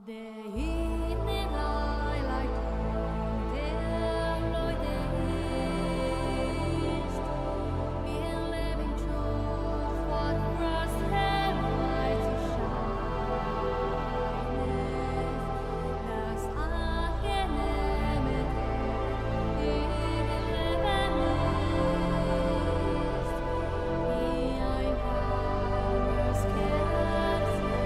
Det inne lilac der loideist in living truth what frost had light to shine das angenehme in leven ist wie ein warmes Kerzenlicht.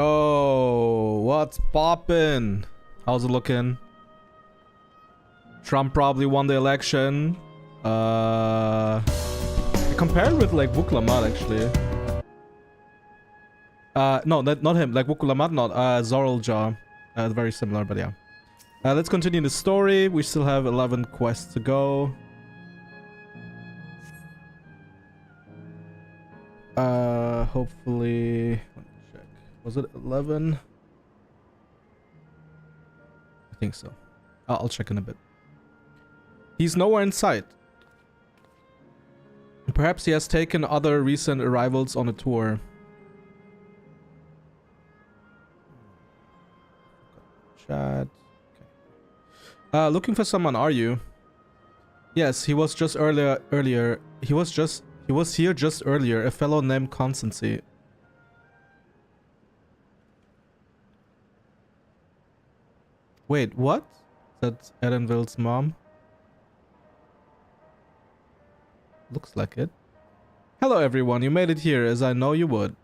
Yo, what's poppin'? How's it looking? Trump probably won the election. Compared with like Vuklamat actually. No, not him. Like Vuklamat, not Zoralja. Very similar, but yeah. Let's continue the story. We still have 11 quests to go. Hopefully, let me check. Was it 11? I think so. I'll check in a bit. He's nowhere in sight. Perhaps he has taken other recent arrivals on a tour. Chat. Okay. Looking for someone, are you? Yes, he was just earlier. He was here just earlier, a fellow named Constancy. Wait, what? That's Edenville's mom? Looks like it. Hello everyone, you made it here as I know you would.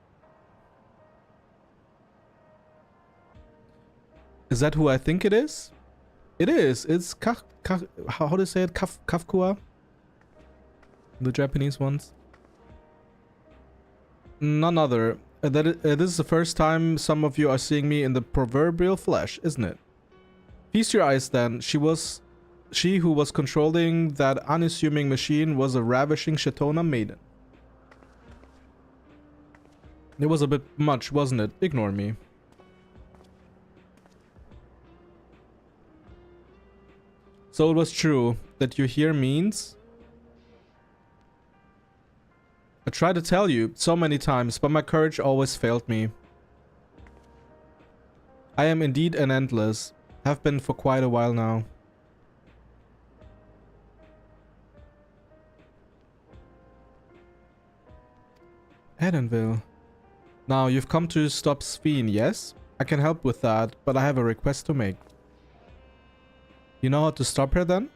Is that who I think it is? It is. It's how do you say it? Kafkua? The Japanese ones. None other. This is the first time some of you are seeing me in the proverbial flesh, isn't it? Feast your eyes then. She who was controlling that unassuming machine was a ravishing Shatona maiden. It was a bit much, wasn't it? Ignore me. So it was true that you're here means? I tried to tell you so many times, but my courage always failed me. I am indeed an endless. Have been for quite a while now. Edenville. Now, you've come to stop Sphene, yes? I can help with that, but I have a request to make. You know how to stop her then?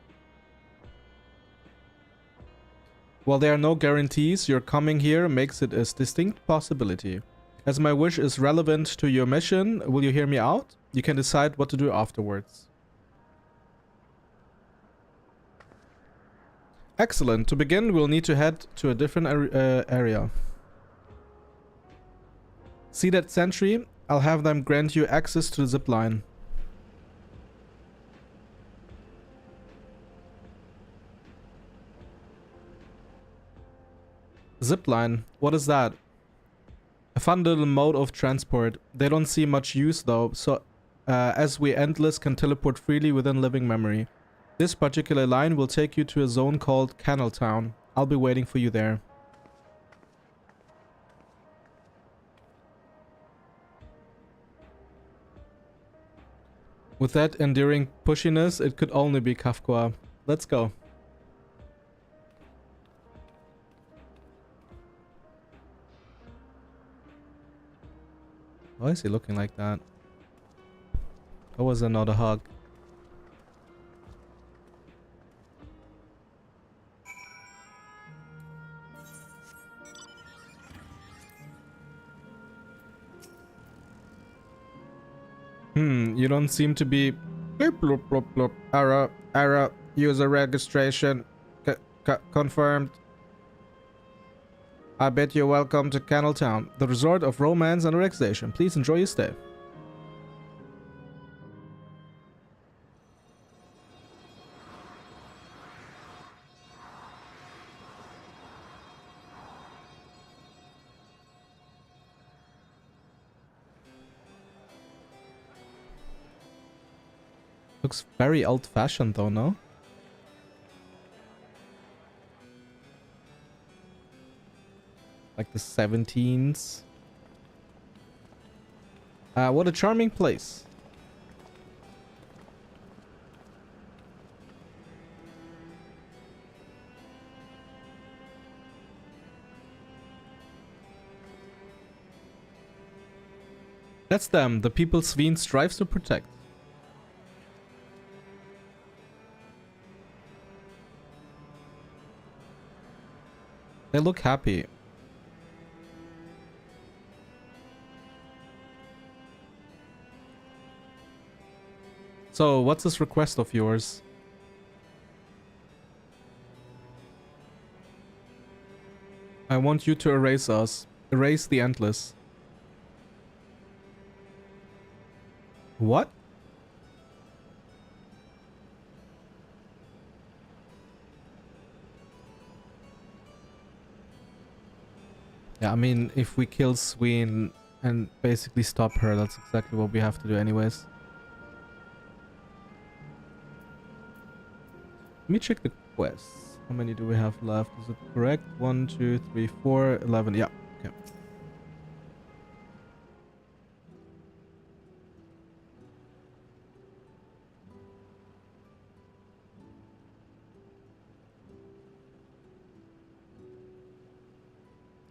While there are no guarantees, your coming here makes it a distinct possibility. As my wish is relevant to your mission, will you hear me out? You can decide what to do afterwards. Excellent. To begin, we'll need to head to a different area. See that sentry? I'll have them grant you access to the zip line. Zipline? What is that? A fun little mode of transport. They don't see much use though, so as we endless can teleport freely within living memory. This particular line will take you to a zone called Canal Town. I'll be waiting for you there. With that endearing pushiness, it could only be Kafka. Let's go. Why is he looking like that? That was another hug. You don't seem to be... Bloop, bloop, bloop, bloop. Error. User registration. Confirmed. I bid you welcome to Canal Town, the resort of romance and relaxation. Please enjoy your stay. Looks very old-fashioned though, no? Like the 17s. What a charming place. That's them, the people Sphene strives to protect. They look happy. So, what's this request of yours? I want you to erase us. Erase the endless. What? Yeah, I mean, if we kill Sween and basically stop her, that's exactly what we have to do anyways. Let me check the quests. How many do we have left? Is it correct? 1, 2, 3, 4, 11. Yeah, okay.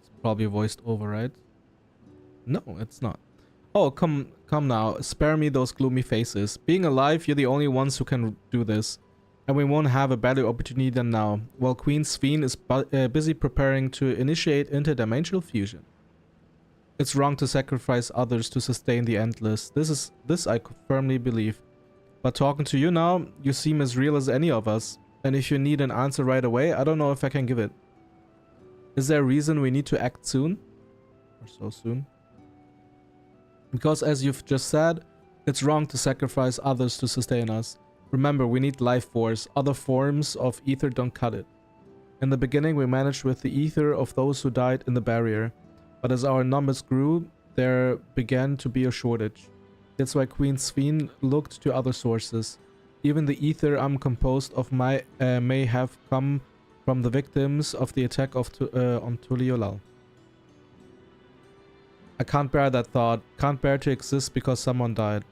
It's probably voiced over, right? No, it's not. Oh, come now. Spare me those gloomy faces. Being alive, you're the only ones who can do this. And we won't have a better opportunity than now, while Queen Sphene is busy preparing to initiate interdimensional fusion. It's wrong to sacrifice others to sustain the endless. This I firmly believe. But talking to you now, you seem as real as any of us. And if you need an answer right away, I don't know if I can give it. Is there a reason we need to act soon? Or so soon? Because as you've just said, it's wrong to sacrifice others to sustain us. Remember, we need life force. Other forms of ether don't cut it. In the beginning, we managed with the ether of those who died in the barrier. But as our numbers grew, there began to be a shortage. That's why Queen Sphene looked to other sources. Even the ether I'm composed of may have come from the victims of the attack on Tuliolal. I can't bear that thought. Can't bear to exist because someone died.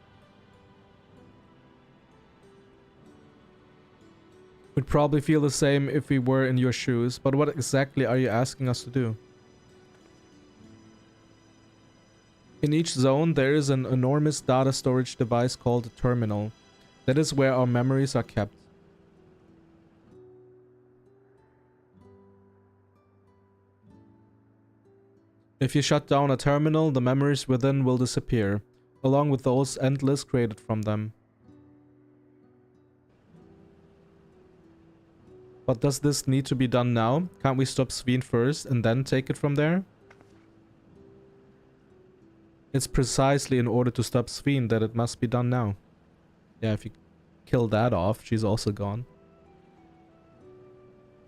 We'd probably feel the same if we were in your shoes, but what exactly are you asking us to do? In each zone, there is an enormous data storage device called a terminal. That is where our memories are kept. If you shut down a terminal, the memories within will disappear, along with those endless created from them. But does this need to be done now? Can't we stop Sphene first and then take it from there? It's precisely in order to stop Sphene that it must be done now. Yeah, if you kill that off, she's also gone.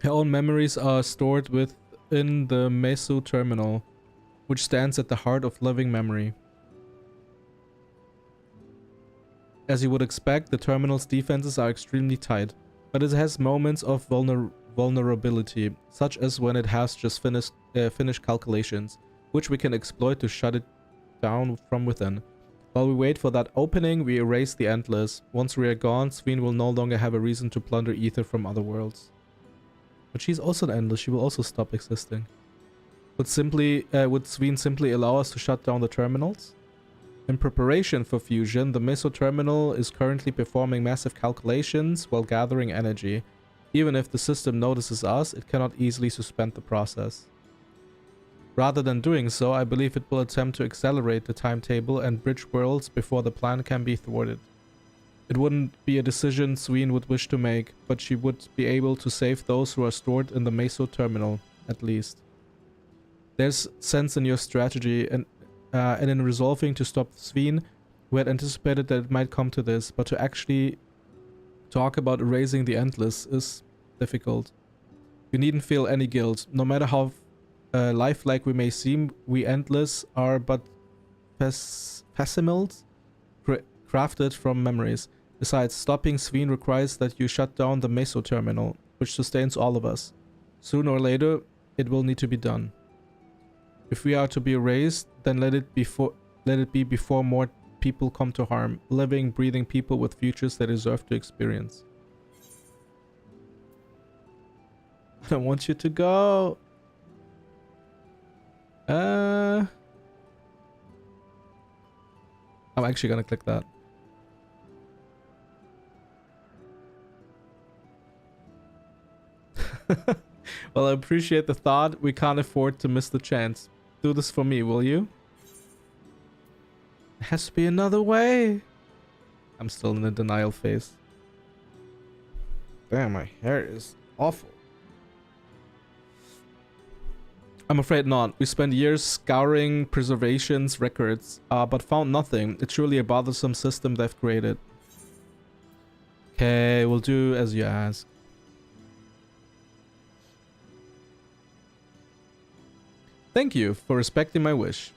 Her own memories are stored within the Meso terminal, which stands at the heart of living memory. As you would expect, the terminal's defenses are extremely tight, but it has moments of vulnerability, such as when it has just finished calculations, which we can exploit to shut it down from within. While we wait for that opening, we erase the endless. Once we are gone, Sphene will no longer have a reason to plunder ether from other worlds. But she's also an endless, she will also stop existing. Would Sphene simply allow us to shut down the terminals? In preparation for fusion, the Meso terminal is currently performing massive calculations while gathering energy. Even if the system notices us, it cannot easily suspend the process. Rather than doing so, I believe it will attempt to accelerate the timetable and bridge worlds before the plan can be thwarted. It wouldn't be a decision Sphene would wish to make, but she would be able to save those who are stored in the Meso terminal, at least. There's sense in your strategy, and in resolving to stop Sphene, we had anticipated that it might come to this, but to actually talk about erasing the endless is difficult. You needn't feel any guilt. No matter how lifelike we may seem, we endless are but facsimiled crafted from memories. Besides, stopping Sphene requires that you shut down the Meso terminal, which sustains all of us. Sooner or later, it will need to be done. If we are to be erased, then let it be before more people come to harm, living, breathing people with futures they deserve to experience. I don't want you to go. I'm actually gonna click that. Well, I appreciate the thought. We can't afford to miss the chance. Do this for me, will you? There has to be another way. I'm still in the denial phase. Damn, my hair is awful. I'm afraid not. We spent years scouring preservation's records, but found nothing. It's truly a bothersome system they've created. Okay, we'll do as you ask. Thank you for respecting my wish.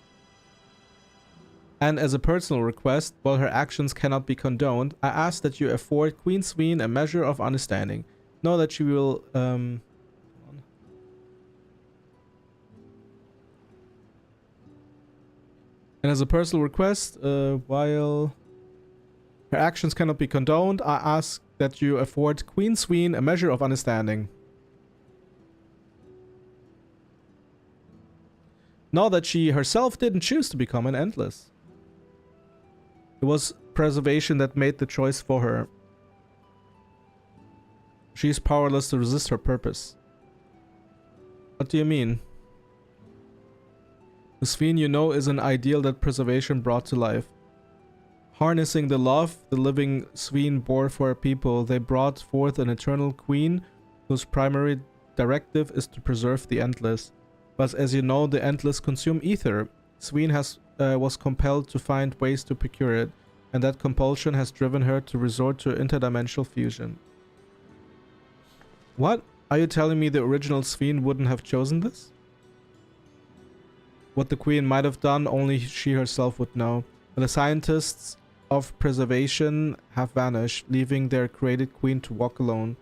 And as a personal request, while her actions cannot be condoned, I ask that you afford Queen Sween a measure of understanding. Know that she will, And as a personal request, while her actions cannot be condoned, I ask that you afford Queen Sween a measure of understanding. Know that she herself didn't choose to become an Endless. It was preservation that made the choice for her. She is powerless to resist her purpose. What do you mean? The Sween you know is an ideal that preservation brought to life. Harnessing the love the living Sween bore for her people, they brought forth an eternal queen whose primary directive is to preserve the Endless. But as you know, the Endless consume ether. Sween was compelled to find ways to procure it, and that compulsion has driven her to resort to interdimensional fusion. What? Are you telling me the original Sween wouldn't have chosen this? What the Queen might have done, only she herself would know. But the scientists of preservation have vanished, leaving their created Queen to walk alone.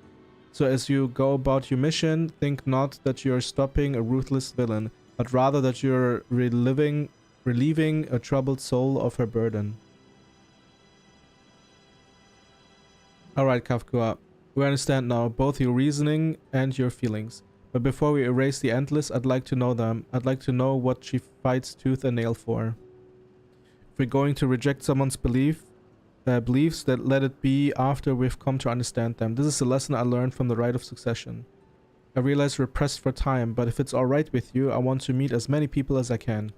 So as you go about your mission, think not that you are stopping a ruthless villain, but rather that you are relieving a troubled soul of her burden. Alright, Kafka. We understand now, both your reasoning and your feelings. But before we erase the Endless, I'd like to know them. I'd like to know what she fights tooth and nail for. If we're going to reject someone's beliefs, that let it be after we've come to understand them. This is a lesson I learned from the Rite of Succession. I realize we're pressed for time, but if it's alright with you, I want to meet as many people as I can.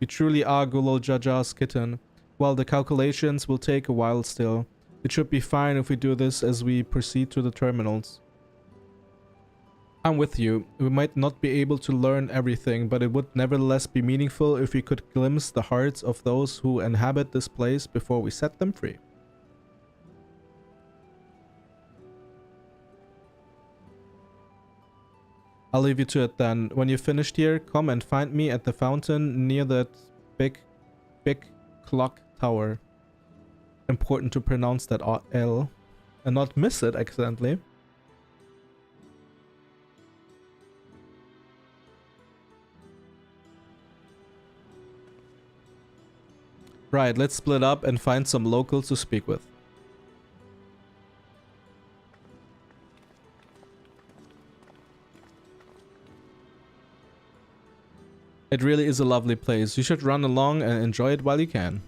You truly are Gulol Jaja's kitten. Well, the calculations will take a while still. It should be fine if we do this as we proceed to the terminals. I'm with you. We might not be able to learn everything, but it would nevertheless be meaningful if we could glimpse the hearts of those who inhabit this place before we set them free. I'll leave you to it then. When you're finished here, come and find me at the fountain near that big clock tower. Important to pronounce that L and not miss it accidentally. Right, let's split up and find some locals to speak with. It really is a lovely place. You should run along and enjoy it while you can.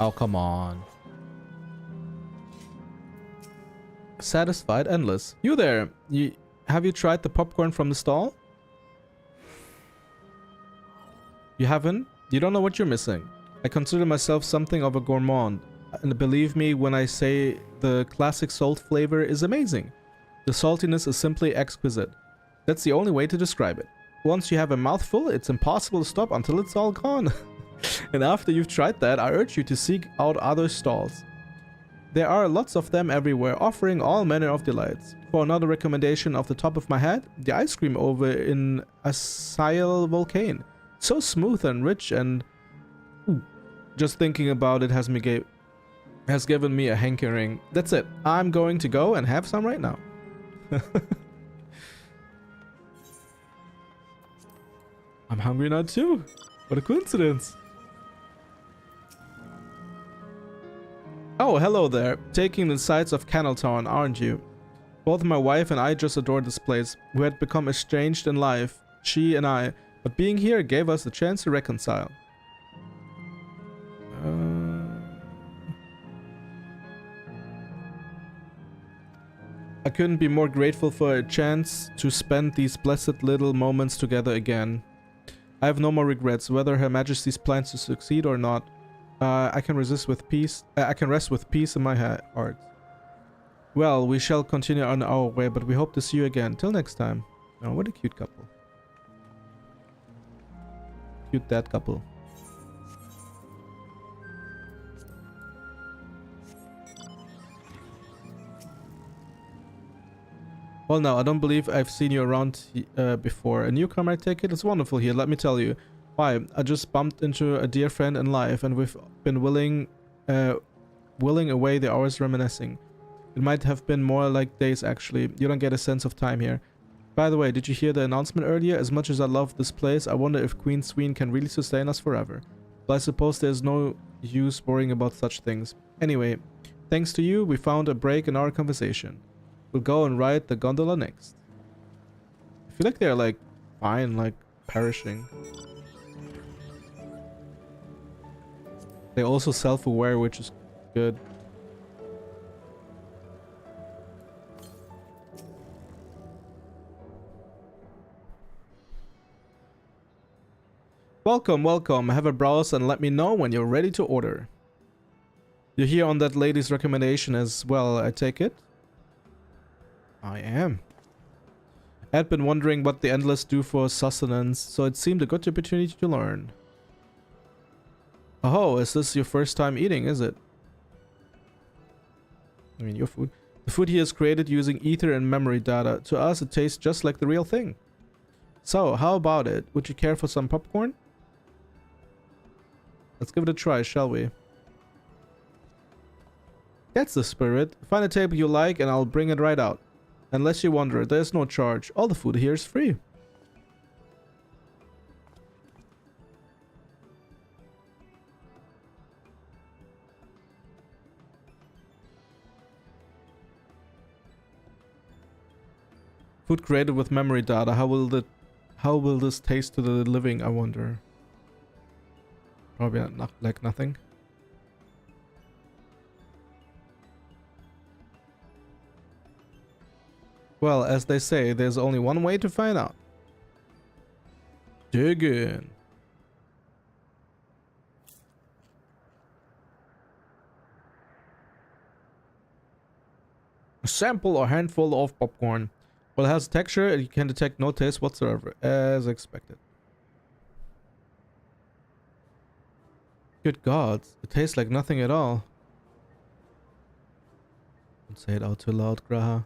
Oh, come on. Satisfied Endless. You there. Have you tried the popcorn from the stall? You haven't? You don't know what you're missing. I consider myself something of a gourmand. And believe me when I say the classic salt flavor is amazing. The saltiness is simply exquisite. That's the only way to describe it. Once you have a mouthful, it's impossible to stop until it's all gone. And after you've tried that, I urge you to seek out other stalls. There are lots of them everywhere, offering all manner of delights. For another recommendation off the top of my head, the ice cream over in Asail Volcane. So smooth and rich and... Ooh, just thinking about it has given me a hankering. That's it. I'm going to go and have some right now. I'm hungry now too. What a coincidence. Oh, hello there. Taking the sides of Canneltown, aren't you? Both my wife and I just adored this place. We had become estranged in life, she and I, but being here gave us the chance to reconcile. I couldn't be more grateful for a chance to spend these blessed little moments together again. I have no more regrets, whether Her Majesty's plans to succeed or not. I can rest with peace in my heart. Well, we shall continue on our way, but we hope to see you again. Till next time. Oh, what a cute couple. Cute dad couple. Well, now, I don't believe I've seen you around before. A newcomer, I take it? It's wonderful here, let me tell you. Why, I just bumped into a dear friend in life, and we've been willing away the hours reminiscing. It might have been more like days, actually. You don't get a sense of time here. By the way, did you hear the announcement earlier? As much as I love this place, I wonder if Queen Sween can really sustain us forever. But I suppose there's no use worrying about such things. Anyway, thanks to you, we found a break in our conversation. We'll go and ride the gondola next. I feel like they're like fine, like perishing. They're also self-aware, which is good. Welcome, welcome. Have a browse and let me know when you're ready to order. You're here on that lady's recommendation as well, I take it? I am. I had been wondering what the Endless do for sustenance, so it seemed a good opportunity to learn. Oh, is this your first time eating, is it? I mean, your food. The food here is created using ether and memory data. To us, it tastes just like the real thing. So, how about it? Would you care for some popcorn? Let's give it a try, shall we? That's the spirit. Find a table you like and I'll bring it right out. Unless you wonder, there's no charge. All the food here is free. Food created with memory data. How will this taste to the living, I wonder? Probably not like nothing. Well, as they say, there's only one way to find out. Dig in. Sample a handful of popcorn. Well, it has texture and you can detect no taste whatsoever, as expected. Good God, it tastes like nothing at all. Don't say it out too loud, Graha.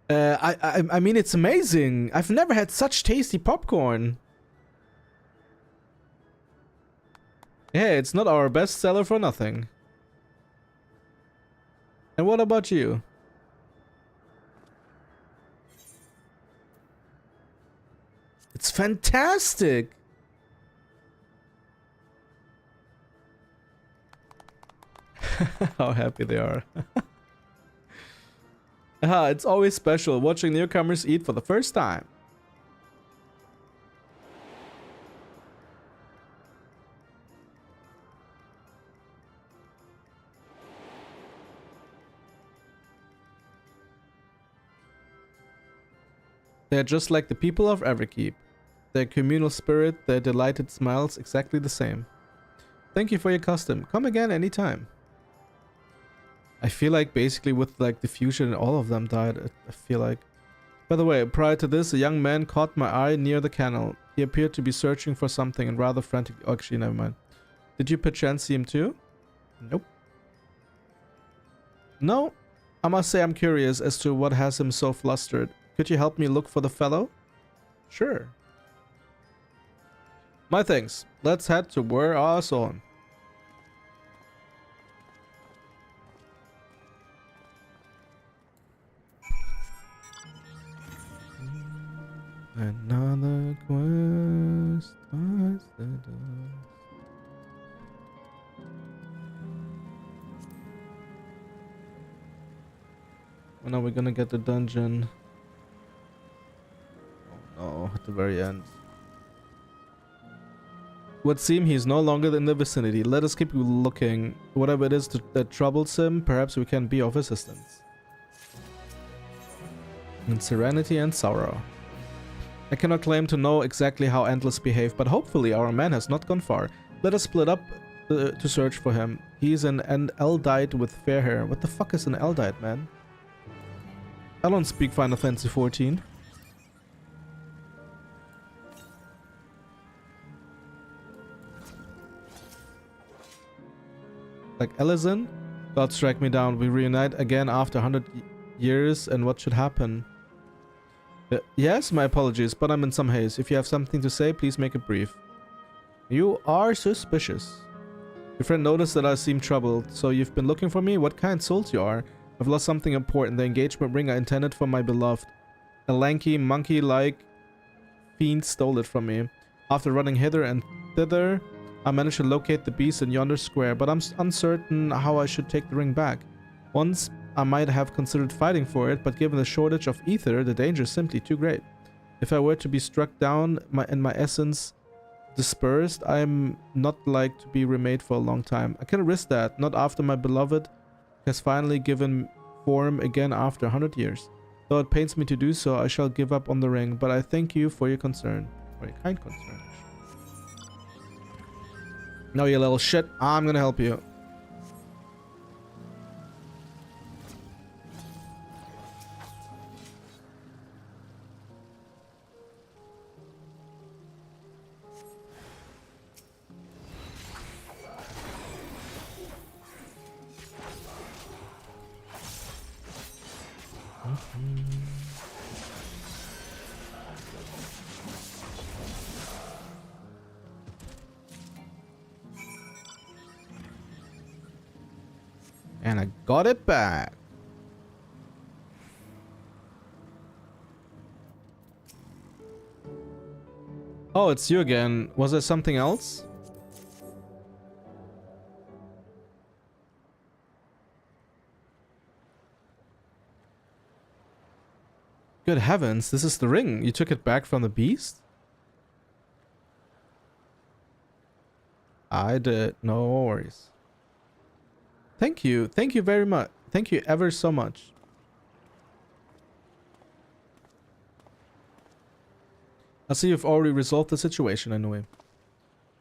I mean, it's amazing. I've never had such tasty popcorn. Yeah, it's not our best seller for nothing. And what about you? It's fantastic. How happy they are. It's always special watching newcomers eat for the first time. They're just like the people of Everkeep. Their communal spirit, their delighted smiles, exactly the same. Thank you for your custom. Come again anytime. I feel like basically with like the fusion, all of them died. I feel like. By the way, prior to this, a young man caught my eye near the canal. He appeared to be searching for something and rather frantic. Oh, actually, never mind. Did you perchance see him too? Nope. No. I must say I'm curious as to what has him so flustered. Could you help me look for the fellow? Sure. My thanks. Let's head to where our on. Another quest. gonna get the dungeon. Oh no, at the very end. Would seem he's no longer in the vicinity. Let us keep looking. Whatever it is that troubles him, perhaps we can be of assistance. In serenity and sorrow. I cannot claim to know exactly how Endless behaved, but hopefully our man has not gone far. Let us split up to search for him. He's an Eldite with fair hair. What the fuck is an Eldite, man? I don't speak Final Fantasy 14. Like Ellison? God strike me down. We reunite again after 100 years, and what should happen? Yes, my apologies, but I'm in some haste. If you have something to say, please make it brief. You are suspicious. Your friend noticed that I seem troubled, so you've been looking for me? What kind souls you are? I've lost something important, the engagement ring I intended for my beloved. A lanky, monkey-like fiend stole it from me. After running hither and thither, I managed to locate the beast in yonder square, but I'm uncertain how I should take the ring back. Once I might have considered fighting for it, but given the shortage of ether, the danger is simply too great. If I were to be struck down and my essence dispersed, I'm not like to be remade for a long time. I cannot risk that, not after my beloved has finally given form again after 100 years. Though it pains me to do so, I shall give up on the ring, but I thank you for your concern. For your kind concern. No, you little shit. I'm gonna help you. And I got it back. Oh, it's you again. Was there something else? Good heavens, this is the ring. You took it back from the beast? I did. No worries. Thank you. Thank you very much. Thank you ever so much. I see you've already resolved the situation anyway.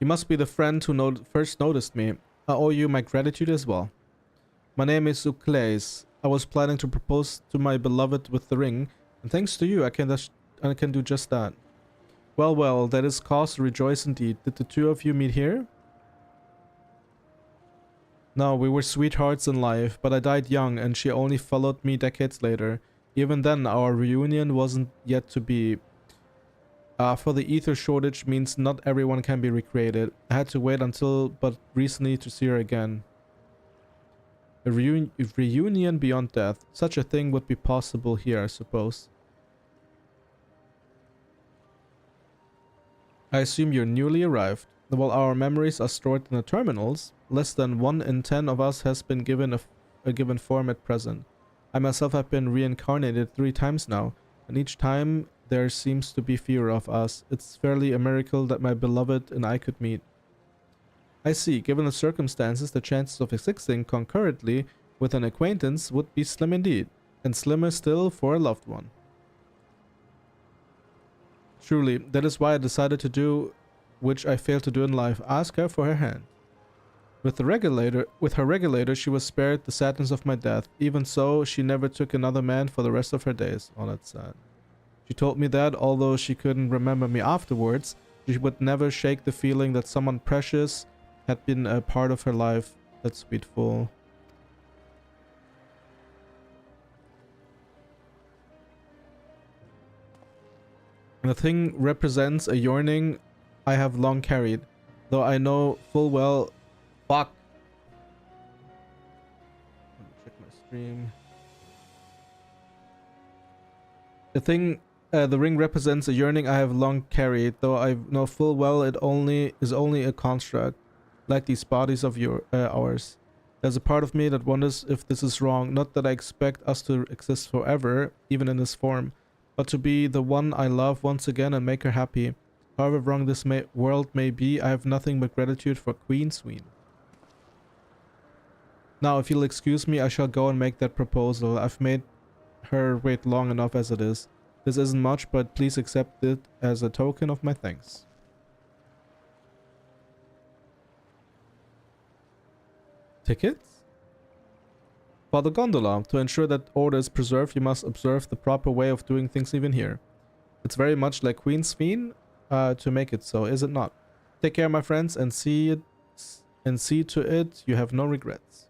You must be the friend who first noticed me. I owe you my gratitude as well. My name is Ukleis. I was planning to propose to my beloved with the ring, and thanks to you, I can do just that. Well, well, that is cause to rejoice indeed. Did the two of you meet here? No, we were sweethearts in life, but I died young and she only followed me decades later. Even then, our reunion wasn't yet to be. For the ether shortage means not everyone can be recreated. I had to wait until but recently to see her again. A reunion beyond death. Such a thing would be possible here, I suppose. I assume you're newly arrived. While our memories are stored in the terminals, less than 1 in 10 of us has been given a given form at present. I myself have been reincarnated 3 times now, and each time there seems to be fewer of us. It's fairly a miracle that my beloved and I could meet. I see. Given the circumstances, the chances of existing concurrently with an acquaintance would be slim indeed, and slimmer still for a loved one. Truly, that is why I decided to do which I failed to do in life, ask her for her hand. With her regulator, she was spared the sadness of my death. Even so, she never took another man for the rest of her days. Oh, that's sad. She told me that, although she couldn't remember me afterwards, she would never shake the feeling that someone precious had been a part of her life. That sweet fool. The thing represents a yearning I have long carried, though I know full well. Fuck. Let me check my stream. The ring represents a yearning I have long carried, though I know full well it is only a construct, like these bodies of ours. There's a part of me that wonders if this is wrong. Not that I expect us to exist forever, even in this form, but to be the one I love once again and make her happy. However wrong this world may be, I have nothing but gratitude for Queen Sween. Now, if you'll excuse me, I shall go and make that proposal. I've made her wait long enough as it is. This isn't much, but please accept it as a token of my thanks. Tickets? For the gondola. To ensure that order is preserved, you must observe the proper way of doing things even here. It's very much like Queen Sveen to make it so, is it not? Take care, my friends, and see to it you have no regrets.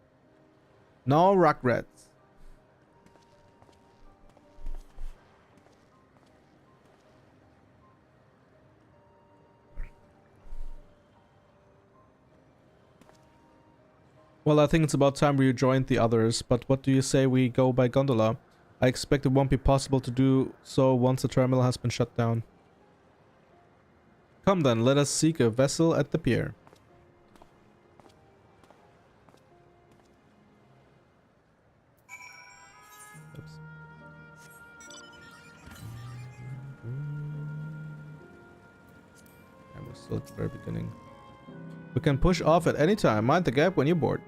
No regrets. Well, I think it's about time we joined the others, but what do you say we go by gondola? I expect it won't be possible to do so once the terminal has been shut down. Come then, let us seek a vessel at the pier. Oops. And we're still at the very beginning. We can push off at any time. Mind the gap when you're bored.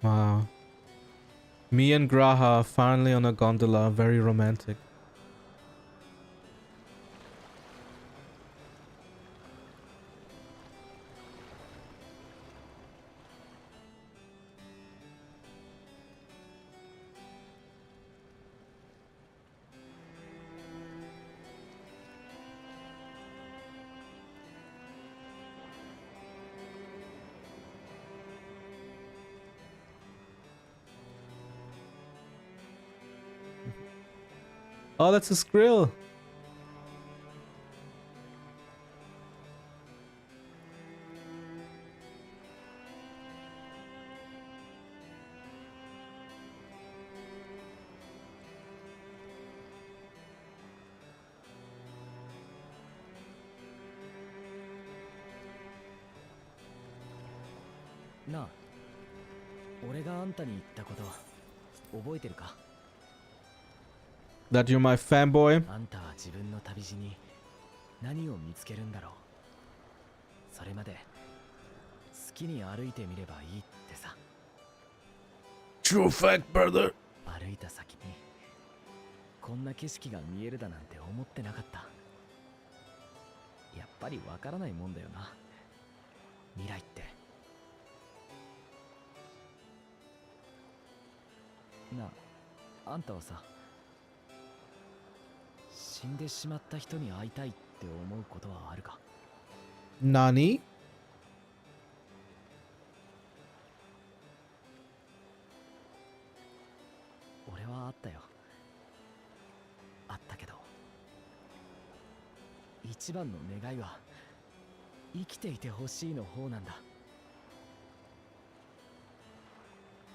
Wow. Me and Graha finally on a gondola. Very romantic. Oh, that's a skrill. Na, 俺があんたに言ったこと覚えてるか? That you're my fanboy? あんたは自分の旅路に何を見つけるんだろう。それまで好きに歩いてみればいいってさ。 True fact, brother. 歩いた先にこんな景色が見えるだなんて思ってなかった。やっぱりわからないもんだよな、未来って。なあ、あんたはさ、死んでしまった人に会いたいって思うことはあるか? Nani? 俺はあったよ。あったけど、一番の願いは生きていてほしいの方なんだ。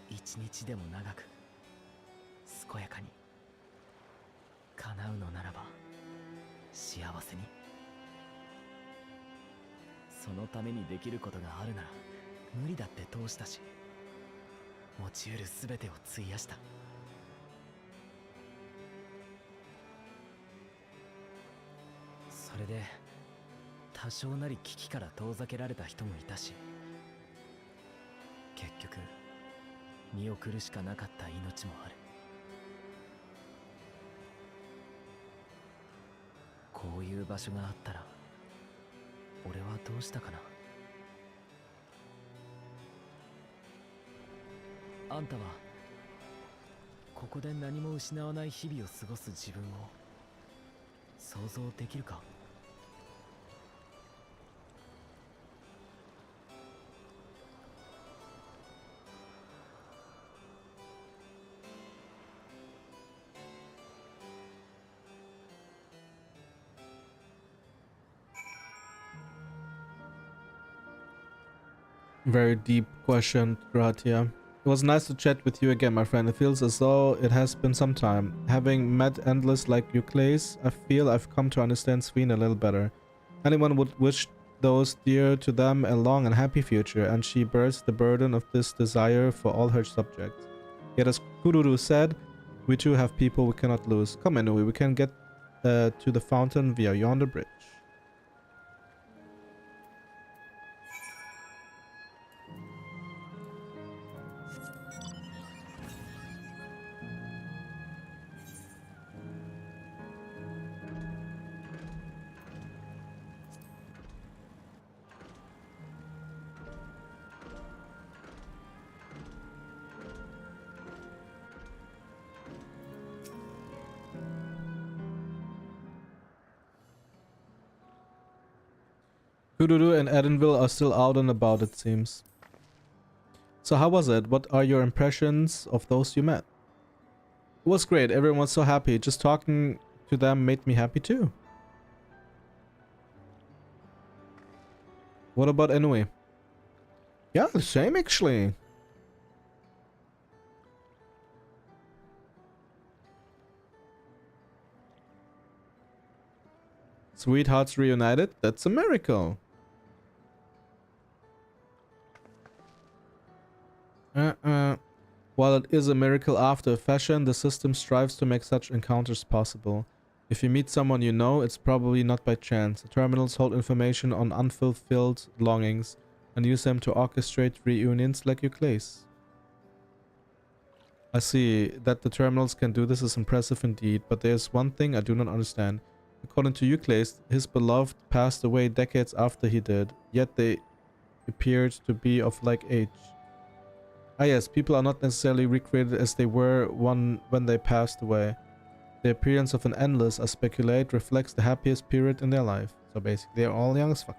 一日でも長く健やかに叶うのならば幸せに。そのためにできることがあるなら無理だって通したし、持ち得る全てを費やした。それで多少なり危機から遠ざけられた人もいたし、結局見送るしかなかった命もある。こういう場所があったら俺はどうしたかな。あんたはここで何も失わない日々を過ごす自分を想像できるか? Very deep question, Gratia. It was nice to chat with you again, my friend. It feels as though it has been some time. Having met Endless like you, Clays, I feel I've come to understand Sween a little better. Anyone would wish those dear to them a long and happy future, and she bears the burden of this desire for all her subjects. Yet as Kururu said, we too have people we cannot lose. Come, Inui, we can get to the fountain via yonder bridge. Kururu and Edenville are still out and about, it seems. So how was it? What are your impressions of those you met? It was great. Everyone was so happy. Just talking to them made me happy too. What about Inui? Yeah, the same actually. Sweethearts reunited? That's a miracle. While it is a miracle after a fashion, the system strives to make such encounters possible. If you meet someone you know, it's probably not by chance. The terminals hold information on unfulfilled longings and use them to orchestrate reunions like Euclase. I see that the terminals can do this is impressive indeed, but there's one thing I do not understand. According to Euclase, his beloved passed away decades after he did, yet they appeared to be of like age. Ah yes, people are not necessarily recreated as they were when they passed away. The appearance of an endless, I speculate, reflects the happiest period in their life. So basically they're all young as fuck.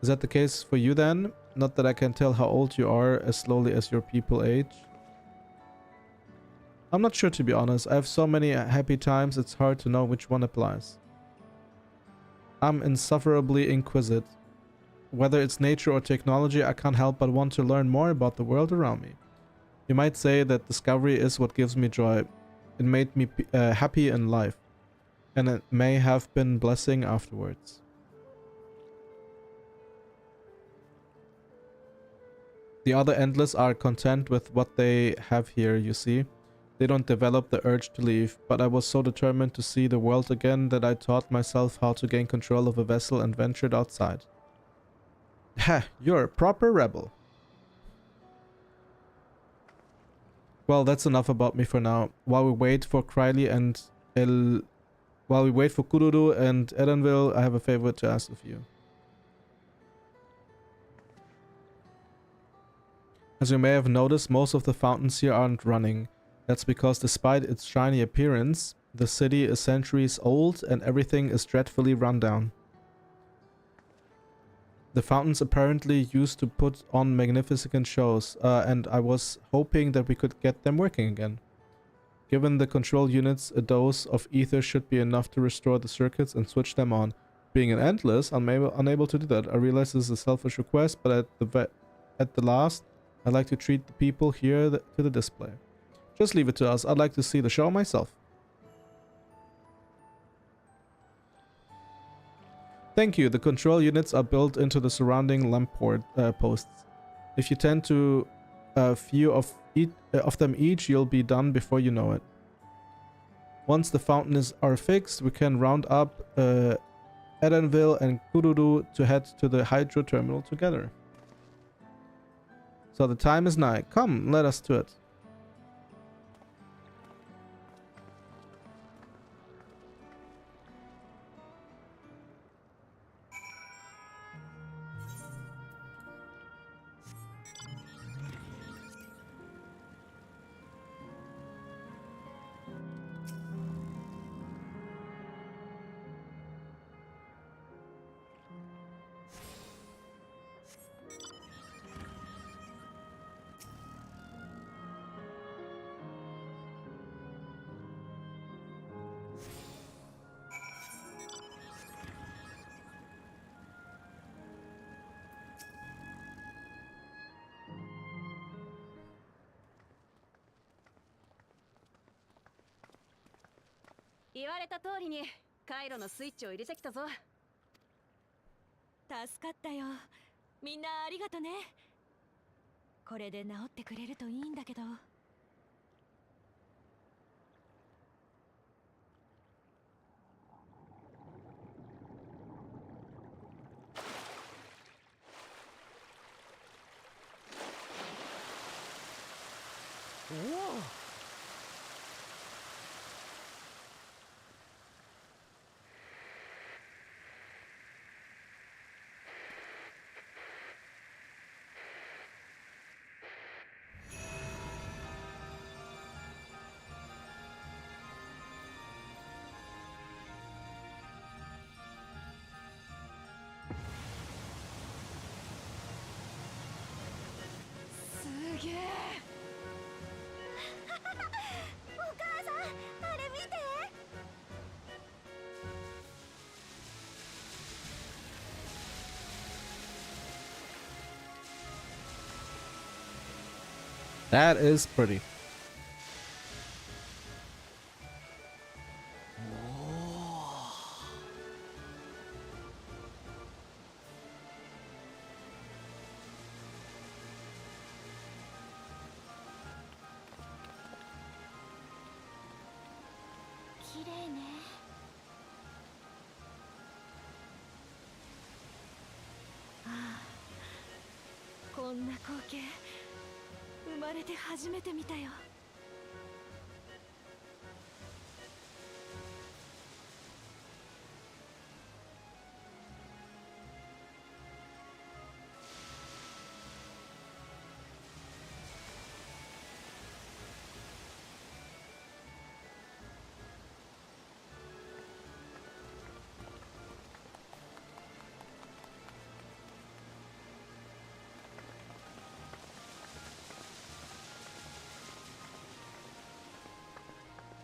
Is that the case for you then? Not that I can tell how old you are as slowly as your people age. I'm not sure, to be honest. I have so many happy times, it's hard to know which one applies. I'm insufferably inquisitive. Whether it's nature or technology, I can't help but want to learn more about the world around me. You might say that discovery is what gives me joy. It made me happy in life, and it may have been blessing afterwards. The other Endless are content with what they have here, you see. They don't develop the urge to leave, but I was so determined to see the world again that I taught myself how to gain control of a vessel and ventured outside. Ha! You're a proper rebel. Well, that's enough about me for now. While we wait for Kururu and Edenville, I have a favor to ask of you. As you may have noticed, most of the fountains here aren't running. That's because despite its shiny appearance, the city is centuries old and everything is dreadfully run down. The fountains apparently used to put on magnificent shows, and I was hoping that we could get them working again. Given the control units, a dose of ether should be enough to restore the circuits and switch them on. Being an Endless, I'm unable to do that. I realize this is a selfish request, but at the last, I'd like to treat the people here to the display. Just leave it to us. I'd like to see the show myself. Thank you. The control units are built into the surrounding lamp posts. If you tend to a few of them each, you'll be done before you know it. Once the fountains are fixed, we can round up Edenville and Kururu to head to the hydro terminal together. So the time is nigh. Come, let us to it. 言われた通りに回路のスイッチを入れてきたぞ。助かったよ。みんなありがとね。これで治ってくれるといいんだけど。おお、すげえ。お母さん、あれ見て。That is pretty. 綺麗ね。ああ、こんな光景生まれて初めて見たよ。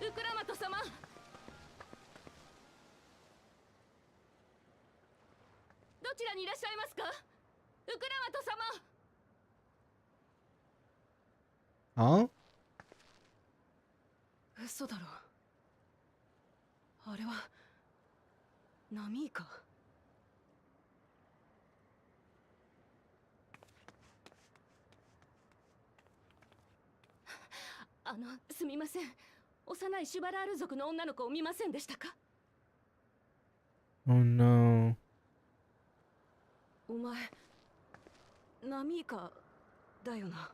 ウクラマト様、どちらにいらっしゃいますか？ウクラマト様。 Huh? 嘘だろ。あれはナミーか。すみません。幼いシュバラール族の女の子を見ませんでしたか？ Oh no. お前ナミーカだよな。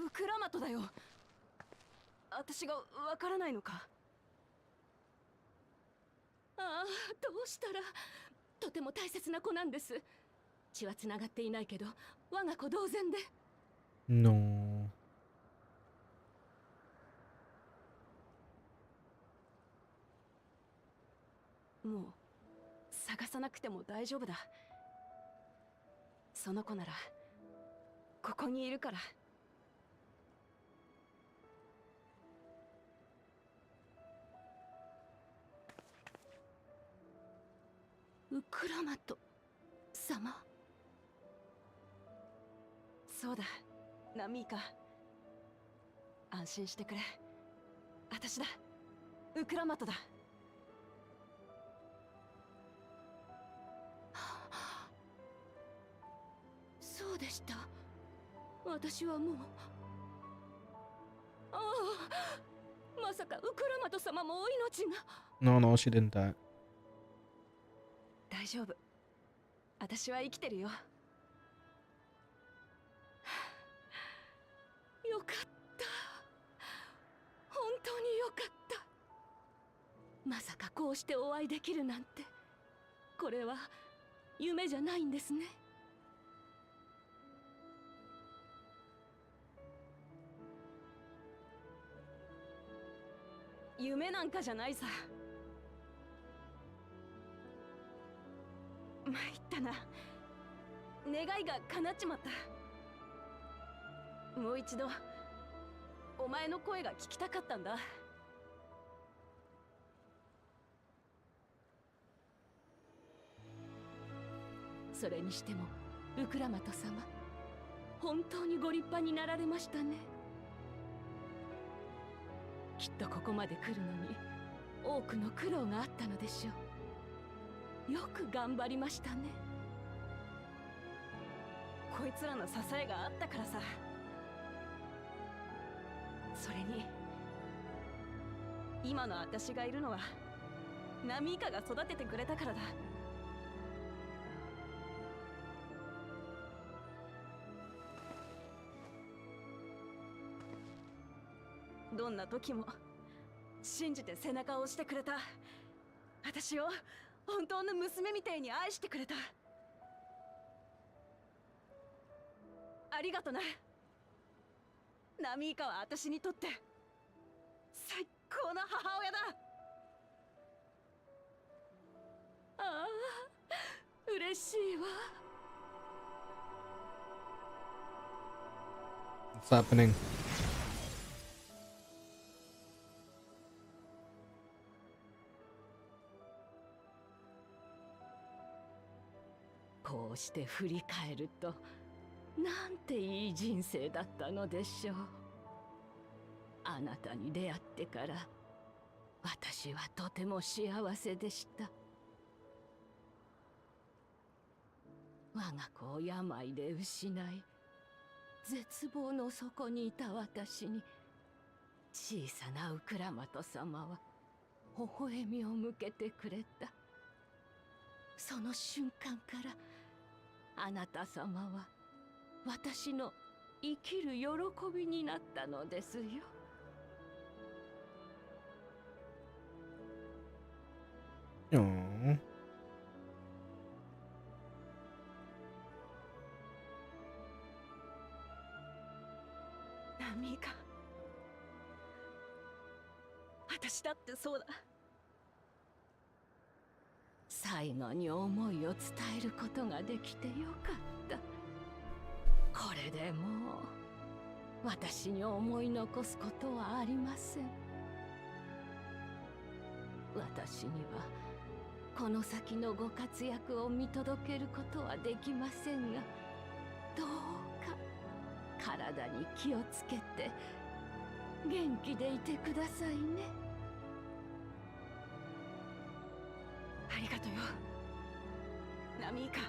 ウクラマトだよ。私がわからないのか？ああ、どうしたら。とても大切な子なんです。血はつながっていないけど我が子同然で。 No. もう探さなくても大丈夫だ。その子ならここにいるから。ウクラマト様。そうだ、ナミーカ。安心してくれ。私だ、ウクラマトだ。そうでした。私はもう。ああ、まさかウクラマト様もお命が。 No, no, she didn't die. 大丈夫。私は生きてるよ。よかった。本当によかった。まさかこうしてお会いできるなんて。これは夢じゃないんですね。夢なんかじゃないさ。参ったな。願いが叶っちまった。もう一度お前の声が聞きたかったんだ。それにしてもウクラマト様、本当にご立派になられましたね。きっとここまで来るのに多くの苦労があったのでしょう。よく頑張りましたね。こいつらの支えがあったからさ。それに今の私がいるのはナミイカが育ててくれたからだ。どんな時も信じて背中を押してくれた。私を本当の娘みたいに愛してくれた。ありがとな。ナミイカは私にとって最高の母親だ。ああ、嬉しいわ。 What's happening? こうして振り返ると、なんていい人生だったのでしょう。あなたに出会ってから私はとても幸せでした。我が子を病で失い、絶望の底にいた私に小さなウクラマト様は微笑みを向けてくれた。その瞬間からあなた様は私の生きる喜びになったのですよ。Aww. ナミイカ、私だってそうだ。最後に思いを伝えることができてよかった。これでもう私に思い残すことはありません。私にはこの先のご活躍を見届けることはできませんが、どうか体に気をつけて元気でいてくださいね。ありがとよ、ナミイカ。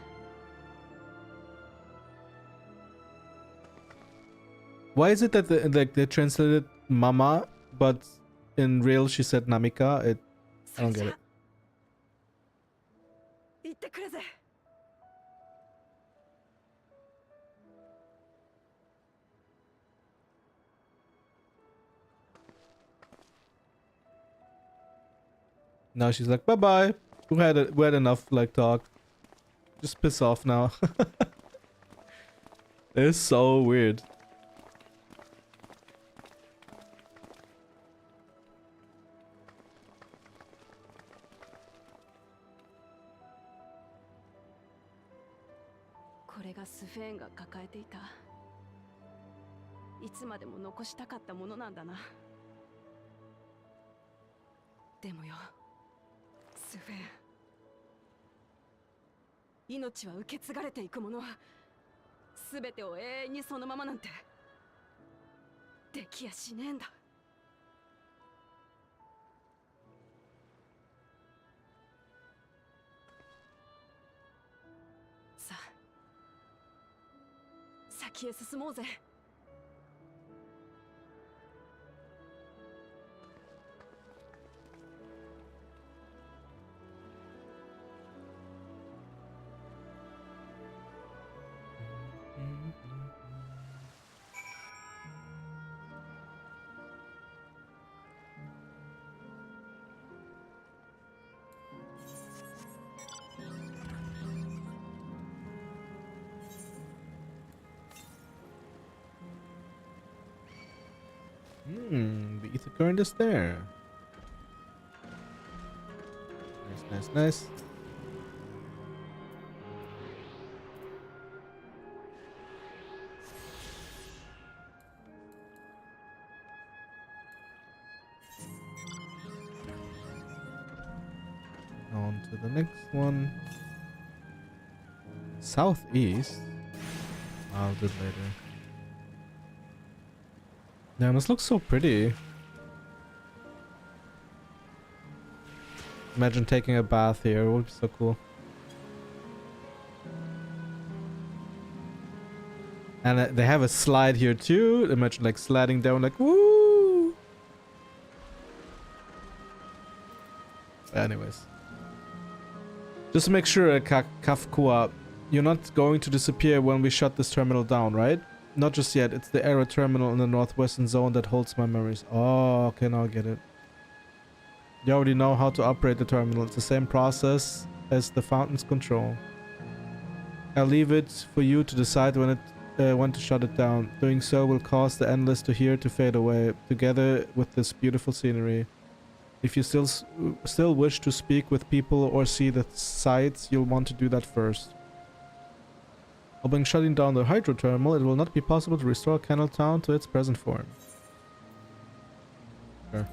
Why is it that they translated Mama, but in real she said Namika? I don't get it. 行ってくるぜ。Now she's like, bye bye. We had enough like talk. Just piss off now. It's so weird. これがスフェーンが抱えていた、いつまでも残したかったものなんだな。でもよ、スフェーン、命は受け継がれていくもの。全てを永遠にそのままなんてできやしねえんだ。さあ、先へ進もうぜ。The ether current is there. Nice, nice, nice. On to the next one. Southeast. I'll do it later. Damn, this looks so pretty. Imagine taking a bath here. It would be so cool. And they have a slide here too. Imagine like sliding down like woo. Anyways. Just to make sure, Kafkua, you're not going to disappear when we shut this terminal down, right? Not just yet. It's the aero terminal in the northwestern zone that holds my memories. Oh, okay, now I get it. You already know how to operate the terminal. It's the same process as the fountain's control. I'll leave it for you to decide when to shut it down. Doing so will cause the endless to here to fade away, together with this beautiful scenery. If you still wish to speak with people or see the sights, you'll want to do that first. Upon shutting down the hydro terminal, it will not be possible to restore Canal Town to its present form. Sure.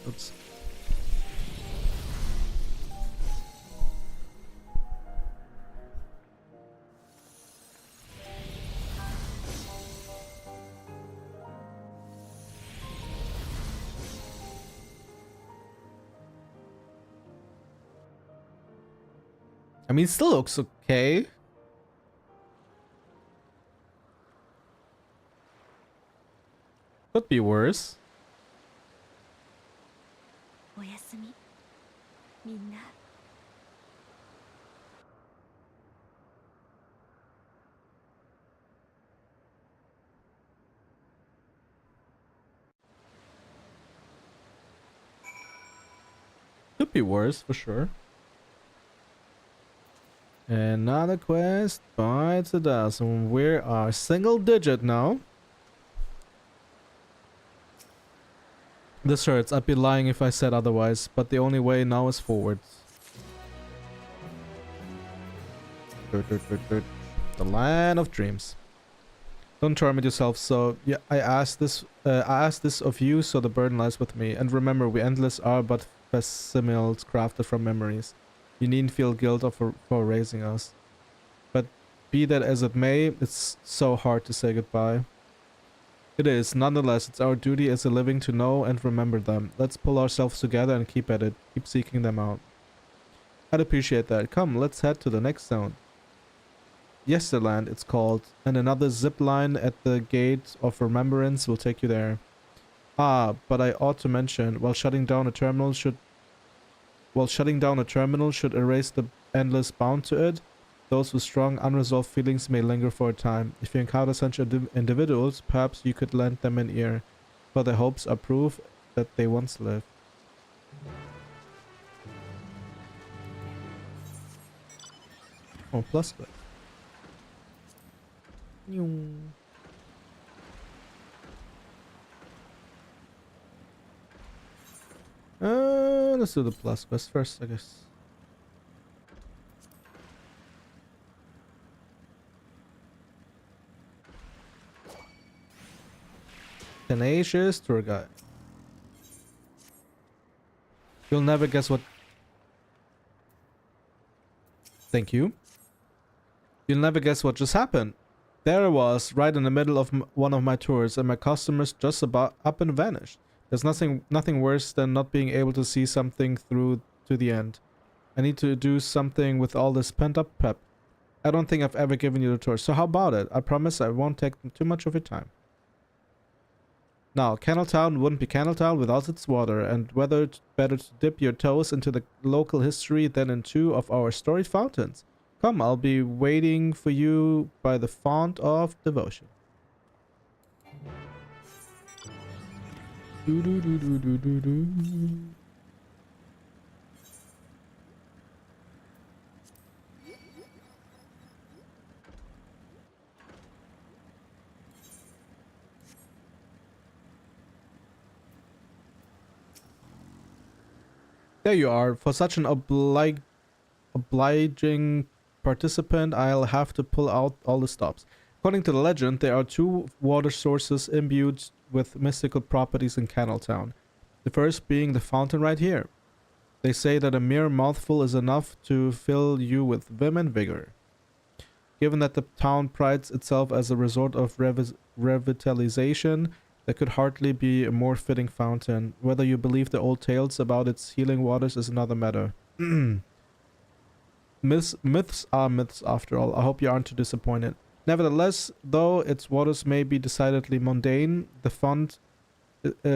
Oops. I mean, it still looks okay. Could be worse. おやすみみんな。 Could be worse, for sure. Another quest bites the dust. We are single digit now. This hurts. I'd be lying if I said otherwise, but the only way now is forwards. The land of dreams. Don't torment yourself. So yeah, I asked this of you, so the burden lies with me. And remember, we endless are but facsimils crafted from memories. You needn't feel guilt for raising us. But be that as it may, it's so hard to say goodbye. It is. Nonetheless, it's our duty as a living to know and remember them. Let's pull ourselves together and keep at it. Keep seeking them out. I'd appreciate that. Come, let's head to the next zone. Yesterland, it's called, and another zip line at the Gate of Remembrance will take you there. Ah, but I ought to mention, while shutting down a terminal should erase the endless bound to it, those with strong unresolved feelings may linger for a time. If you encounter such individuals, perhaps you could lend them an ear, for their hopes are proof that they once lived. Oh, plus bit. Let's do the plus quest first, I guess. Tenacious tour guide. You'll never guess what. Thank you. You'll never guess what just happened. There I was, right in the middle of one of my tours, and my customers just about up and vanished. There's nothing worse than not being able to see something through to the end. I need to do something with all this pent-up pep. I don't think I've ever given you the tour, so how about it? I promise I won't take too much of your time. Now, Canal Town wouldn't be Canal Town without its water, and whether it's better to dip your toes into the local history than in two of our storied fountains. Come, I'll be waiting for you by the font of devotion. There you are. For such an obliging participant, I'll have to pull out all the stops. According to the legend, there are two water sources imbued with mystical properties in Canneltown. The first being the fountain right here. They say that a mere mouthful is enough to fill you with vim and vigor. Given that the town prides itself as a resort of revitalization, there could hardly be a more fitting fountain. Whether you believe the old tales about its healing waters is another matter. Myths are myths after all. I hope you aren't too disappointed. Nevertheless, though its waters may be decidedly mundane, the font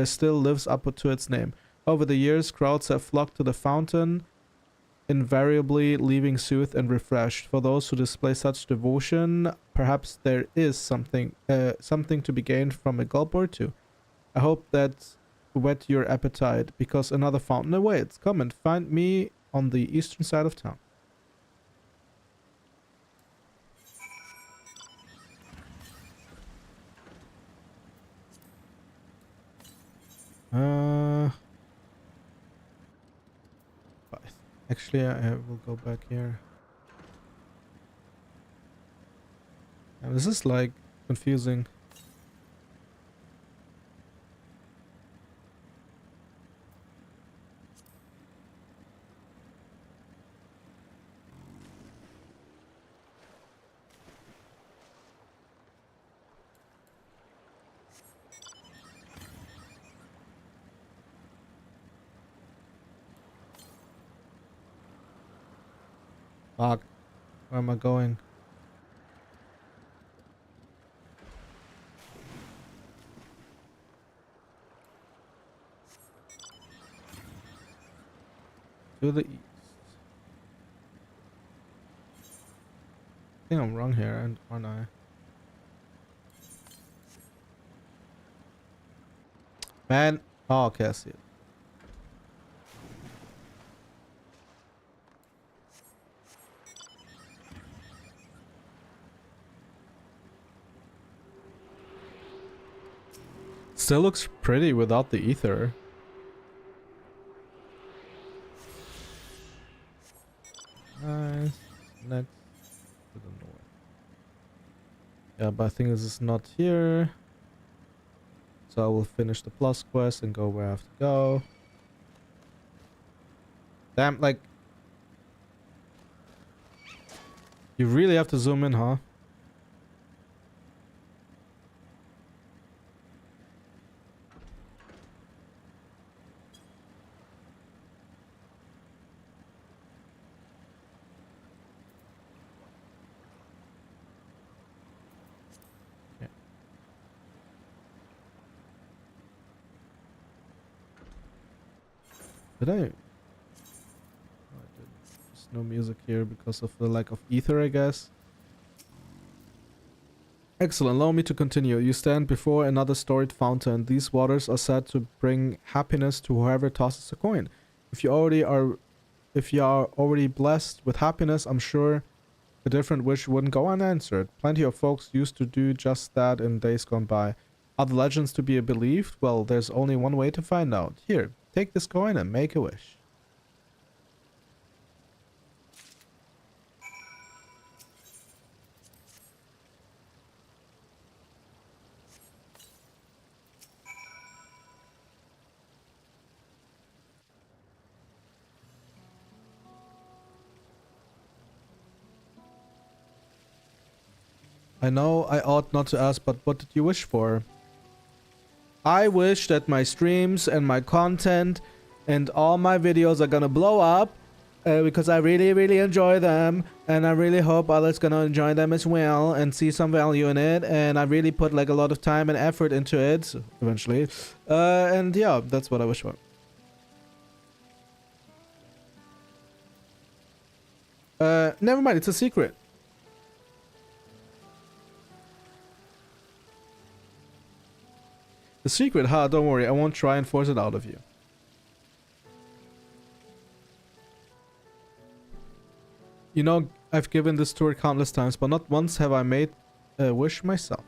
still lives up to its name. Over the years, crowds have flocked to the fountain, invariably leaving soothed and refreshed. For those who display such devotion, perhaps there is something to be gained from a gulp or two. I hope that whet your appetite, because another fountain awaits. Come and find me on the eastern side of town. Actually, I will go back here. And this is like confusing. Fuck. Where am I going? To the east. I think I'm wrong here, aren't I? Man. Oh, okay, I see it. Still looks pretty without the ether. Nice. Next to the north. Yeah, but I think this is not here. So I will finish the plus quest and go where I have to go. Damn, like... You really have to zoom in, huh? Did I? No, I didn't. There's no music here because of the lack of ether, I guess. Excellent. Allow me to continue. You stand before another storied fountain. These waters are said to bring happiness to whoever tosses a coin. If you are already blessed with happiness, I'm sure a different wish wouldn't go unanswered. Plenty of folks used to do just that in days gone by. Are the legends to be believed? Well, there's only one way to find out. Here. Take this coin and make a wish. I know I ought not to ask, but what did you wish for? I wish that my streams and my content and all my videos are gonna blow up because I really enjoy them, and I really hope others gonna enjoy them as well and see some value in it, and I really put like a lot of time and effort into it eventually, and yeah, that's what I wish for. Never mind, it's a secret. The secret, huh? Don't worry, I won't try and force it out of you. You know, I've given this tour countless times, but not once have I made a wish myself.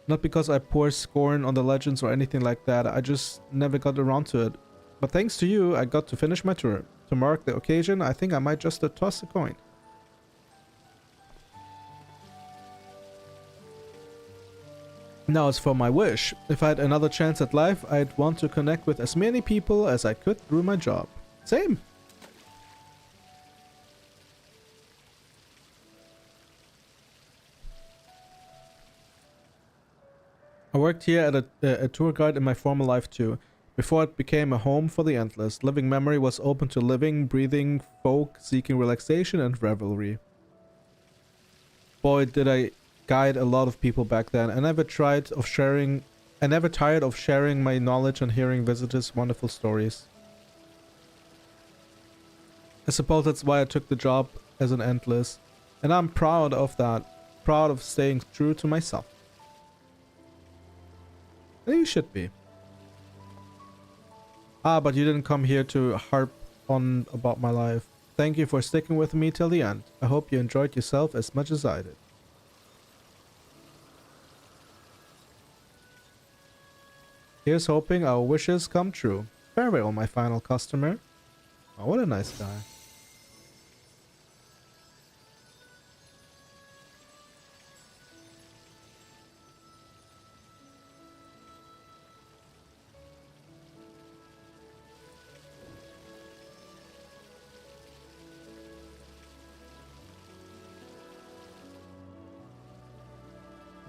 Not because I pour scorn on the legends or anything like that, I just never got around to it. But thanks to you, I got to finish my tour. To mark the occasion, I think I might just toss a coin. Now it's for my wish. If I had another chance at life, I'd want to connect with as many people as I could through my job. Same. I worked here at a tour guide in my former life too. Before it became a home for the endless, Living Memory was open to living, breathing folk seeking relaxation and revelry. Boy, did I guide a lot of people back then. I never tired of sharing my knowledge and hearing visitors' wonderful stories. I suppose that's why I took the job as an endless, and I'm proud of that. Proud of staying true to myself. And you should be. Ah, but you didn't come here to harp on about my life. Thank you for sticking with me till the end. I hope you enjoyed yourself as much as I did. Here's hoping our wishes come true. Farewell, my final customer. Oh, what a nice guy.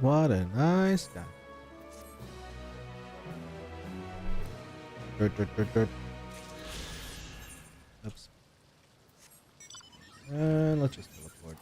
What a nice guy. Dirt. Oops. And let's just teleport.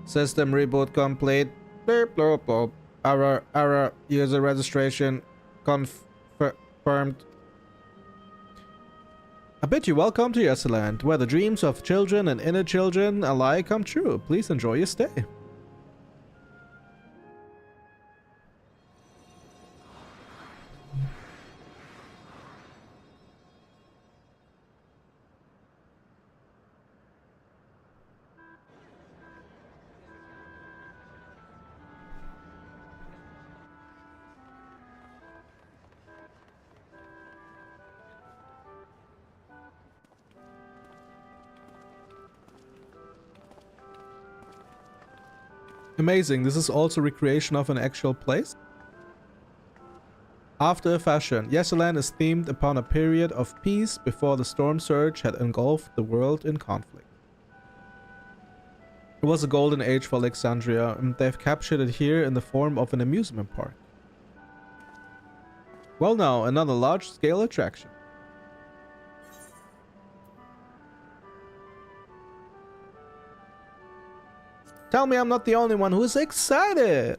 System reboot complete. Beep, bloop, bloop. Error. User registration confirmed. I bid you welcome to Yesland, where the dreams of children and inner children alike come true. Please enjoy your stay. Amazing, this is also recreation of an actual place? After a fashion, Yesland is themed upon a period of peace before the storm surge had engulfed the world in conflict. It was a golden age for Alexandria, and they've captured it here in the form of an amusement park. Well now, another large-scale attraction. Tell me I'm not the only one who's excited!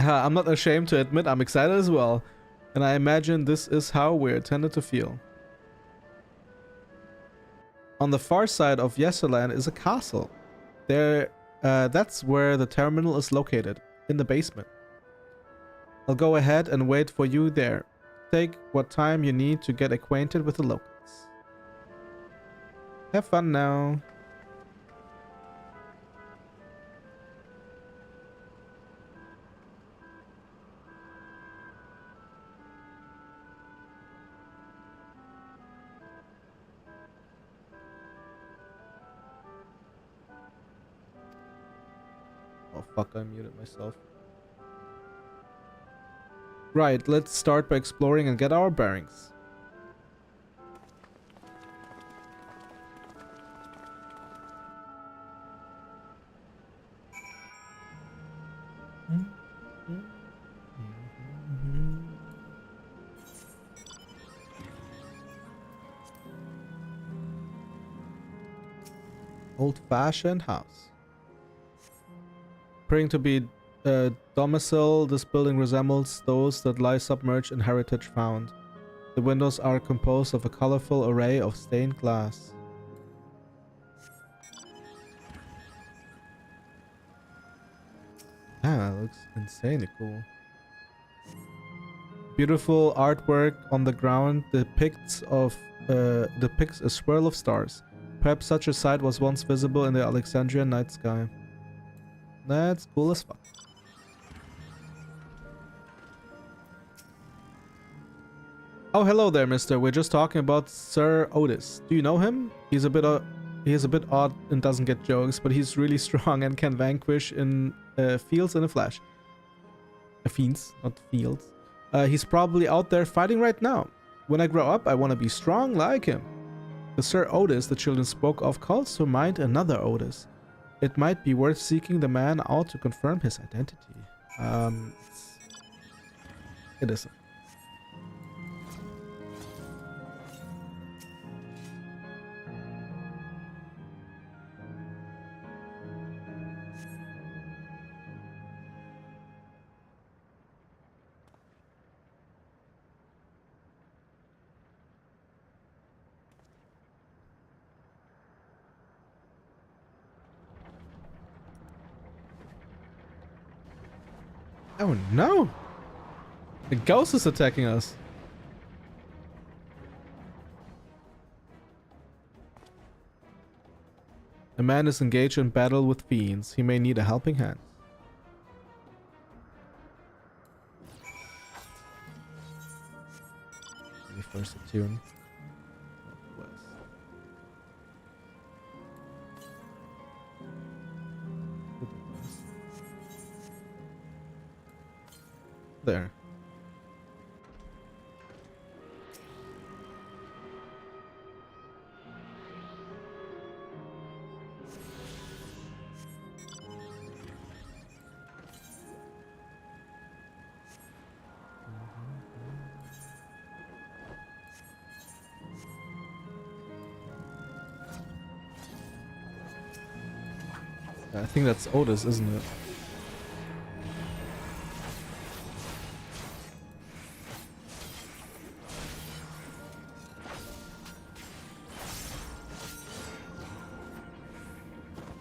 I'm not ashamed to admit I'm excited as well, and I imagine this is how we're intended to feel. On the far side of Yesserland is a castle. That's where the terminal is located, in the basement. I'll go ahead and wait for you there. Take what time you need to get acquainted with the locals. Have fun now. Oh fuck, I muted myself. Right, let's start by exploring and get our bearings. Old-fashioned house. Appearing to be a domicile, this building resembles those that lie submerged in heritage found. The windows are composed of a colorful array of stained glass. Ah, that looks insanely cool. Beautiful artwork on the ground depicts a swirl of stars. Perhaps such a sight was once visible in the Alexandrian night sky. That's cool as fuck. Oh, hello there, mister. We're just talking about Sir Otis. Do you know him? He is a bit odd and doesn't get jokes, but he's really strong and can vanquish in fields in a flash. Fiends, not fields. He's probably out there fighting right now. When I grow up, I want to be strong like him. The Sir Otis the children spoke of calls to mind another Otis. It might be worth seeking the man out to confirm his identity. It isn't. Oh no! The ghost is attacking us. A man is engaged in battle with fiends. He may need a helping hand. Let me first attune. There. I think that's Otis, isn't it?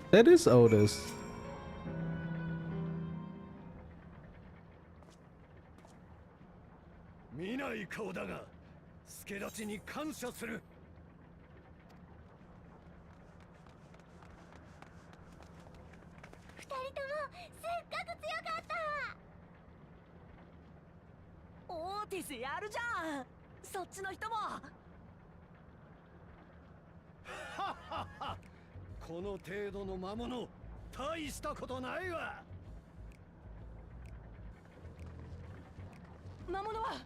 That is Otis. 見ない顔だが、助立ちに感謝する。二人ともすっごく強かった。オーティスやるじゃん。そっちの人も。この程度の魔物、大したことないわ。魔物は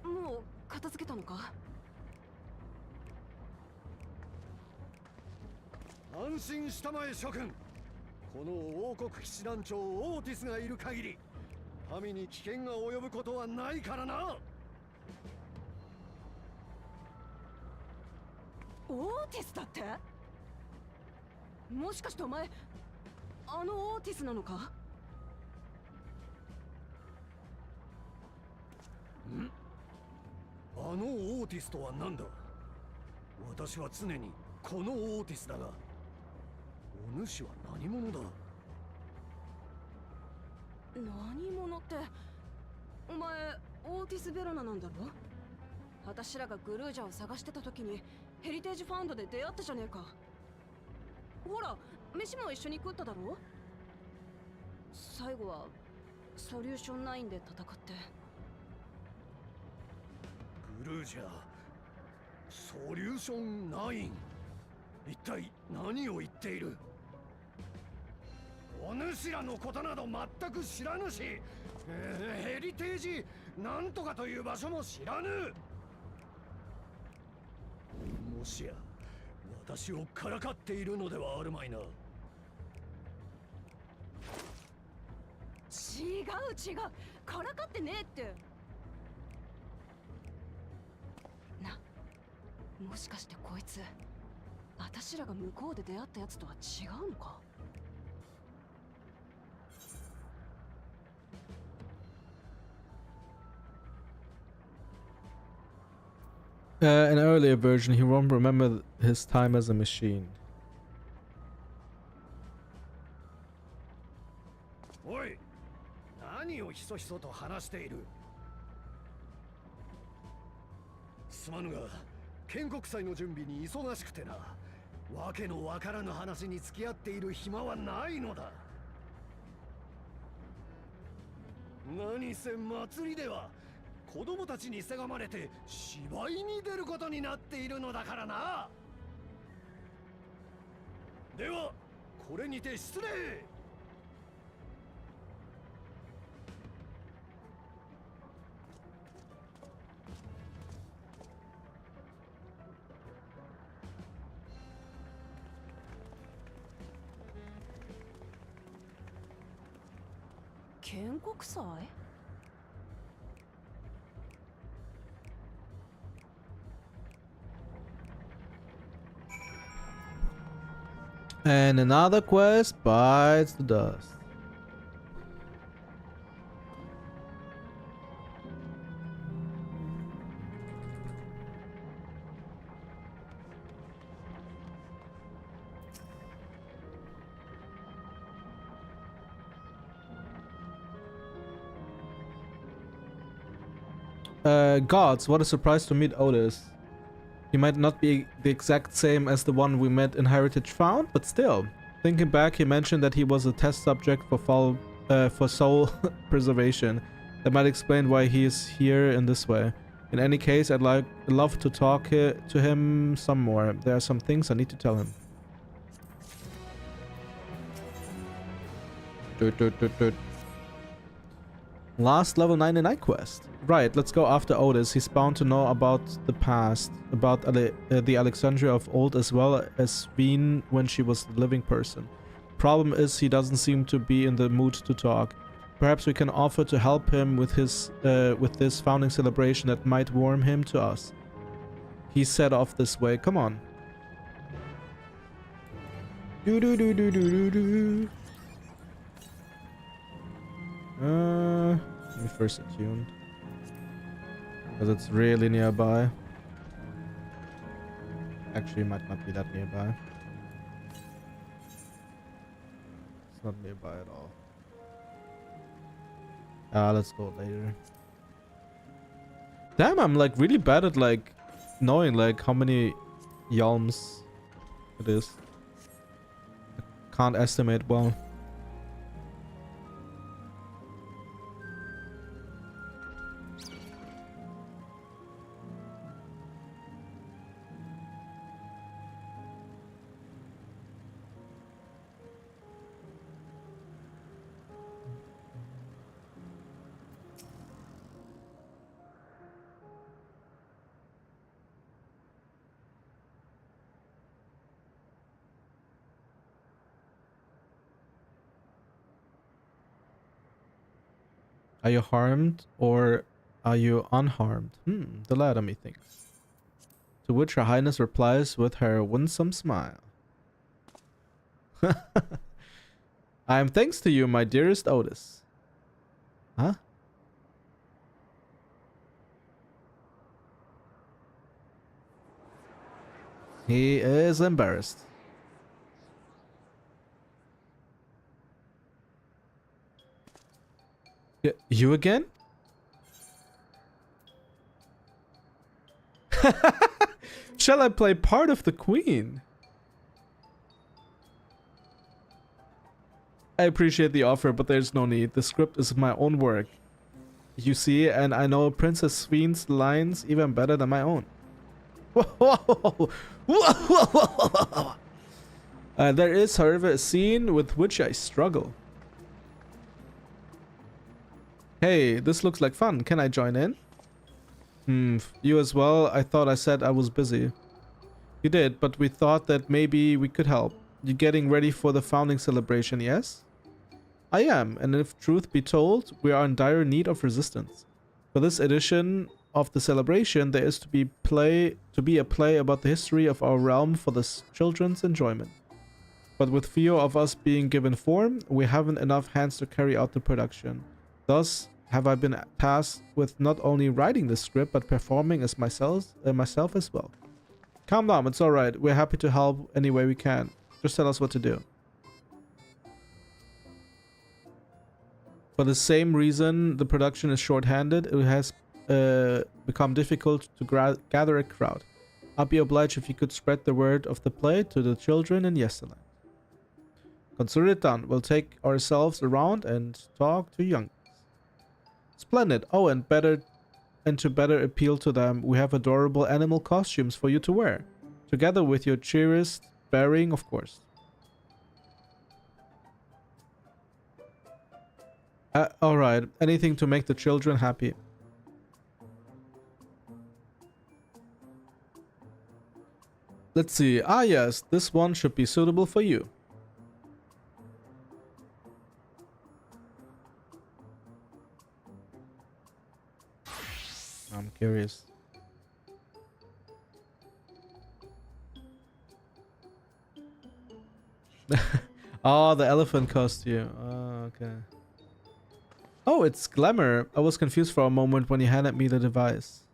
もう片付けたのか？安心したまえ諸君。この王国騎士団長オーティスがいる限り、民に危険が及ぶことはないからな。オーティスだって？もしかしてお前あのオーティスなのか？あのオーティスとは何だ？私は常にこのオーティスだが、お主は何者だ？何者ってお前オーティス・ベロナなんだろ？私らがグルージャを探してた時にヘリテージファウンドで出会ったじゃねえか。ほら飯も一緒に食っただろ？最後はソリューション9で戦って。グルージャー、ソリューション9。一体何を言っている？お主らのことなど全く知らぬし、ヘリテージなんとかという場所も知らぬ。もしや私をからかっているのではあるまいな。違うからかってねえって。もしかしてこいつ私らが向こうで出会ったやつとは違うのか？An earlier version, he won't remember his time as a machine. おい、何をひそひそと話している。すまぬが、建国祭の準備に忙しくてな。わけのわからぬ話に付き合っている暇はないのだ。何せ祭りでは子供たちにせがまれて芝居に出ることになっているのだからな。ではこれにて失礼。建国祭？ And another quest bites the dust. Gods, what a surprise to meet Otis. He might not be the exact same as the one we met in Heritage Found, but still. Thinking back, he mentioned that he was a test subject for soul preservation. That might explain why he is here in this way. In any case, I'd love to talk to him some more. There are some things I need to tell him. Last level 99 quest. Right, let's go after Otis. He's bound to know about the past, about the Alexandria of old as well as Veen when she was a living person. Problem is, he doesn't seem to be in the mood to talk. Perhaps we can offer to help him with this founding celebration that might warm him to us. He set off this way. Come on. Do do do do do do do. Let me first attune. Because it's really nearby. Actually, it might not be that nearby. It's not nearby at all. Let's go later. Damn, I'm like really bad at like knowing like how many yalms it is. I can't estimate well. Are you harmed or are you unharmed? The latter, methinks. To which Her Highness replies with her winsome smile. I am thanks to you, my dearest Otis. Huh? He is embarrassed. You again? Shall I play part of the queen? I appreciate the offer, but there's no need. The script is my own work. You see, and I know Princess Sween's lines even better than my own. There is, however, a scene with which I struggle. Hey, this looks like fun. Can I join in? You as well? I thought I said I was busy. You did, but we thought that maybe we could help. You getting ready for the founding celebration, yes? I am, and if truth be told, we are in dire need of resistance. For this edition of the celebration, there is to be a play about the history of our realm for the children's enjoyment. But with few of us being given form, we haven't enough hands to carry out the production. Thus, have I been tasked with not only writing the script, but performing as myself as well. Calm down, it's alright. We're happy to help any way we can. Just tell us what to do. For the same reason the production is short-handed, it has become difficult to gather a crowd. I'd be obliged if you could spread the word of the play to the children in Yesterland. Consider it done. We'll take ourselves around and talk to young. Splendid. Oh, and to better appeal to them, we have adorable animal costumes for you to wear, together with your cheeriest bearing, of course. Alright, anything to make the children happy. Let's see. Ah yes, this one should be suitable for you. I'm curious. Oh, the elephant costume. Oh, okay. Oh, it's Glamour. I was confused for a moment when you handed me the device.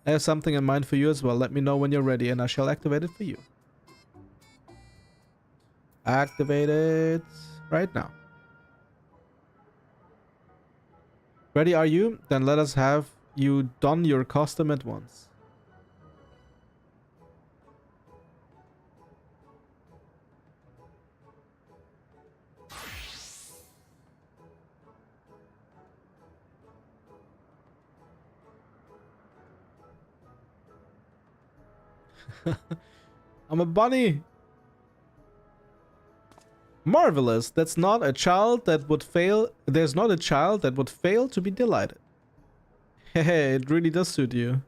I have something in mind for you as well. Let me know when you're ready and I shall activate it for you. Activate it right now. Ready are you? Then let us have you don your costume at once. I'm a bunny. Marvelous. That's not a child that would fail. There's not a child that would fail to be delighted. Hey, it really does suit you.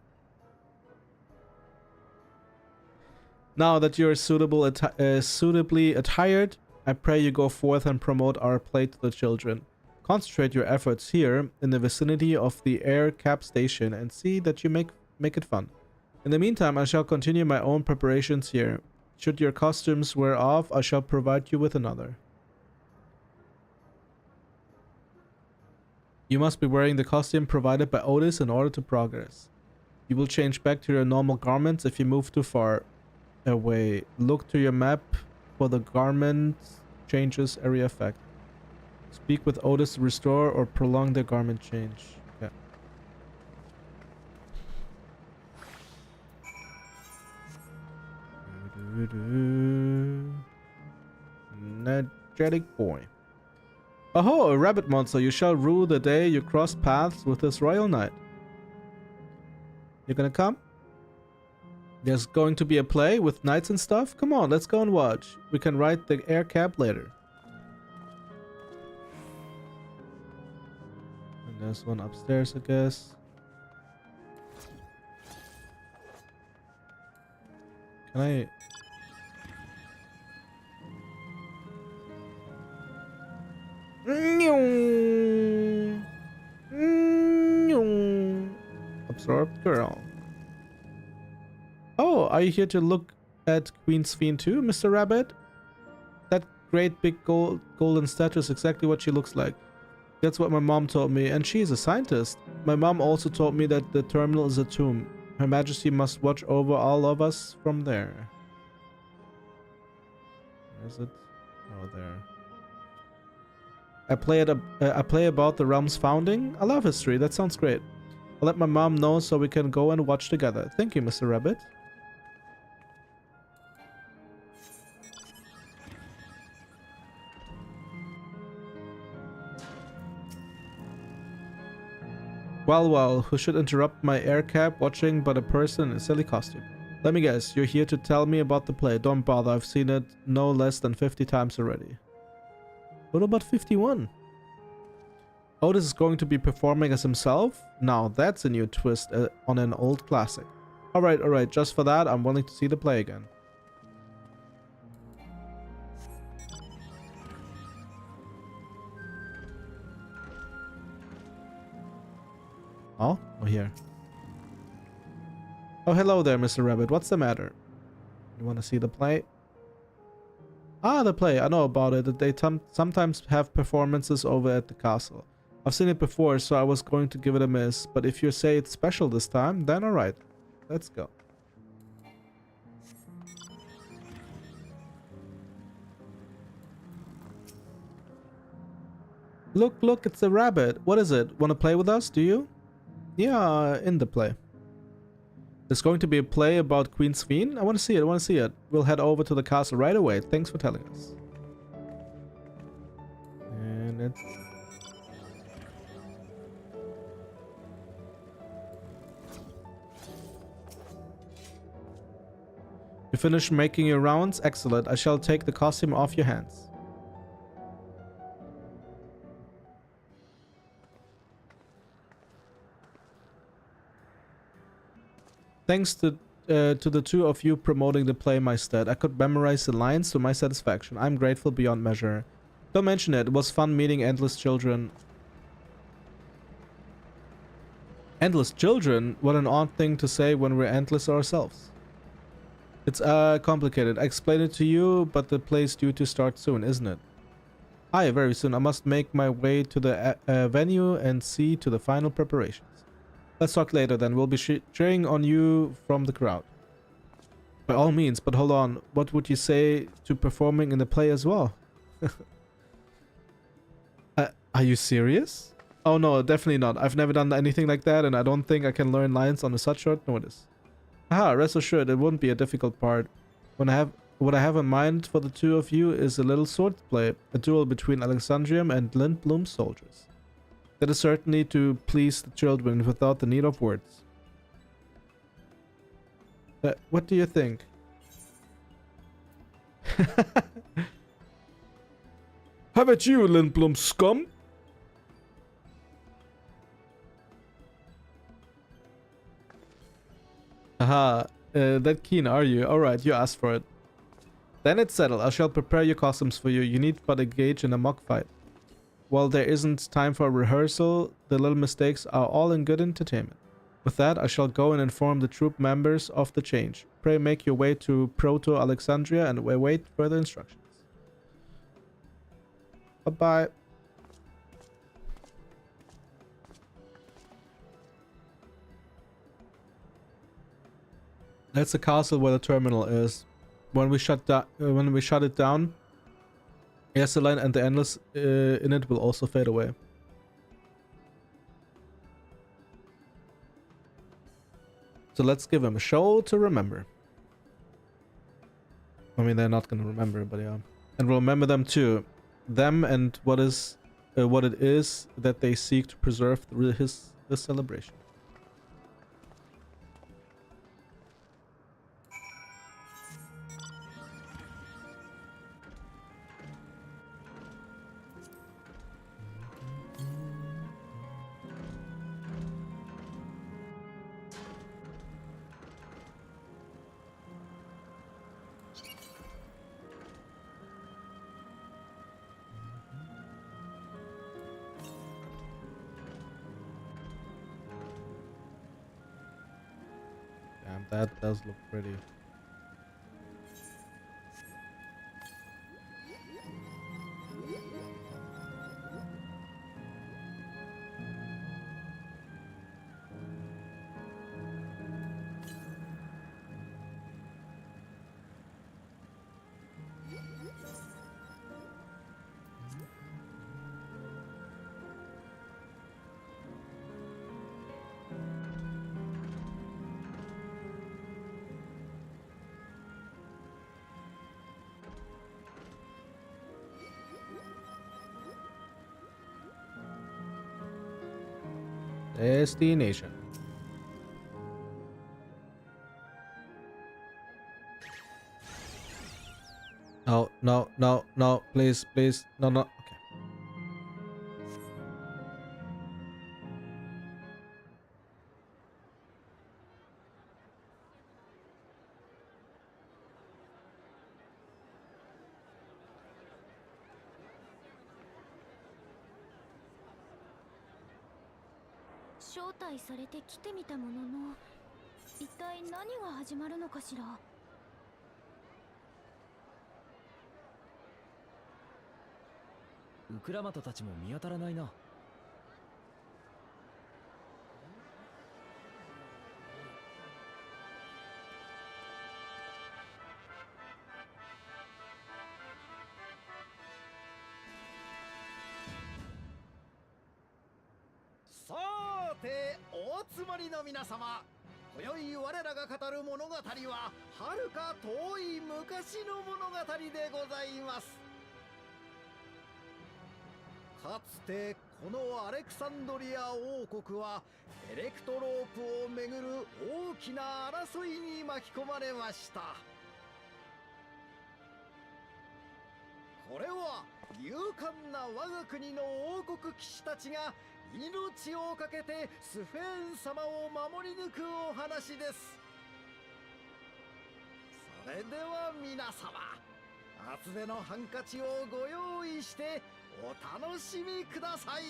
Now that you're suitably attired, I pray you go forth and promote our play to the children. Concentrate your efforts here in the vicinity of the air cap station and see that you make it fun. In the meantime, I shall continue my own preparations here. Should your costumes wear off, I shall provide you with another. You must be wearing the costume provided by Otis in order to progress. You will change back to your normal garments if you move too far away. Look to your map for the garment changes area effect. Speak with Otis to restore or prolong the garment change. Okay. Energetic boy. Aho, a rabbit monster. You shall rue the day you cross paths with this royal knight. You gonna come? There's going to be a play with knights and stuff? Come on, let's go and watch. We can ride the air cab later. And there's one upstairs, I guess. Can I... Absorbed girl. Oh, are you here to look at Queen's Fiend too, Mr. Rabbit? That great big golden statue is exactly what she looks like. That's what my mom told me, and she is a scientist. My mom also told me that the terminal is a tomb. Her Majesty must watch over all of us from there. Where is it? Oh, there. I play about the realm's founding. I love history. That sounds great. I'll let my mom know so we can go and watch together. Thank you, Mr. Rabbit. Well, who should interrupt my air cap watching but a person in a silly costume? Let me guess, you're here to tell me about the play. Don't bother, I've seen it no less than 50 times already. What about 51? Otis is going to be performing as himself? Now that's a new twist on an old classic. Alright, just for that, I'm willing to see the play again. Oh, here. Oh, hello there, Mr. Rabbit. What's the matter? You want to see the play? Ah, the play. I know about it. They sometimes have performances over at the castle. I've seen it before, so I was going to give it a miss. But if you say it's special this time, then alright. Let's go. Look, look, it's a rabbit. What is it? Want to play with us? Do you? Yeah, in the play. There's going to be a play about Queen Sveen. I want to see it. I want to see it. We'll head over to the castle right away. Thanks for telling us. And it's... You finished making your rounds? Excellent. I shall take the costume off your hands. Thanks to the two of you promoting the play my stead, I could memorize the lines to my satisfaction. I'm grateful beyond measure. Don't mention it. It was fun meeting endless children. Endless children? What an odd thing to say when we're endless ourselves. It's complicated. I explained it to you, but the play's due to start soon, isn't it? Aye, very soon. I must make my way to the venue and see to the final preparations. Let's talk later then. We'll be cheering on you from the crowd. By all means, but hold on. What would you say to performing in the play as well? Are you serious? Oh no, definitely not. I've never done anything like that, and I don't think I can learn lines on such short notice. Haha, rest assured, it wouldn't be a difficult part. What I have in mind for the two of you is a little sword play, a duel between Alexandrium and Lindblom's soldiers. That is certainly to please the children without the need of words. What do you think? How about you, Lindblom scum? Aha, that keen are you? Alright, you asked for it. Then it's settled. I shall prepare your costumes for you. You need but engage in a mock fight. While there isn't time for a rehearsal, the little mistakes are all in good entertainment. With that, I shall go and inform the troop members of the change. Pray make your way to Proto-Alexandria and await further instructions. Bye-bye. That's the castle where the terminal is. When we shut it down, Yesteline and the Endless in it will also fade away. So let's give them a show to remember. I mean, they're not gonna remember, but yeah. And we'll remember them too. Them and what it is that they seek to preserve through this celebration. Damn, that does look pretty. Destination. No, no, no, no, please, please, no, no. Okay.ウクラマタたちも見当たらないな。集まりの皆様、今宵我らが語る物語ははるか遠い昔の物語でございます。かつてこのアレクサンドリア王国はエレクトロープをめぐる大きな争いに巻き込まれました。これは勇敢な我が国の王国騎士たちが命を懸けてスフェーン様を守り抜くお話です。それでは皆様、厚手のハンカチをご用意してお楽しみください。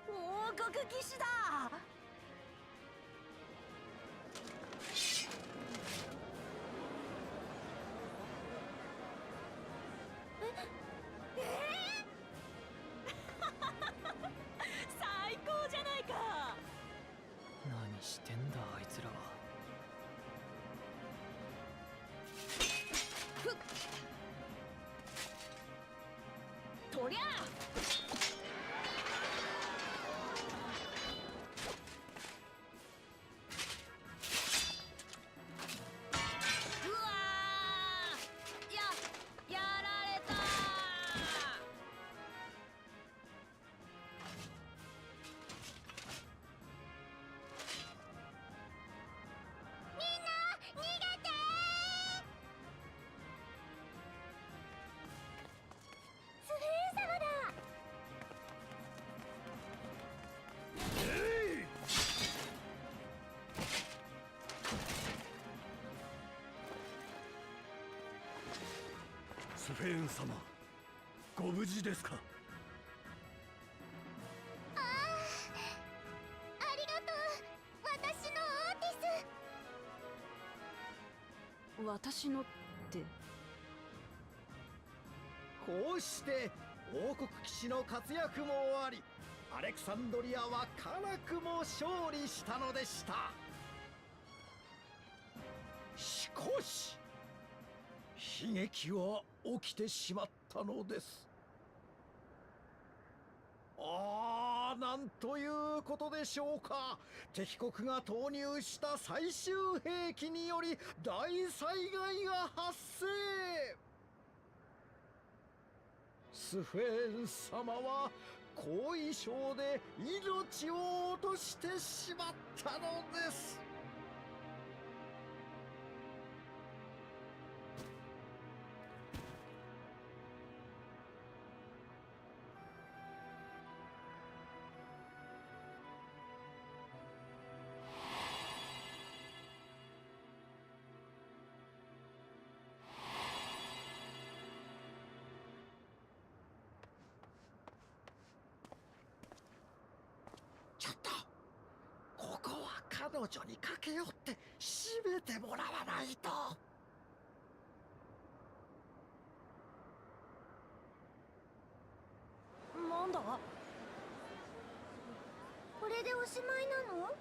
王国騎士だ。最高じゃないか。何してんだあいつらは。とりゃうわやられた。みんな逃げて。スフェーン様だ。スフェーン様、ご無事ですか？ありがとう、私のオーティス。私のってこうして王国騎士の活躍も終わり、アレクサンドリアは辛くも勝利したのでした。しかし悲劇は起きてしまったのです。なんということでしょうか。敵国が投入した最終兵器により大災害が発生。スフェーン様は後遺症で命を落としてしまったのです。ちょっと、ここは彼女に駆け寄って閉めてもらわないと。なんだ。これでおしまいなの？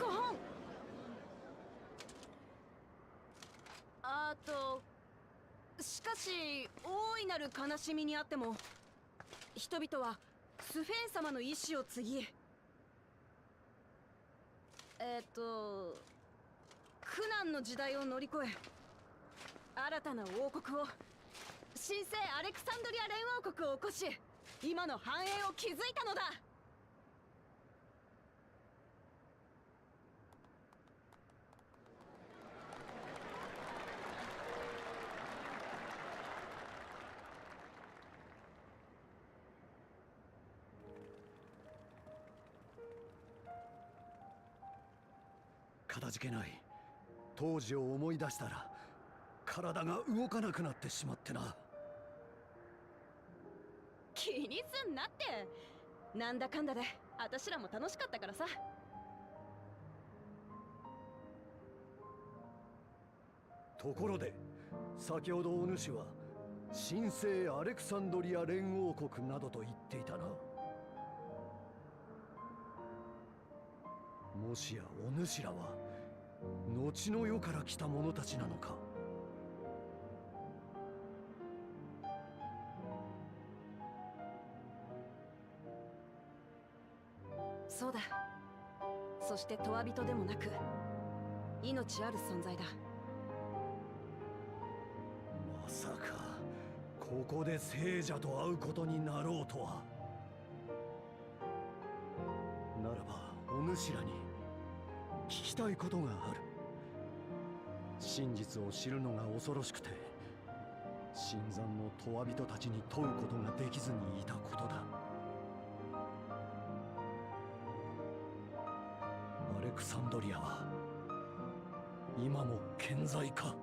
ごはん。しかし大いなる悲しみにあっても、人々はスフェーン様の意志を継ぎ、苦難の時代を乗り越え、新たな王国を、神聖アレクサンドリア連王国を起こし、今の繁栄を築いたのだ。かたじけない。当時を思い出したら体が動かなくなってしまってな。気にすんなって。なんだかんだで私らも楽しかったからさ。ところで、先ほどお主は神聖アレクサンドリア連合国などと言っていたな。もしやお主らは後の世から来た者たちなのか。そうだ。そしてトワ人でもなく命ある存在だ。まさかここで聖者と会うことになろうとは。ならばお主らに聞きたいことがある。真実を知るのが恐ろしくて、新参のトワ人たちに問うことができずにいたことだ。アレクサンドリアは今も健在か。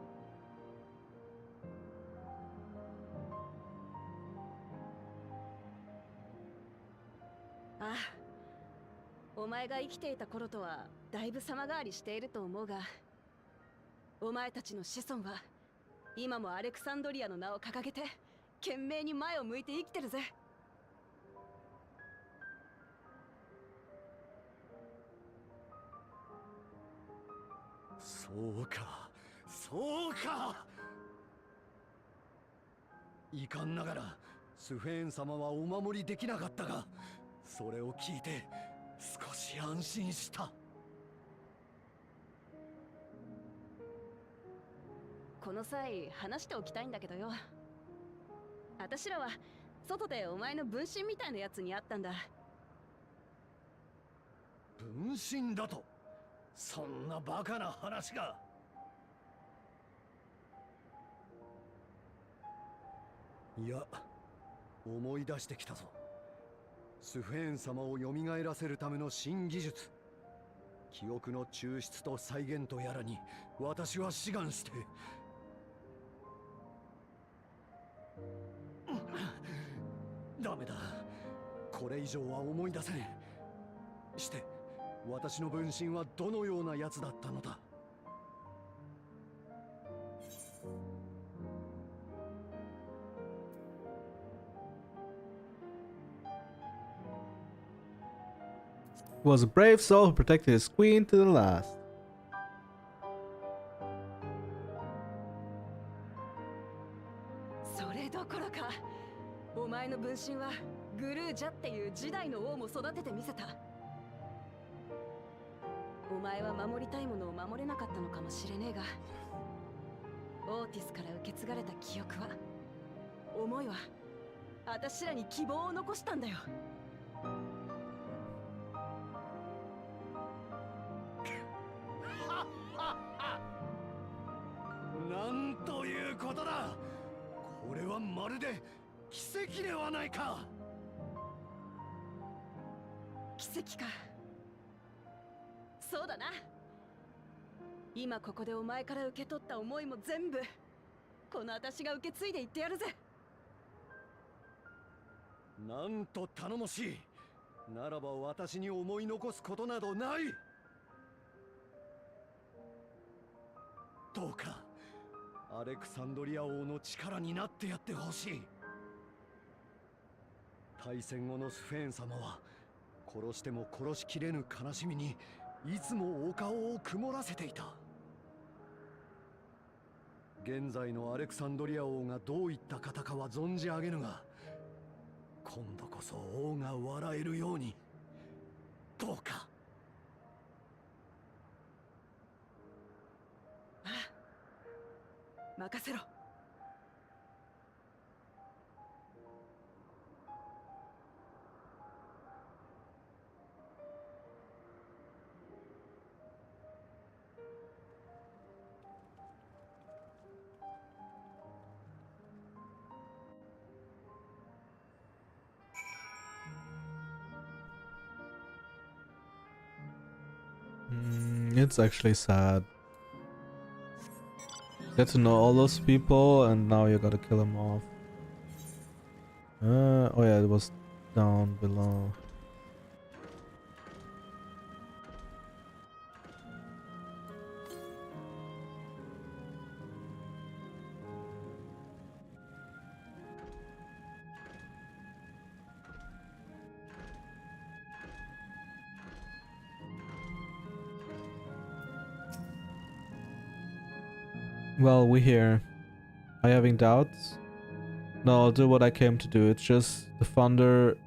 ああ、お前が生きていた頃とはだいぶ様変わりしていると思うが、お前たちの子孫は今もアレクサンドリアの名を掲げて懸命に前を向いて生きてるぜ。そうか、そうか。遺憾ながらスフェーン様はお守りできなかったが、それを聞いて少し安心した。この際話しておきたいんだけどよ。私らは外でお前の分身みたいなやつに会ったんだ。分身だと？そんなバカな話が。いや、思い出してきたぞ。スフェーン様を蘇らせるための新技術、記憶の抽出と再現とやらに私は志願して。ダメだ、これ以上は思い出せん。して私の分身はどのようなやつだったのだ。Was a brave soul who protected his queen to the last. それどころか、お前の分身はグルージャっていう時代の王も育ててみせた。お前は守りたいものを守れなかったのかもしれねえが、オーティスから受け継がれた記憶は、思いは、私らに希望を残したんだよ。なんということだ。これはまるで奇跡ではないか。奇跡か。そうだな。今ここでお前から受け取った思いも全部この私が受け継いでいってやるぜ。なんと頼もしい。ならば私に思い残すことなどない。どうかアレクサンドリア王の力になってやってほしい。大戦後のスフェーン様は殺しても殺しきれぬ悲しみにいつもお顔を曇らせていた。現在のアレクサンドリア王がどういった方かは存じ上げぬが、今度こそ王が笑えるようにどうか。ああ、任せろ。It's actually sad. Get to know all those people and now you gotta kill them off. Oh yeah, it was down below. Well, we here. Are you having doubts? No, I'll do what I came to do. It's just the fonder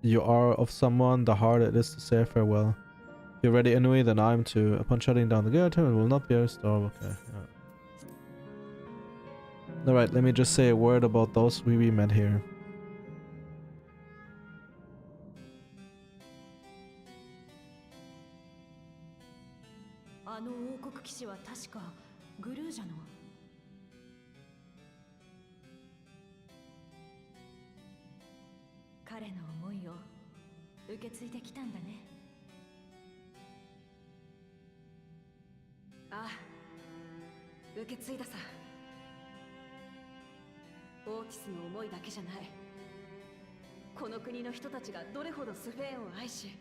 you are of someone, the harder it is to say farewell. If you're ready anyway, then I'm too. Upon shutting down the gear terminal, will not be restored. Okay. Alright, let me just say a word about those we met here. あの王国騎士は確かグルージャの。彼の思いを受け継いできたんだね。ああ、受け継いださ。オーティスの思いだけじゃない。この国の人たちがどれほどスフェーンを愛し、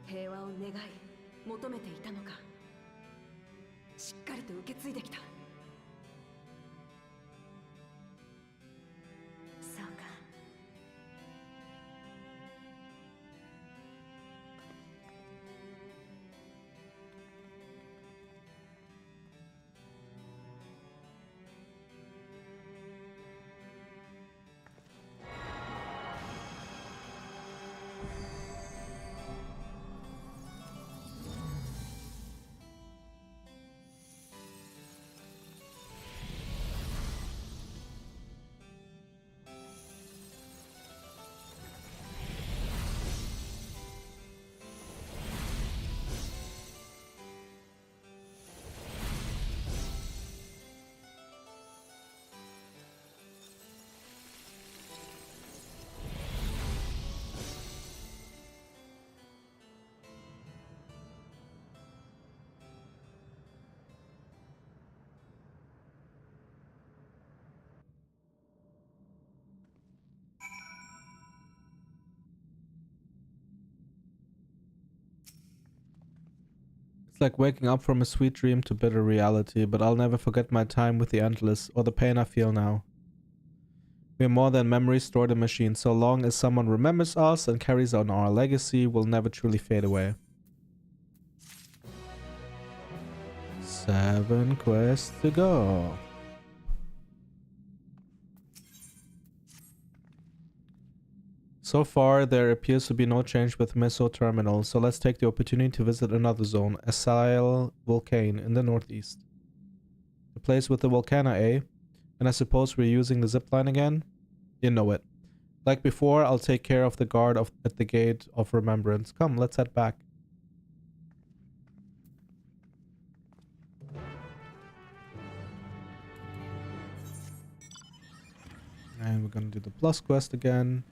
平和を願い求めていたのか、しっかりと受け継いできた。そうか。It's like waking up from a sweet dream to bitter reality, but I'll never forget my time with the Endless, or the pain I feel now. We're more than memories stored in machines. So long as someone remembers us and carries on our legacy, we'll never truly fade away. 7 quests to go. So far, there appears to be no change with Miso Terminal, so let's take the opportunity to visit another zone, Asyl Volcane in the northeast. The place with the volcano, eh? And I suppose we're using the zipline again? You know it. Like before, I'll take care of the guard at the Gate of Remembrance. Come, let's head back. And we're gonna do the plus quest again.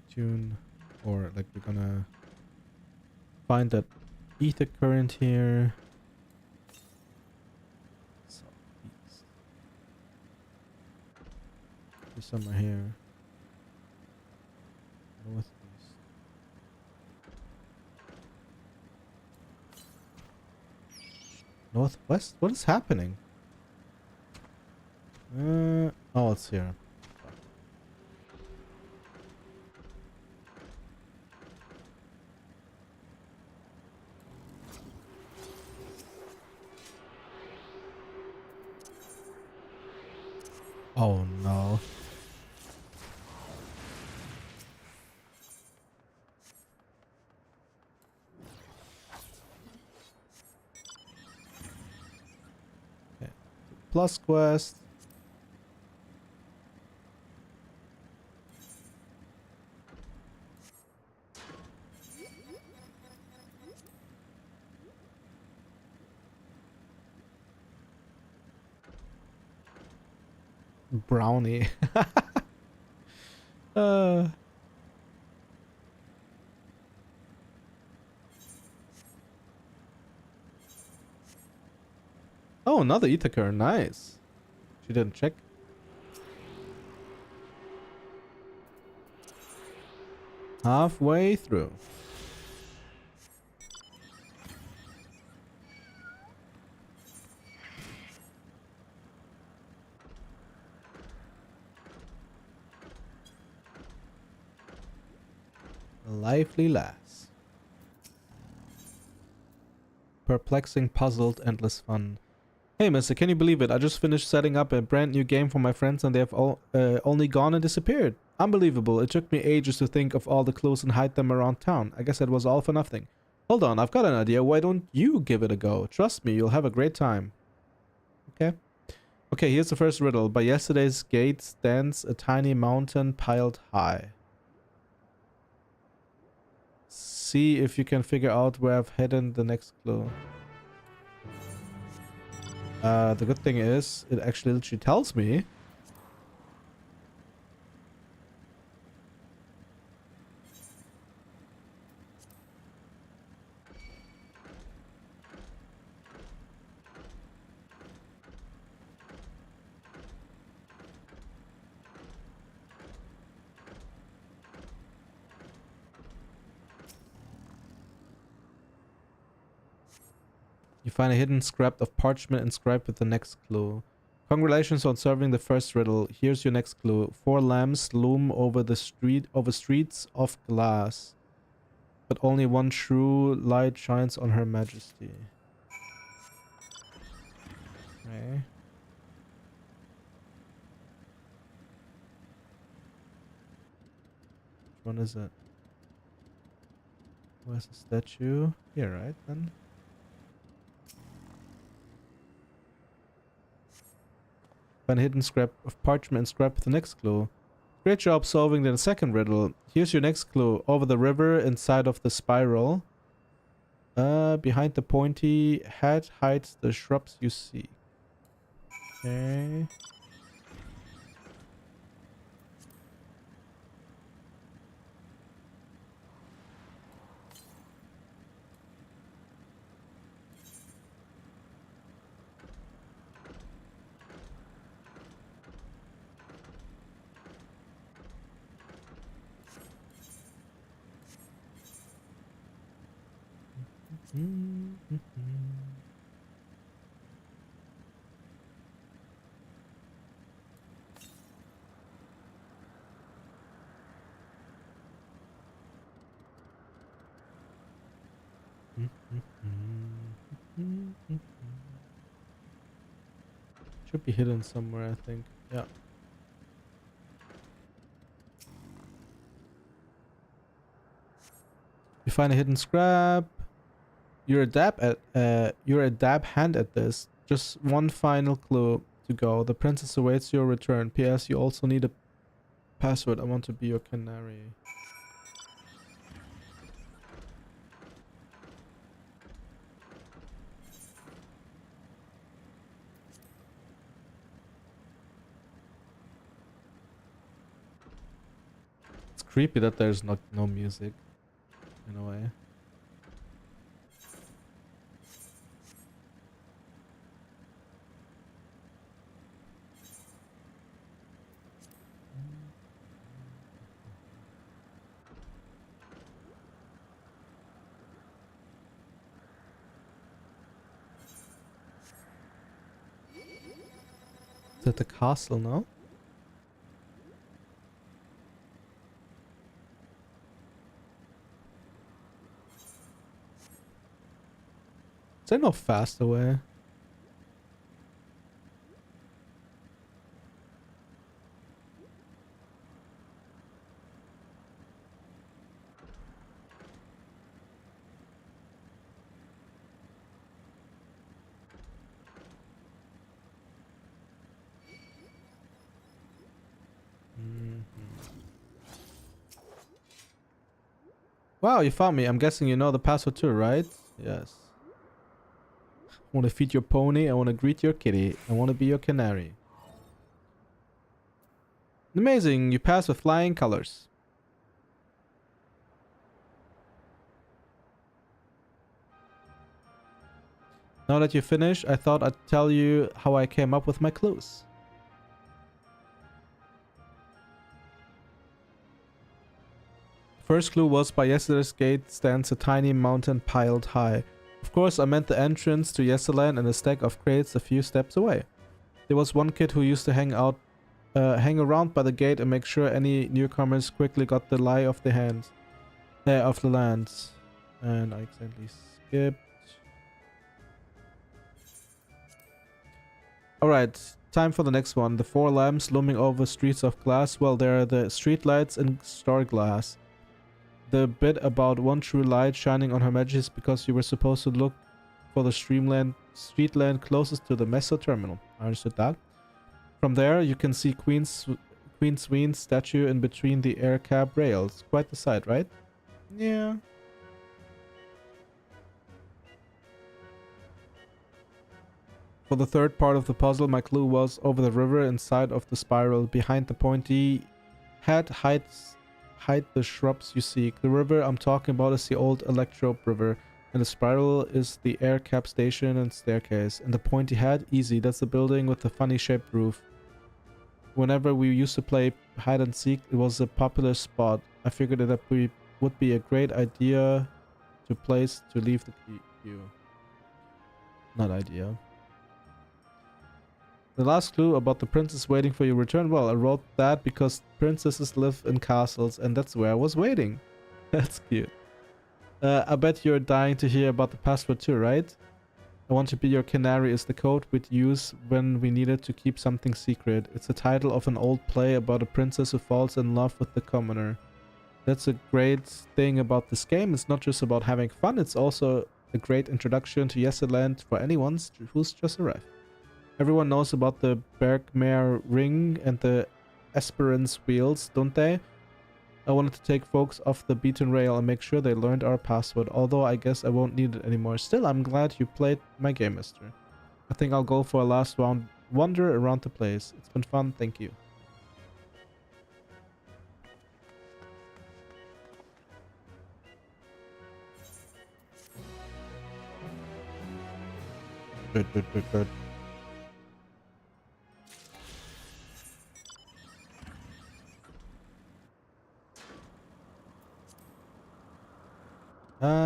Tune, or like we're gonna find that ether current here. Southeast. There's somewhere here. Northeast. Northwest? What is happening? Oh, it's here. Oh no. Okay. Plus quest. Brownie. uh Oh, another Ithaca. Nice. She didn't check. Halfway through. Lively lass. perplexing, puzzled, endless fun. Hey, mister, can you believe it? I just finished setting up a brand new game for my friends and they have all only gone and disappeared. Unbelievable. It took me ages to think of all the clues and hide them around town. I guess it was all for nothing. Hold on, I've got an idea. Why don't you give it a go? Trust me, you'll have a great time. Okay. Okay, here's the first riddle. By yesterday's gate stands a tiny mountain piled high. See if you can figure out where I've hidden the next clue. The good thing is, it actually literally tells me. You find a hidden scrap of parchment inscribed with the next clue. Congratulations on solving the first riddle. Here's your next clue. 4 lamps loom over the streets of glass, but only one true light shines on Her Majesty. Okay. Which one is it? Where's the statue? Here, right then? Find a hidden scrap of parchment inscribed with the next clue. Great job solving the second riddle. Here's your next clue. Over the river, inside of the spiral. Behind the pointy head hides the shrubs you see. Okay. Should be hidden somewhere, I think. Yeah. You find a hidden scrap. You're a dab hand at this. Just one final clue to go. The princess awaits your return. P.S. You also need a password. I want to be your canary. It's creepy that there's no music in a way. Is that the castle now? Is there no faster way? Wow, you found me. I'm guessing you know the password too, right? Yes. I want to feed your pony. I want to greet your kitty. I want to be your canary. Amazing. You passed with flying colors. Now that you finished, I thought I'd tell you how I came up with my clues. First clue was by yesterday's gate stands a tiny mountain piled high. Of course, I meant the entrance to Yesterland and a stack of crates a few steps away. There was one kid who used to hang around by the gate and make sure any newcomers quickly got the lie of the land. And I accidentally skipped. Alright, time for the next one. The four lamps looming over streets of glass. Well, there are the street lights in store glass. The bit about one true light shining on Her Majesty is because you were supposed to look for the street land closest to the Meso terminal. I understood that. From there, you can see Queen Sween's statue in between the air cab rails. Quite the sight, right? Yeah. For the third part of the puzzle, my clue was over the river inside of the spiral. Behind the pointy head hide the shrubs you seek. The river I'm talking about is the old Electrope River, and the spiral is the air cap station and staircase. And the pointy head, easy, that's the building with the funny shaped roof. Whenever we used to play hide and seek, it was a popular spot. I figured that would be a great idea to place to leave the queue. Not idea. The last clue about the princess waiting for your return. Well, I wrote that because princesses live in castles, and that's where I was waiting. That's cute. I bet you're dying to hear about the password too, right? I want to be your canary is the code we'd use when we needed to keep something secret. It's the title of an old play about a princess who falls in love with the commoner. That's a great thing about this game. It's not just about having fun, it's also a great introduction to Yesterland for anyone who's just arrived. Everyone knows about the Bergmare Ring and the Esperance Wheels, don't they? I wanted to take folks off the beaten rail and make sure they learned our password, although I guess I won't need it anymore. Still, I'm glad you played my game, mister. I think I'll go for a last round wander around the place. It's been fun, thank you. Good.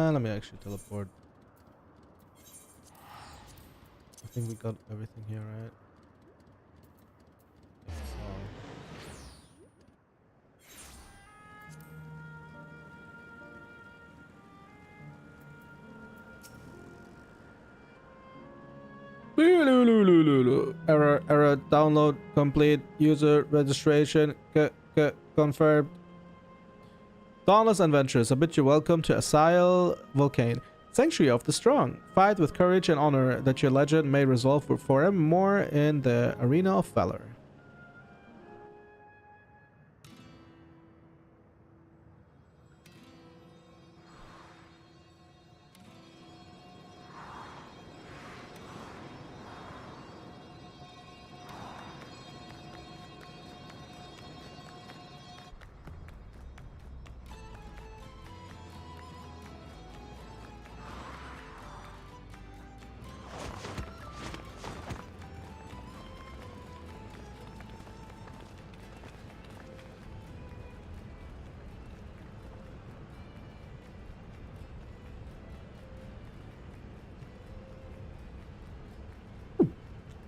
Let me actually teleport. I think we got everything here, right? Error, download complete, user registration confirmed. Dauntless adventurers, I bid you welcome to Asile Volcane, Sanctuary of the Strong. Fight with courage and honor, that your legend may resolve forevermore in the arena of valor.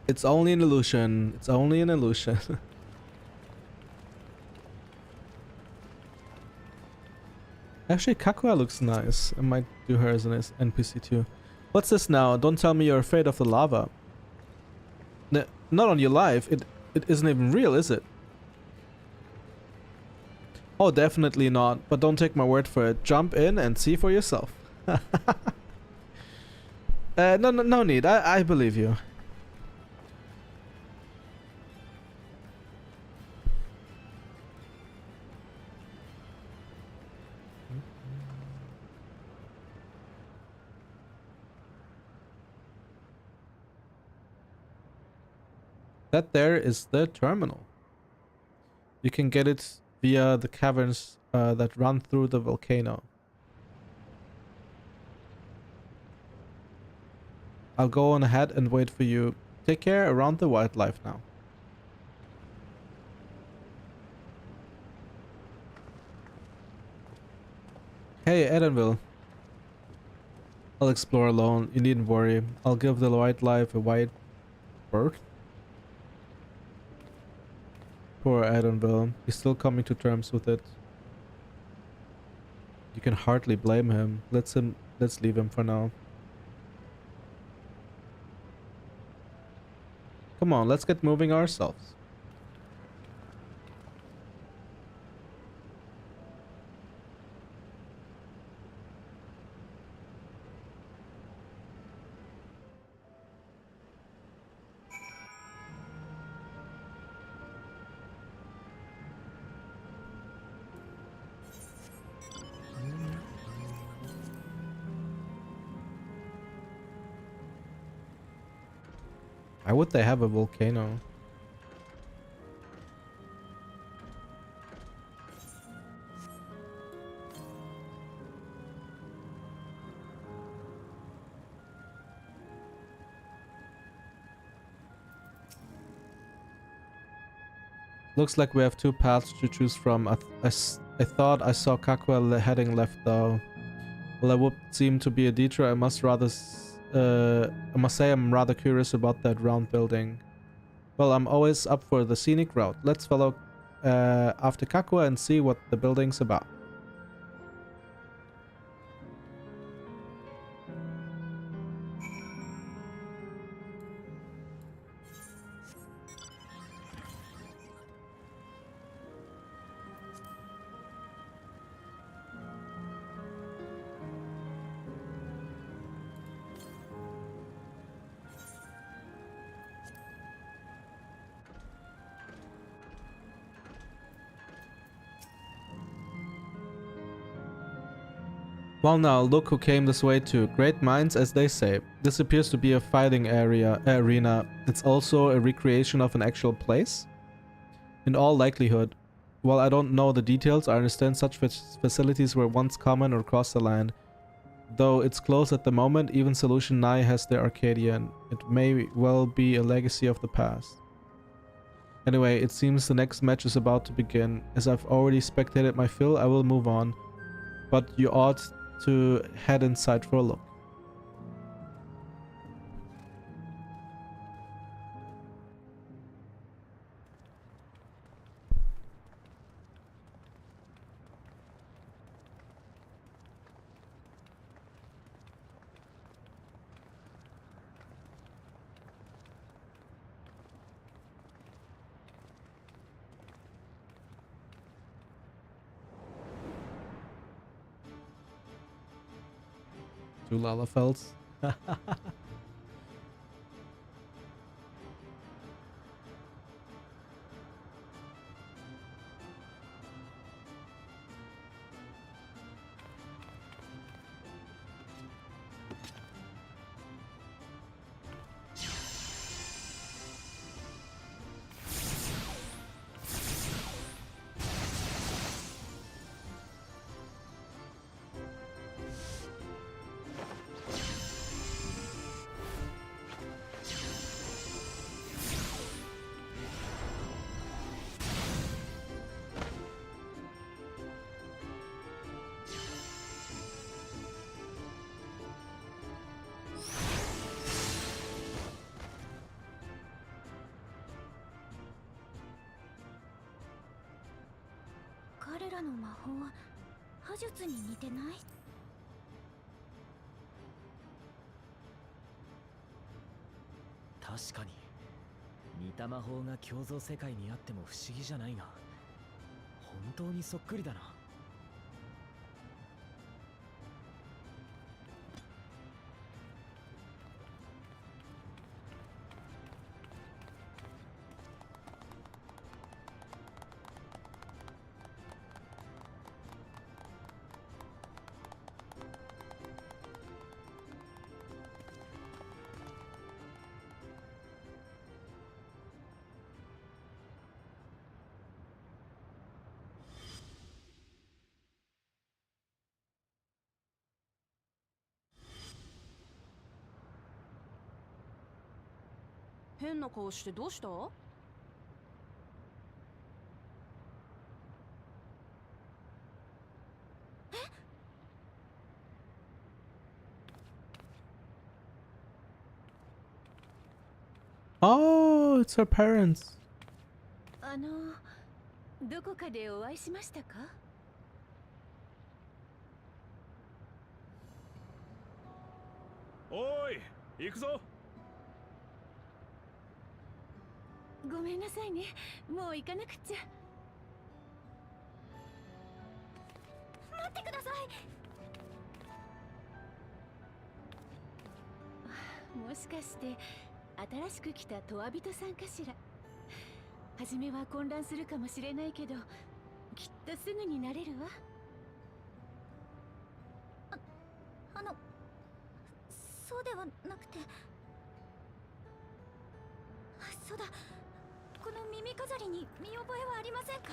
It's only an illusion. It's only an illusion. Actually, Kakua looks nice. I might do her as an NPC too. What's this now? Don't tell me you're afraid of the lava. Not on your life. It isn't even real, is it? Oh, definitely not. But don't take my word for it. Jump in and see for yourself. No need. I believe you. That there is the terminal. You can get it via the caverns that run through the volcano. I'll go on ahead and wait for you. Take care around the wildlife now. Hey, Edenville. I'll explore alone. You needn't worry. I'll give the wildlife a wide berth. Poor Edenville. He's still coming to terms with it. You can hardly blame him. Let's leave him for now. Come on, let's get moving ourselves. Why would they have a volcano? Looks like we have two paths to choose from. I thought I saw Kakua heading left though. Well, that would seem to be a detour. I must say I'm rather curious about that round building. Well, I'm always up for the scenic route. Let's follow after Kakua and see what the building's about. Well now, look who came this way too. Great minds, as they say. This appears to be a fighting arena. It's also a recreation of an actual place? In all likelihood. While I don't know the details, I understand such facilities were once common or across the land. Though it's closed at the moment, even Solution 9 has their Arcadian. It may well be a legacy of the past. Anyway, it seems the next match is about to begin. As I've already spectated my fill, I will move on. But you ought to head inside for a look. Two Lalafells.確かに似た魔法が共造世界にあっても不思議じゃないが、本当にそっくりだな。変な顔してどうした？ Oh, it's her parents. どこかでお会いしましたか？おい、行くぞ。ごめんなさいね。もう行かなくっちゃ。待ってください。もしかして新しく来たトワ人さんかしら。初めは混乱するかもしれないけど、きっとすぐになれるわ。そうではなくて、そうだ、この耳飾りに見覚えはありませんか？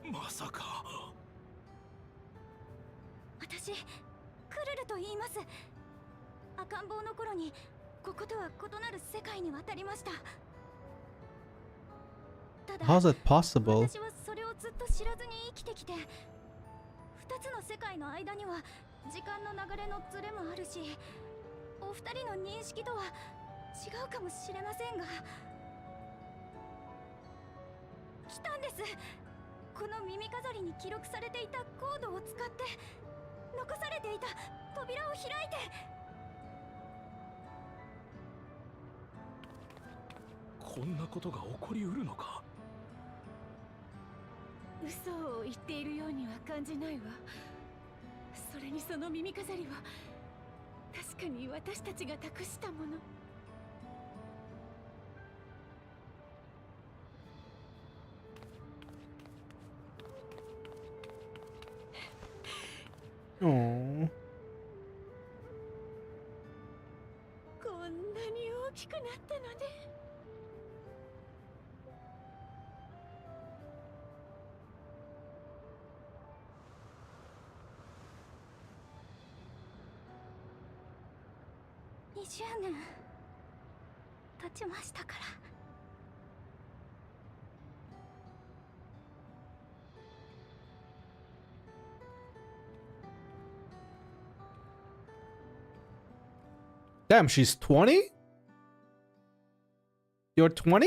まさか。私、クルルと言います。赤ん坊の頃にこことは異なる世界に渡りました。ただ How's that possible? 私はそれをずっと知らずに生きてきて、二つの世界の間には時間の流れのズレもあるし、お二人の認識とは違うかもしれませんが、来たんです。この耳飾りに記録されていたコードを使って残されていた扉を開いて。こんなことが起こりうるのか。嘘を言っているようには感じないわ。それにその耳飾りは確かに私たちが託したもの。Oh. こんなに大きくなったのね。20年経ちましたから。Damn, she's 20? You're 20?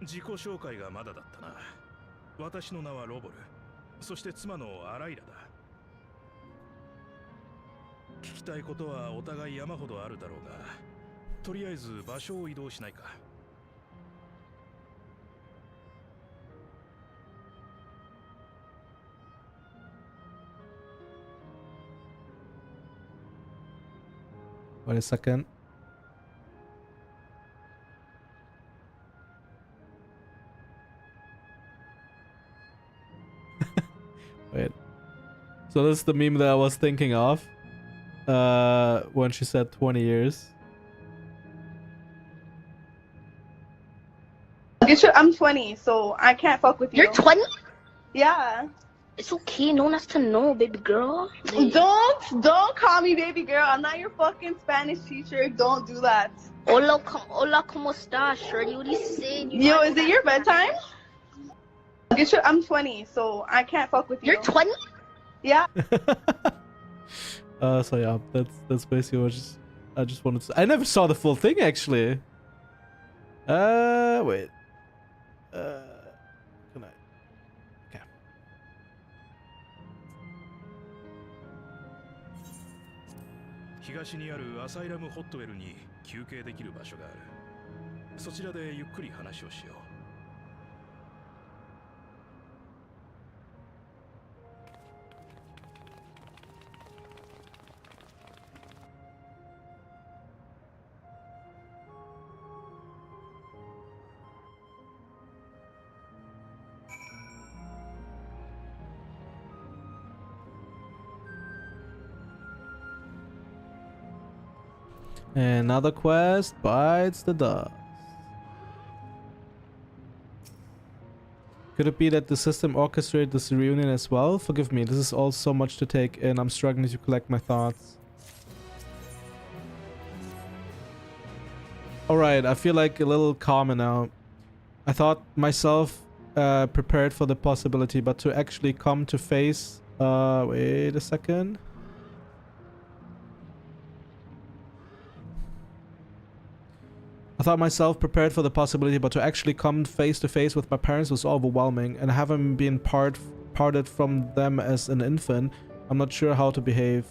自己紹介がまだだったな。私の名はロボル。そして妻のアライラだ。聞きたいことはお互い山ほどあるだろうが、とりあえず場所を移動しないか。Wait a second. Wait. So this is the meme that I was thinking of when she said 20 years. I'm 20, so I can't fuck with you. You're 20? Yeah. It's okay, no one has to know, baby girl. Don't call me baby girl. I'm not your fucking Spanish teacher. Don't do that. Hola, ¿cómo estás, shorty? What are you saying? Yo, is it your bedtime? I'm 20, so I can't fuck with you. You're 20? Yeah. So yeah, that's basically what I just wanted to. I never saw the full thing actually. Wait. Can I? Okay. 東にあるアサイラムホットウェルに休憩できる場所がある。そちらでゆっくり話をしよう。Another quest bites the dust. Could it be that the system orchestrated this reunion as well? Forgive me, this is all so much to take in. I'm struggling to collect my thoughts. Alright, I feel like a little calmer now. I thought myself prepared for the possibility, but to actually come to face... wait a second. I thought myself prepared for the possibility, but to actually come face to face with my parents was overwhelming, and having been part parted from them as an infant, I'm not sure how to behave.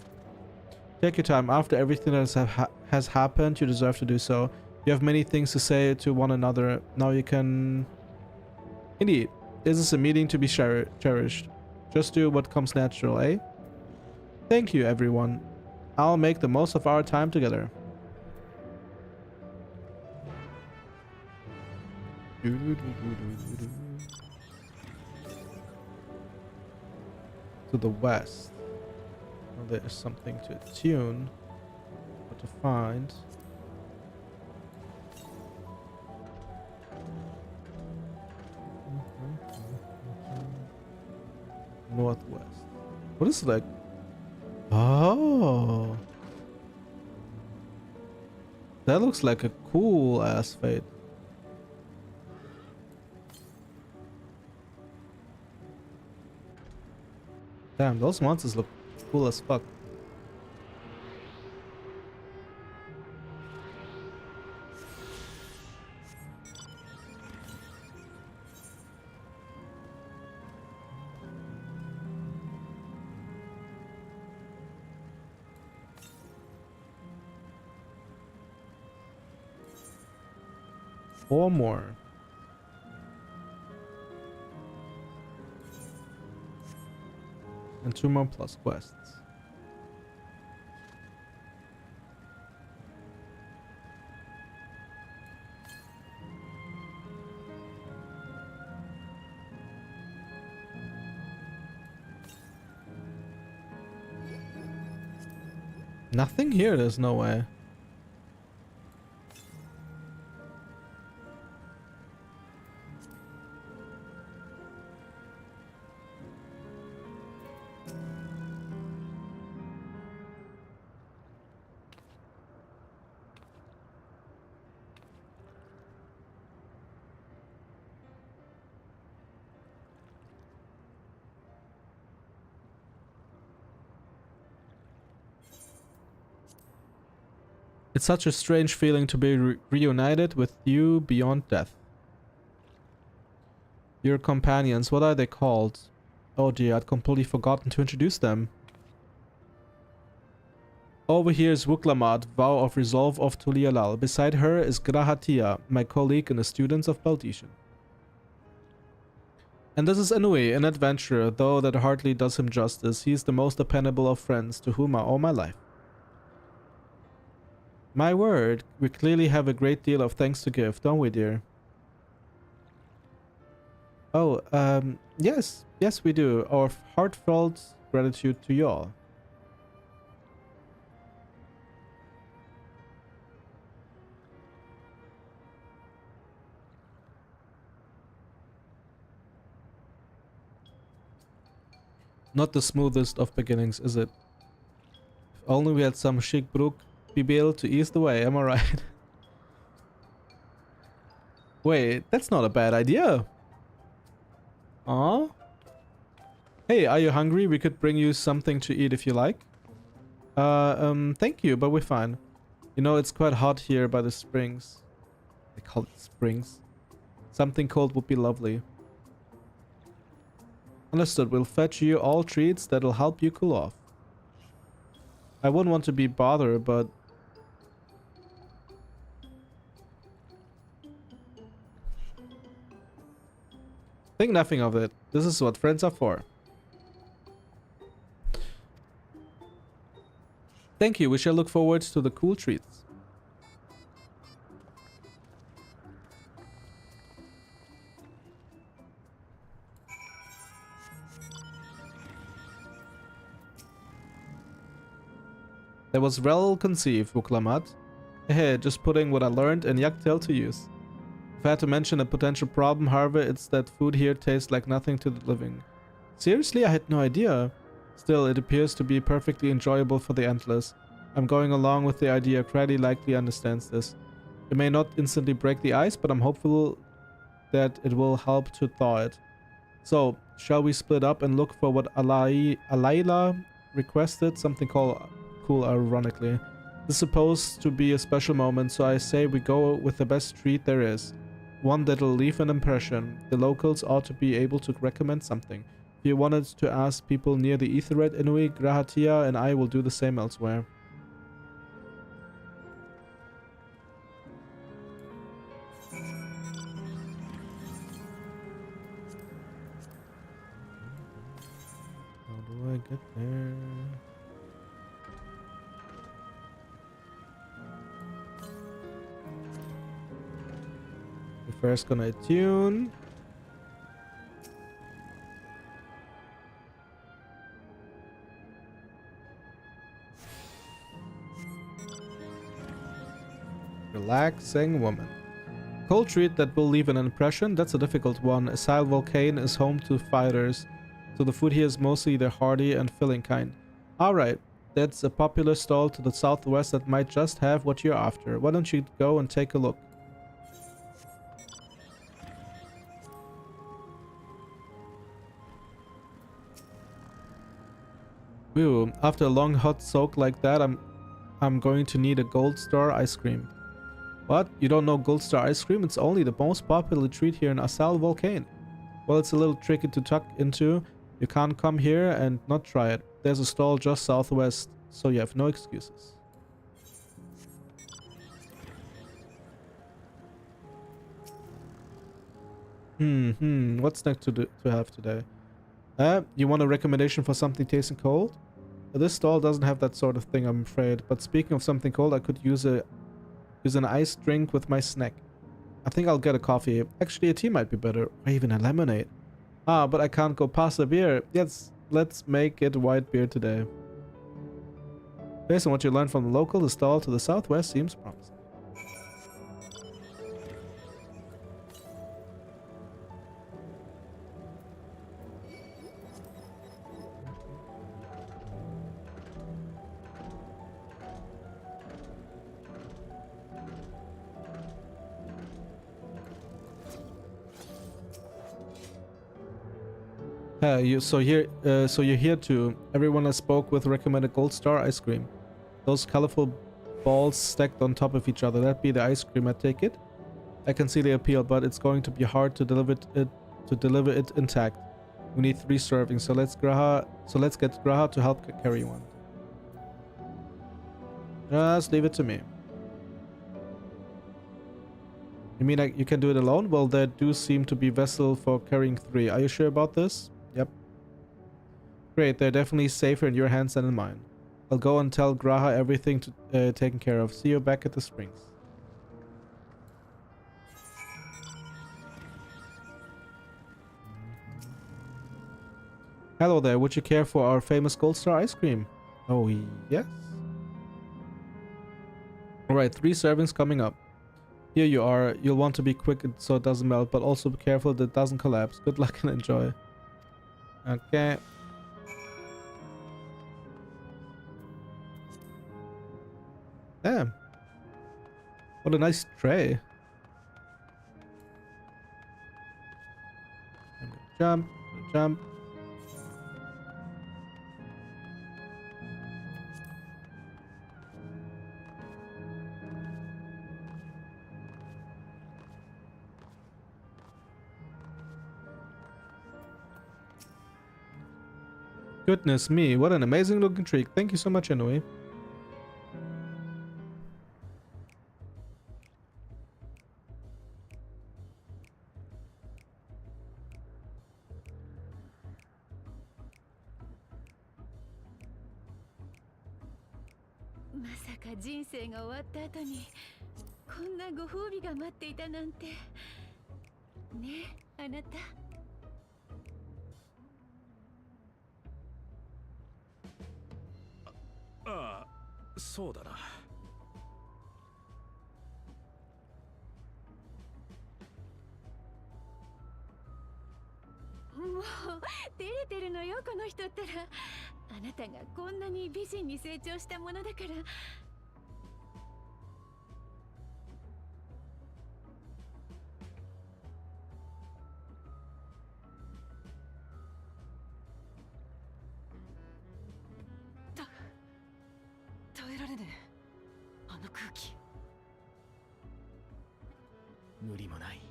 Take your time. After everything that has happened, you deserve to do so. You have many things to say to one another. Now you can... Indeed, this is a meeting to be cherished. Just do what comes natural, eh? Thank you, everyone. I'll make the most of our time together. To the west. Well, there is something to attune, but to find. Northwest. What is it like? Oh, that looks like a cool ass fate. Damn, those monsters look cool as fuck. Four more. And 2 more plus quests. Nothing here, there's no way. It's such a strange feeling to be reunited with you beyond death. Your companions, what are they called? Oh dear, I'd completely forgotten to introduce them. Over here is Wuklamat, Vow of Resolve of Tulialal. Beside her is Grahatia, my colleague and a student of Baldician. And this is Inui, an adventurer, though that hardly does him justice. He is the most dependable of friends, to whom I owe my life. My word, we clearly have a great deal of thanks to give, don't we, dear? Oh, yes, we do. Our heartfelt gratitude to you all. Not the smoothest of beginnings, is it? If only we had some chic brook Bibil to ease the way, am I right? Wait, that's not a bad idea. Aw. Hey, are you hungry? We could bring you something to eat if you like. Thank you, but we're fine. You know, it's quite hot here by the springs. They call it springs. Something cold would be lovely. Understood, we'll fetch you all treats that'll help you cool off. I wouldn't want to be bothered, but... think nothing of it. This is what friends are for. Thank you, we shall look forward to the cool treats. That was well conceived, Wuklamat. Hey, just putting what I learned in Yaktail to use. If I had to mention a potential problem, however, it's that food here tastes like nothing to the living. Seriously, I had no idea. Still, it appears to be perfectly enjoyable for the Endless. I'm going along with the idea. Craddy likely understands this. It may not instantly break the ice, but I'm hopeful that it will help to thaw it. So, shall we split up and look for what Alayla requested? Something called cool, ironically. This is supposed to be a special moment, so I say we go with the best treat there is. One that'll leave an impression. The locals ought to be able to recommend something. If you wanted to ask people near the Etherite Inui, Grahatia and I will do the same elsewhere. How do I get there? We're first gonna attune. Relaxing woman. Cold treat that will leave an impression, that's a difficult one. Asile Volcane is home to fighters, so the food here is mostly the hearty and filling kind. Alright, that's a popular stall to the southwest that might just have what you're after. Why don't you go and take a look? Ooh, after a long hot soak like that, I'm going to need a Gold Star ice cream. What? You don't know Gold Star ice cream? It's only the most popular treat here in Asal Volcane. Well, it's a little tricky to tuck into. You can't come here and not try it. There's a stall just southwest, so you have no excuses. What's next to have today? You want a recommendation for something tasting cold? This stall doesn't have that sort of thing, I'm afraid. But speaking of something cold, I could use an iced drink with my snack. I think I'll get a coffee. Actually, a tea might be better. Or even a lemonade. Ah, but I can't go past a beer. Yes, let's make it white beer today. Based on what you learned from the local, the stall to the southwest seems promising. So you're here too. Everyone I spoke with recommended Gold Star ice cream. Those colorful balls stacked on top of each other. That'd be the ice cream, I take it. I can see the appeal, but it's going to be hard to deliver it intact. We need 3 servings, so let's get Graha to help carry one. Just leave it to me. You mean you can do it alone? Well, there do seem to be vessel for carrying 3. Are you sure about this? Yep. Great, they're definitely safer in your hands than in mine. I'll go and tell Graha everything taken care of. See you back at the springs. Hello there, would you care for our famous Gold Star ice cream? Oh, yes. Alright, 3 servings coming up. Here you are. You'll want to be quick so it doesn't melt, but also be careful that it doesn't collapse. Good luck and enjoy. Okay. Damn. What a nice tray. I'm gonna jump. Goodness me, what an amazing looking treat. Thank you so much, Inui.ああ、そうだな。もう照れてるのよこの人ったら。あなたがこんなに美人に成長したものだから。耐えられねえ。あの空気。無理もない。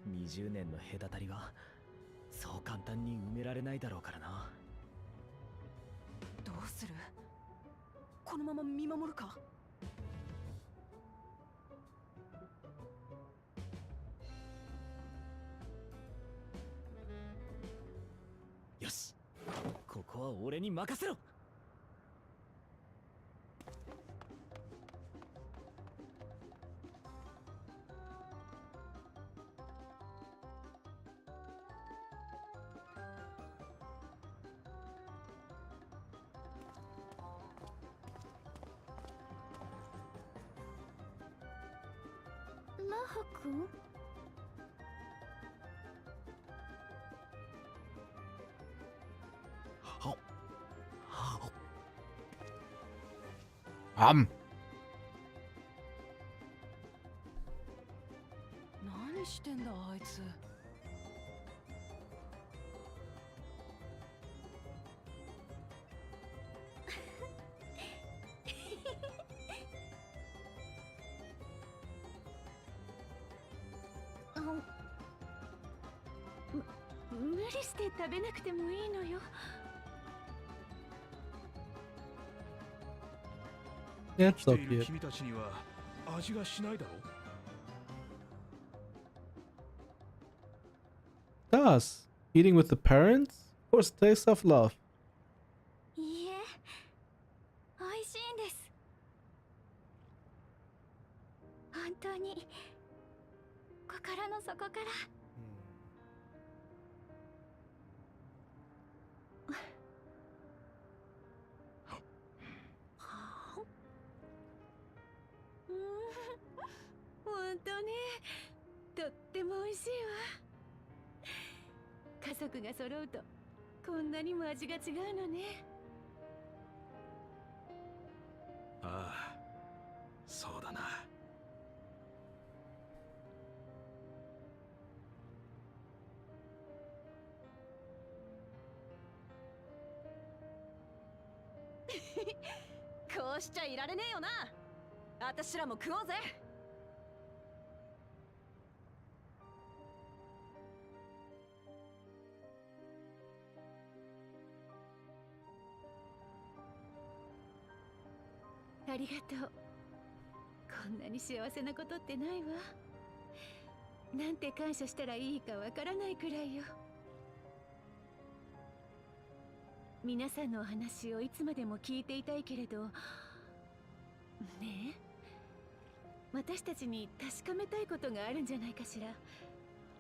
20年の隔たりがそう簡単に埋められないだろうからな。どうする？このまま見守るか？よし、ここは俺に任せろ。ラハ君？何してんだあいつ。無理して食べなくてもいいのよ。Yeah, 生 it's きて so いる cute. 君たちには味がしないだろう。 Does eating with the parents? Of course, taste of love. いいえ、美味しいんです。本当に心の底から。本当ね、とっても美味しいわ。家族が揃うとこんなにも味が違うのね。ああ、そうだな。こうしちゃいられねえよな。あたしらも食おうぜ。ありがとう。こんなに幸せなことってないわ。なんて感謝したらいいかわからないくらいよ。皆さんのお話をいつまでも聞いていたいけれど、ねえ、私たちに確かめたいことがあるんじゃないかしら。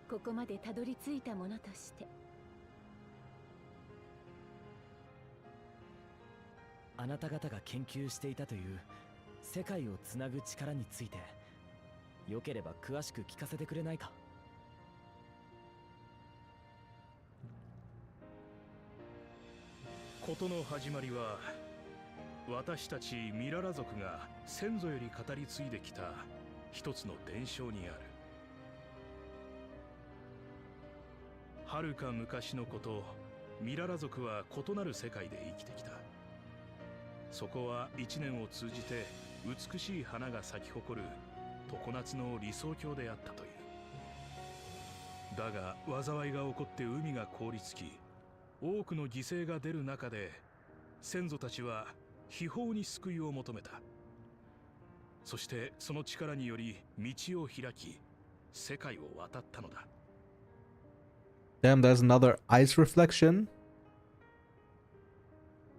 ここまでたどり着いたものとして。あなた方が研究していたという世界をつなぐ力について、よければ詳しく聞かせてくれないか？事の始まりは、私たちミララ族が先祖より語り継いできた一つの伝承にある。はるか昔のこと、ミララ族は異なる世界で生きてきた。そこは一年を通じて美しい花が咲き誇る常夏の理想郷であったという。だが災いが起こって海が凍りつき、多くの犠牲が出る中で、先祖たちは秘宝に救いを求めた。そしてその力により道を開き、世界を渡ったのだ。Damn, there's another ice reflection.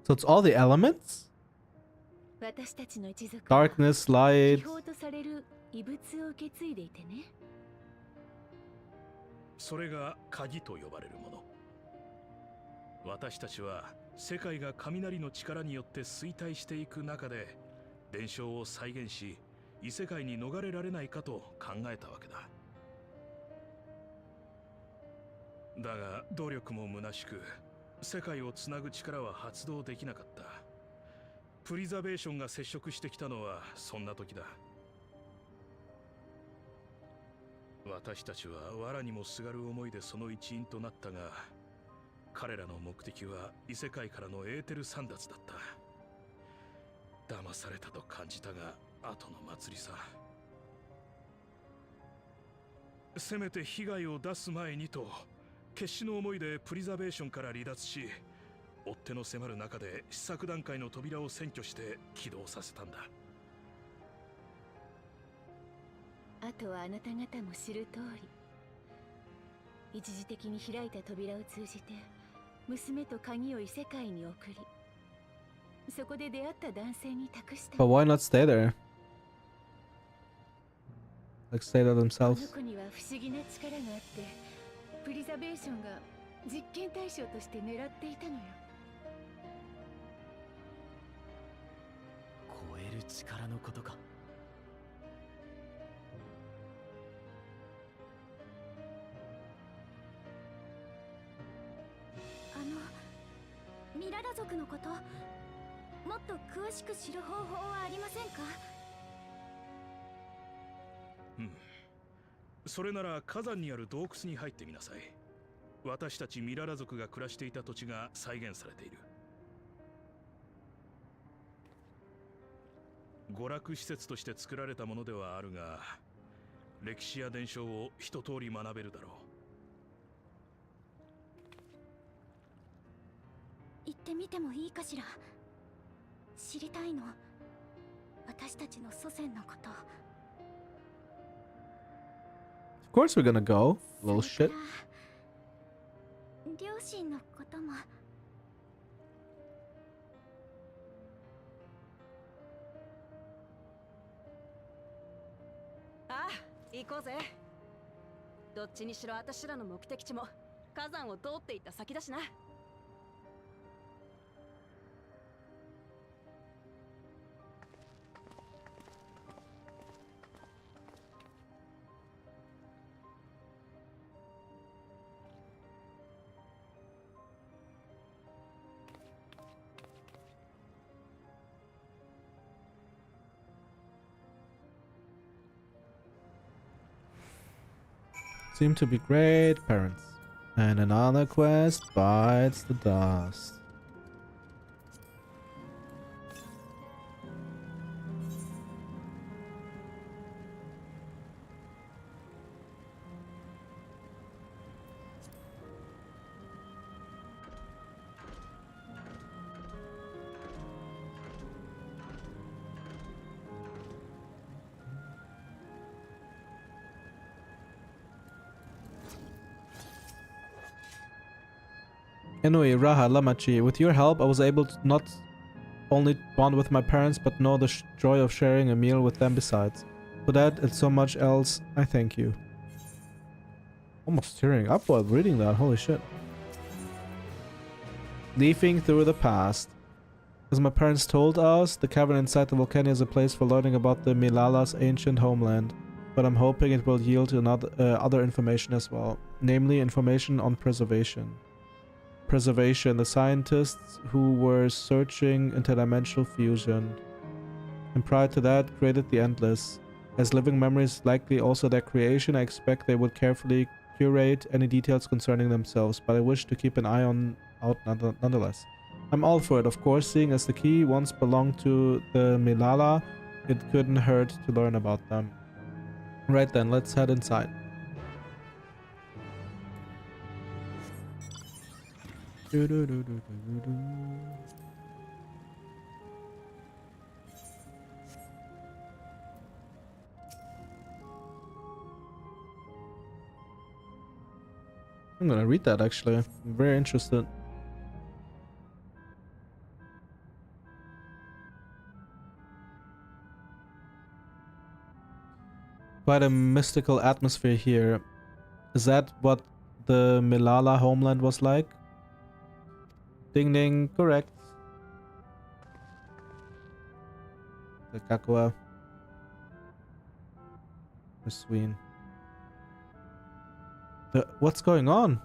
So it's all the elements? 私たちの一族は Darkness, light. 秘宝とされる遺物を受け継いでいてね。それが鍵と呼ばれるもの。私たちは世界が雷の力によって衰退していく中で、伝承を再現し、異世界に逃れられないかと考えたわけだ。だが努力も虚しく、世界をつなぐ力は発動できなかった。プリザベーションが接触してきたのはそんな時だ。私たちは藁にもすがる思いでその一員となったが、彼らの目的は異世界からのエーテル簒奪だった。騙されたと感じたが、後の祭りさ。せめて被害を出す前にと決死の思いでプリザベーションから離脱し、追っ手の迫る中で試作段階の扉を占拠して起動させたんだ。あとはあなた方も知る通り、一時的に開いた扉を通じて娘と鍵を異世界に送り、そこで出会った男性に託した。 But why not stay there? Like stay there この themselves. 子には不思議な力があって、プリザベーションが実験対象として狙っていたのよ。超える力のことか。ミララ族のこと、もっと詳しく知る方法はありませんか？うん。それなら火山にある洞窟に入ってみなさい。私たちミララ族が暮らしていた土地が再現されている。娯楽施設として作られたものではあるが、歴史や伝承を一通り学べるだろう。行ってみてもいいかしら？知りたいの、私たちの祖先のこと。Of course we're gonna go, little それ shit. から両親のことも。ああ、行こうぜ。どっちにしろ私らの目的地も火山を通っていった先だしな。Seem to be great parents. And another quest bites the dust. Anyway, Raha, Lamachi, with your help I was able to not only bond with my parents but know the joy of sharing a meal with them besides. For that and so much else, I thank you. Almost tearing up while reading that, holy shit. Leafing through the past. As my parents told us, the cavern inside the volcano is a place for learning about the Milala's ancient homeland, but I'm hoping it will yield another, other information as well, namely information on preservation. The scientists who were searching interdimensional fusion, and prior to that created the Endless. As living memories likely also their creation, I expect they would carefully curate any details concerning themselves, but I wish to keep an eye out nonetheless. I'm all for it, of course, seeing as the key once belonged to the Milala, it couldn't hurt to learn about them. Right then, let's head inside. I'm gonna read that actually. I'm very interested. Quite a mystical atmosphere here. Is that what the Milala homeland was like? Ding ding, correct. The Kakua. The Sween. What's going on?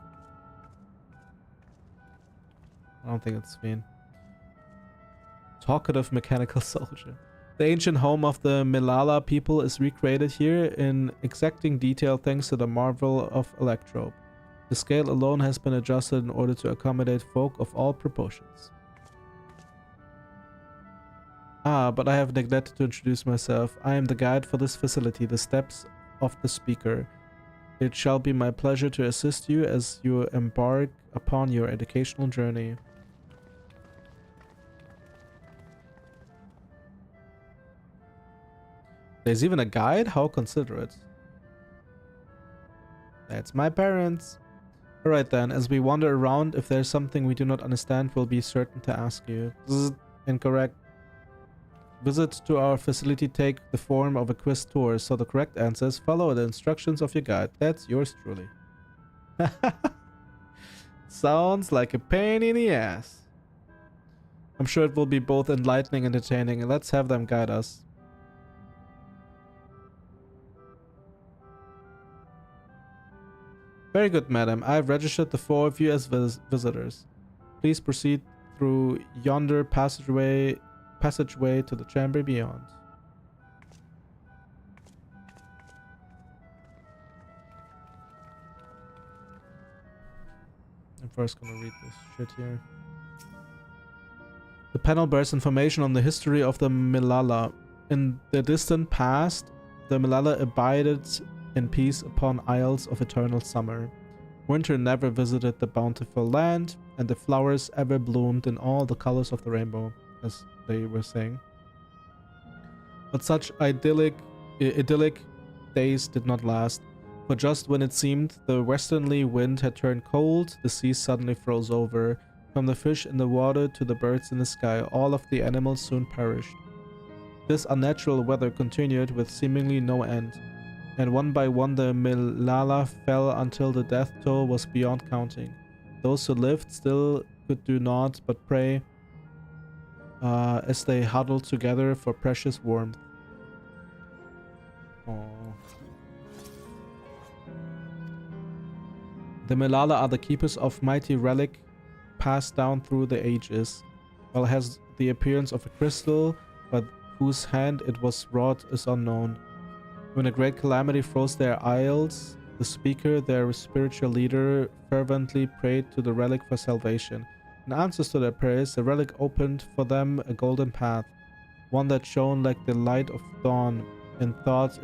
I don't think it's Sween. Talkative mechanical soldier. The ancient home of the Milala people is recreated here in exacting detail thanks to the marvel of Electrope. The scale alone has been adjusted in order to accommodate folk of all proportions. Ah, but I have neglected to introduce myself. I am the guide for this facility, the steps of the speaker. It shall be my pleasure to assist you as you embark upon your educational journey. There's even a guide? How considerate. That's my parents. Alright then, as we wander around, if there's something we do not understand, we'll be certain to ask you. Zzz, incorrect. Visits to our facility take the form of a quiz tour, so the correct answers follow the instructions of your guide. That's yours truly. Sounds like a pain in the ass. I'm sure it will be both enlightening and entertaining. Let's have them guide us. Very good, madam. I've registered the 4 of you as visitors. Please proceed through yonder passageway to the chamber beyond. I'm first gonna read this shit here. The panel bears information on the history of the Milala. In the distant past, the Milala abided in peace upon isles of eternal summer. Winter never visited the bountiful land, and the flowers ever bloomed in all the colors of the rainbow, as they were saying. But such idyllic days did not last, for just when it seemed the westerly wind had turned cold, the sea suddenly froze over. From the fish in the water to the birds in the sky, all of the animals soon perished. This unnatural weather continued with seemingly no end, and one by one the Milala fell until the death toll was beyond counting. Those who lived still could do naught but pray as they huddled together for precious warmth. Aww. The Milala are the keepers of mighty relic passed down through the ages. While it has the appearance of a crystal, but whose hand it was wrought is unknown. When a great calamity froze their isles, the speaker, their spiritual leader, fervently prayed to the relic for salvation. In answers to their prayers, the relic opened for them a golden path, one that shone like the light of dawn, and thought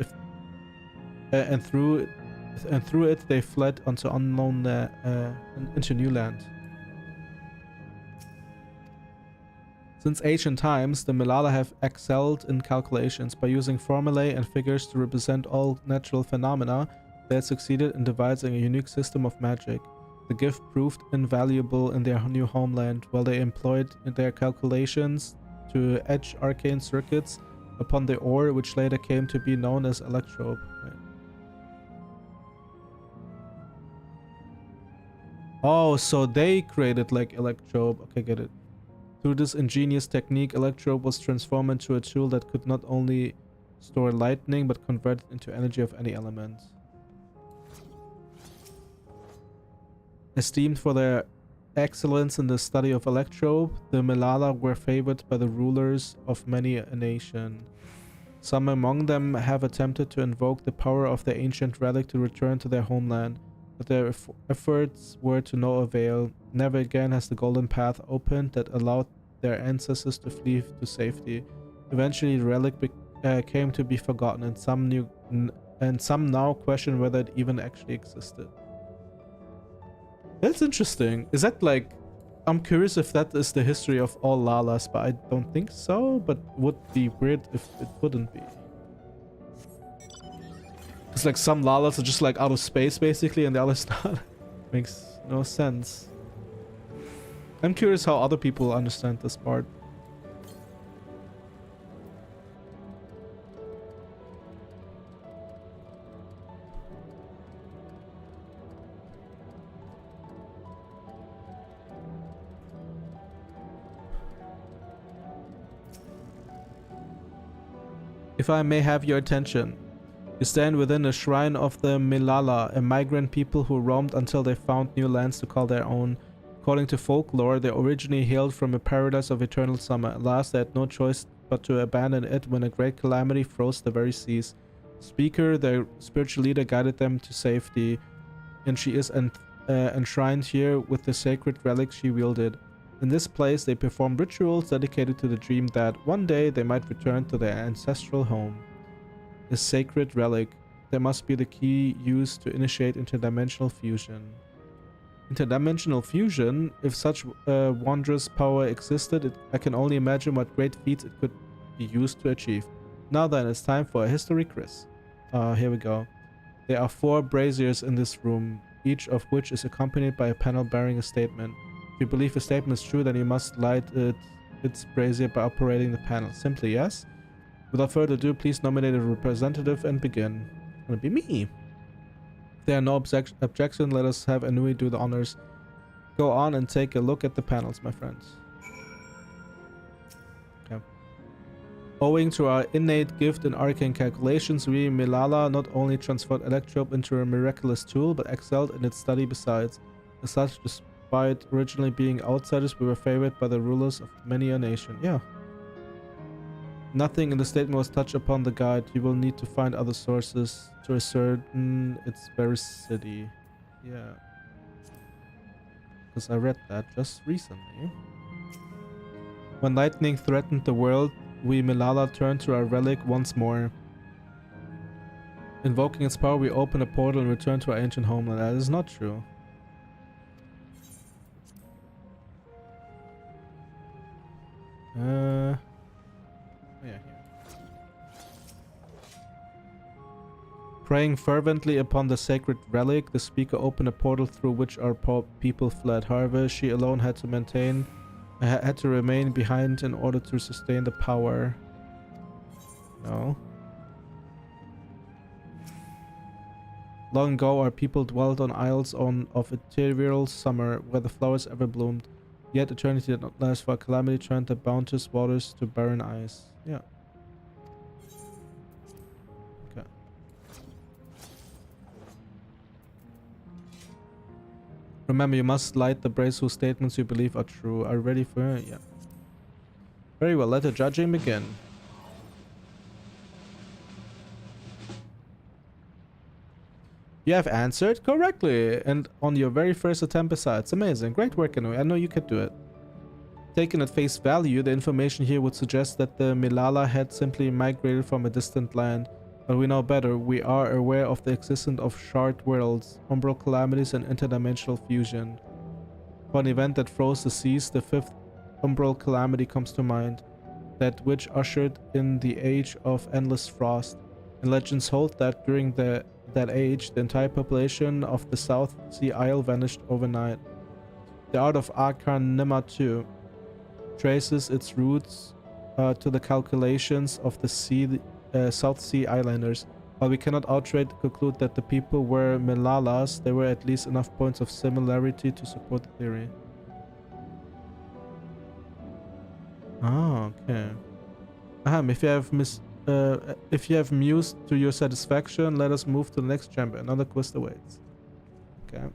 and through it they fled onto unknown into new land. Since ancient times, the Milala have excelled in calculations. By using formulae and figures to represent all natural phenomena, they had succeeded in devising a unique system of magic. The gift proved invaluable in their new homeland, while they employed their calculations to etch arcane circuits upon the ore, which later came to be known as electrobe. Right. Oh, so they created like electrobe. Okay, get it. Through this ingenious technique, electrobe was transformed into a tool that could not only store lightning, but convert it into energy of any element. Esteemed for their excellence in the study of electrobe, the Milala were favored by the rulers of many a nation. Some among them have attempted to invoke the power of the ancient relic to return to their homeland, but their efforts were to no avail. Never again has the golden path opened that allowed their ancestors to flee to safety. Eventually, the relic came to be forgotten, and some now question whether it even actually existed. That's interesting. Is that like... I'm curious if that is the history of all Lalas, but I don't think so, but would be weird if it wouldn't be. It's like some Lalas are just like out of space basically, and the others not. Makes no sense. I'm curious how other people understand this part. If I may have your attention. You stand within a shrine of the Milala, a migrant people who roamed until they found new lands to call their own. According to folklore, they originally hailed from a paradise of eternal summer. At last, they had no choice but to abandon it when a great calamity froze the very seas. Speaker, their spiritual leader, guided them to safety, and she is enshrined here with the sacred relic she wielded. In this place, they performed rituals dedicated to the dream that one day they might return to their ancestral home. A sacred relic. There must be the key used to initiate interdimensional fusion. Interdimensional fusion? If such wondrous power existed, I can only imagine what great feats it could be used to achieve. Now then, it's time for a history quiz. Here we go. There are 4 braziers in this room, each of which is accompanied by a panel bearing a statement. If you believe a statement is true, then you must light its brazier by operating the panel. Simply yes. Without further ado, please nominate a representative and begin. It's gonna be me. If there are no objections, let us have Anui do the honors. Go on and take a look at the panels, my friends. Okay. Owing to our innate gift in arcane calculations, we, Milala, not only transformed Electrope into a miraculous tool, but excelled in its study besides. As such, despite originally being outsiders, we were favored by the rulers of many a nation. Yeah. Nothing in the statement was touched upon the guide. You will need to find other sources to ascertain its veracity. Yeah. Because I read that just recently. When lightning threatened the world, we Milala turned to our relic once more. Invoking its power, we open a portal and return to our ancient homeland. That is not true. Yeah, here. Praying fervently upon the sacred relic, the speaker opened a portal through which our people fled. However, she alone had to remain behind in order to sustain the power. No. Long ago, our people dwelt on isles of ethereal summer, where the flowers ever bloomed. Yet eternity did not last, for calamity turned the bounteous waters to barren ice. Yeah. Okay. Remember, you must light the brazier whose statements you believe are true. Are you ready for it? Yeah. Very well, let the judging begin. You have answered correctly, and on your very first attempt besides. Amazing. Great work, Anui. I know you could do it. Taken at face value, the information here would suggest that the Milala had simply migrated from a distant land. But we know better. We are aware of the existence of shard worlds, umbral calamities, and interdimensional fusion. For an event that froze the seas, the 5th umbral calamity comes to mind. That which ushered in the age of endless frost. And legends hold that during that age, the entire population of the South Sea Isle vanished overnight. The art of Arcanima too traces its roots to the calculations of the South Sea Islanders. While we cannot outright conclude that the people were Milalas, there were at least enough points of similarity to support the theory. Ah, okay. If you have mused to your satisfaction, let us move to the next chamber. Another quest awaits. Okay.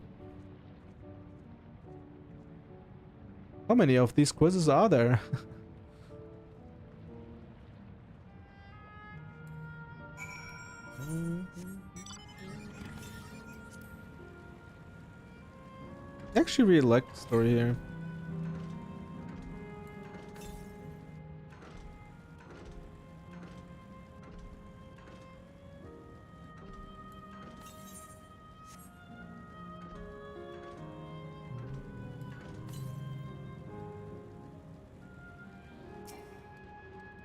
How many of these quizzes are there? I actually really like the story here.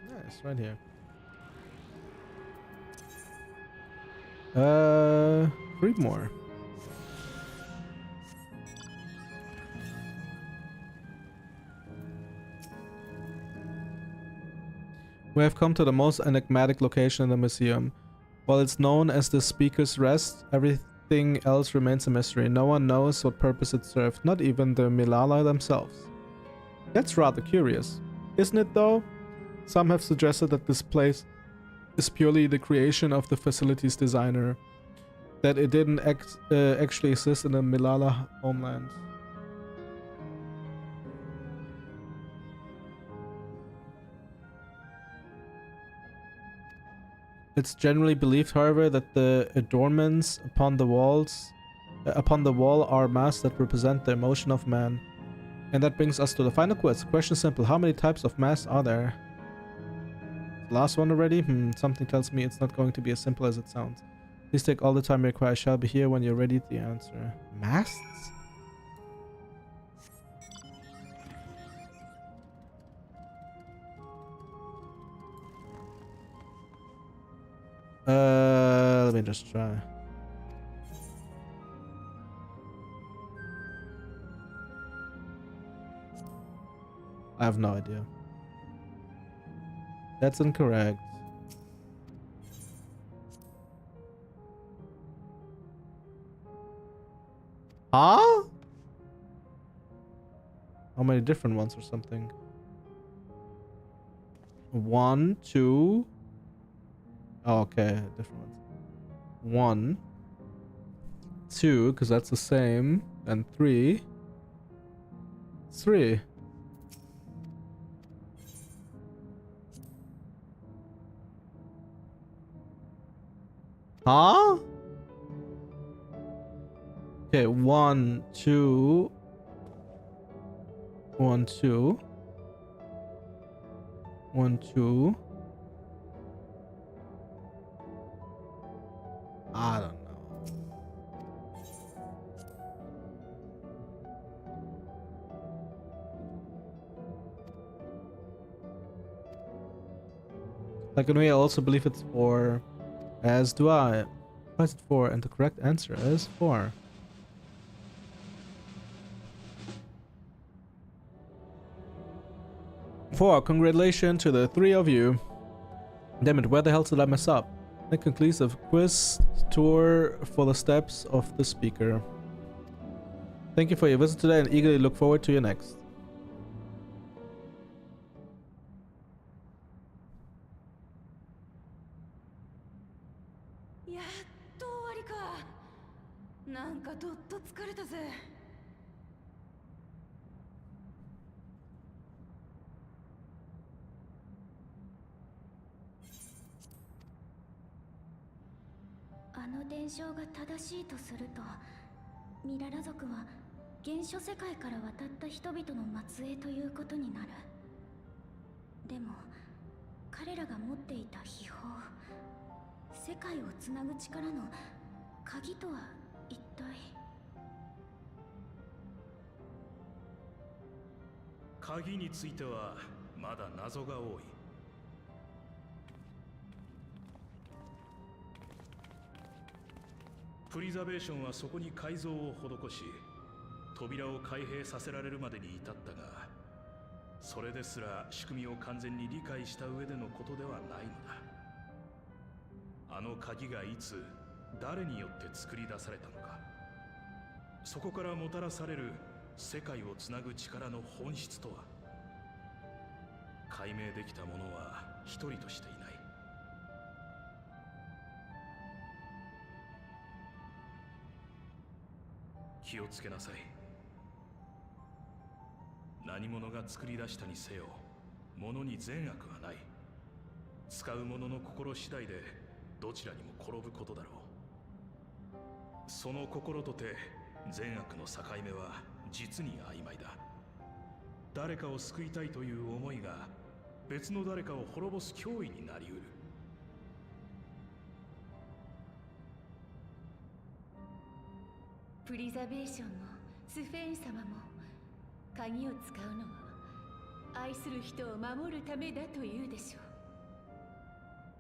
Nice, right here. 3 more. We have come to the most enigmatic location in the museum. While it's known as the Speaker's Rest, everything else remains a mystery. No one knows what purpose it served, not even the Milala themselves. That's rather curious, isn't it though? Some have suggested that this place is purely the creation of the facility's designer, that it didn't actually exist in the Milala homeland. It's generally believed, however, that the adornments upon the wall are masks that represent the emotion of man. And that brings us to the final quest. Question simple: how many types of masks are there? Last one already? Something tells me it's not going to be as simple as it sounds. Please take all the time you require. I shall be here when you're ready to answer. Masts? Let me just try. I have no idea. That's incorrect. Huh? How many different ones or something? 1, 2. Oh, okay, different ones. 1, 2, because that's the same, and 3. 3. Huh? Okay, 1, 2. 1, 2. 1, 2. I don't know. Like, in a way, I also believe it's 4. As do I. Why is it 4? And the correct answer is 4. Congratulations to the 3 of you. Damn it, where the hell did I mess up? That concludes the quiz tour for the steps of the speaker. Thank you for your visit today and eagerly look forward to your next.やっと終わりか。なんかどっと疲れたぜ。あの伝承が正しいとすると、ミララ族は原初世界から渡った人々の末裔ということになる。でも彼らが持っていた秘宝、世界をつなぐ力の鍵とは一体。鍵についてはまだ謎が多い。プリザベーションはそこに改造を施し、扉を開閉させられるまでに至ったが、それですら仕組みを完全に理解した上でのことではないのだ。あの鍵がいつ誰によって作り出されたのか、そこからもたらされる世界をつなぐ力の本質とは、解明できた者は一人としていない。気をつけなさい。何者が作り出したにせよ、物に善悪はない。使う者の心次第でどちらにも転ぶことだろう。その心とて善悪の境目は実に曖昧だ。誰かを救いたいという思いが別の誰かを滅ぼす脅威になりうる。プリザベーションのスフェーン様も鍵を使うのは愛する人を守るためだというでしょう。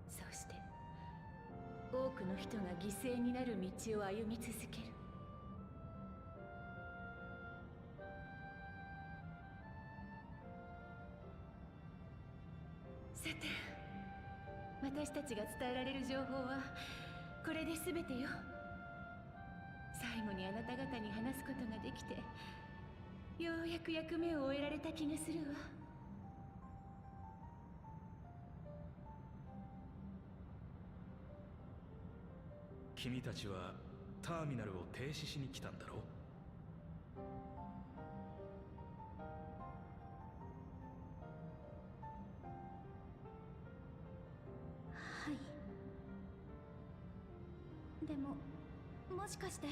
そして多くの人が犠牲になる道を歩み続ける。さて、私たちが伝えられる情報はこれで全てよ。最後にあなた方に話すことができて、ようやく役目を終えられた気がするわ。君たちはターミナルを停止しに来たんだろう。はい。でももしかして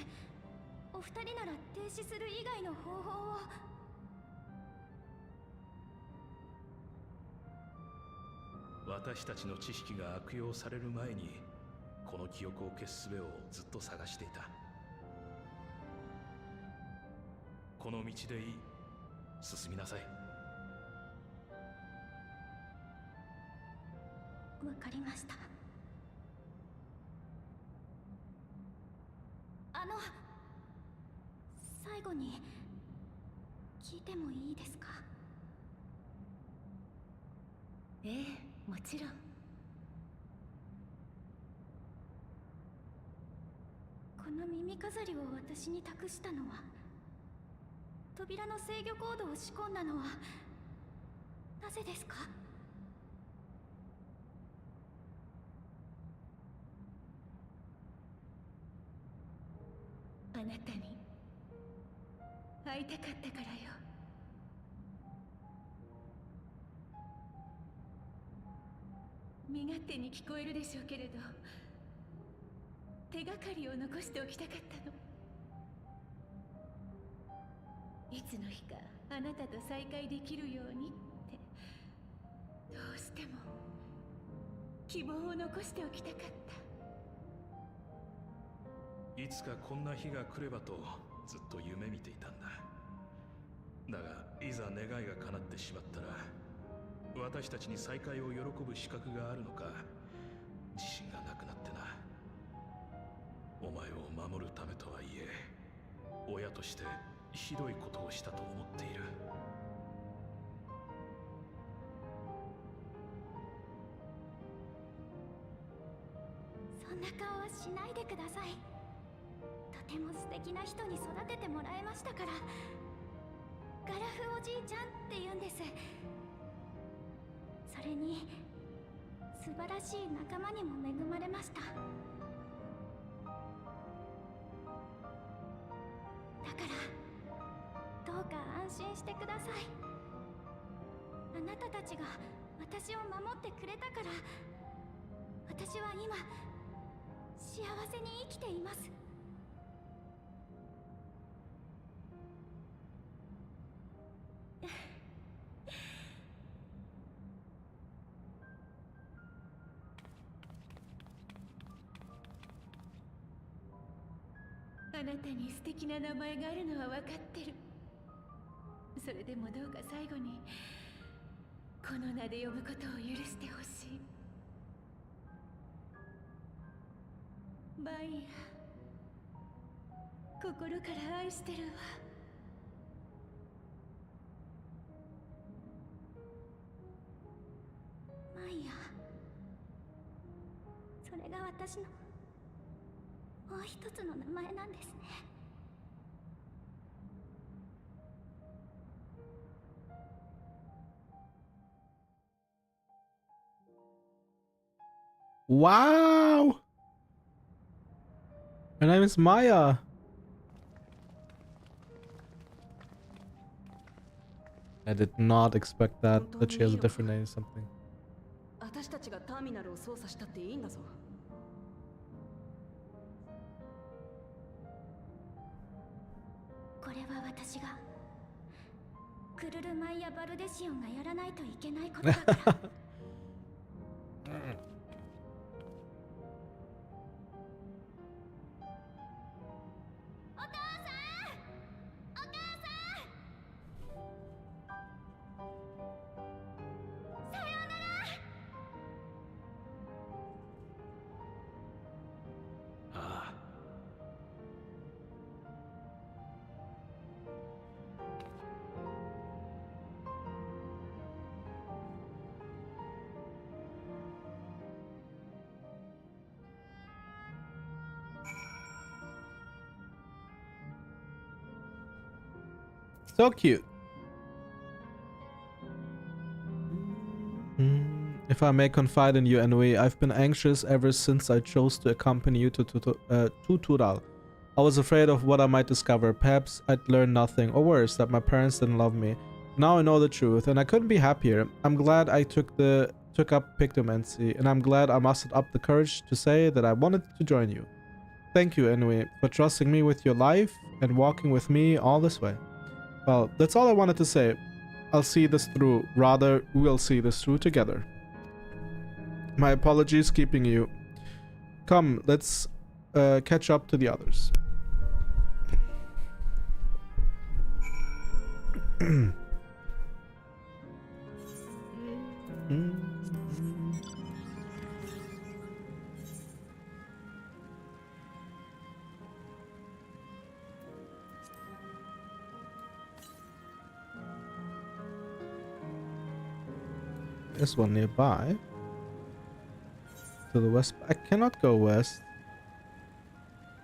お二人なら停止する以外の方法を。私たちの知識が悪用される前にこの記憶を消す術をずっと探していた。この道でいい。進みなさい。わかりました。最後に聞いてもいいですか？ええ、もちろん。この耳飾りを私に託したのは、扉の制御コードを仕込んだのはなぜですか？あなたに会いたかったからよ。身勝手に聞こえるでしょうけれど、手がかりを残しておきたかったの。いつの日かあなたと再会できるようにって、どうしても希望を残しておきたかった。いつかこんな日が来ればとずっと夢見ていたんだ。だがいざ願いが叶ってしまったら、私たちに再会を喜ぶ資格があるのか自信がなくなってな。お前を守るためとはいえ、親としてひどいことをしたと思っている。そんな顔はしないでください。とても素敵な人に育ててもらいましたから。ガラフおじいちゃんって言うんです。それに素晴らしい仲間にも恵まれました。だからどうか安心してください。あなたたちが私を守ってくれたから、私は今幸せに生きています。あなたに素敵な名前があるのは分かってる。それでもどうか最後にこの名で呼ぶことを許してほしい。バイヤ、心から愛してるわ。マイヤ、それが私のもう一つの名前なんですね。Wow! Her name is Maya. I did not expect that she has a different name or something. 私たちがターミナルを操作したっていいんだぞ。これは私がクルルマイヤ・バルデシオンがやらないといけないことだから。ああ。So cute. If I may confide in you, Ennui, I've been anxious ever since I chose to accompany you to Tural. I was afraid of what I might discover. Perhaps I'd learn nothing, or worse, that my parents didn't love me. Now I know the truth, and I couldn't be happier. I'm glad I took up Pictomancy, and I'm glad I mustered up the courage to say that I wanted to join you. Thank you, Ennui, for trusting me with your life and walking with me all this way. Well, that's all I wanted to say. I'll see this through. Rather, we'll see this through together. My apologies keeping you Come, let's catch up to the others. There's one nearby. To the west. I cannot go west.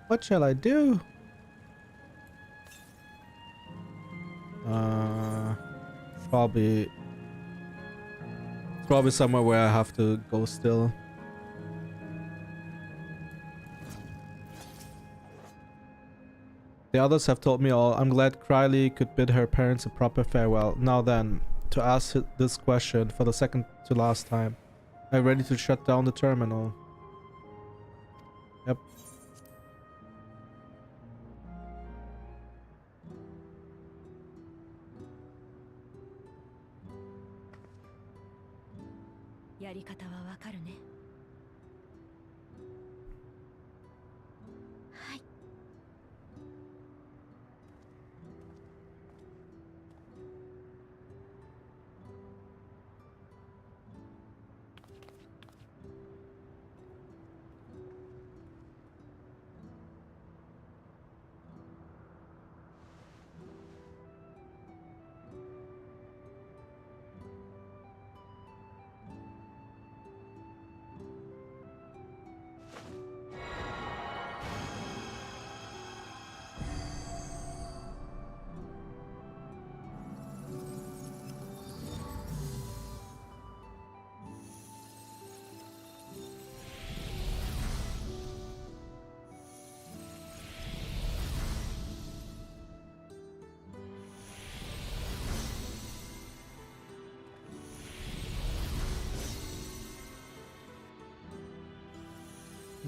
What shall I do? Probably somewhere where I have to go still. The others have told me all. I'm glad Criley could bid her parents a proper farewell. Now then, to ask this question for the second to last time. Are you ready to shut down the terminal? Yep.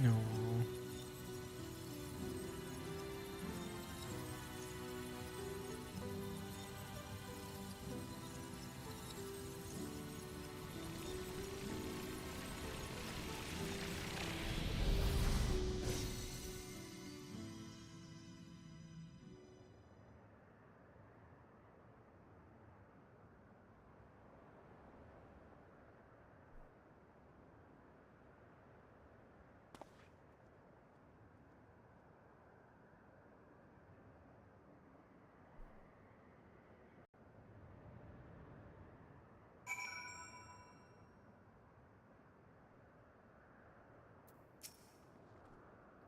No.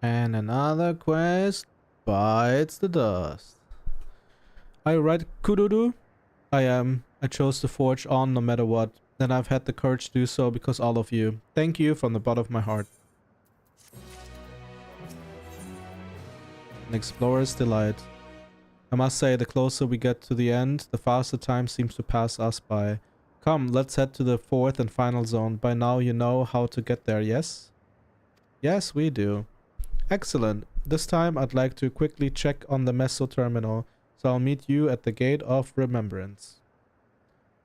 And another quest bites the dust. Are you right, Kududu? I am. I chose to forge on no matter what. And I've had the courage to do so because all of you. Thank you from the bottom of my heart. An explorer's delight. I must say, the closer we get to the end, the faster time seems to pass us by. Come, let's head to the fourth and final zone. By now you know how to get there, yes? Yes, we do. Excellent. This time I'd like to quickly check on the Meso terminal, so I'll meet you at the Gate of Remembrance.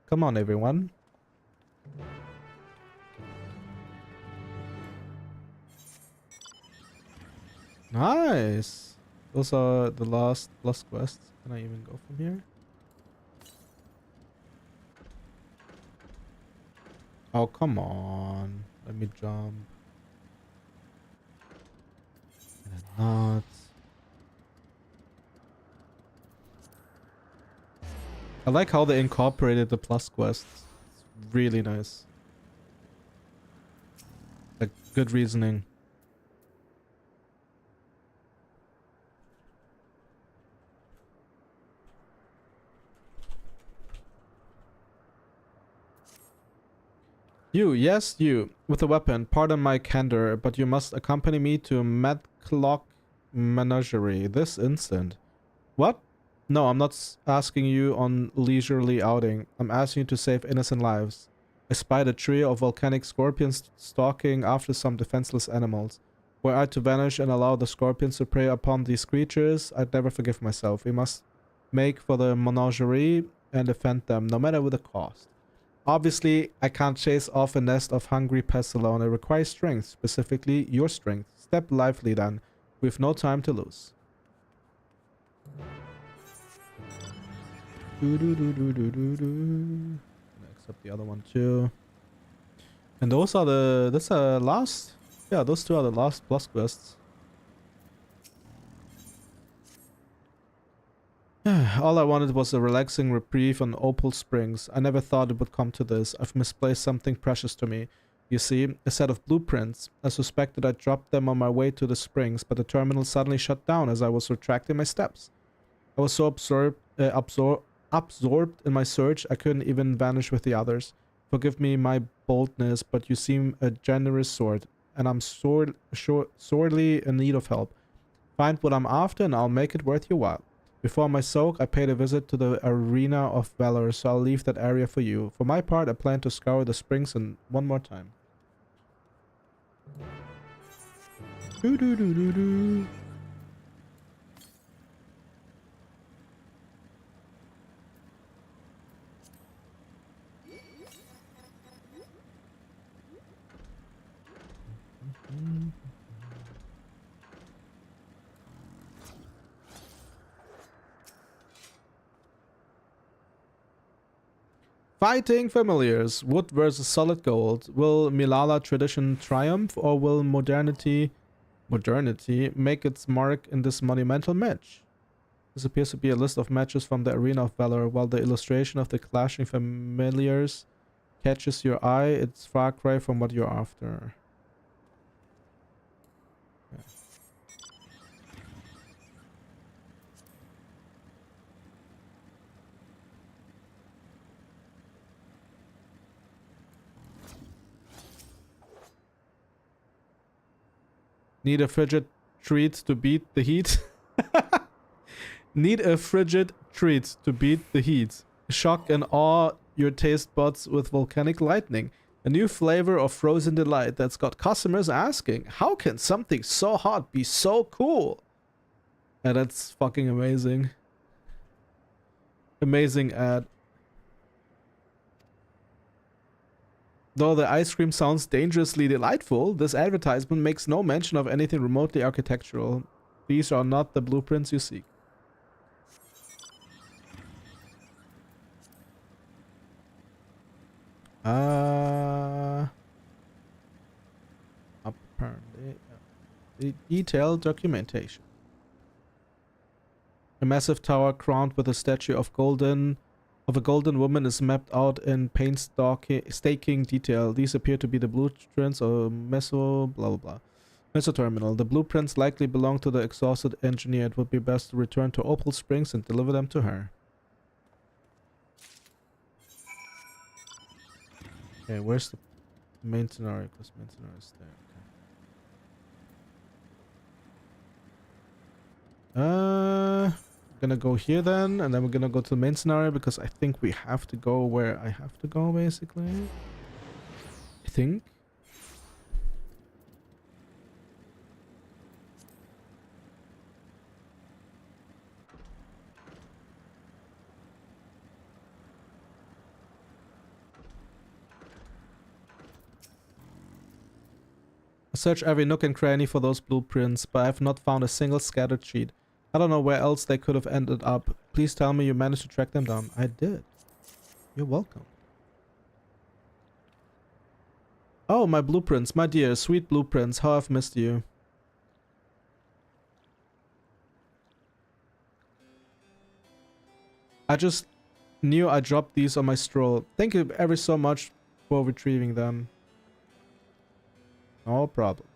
Come on, everyone. Nice! Those are the last quests. Can I even go from here? Oh, come on. Let me jump. Not. I like how they incorporated the plus quests. It's really nice. Like, good reasoning. You, yes, you, with a weapon. Pardon my candor, but you must accompany me to Medclock Menagerie this instant. What? No, I'm not asking you on leisurely outing. I'm asking you to save innocent lives. I spied a trio of volcanic scorpions stalking after some defenseless animals. Were I to vanish and allow the scorpions to prey upon these creatures, I'd never forgive myself. We must make for the menagerie and defend them, no matter what the cost. Obviously, I can't chase off a nest of hungry pests alone. It requires strength, specifically your strength. Step lively then. We've no time to lose. Accept the other one too. And those are that's the last. Yeah, those two are the last plus quests. All I wanted was a relaxing reprieve on Opal Springs. I never thought it would come to this. I've misplaced something precious to me. You see, a set of blueprints. I suspected I dropped them on my way to the springs, but the terminal suddenly shut down as I was retracting my steps. I was so absorbed in my search, I couldn't even vanish with the others. Forgive me my boldness, but you seem a generous sort, and I'm sorely in need of help. Find what I'm after, and I'll make it worth your while. Before my soak, I paid a visit to the Arena of Valor, so I'll leave that area for you. For my part, I plan to scour the springs one more time. Doo-doo-doo-doo-doo. Fighting familiars. Wood versus solid gold. Will Milala tradition triumph, or will modernity make its mark in this monumental match? This appears to be a list of matches from the Arena of Valor. While the illustration of the clashing familiars catches your eye, it's far cry from what you're after. Yeah. Need a frigid treat to beat the heat? Need a frigid treat to beat the heat. Shock and awe your taste buds with volcanic lightning. A new flavor of frozen delight that's got customers asking, how can something so hot be so cool? And that's fucking amazing. Amazing ad. Though the ice cream sounds dangerously delightful, this advertisement makes no mention of anything remotely architectural. These are not the blueprints you seek. Apparently, the detailed documentation. A massive tower crowned with a statue of a golden woman is mapped out in painstaking detail. These appear to be the blueprints of Meso Terminal. The blueprints likely belong to the exhausted engineer. It would be best to return to Opal Springs and deliver them to her. Okay, where's the main scenario? Because main scenario is there. Okay. Gonna go here then, and then we're gonna go to the main scenario because I think we have to go where I have to go, basically. I think. I searched every nook and cranny for those blueprints, but I have not found a single scattered sheet. I don't know where else they could have ended up. Please tell me you managed to track them down. I did. You're welcome. Oh, my blueprints, my dear, sweet blueprints. How I've missed you. I just knew I dropped these on my stroll. Thank you ever so much for retrieving them. No problem.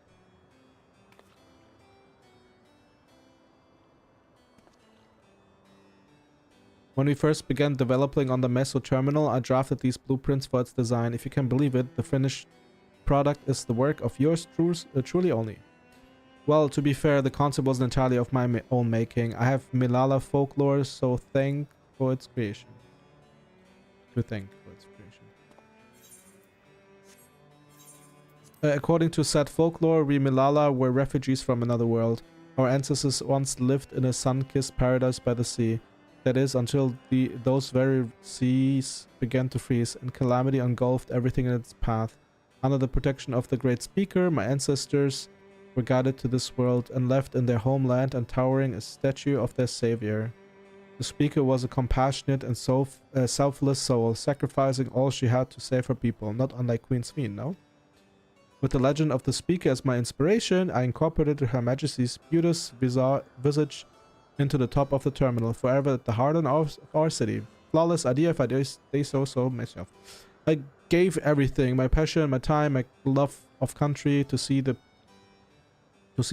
When we first began developing on the Meso terminal, I drafted these blueprints for its design. If you can believe it, the finished product is the work of yours truly only. Well, to be fair, the concept wasn't entirely of my own making. I have Milala folklore, so thank for its creation. According to said folklore, we Milala were refugees from another world. Our ancestors once lived in a sun-kissed paradise by the sea. That is, until those very seas began to freeze, and calamity engulfed everything in its path. Under the protection of the great speaker, my ancestors were guided to this world and left in their homeland and towering a statue of their savior. The speaker was a compassionate and selfless soul, sacrificing all she had to save her people, not unlike Queen Sveen, no? With the legend of the speaker as my inspiration, I incorporated Her Majesty's beauteous visage into the top of the terminal, forever at the heart of our city. Flawless idea if I say so myself. I gave everything, my passion, my time, my love of country to see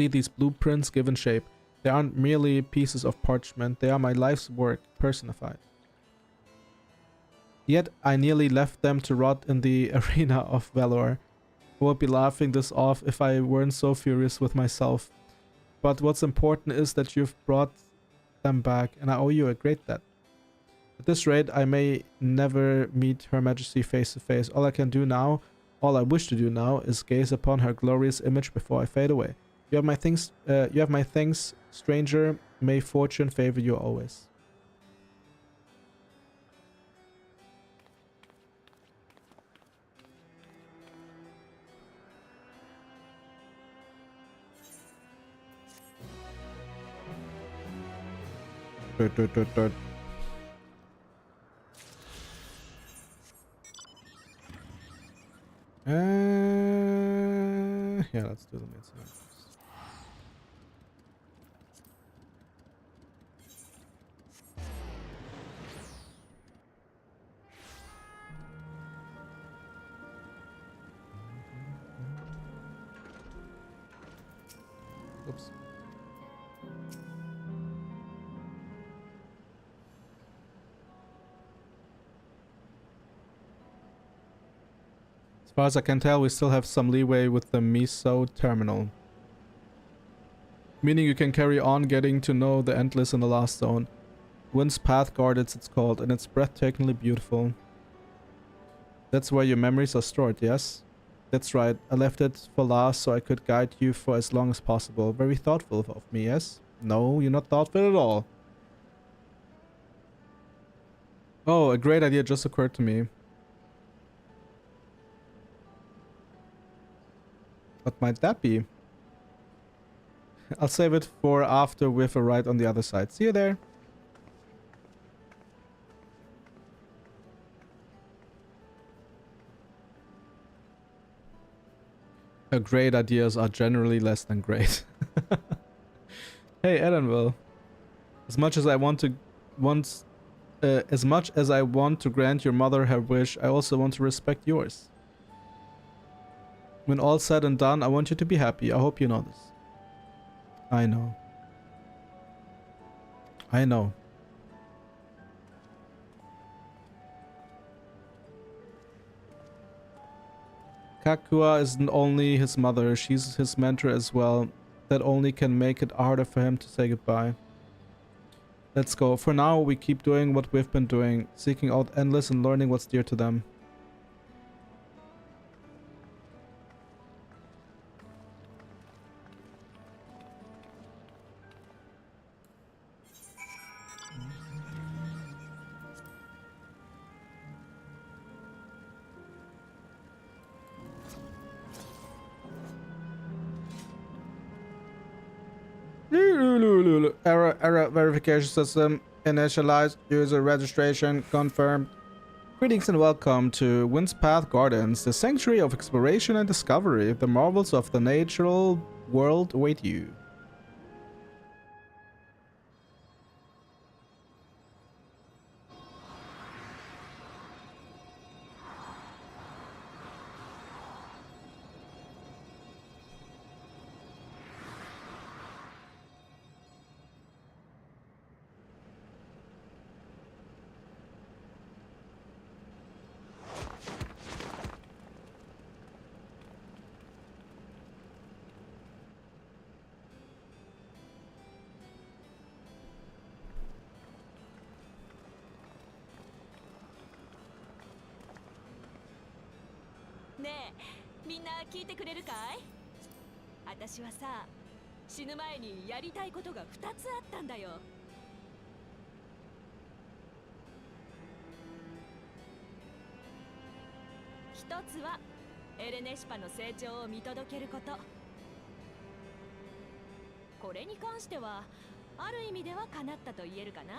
these blueprints given shape. They aren't merely pieces of parchment, they are my life's work personified. Yet I nearly left them to rot in the arena of valor. I would be laughing this off if I weren't so furious with myself. But what's important is that you've brought them back, and I owe you a great debt. At this rate, I may never meet Her Majesty face to face. All I wish to do now, is gaze upon her glorious image before I fade away. You have my thanks, stranger. May fortune favor you always. Yeah, let's do the main scenario first. Oops. As far as I can tell, we still have some leeway with the Miso terminal. Meaning you can carry on getting to know the Endless in the last zone. Wind's Path Gardens it's called, and it's breathtakingly beautiful. That's where your memories are stored, yes? That's right, I left it for last so I could guide you for as long as possible. Very thoughtful of me, yes? No, you're not thoughtful at all. Oh, a great idea just occurred to me. What might that be? I'll save it for after with a ride on the other side. See you there. Great ideas are generally less than great. Hey, Edenville. As much as I want to grant your mother her wish, I also want to respect yours. When all's said and done, I want you to be happy. I hope you know this. I know. I know. Kakua isn't only his mother, she's his mentor as well. That only can make it harder for him to say goodbye. Let's go. For now, we keep doing what we've been doing, seeking out Endless and learning what's dear to them. Error verification system initialized. User registration confirmed. Greetings and welcome to Wind's Path Gardens, the sanctuary of exploration and discovery. The marvels of the natural world await you.ねえ、みんな聞いてくれるかい？私はさ、死ぬ前にやりたいことが2つあったんだよ。つはエレネシパの成長を見届けること。これに関してはある意味では叶ったと言えるかな。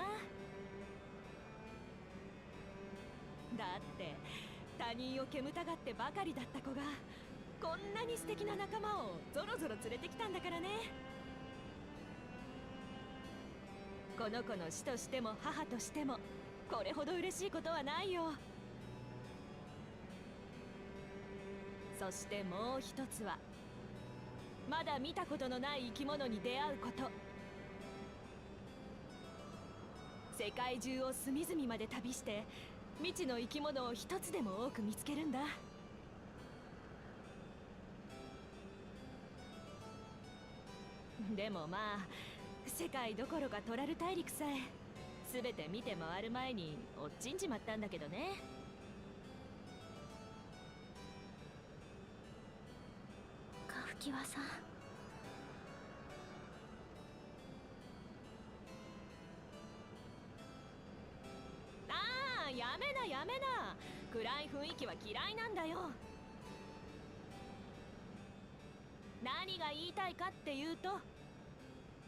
だって他人を煙たがってばかりだった子がこんなに素敵な仲間をぞろぞろ連れてきたんだからね。この子の師としても母としてもこれほど嬉しいことはないよ。そしてもう一つはまだ見たことのない生き物に出会うこと。世界中を隅々まで旅して未知の生き物を一つでも多く見つけるんだ。でもまあ世界どころかトラル大陸さえ全て見て回る前に落ちんじまったんだけどね。カフキワさん、ああやめなやめな、暗い雰囲気は嫌いなんだよ。何が言いたいかっていうと、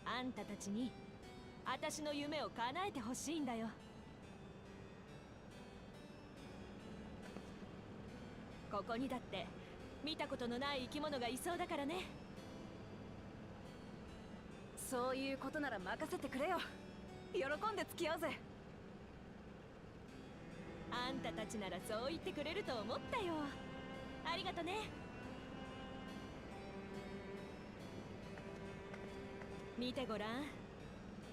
あんたたちに私の夢を叶えてほしいんだよ。ここにだって見たことのない生き物がいそうだからね。そういうことなら任せてくれよ。喜んで付き合うぜ。あんたたちならそう言ってくれると思ったよ。ありがとね。見てごらん、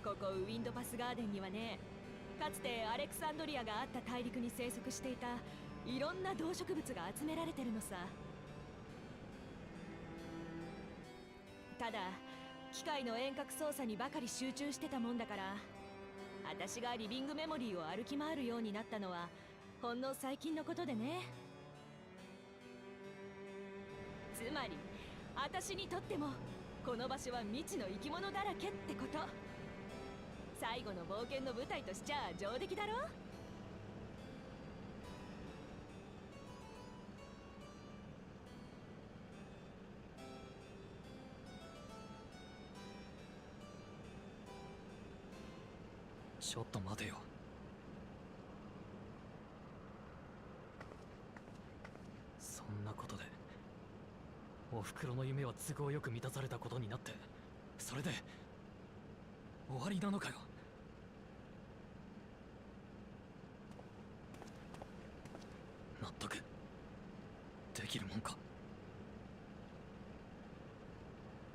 ここウィンドパスガーデンにはね、かつてアレクサンドリアがあった大陸に生息していたいろんな動植物が集められてるのさ。ただ機械の遠隔操作にばかり集中してたもんだから、私がリビングメモリーを歩き回るようになったのはほんの最近のことでね。つまり私にとってもこの場所は未知の生き物だらけってこと。最後の冒険の舞台としちゃ上出来だろ。ちょっと待てよ。そんなことでおふくろの夢は都合よく満たされたことになって、それで終わりなのかよ。納得できるもんか。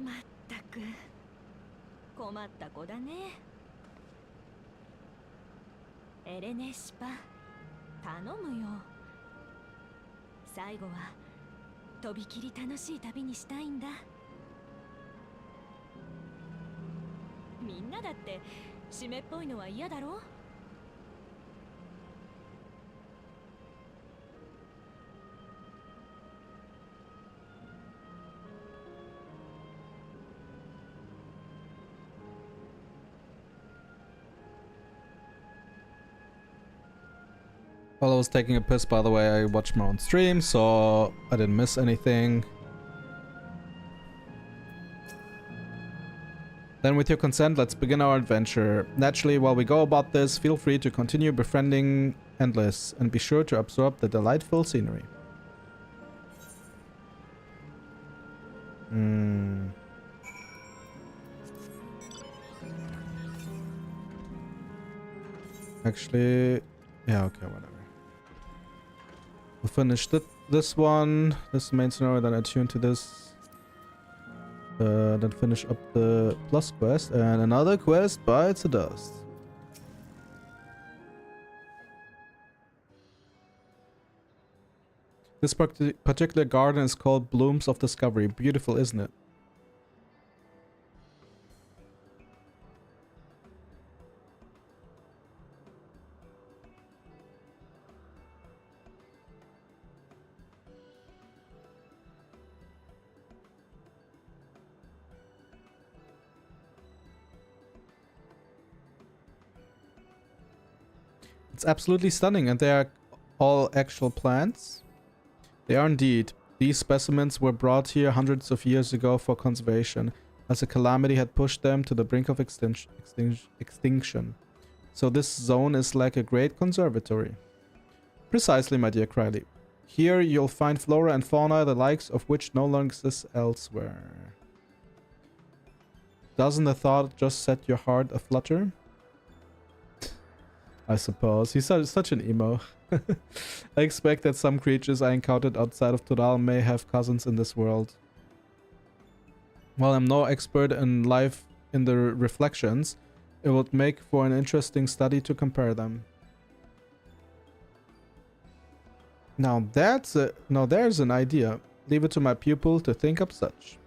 まったく困った子だね。エレネシパ、頼むよ。最後はとびきり楽しい旅にしたいんだ。みんなだって湿っぽいのは嫌だろ。While I was taking a piss, by the way, I watched my own stream, so I didn't miss anything. Then with your consent, let's begin our adventure. Naturally, while we go about this, feel free to continue befriending Endless, and be sure to absorb the delightful scenery. Actually, yeah, okay, whatever. We'll finish this one, this main scenario, then attune to this. Then finish up the plus quest, and another quest bites the dust. This particular garden is called Blooms of Discovery. Beautiful, isn't it? It's absolutely stunning, and they are all actual plants. They are indeed. These specimens were brought here hundreds of years ago for conservation, as a calamity had pushed them to the brink of extinction. So this zone is like a great conservatory. Precisely, my dear Criley. Here you'll find flora and fauna, the likes of which no longer exist elsewhere. Doesn't the thought just set your heart aflutter? I suppose. He's such an emo. I expect that some creatures I encountered outside of Todal may have cousins in this world. While I'm no expert in life in the reflections, it would make for an interesting study to compare them. Now there's an idea. Leave it to my pupil to think up such.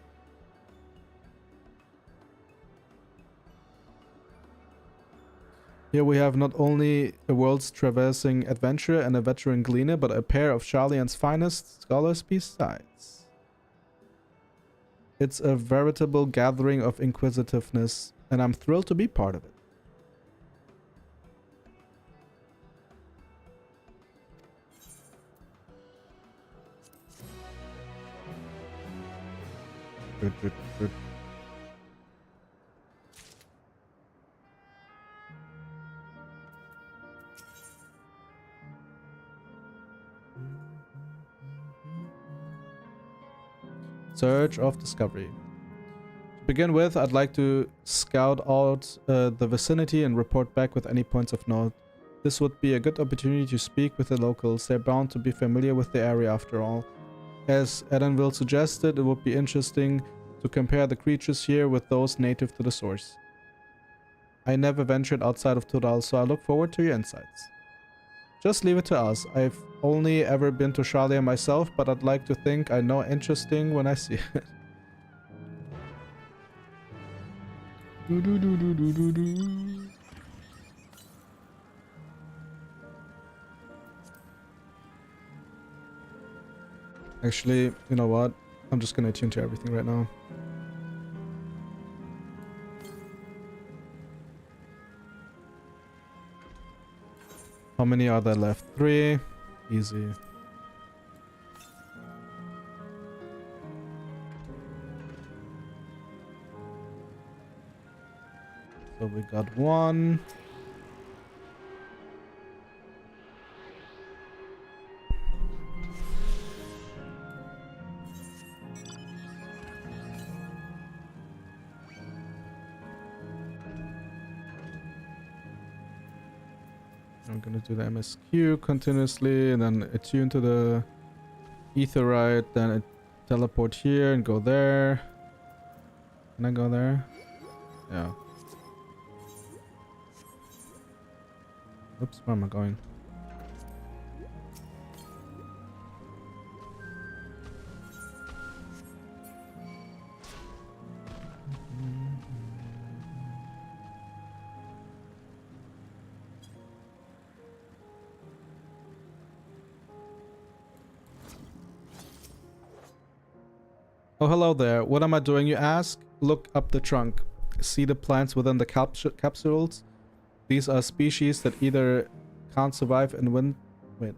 Here we have not only a world's traversing adventurer and a veteran gleaner, but a pair of Sharlayan's finest scholars besides. It's a veritable gathering of inquisitiveness, and I'm thrilled to be part of it. Good. Search of discovery. To begin with, I'd like to scout out the vicinity and report back with any points of note. This would be a good opportunity to speak with the locals. They're bound to be familiar with the area after all. As Edenville suggested, it would be interesting to compare the creatures here with those native to the source. I never ventured outside of Todal, so I look forward to your insights. Just leave it to us. I've only ever been to Sharlayan myself, but I'd like to think I know interesting when I see it. Actually, you know what? I'm just gonna attune to everything right now. How many are there left? 3. Easy. So we got 1. I'm gonna do the MSQ continuously and then attune to the Aetheryte, then teleport here and go there. Can I go there? Yeah. Oops, where am I going? Oh, hello there. What am I doing, you ask? Look up the trunk. See the plants within the capsules? These are species that either can't survive in wind... Wait.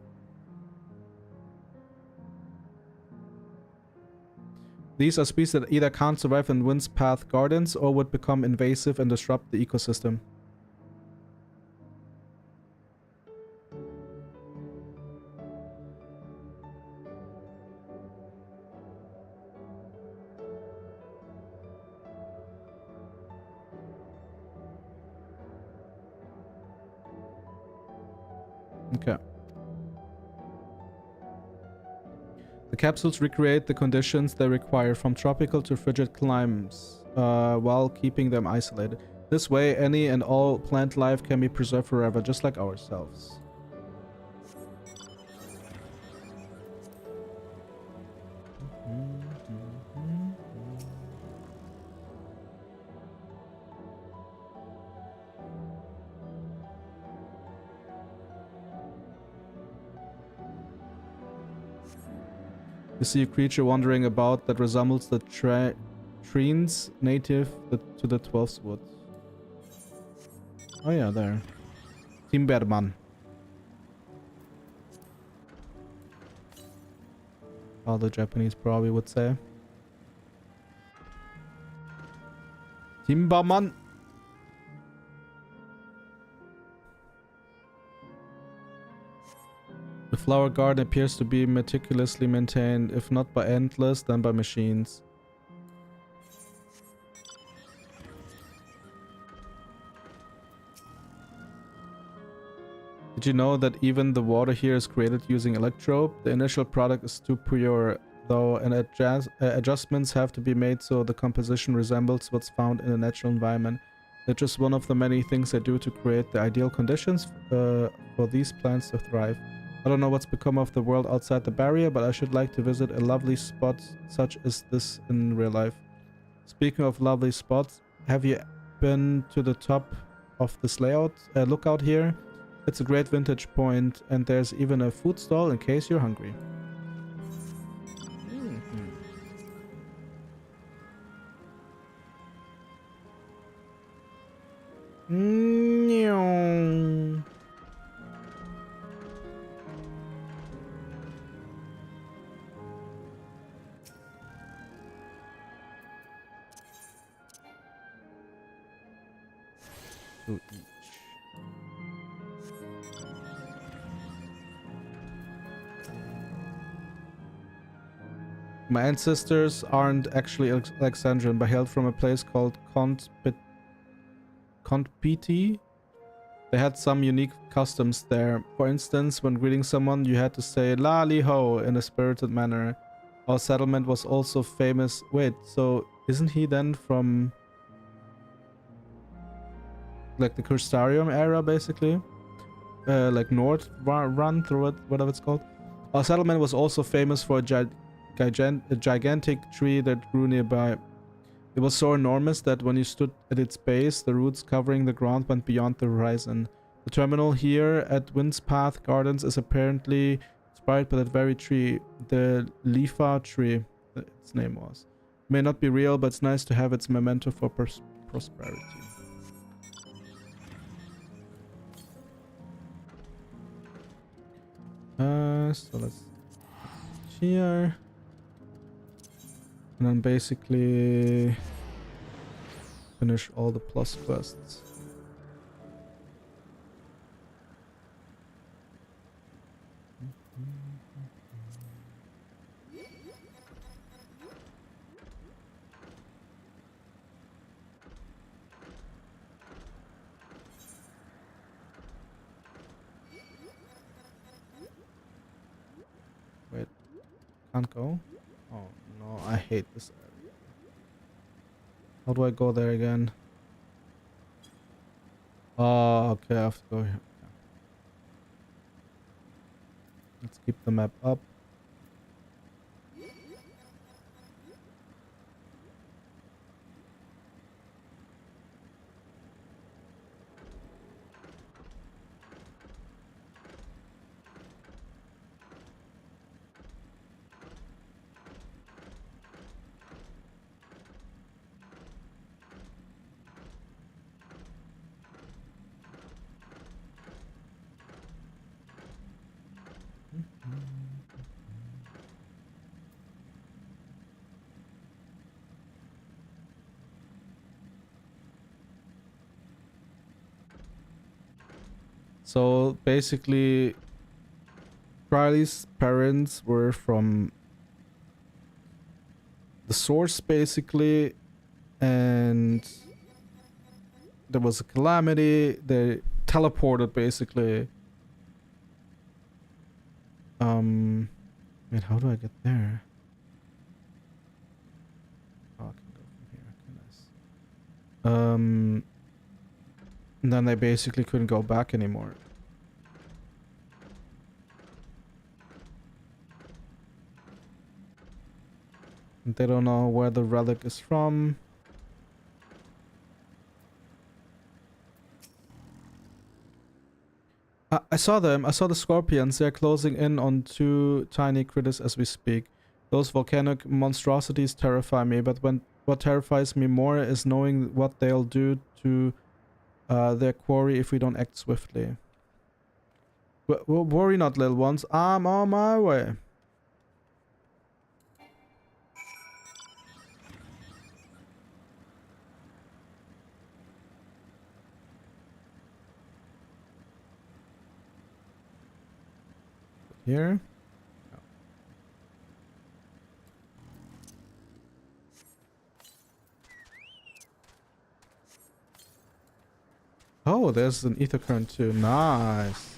These are species that either can't survive in wind's path gardens or would become invasive and disrupt the ecosystem. Okay. The capsules recreate the conditions they require from tropical to frigid climes, while keeping them isolated. This way, any and all plant life can be preserved forever, just like ourselves. You see a creature wandering about that resembles the trees native to the 12th wood. Oh yeah, there. Timberman. How the Japanese probably would say. Timberman. The flower garden appears to be meticulously maintained, if not by Endless, then by machines. Did you know that even the water here is created using electrope? The initial product is too pure, though, and adjustments have to be made so the composition resembles what's found in a natural environment. It's just one of the many things they do to create the ideal conditions for these plants to thrive. I don't know what's become of the world outside the barrier, but I should like to visit a lovely spot such as this in real life. Speaking of lovely spots, have you been to the top of this lookout here? It's a great vintage point, and there's even a food stall in case you're hungry. Mm-hmm. To each. My ancestors aren't actually Alexandrian, but hailed from a place called Contpiti. They had some unique customs there. For instance, when greeting someone, you had to say "La Li Ho" in a spirited manner. Our settlement was also famous. Wait, so isn't he then from like the Crustarium era, basically? Like North Run through it, whatever it's called. Our settlement was also famous for a gigantic tree that grew nearby. It was so enormous that when you stood at its base, the roots covering the ground went beyond the horizon. The terminal here at Windspath Gardens is apparently inspired by that very tree, the Lifa tree, its name was. May not be real, but it's nice to have its memento for prosperity. So let's here. And then basically finish all the plus quests. Wait, can't go? Oh no, I hate this area. How do I go there again? Oh, okay, I have to go here. Okay. Let's keep the map up. So basically, Riley's parents were from the source, basically, and there was a calamity. They teleported, basically. Wait, how do I get there? Oh, I can go from here. Okay, nice. And then they basically couldn't go back anymore. They don't know where the relic is from. I saw them. I saw the scorpions. They're closing in on two tiny critters as we speak. Those volcanic monstrosities terrify me, but what terrifies me more is knowing what they'll do to their quarry if we don't act swiftly. Worry not, little ones. I'm on my way. Here. Oh, there's an ether current too. Nice.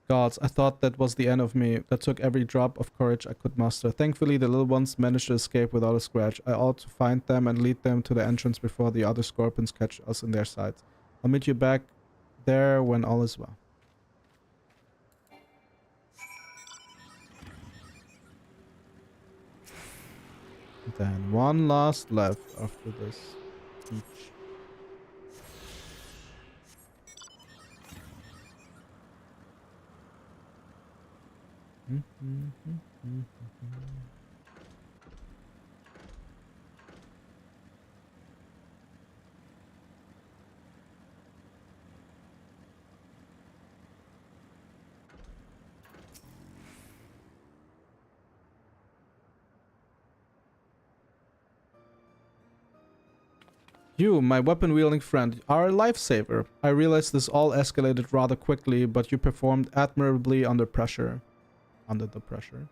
Gods, I thought that was the end of me. That took every drop of courage I could muster. Thankfully, the little ones managed to escape without a scratch. I ought to find them and lead them to the entrance before the other scorpions catch us in their sights. I'll meet you back there when all is well. Then one last left after this beach. You, my weapon-wielding friend, are a lifesaver. I realize this all escalated rather quickly, but you performed admirably under pressure. Under the pressure.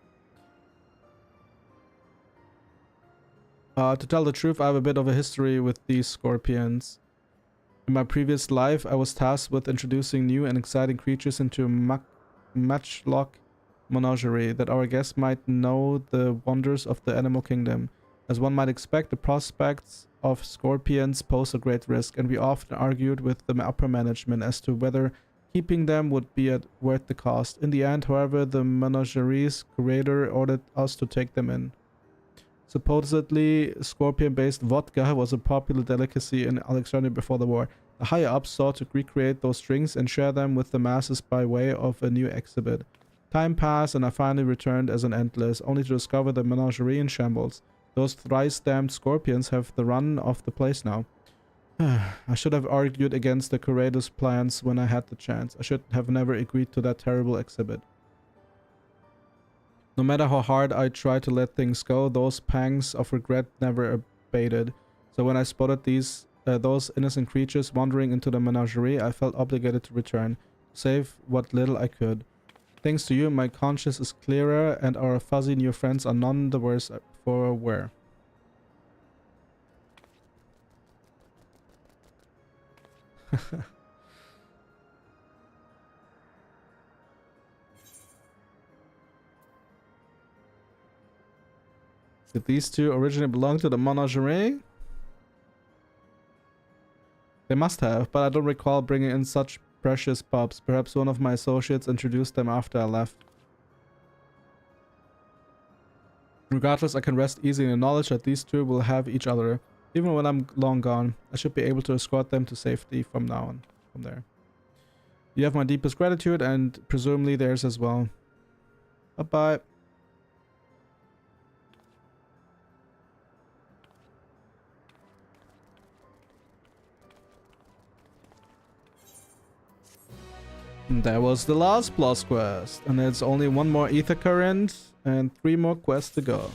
To tell the truth, I have a bit of a history with these scorpions. In my previous life, I was tasked with introducing new and exciting creatures into a matchlock menagerie that our guests might know the wonders of the animal kingdom. As one might expect, the prospects of scorpions pose a great risk, and we often argued with the upper management as to whether keeping them would be worth the cost. In the end, however, the menagerie's curator ordered us to take them in. Supposedly, scorpion-based vodka was a popular delicacy in Alexandria before the war. The higher-ups sought to recreate those drinks and share them with the masses by way of a new exhibit. Time passed, and I finally returned as an endless, only to discover the menagerie in shambles. Those thrice-damned scorpions have the run of the place now. I should have argued against the curator's plans when I had the chance. I should have never agreed to that terrible exhibit. No matter how hard I tried to let things go, those pangs of regret never abated. So when I spotted those innocent creatures wandering into the menagerie, I felt obligated to return, to save what little I could. Thanks to you, my conscience is clearer, and our fuzzy new friends are none the worse for wear. Did these two originally belong to the menagerie? They must have, but I don't recall bringing in such precious pups. Perhaps one of my associates introduced them after I left. Regardless, I can rest easy in the knowledge that these two will have each other. Even when I'm long gone, I should be able to escort them to safety from now on. From there. You have my deepest gratitude, and presumably theirs as well. Bye-bye. That was the last plus quest, and there's only one more ether current and 3 more quests to go.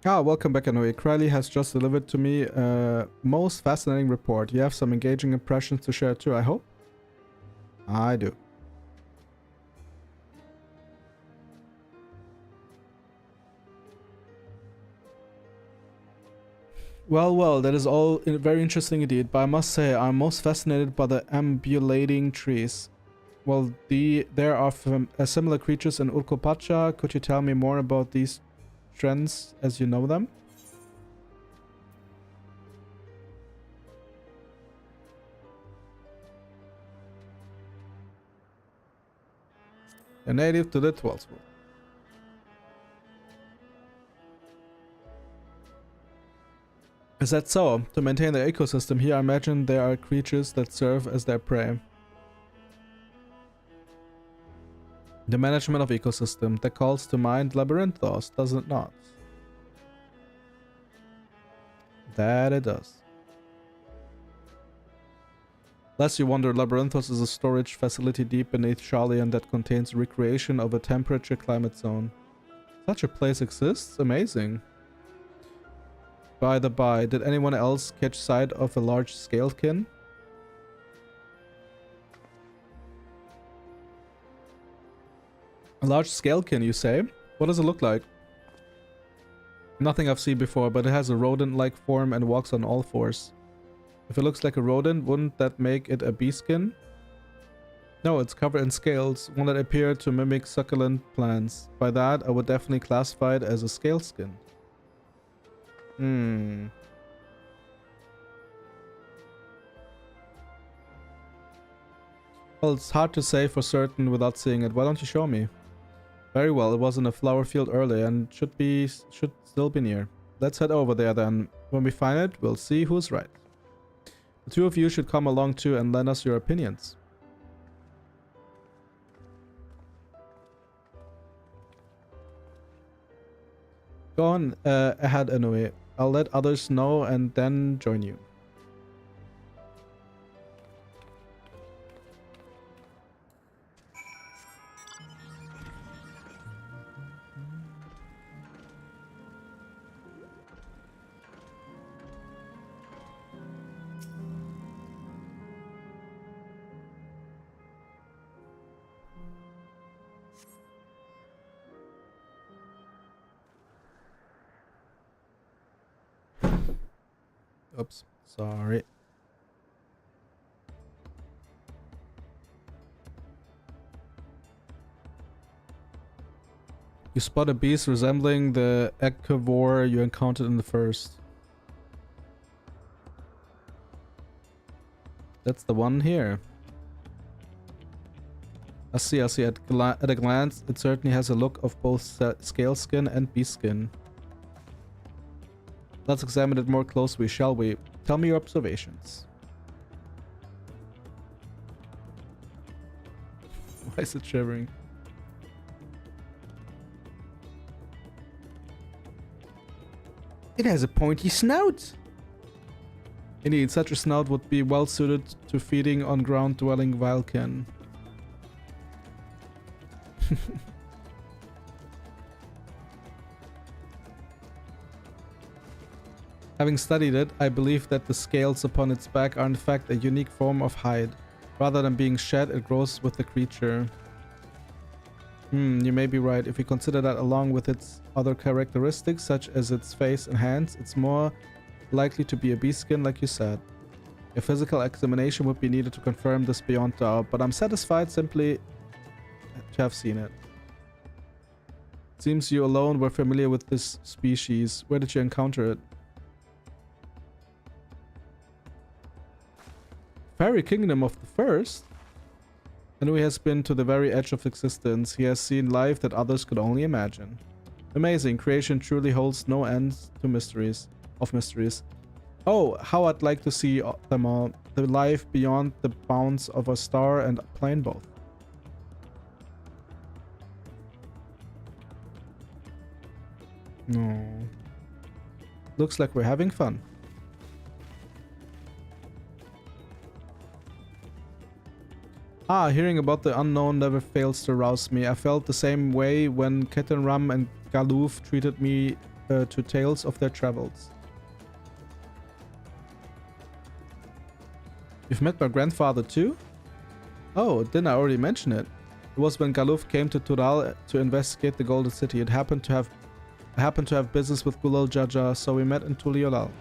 Welcome back anyway. Crowley has just delivered to me a most fascinating report. You have some engaging impressions to share too, I hope? I do. Well, that is all very interesting indeed, but I must say I'm most fascinated by the ambulating trees. Well, there are similar creatures in Urkopacha. Could you tell me more about these trends as you know them? A native to the 12th world. Is that so? To maintain the ecosystem here, I imagine there are creatures that serve as their prey. The management of ecosystem, that calls to mind Labyrinthos, does it not? That it does. Lest you wonder, Labyrinthos is a storage facility deep beneath Charlian that contains recreation of a temperature climate zone. Such a place exists? Amazing. By the by, did anyone else catch sight of a large scalekin? A large scalekin, you say? What does it look like? Nothing I've seen before, but it has a rodent-like form and walks on all fours. If it looks like a rodent, wouldn't that make it a beaskin? No, it's covered in scales, one that appear to mimic succulent plants. By that, I would definitely classify it as a scaleskin. Well, it's hard to say for certain without seeing it. Why don't you show me? Very well, it was in a flower field earlier and should still be near. Let's head over there then. When we find it, we'll see who's right. The two of you should come along too and lend us your opinions. Go on ahead anyway. I'll let others know and then join you. Oops, sorry. You spot a beast resembling the Ekavor you encountered in the first. That's the one here. I see. At a glance, it certainly has a look of both scale skin and beast skin. Let's examine it more closely, shall we? Tell me your observations. Why is it shivering? It has a pointy snout! Indeed, such a snout would be well suited to feeding on ground-dwelling Vilcan. Having studied it, I believe that the scales upon its back are in fact a unique form of hide. Rather than being shed, it grows with the creature. You may be right. If we consider that along with its other characteristics, such as its face and hands, it's more likely to be a beast skin, like you said. A physical examination would be needed to confirm this beyond doubt, but I'm satisfied simply to have seen it. Seems you alone were familiar with this species. Where did you encounter it? Fairy Kingdom of the First? And he has been to the very edge of existence. He has seen life that others could only imagine. Amazing. Creation truly holds no end to mysteries. Oh, how I'd like to see them all. The life beyond the bounds of a star and plane both. No. Looks like we're having fun. Hearing about the unknown never fails to rouse me. I felt the same way when Ketenram and Galuf treated me to tales of their travels. You've met my grandfather too? Oh, didn't I already mention it? It was when Galuf came to Tural to investigate the Golden City. I happened to have business with Gulal Jaja, so we met in Tuliolal.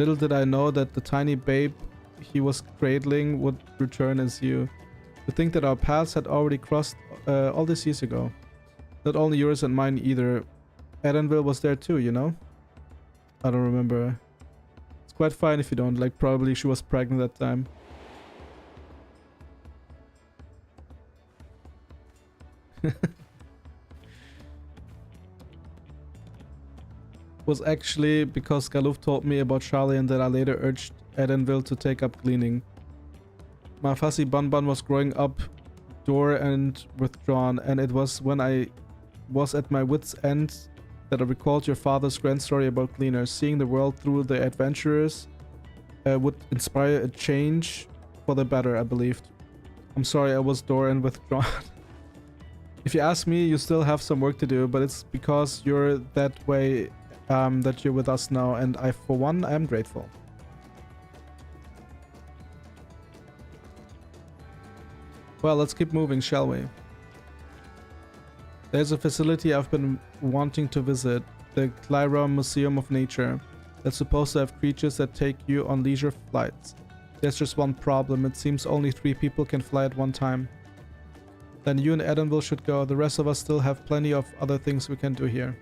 Little did I know that the tiny babe he was cradling would return as you. To think that our paths had already crossed all these years ago. Not only yours and mine either. Edenville was there too, you know? I don't remember. It's quite fine if you don't. Like, probably she was pregnant that time. Was actually because Galuf told me about Charlie and that I later urged Edenville to take up cleaning. My fussy Bun was growing up, door and withdrawn, and it was when I was at my wit's end that I recalled your father's grand story about cleaners. Seeing the world through the adventurers would inspire a change for the better, I believed. I'm sorry I was door and withdrawn. If you ask me, you still have some work to do, but it's because you're that way that you're with us now, and I, for one, am grateful. Well, let's keep moving, shall we? There's a facility I've been wanting to visit, the Clyra Museum of Nature. That's supposed to have creatures that take you on leisure flights. There's just one problem. It seems only 3 people can fly at one time. Then you and Edenville should go. The rest of us still have plenty of other things we can do here.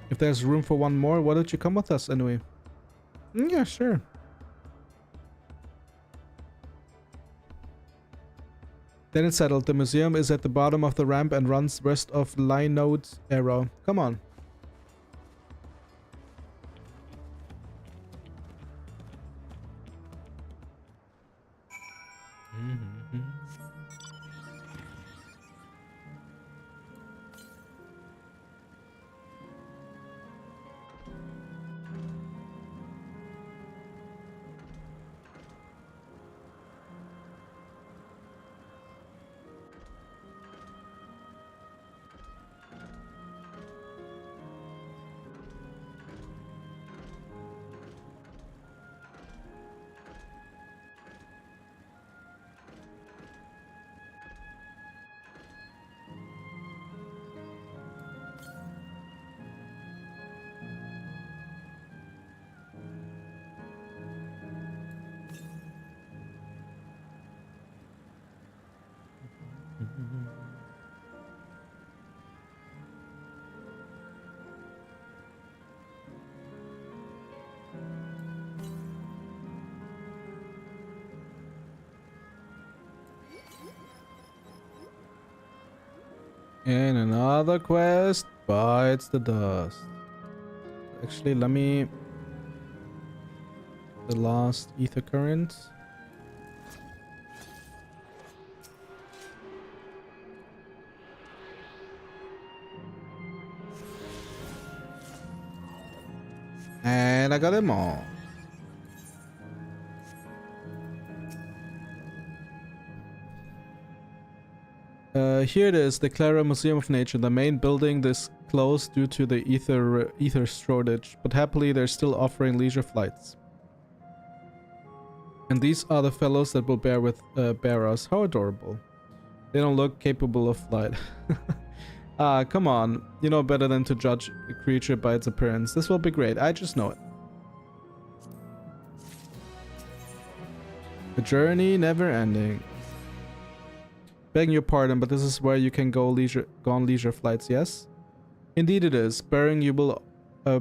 If there's room for one more, why don't you come with us anyway? Yeah, sure. Then it's settled. The museum is at the bottom of the ramp and runs west of Linode Arrow. Come on. And another quest bites the dust. Actually, let me... The last ether current. And I got them all. Here it is, the Clara Museum of Nature. The main building is closed due to the ether shortage, but happily they're still offering leisure flights. And these are the fellows that will bear us. How adorable. They don't look capable of flight. Ah, come on. You know better than to judge a creature by its appearance. This will be great. I just know it. A journey never ending. Begging your pardon, but this is where you can go on leisure flights, yes? Indeed it is. Bearing you will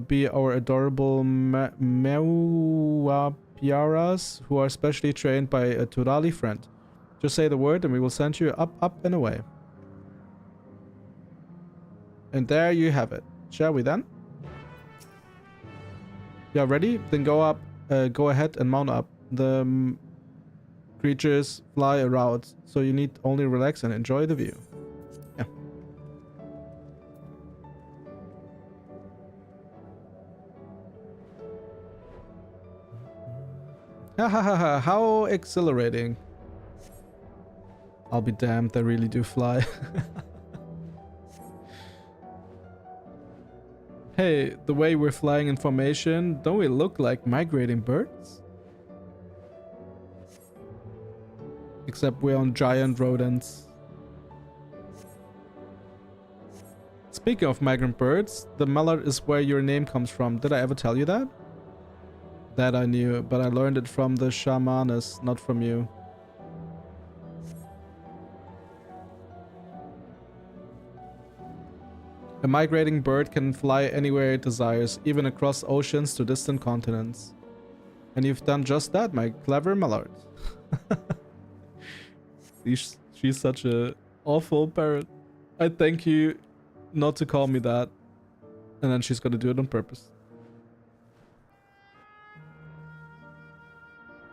be our adorable Mewuapiaras, who are specially trained by a Turali friend. Just say the word and we will send you up, up and away. And there you have it. Shall we then? Yeah, ready? Then go up, go ahead and mount up. The creatures fly around, so you need only relax and enjoy the view. Yeah. Ha ha ha ha, how exhilarating. I'll be damned, they really do fly. Hey, the way we're flying in formation, don't we look like migrating birds? Except we're on giant rodents. Speaking of migrant birds, the mallard is where your name comes from. Did I ever tell you that? That I knew, but I learned it from the shamaness, not from you. A migrating bird can fly anywhere it desires, even across oceans to distant continents. And you've done just that, my clever mallard. She's such a awful parrot. I thank you not to call me that. And then she's gonna do it on purpose.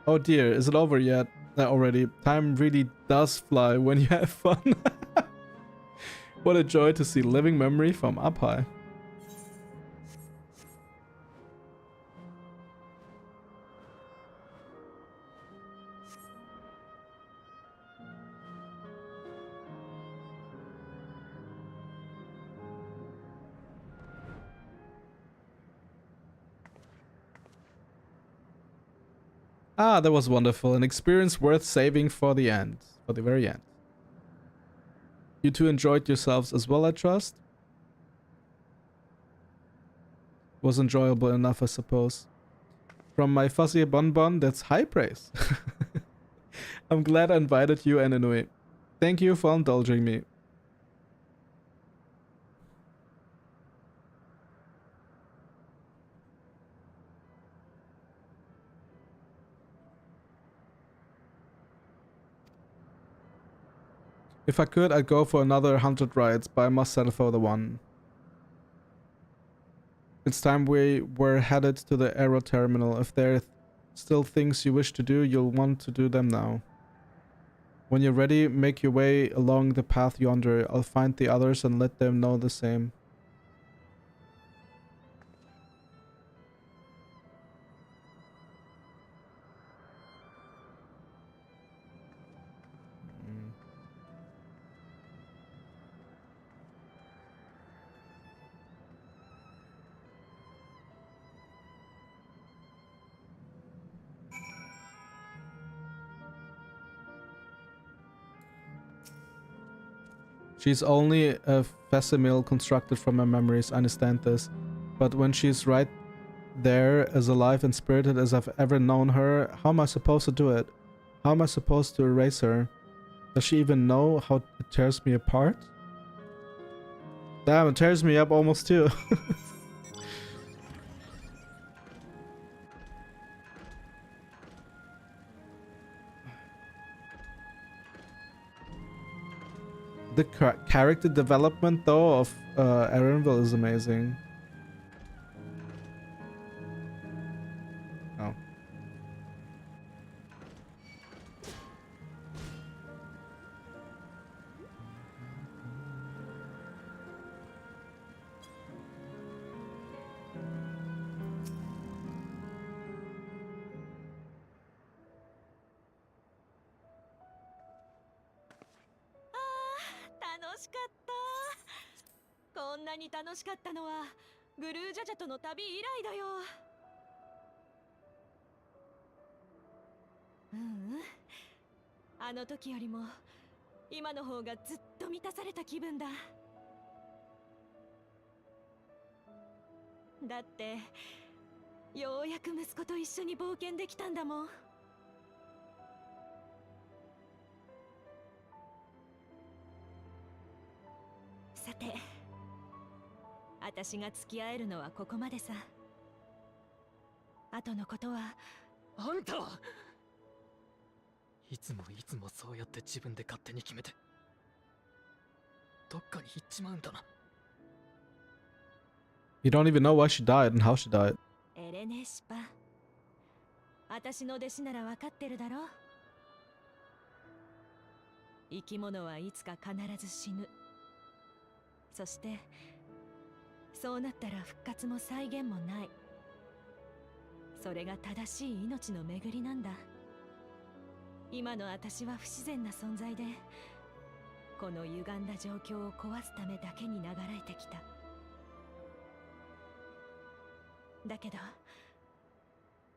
Oh dear, is it over yet? Already. Time really does fly when you have fun. What a joy to see living memory from up high. Ah, that was wonderful. An experience worth saving for the end. For the very end. You two enjoyed yourselves as well, I trust? Was enjoyable enough, I suppose. From my fuzzy bonbon, that's high praise. I'm glad I invited you and Inui. Thank you for indulging me. If I could, I'd go for another 100 rides, but I must settle for the one. It's time we were headed to the aero terminal. If there are still things you wish to do, you'll want to do them now. When you're ready, make your way along the path yonder. I'll find the others and let them know the same. She's only a facsimile constructed from my memories, I understand this. But when she's right there, as alive and spirited as I've ever known her, how am I supposed to do it? How am I supposed to erase her? Does she even know how it tears me apart? Damn, it tears me up almost too. The character development though of Erenville is amazing. Oh.いつもそうやって自分で勝手に決めてどっかに行っちまうんだな。 You don't even know why she died and how she died. エレネシパ、私の弟子なら分かってるだろ。生き物はいつか必ず死ぬ。そしてそうなったら復活も再現もない。それが正しい命の巡りなんだ。今の私は不自然な存在で、この歪んだ状況を壊すためだけに流れてきた。だけど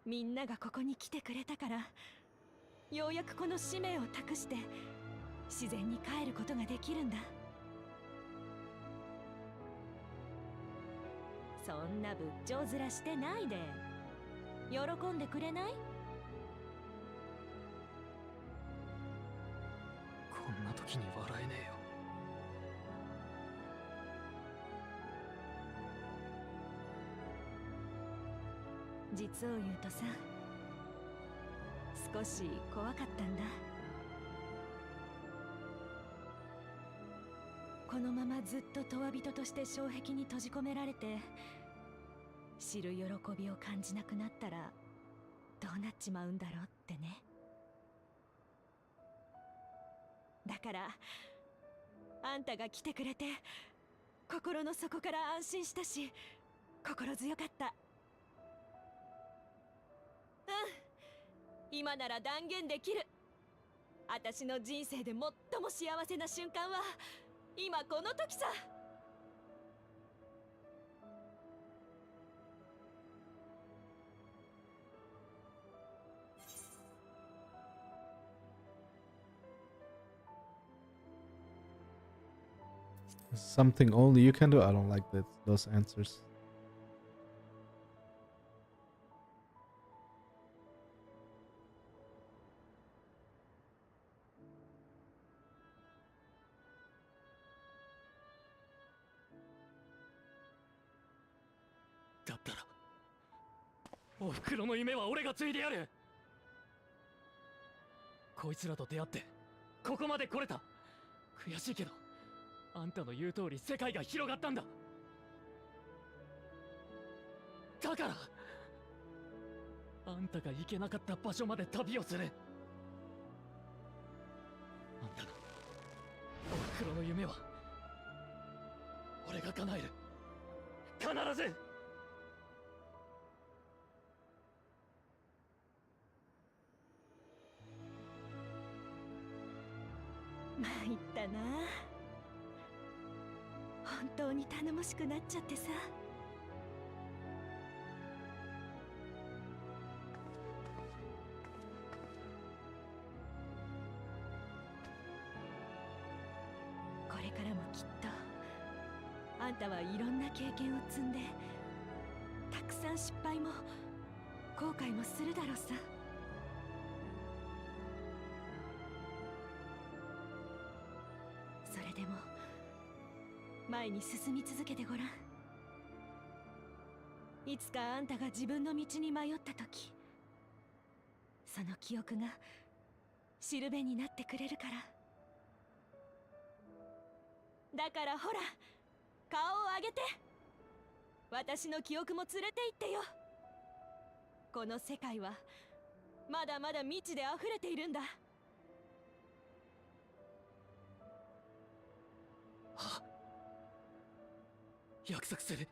みんながここに来てくれたから、ようやくこの使命を託して自然に帰ることができるんだ。そんな仏頂面してないで。喜んでくれない？こんな時に笑えねえよ。実を言うとさ、少し怖かったんだ。このままずっと永遠人として障壁に閉じ込められて、知る喜びを感じなくなったらどうなっちまうんだろうってね。だからあんたが来てくれて心の底から安心したし、心強かった。今なら断言できる。私の人生で最も幸せな瞬間は今この時さ。Something only you can do. I don't like those answers. だったらおふくろの夢は俺が継いでやる。こいつらと出会ってここまで来れた。悔しいけどあんたの言う通り世界が広がったんだ。だからあんたが行けなかった場所まで旅をする。あんたのおふくろの夢は俺が叶える。必ず。参ったな。本当に頼もしくなっちゃってさ。これからもきっとあんたはいろんな経験を積んで、たくさん失敗も後悔もするだろうさ。それでも前に進み続けてごらん。いつかあんたが自分の道に迷った時、その記憶がしるべになってくれるから。だからほら、顔を上げて私の記憶も連れて行ってよ。この世界はまだまだ未知で溢れているんだ。約束する。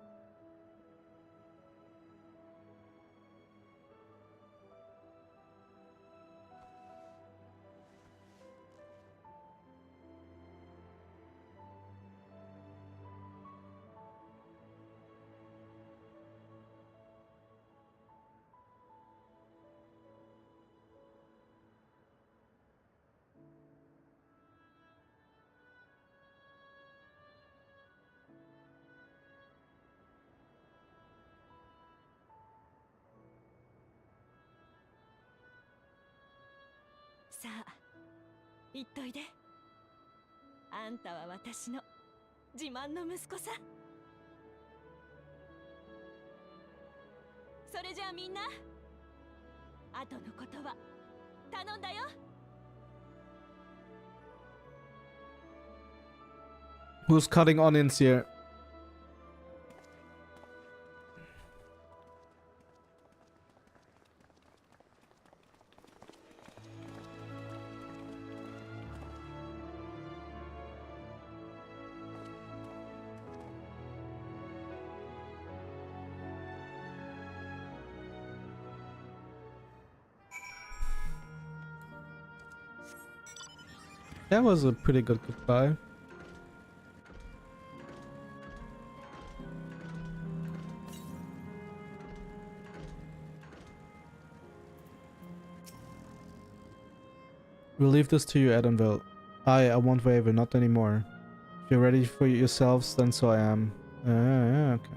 さあ言っといで。あんたは私の自慢の息子さ。それじゃあみんな、後のことは頼んだよ。 Who's cutting onions here? That was a pretty good goodbye. We'll leave this to you, Edenville. I won't waver, not anymore. If you're ready for yourselves, then so I am. Okay.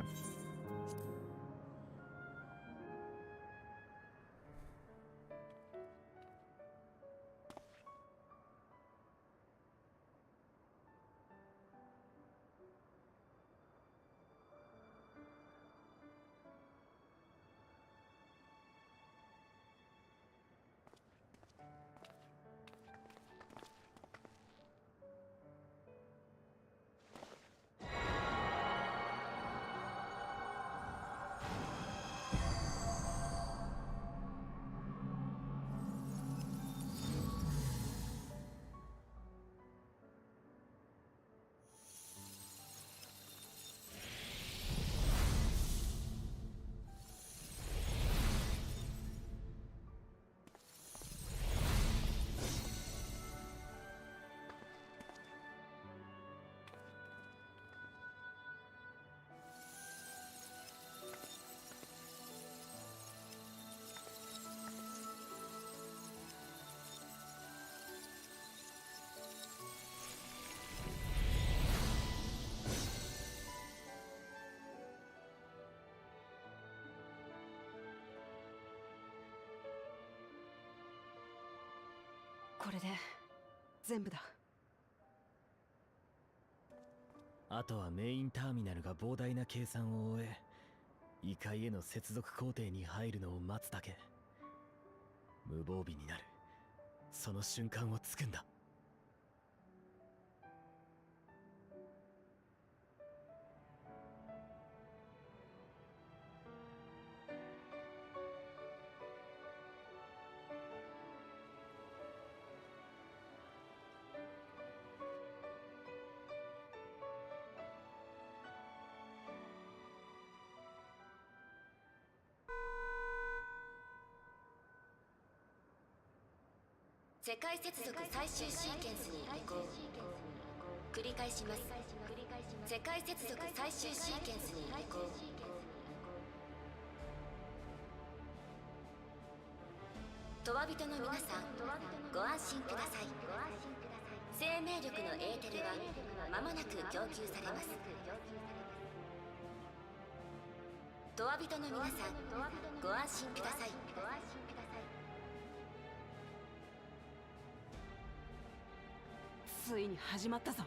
れで全部だ。あとはメインターミナルが膨大な計算を終え、異界への接続工程に入るのを待つだけ。無防備になるその瞬間をつくんだ。世界接続最終シーケンスに移行。繰り返します。世界接続最終シーケンスに移行。トワ人の皆さん、ご安心ください。生命力のエーテルは間もなく供給されます。トワ人の皆さん、ご安心ください。ついに始まったぞ。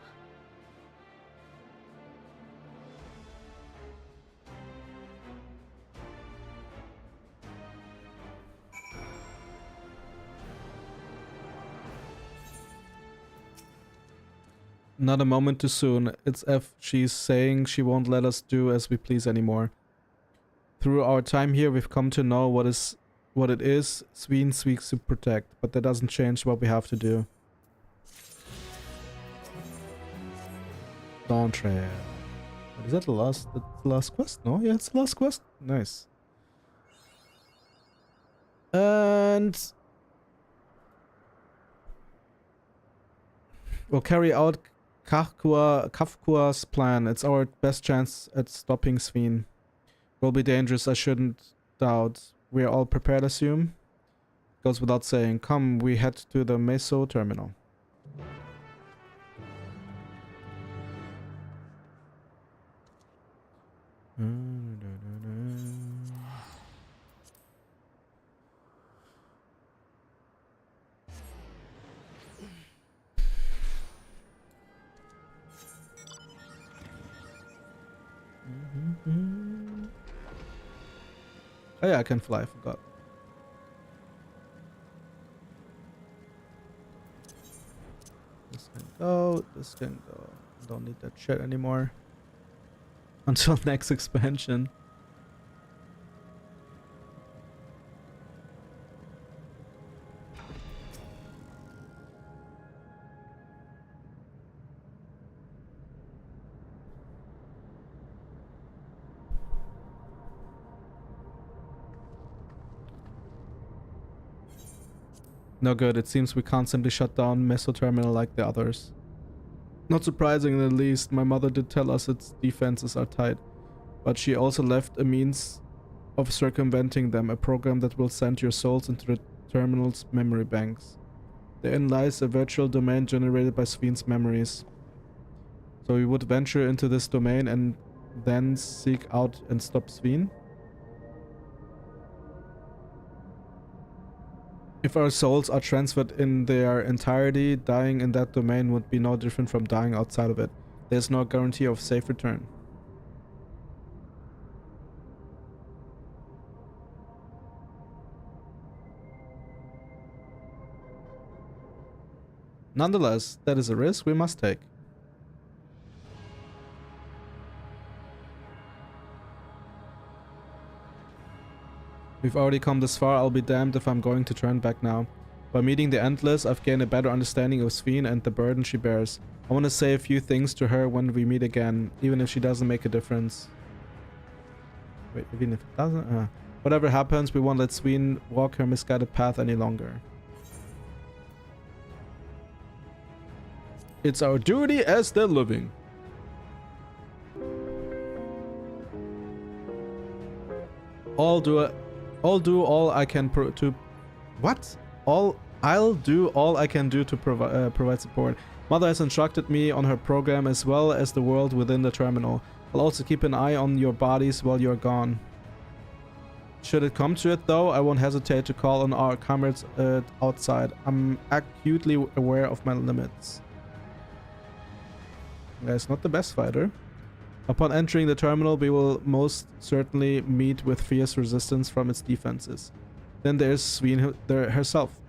Not a moment too soon. It's F. She's saying she won't let us do as we please anymore. Through our time here, we've come to know what it is Sween seeks to protect, but that doesn't change what we have to do. Dawntrail. Is that the last quest? No, yeah, it's the last quest. Nice. And we'll carry out Kafkua's plan. It's our best chance at stopping Sveen. Will be dangerous, I shouldn't doubt. We are all prepared, assume? Goes without saying. Come, we head to the Meso terminal. Oh yeah, I can fly, I forgot. This can go, this can go. Don't need that shit anymore. Until next expansion. No good, it seems we can't simply shut down Meso Terminal like the others. Not surprising at least, my mother did tell us its defenses are tight, but she also left a means of circumventing them, a program that will send your souls into the terminal's memory banks. Therein lies a virtual domain generated by Sveen's memories. So we would venture into this domain and then seek out and stop Sveen? If our souls are transferred in their entirety, dying in that domain would be no different from dying outside of it. There's no guarantee of safe return. Nonetheless, that is a risk we must take. We've already come this far, I'll be damned if I'm going to turn back now. By meeting the Endless, I've gained a better understanding of Sveen and the burden she bears. I want to say a few things to her when we meet again, even if she doesn't make a difference. Wait, even if it doesn't? Whatever happens, we won't let Sveen walk her misguided path any longer. It's our duty as the living. I'll do all I can to provide support. Mother has instructed me on her program as well as the world within the terminal. I'll also keep an eye on your bodies while you're gone. Should it come to it though, I won't hesitate to call on our comrades outside. I'm acutely aware of my limits. Guy's not the best fighter. Upon entering the terminal, we will most certainly meet with fierce resistance from its defenses. Then there's Sween herself.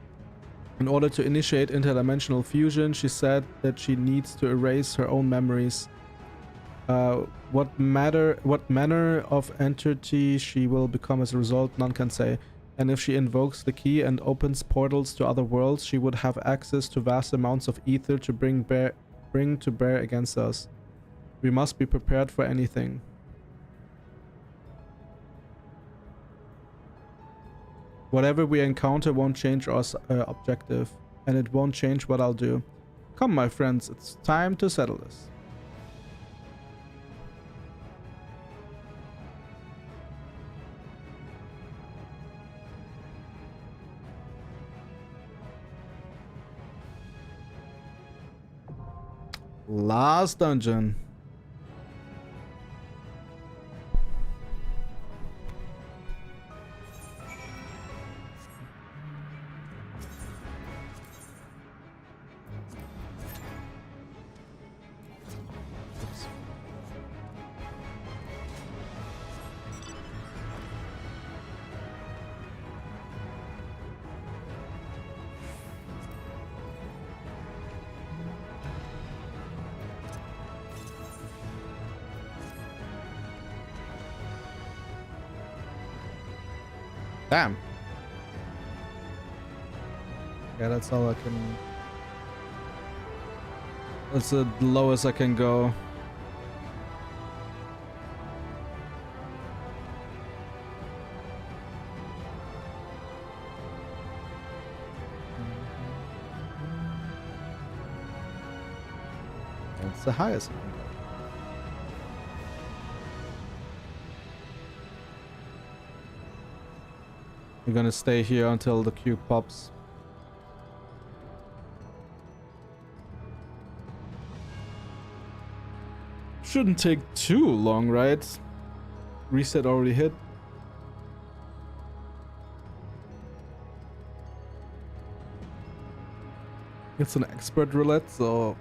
In order to initiate interdimensional fusion, she said that she needs to erase her own memories. What manner of entity she will become as a result, none can say. And if she invokes the key and opens portals to other worlds, she would have access to vast amounts of ether to bring to bear against us. We must be prepared for anything. Whatever we encounter won't change our objective, and it won't change what I'll do. Come, my friends, it's time to settle this. Last dungeon. Damn. Yeah, that's all I can... That's the lowest I can go. That's the highest I can go. We're gonna stay here until the cube pops. Shouldn't take too long, right? Reset already hit. It's an expert roulette, so...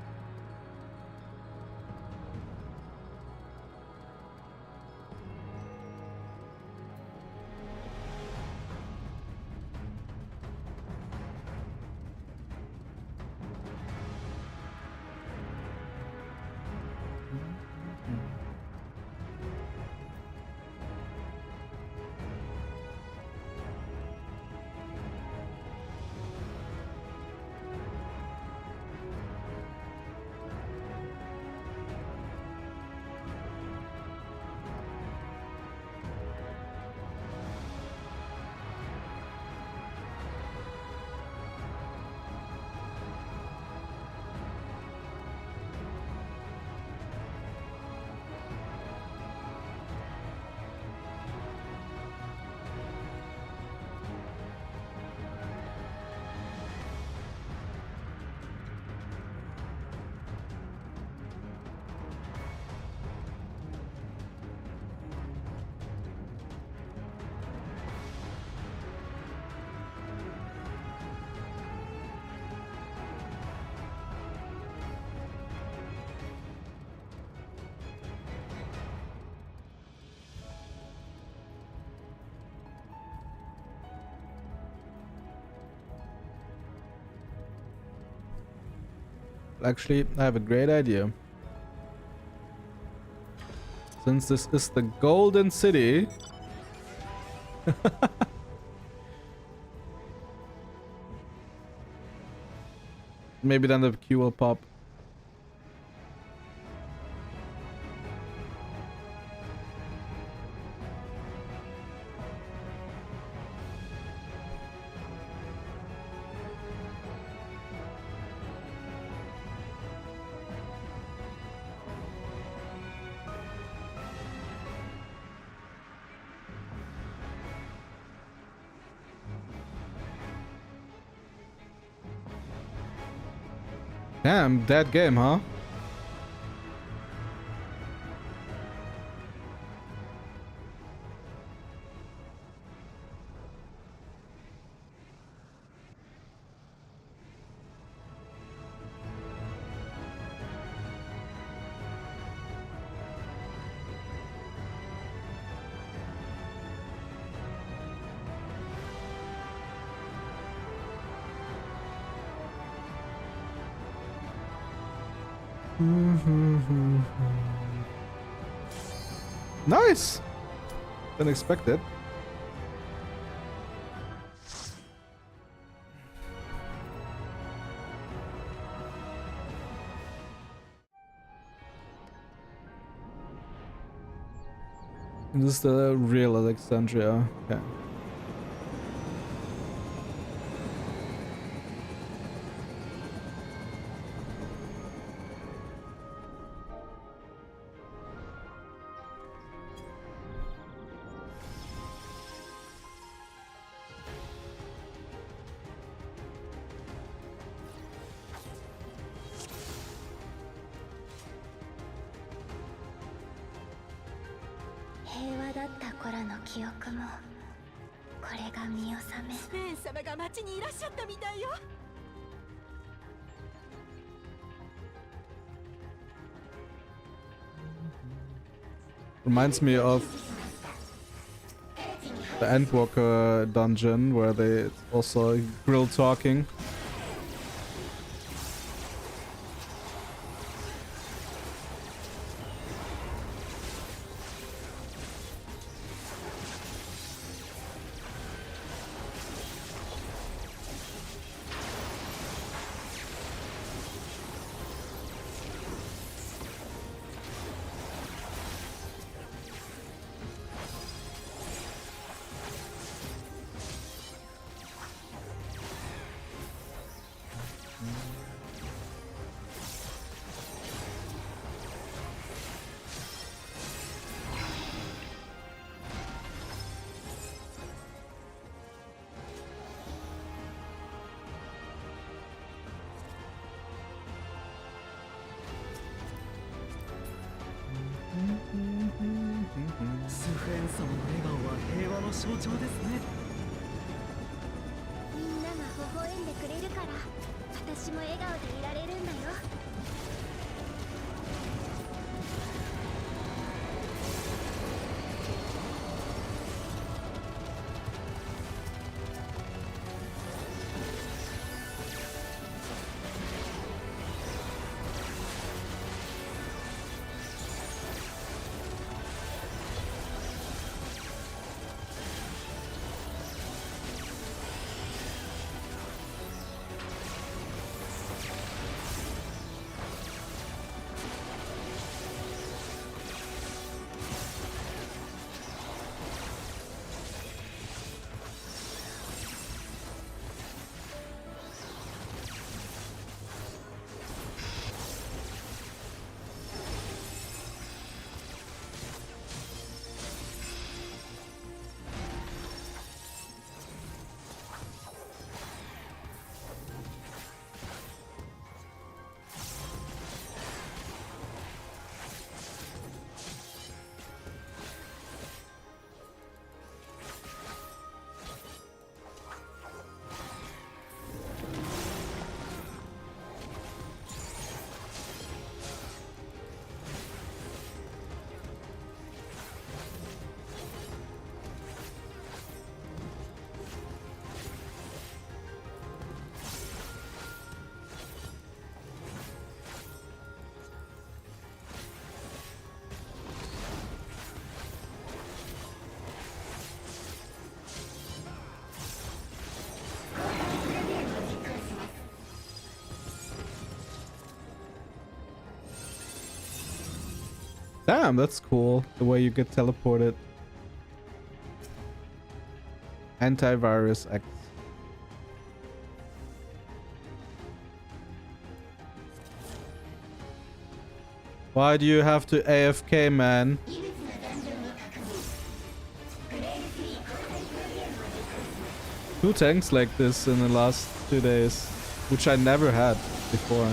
Actually, I have a great idea. Since this is the Golden City... Maybe then the queue will pop. Damn, dead game, huh? Nice! Didn't expect it. This is the real Alexandria. Okay. Reminds me of the Endwalker dungeon where they also grill talking. Damn, that's cool. The way you get teleported. Antivirus X. Why do you have to AFK, man? Two tanks like this in the last 2 days, which I never had before.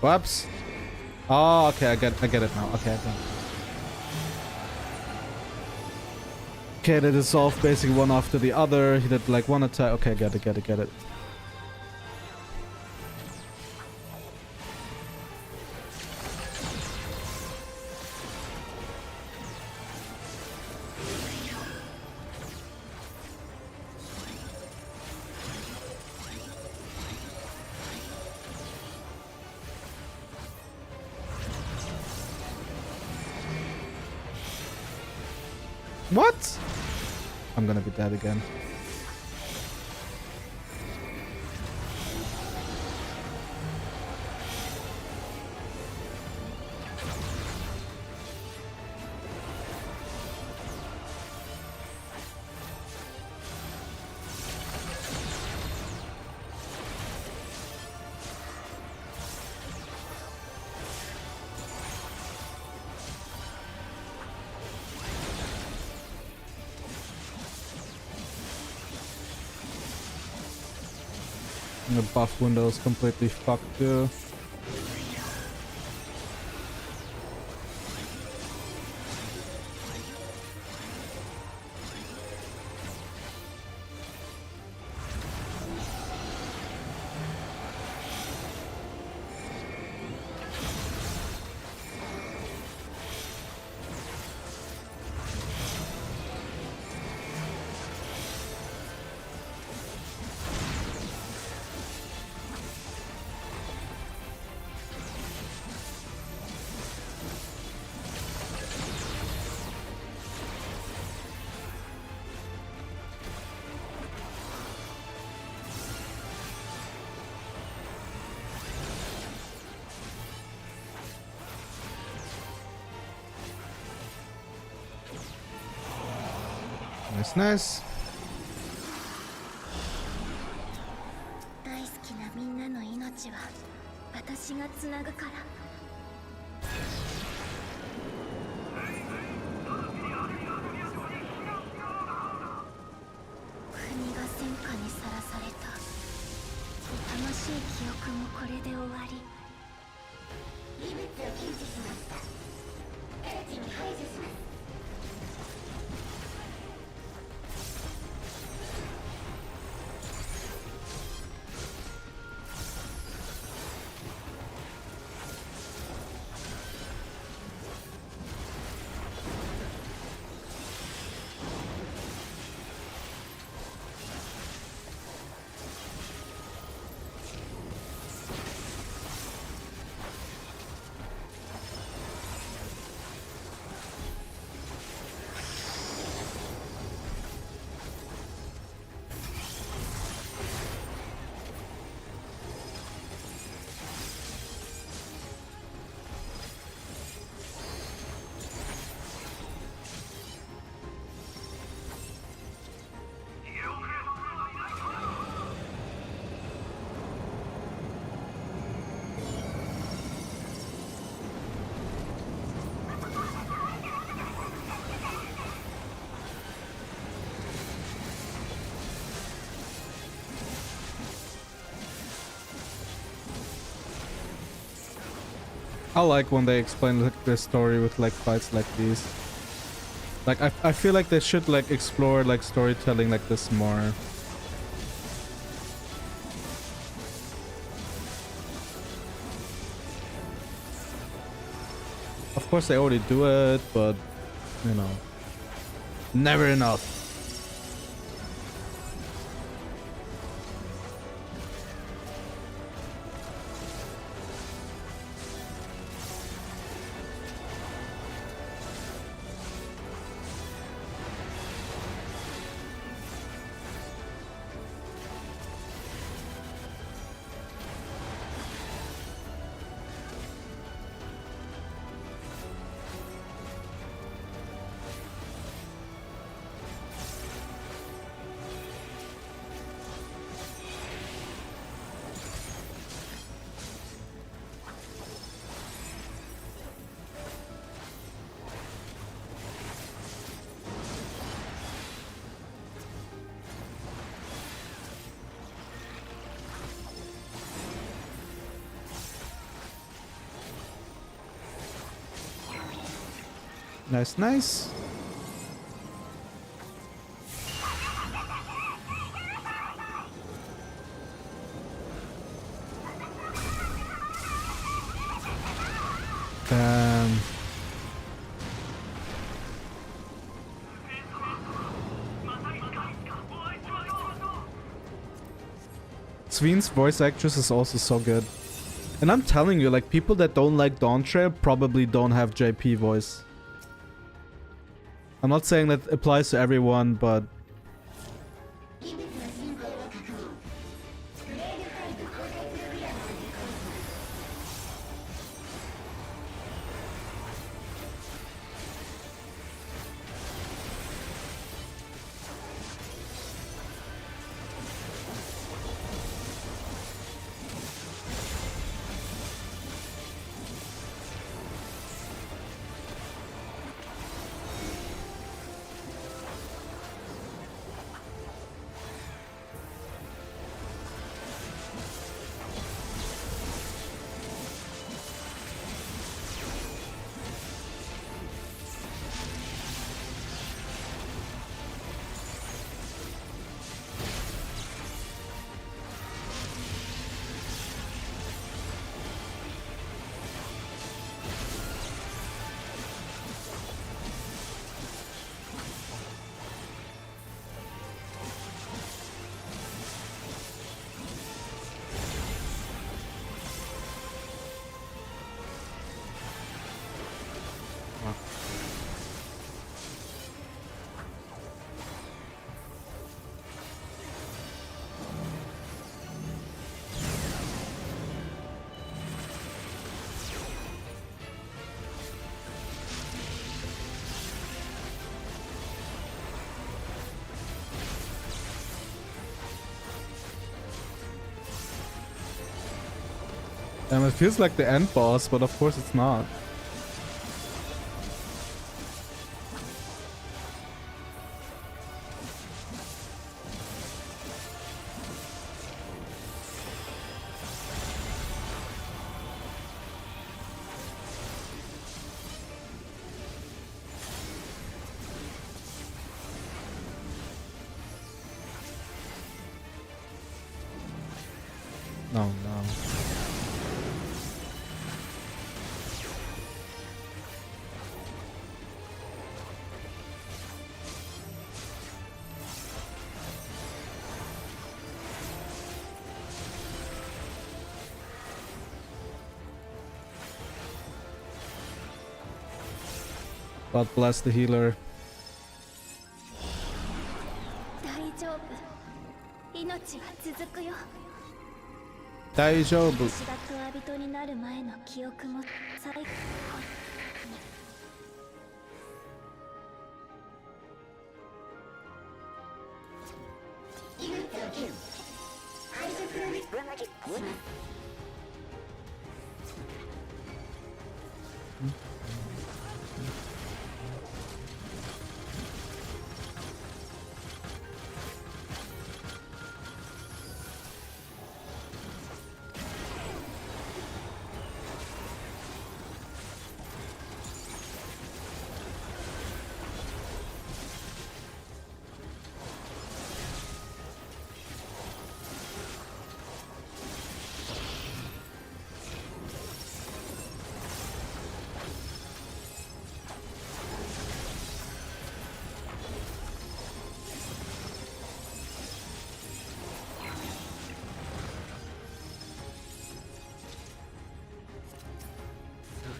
Whoops. Oh, okay, I get it now. Okay, okay. Okay, they dissolved basically one after the other. He did like one attack. Okay, get it. What? I'm gonna be dead again. The buff window is completely fucked too. Nice. 大好きなみんなの命は私がつなぐから。国が戦火にさらされた。痛ましい記憶もこれで終わり。異物を検知しました。直ちに排除します。 I like when they explain like their story with like fights like these. Like I feel like they should like explore like storytelling like this more. Of course they already do it, but you know, never enough. Nice, nice. Damn. Sveen's voice actress is also so good. And I'm telling you, like, people that don't like Dawntrail probably don't have JP voice. I'm not saying that applies to everyone, but... it feels like the end boss, but of course it's not. No, no. God bless the healer. 大丈夫。命は続くよ。大丈夫。私がクワ人になる前の記憶も最後。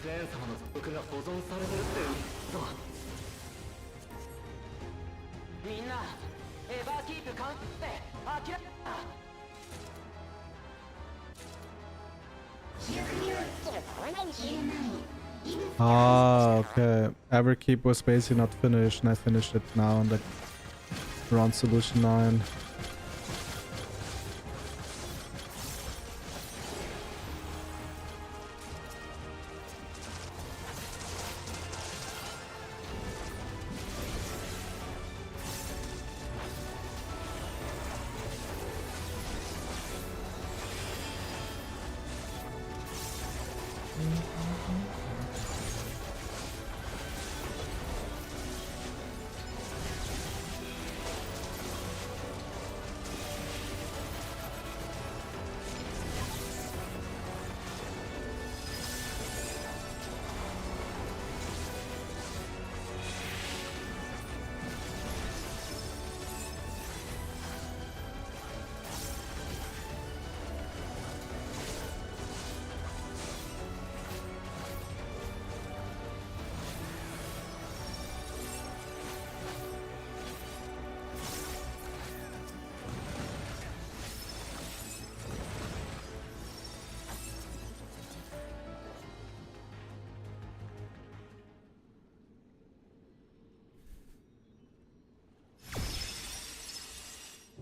前様の族が保存されてるって嘘。みんなエバーキープ完って諦めた。 Ah, okay. Everkeep was basically not finished, and I finished it now in the around solution 9.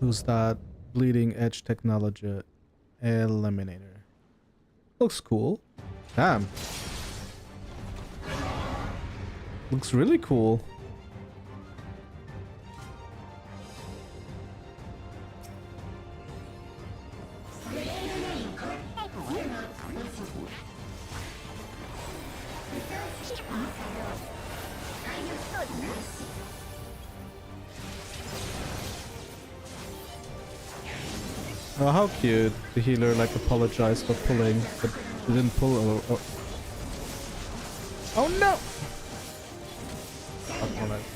Who's that? Bleeding Edge Technology Eliminator. Looks cool. Damn. Looks really cool. Oh, how cute. The healer like apologized for pulling, but she didn't pull. Oh no! Fuck my life.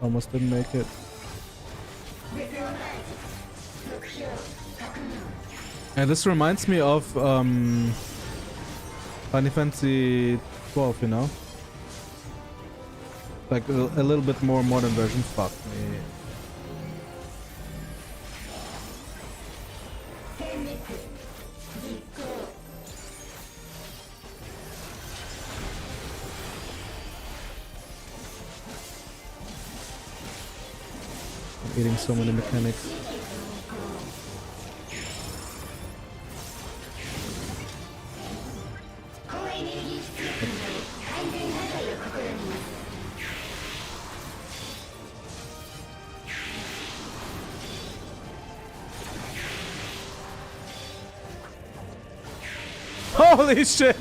Almost didn't make it. And this reminds me of Final Fantasy 12, you know? Like a little bit more modern version. Fuck me. I'm eating so many mechanics. Holy shit!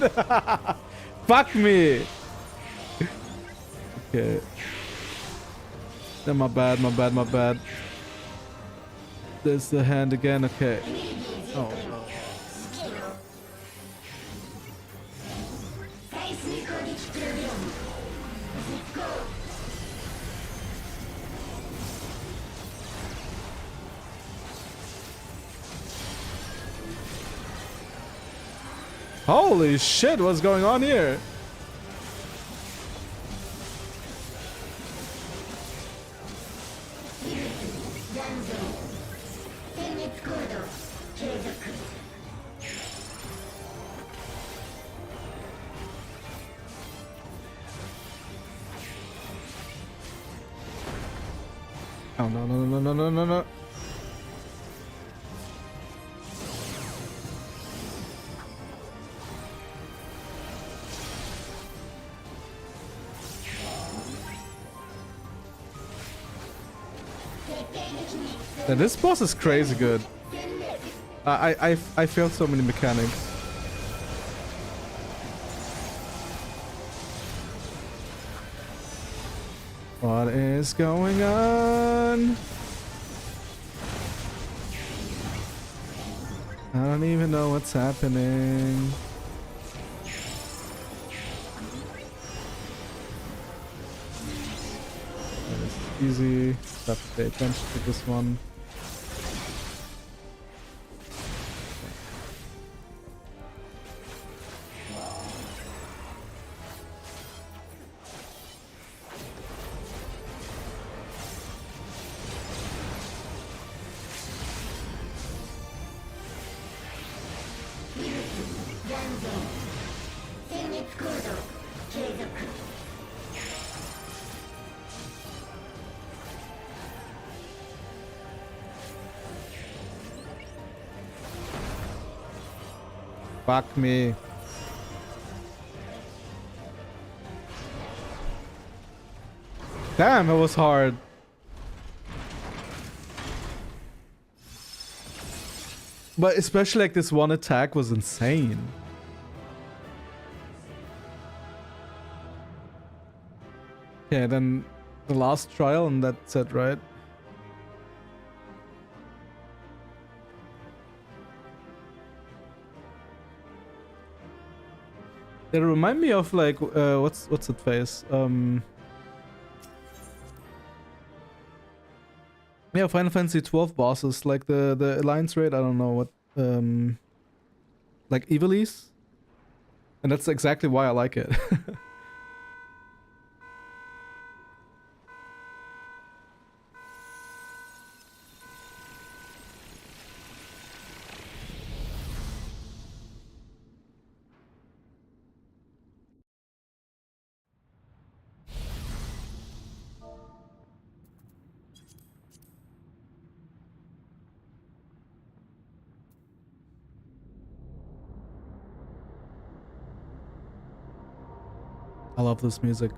Fuck me! Okay. No, my bad, my bad, my bad. There's the hand again, okay. Oh no. Holy shit, what's going on here? Oh no no no no no no no. Yeah, this boss is crazy good. I failed so many mechanics. What is going on? I don't even know what's happening. That is easy. Have to pay attention to this one. Fuck me. Damn, it was hard. But especially like this one attack was insane. Okay, then the last trial and that's it, right? They remind me of like what's it face? Yeah, Final Fantasy 12 bosses, like the Alliance raid, I don't know what, like Ivalice. And that's exactly why I like it. I love this music.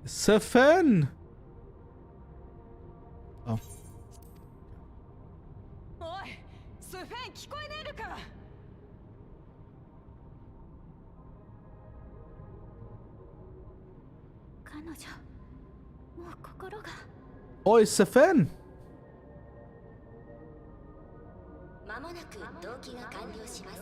Sefen! Oh. おい、スフェン聞こえねえのか。彼女、もう心が。Oi, Sefen! 間もなく動機が完了します。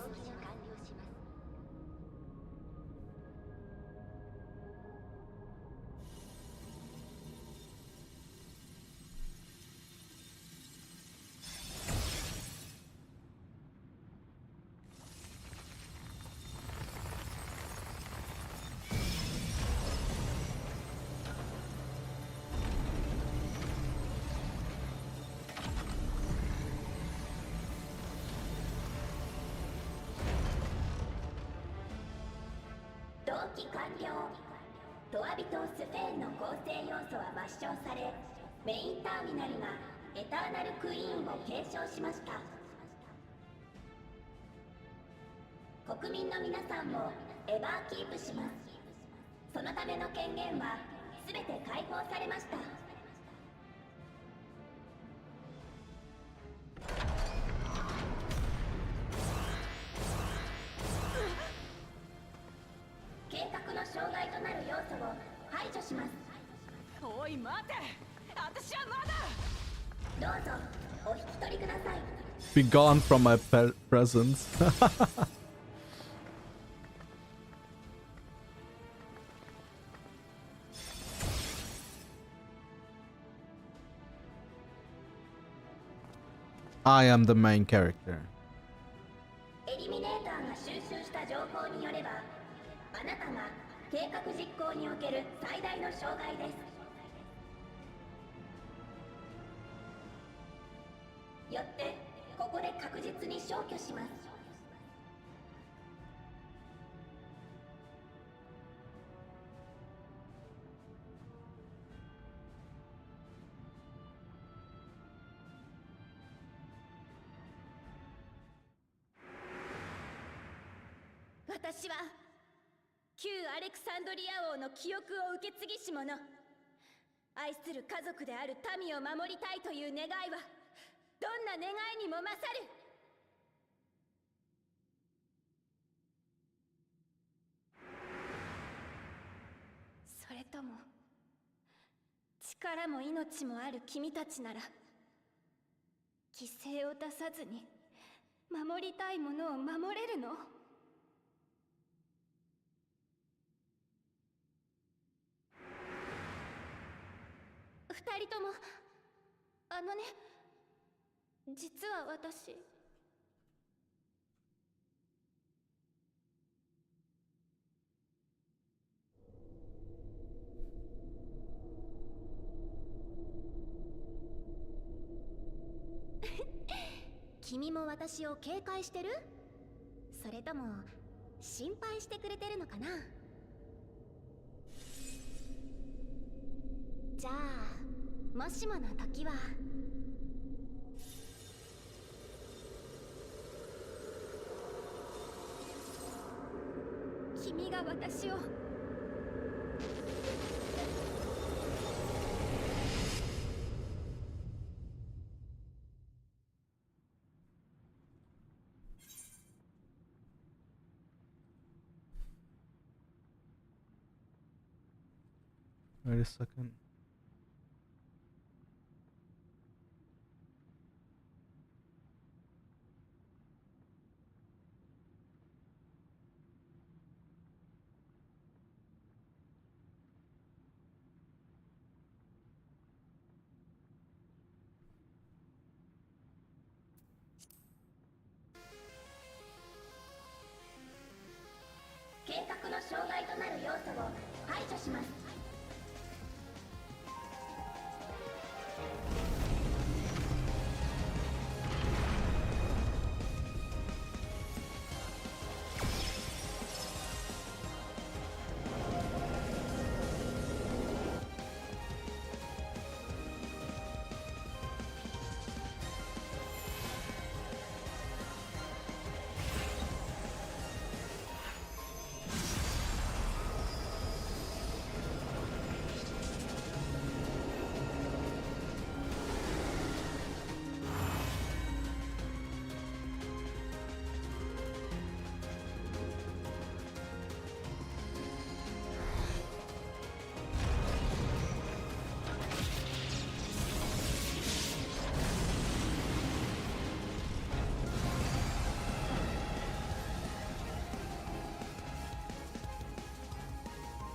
同期完了。トワビとスフェーンの構成要素は抹消され、メインターミナルがエターナルクイーンを継承しました。国民の皆さんもエバーキープします。そのための権限はすべて解放されました。計画の障害となる要素を排除します。おい待て、私はまだ。どうぞお引き取りください。 Be gone from my presence. I am the main character. エリミネーターが収集した情報によれば、あなたが計画実行における最大の障害です。よってここで確実に消去します。私は旧アレクサンドリア王の記憶を受け継ぎし者。愛する家族である民を守りたいという願いはどんな願いにも勝る。それとも力も命もある君たちなら犠牲を出さずに守りたいものを守れるの？二人とも実は私君も私を警戒してる？それとも心配してくれてるのかな？じゃあもしもの時は君が私をWait a second. 明確な障害となる要素を排除します。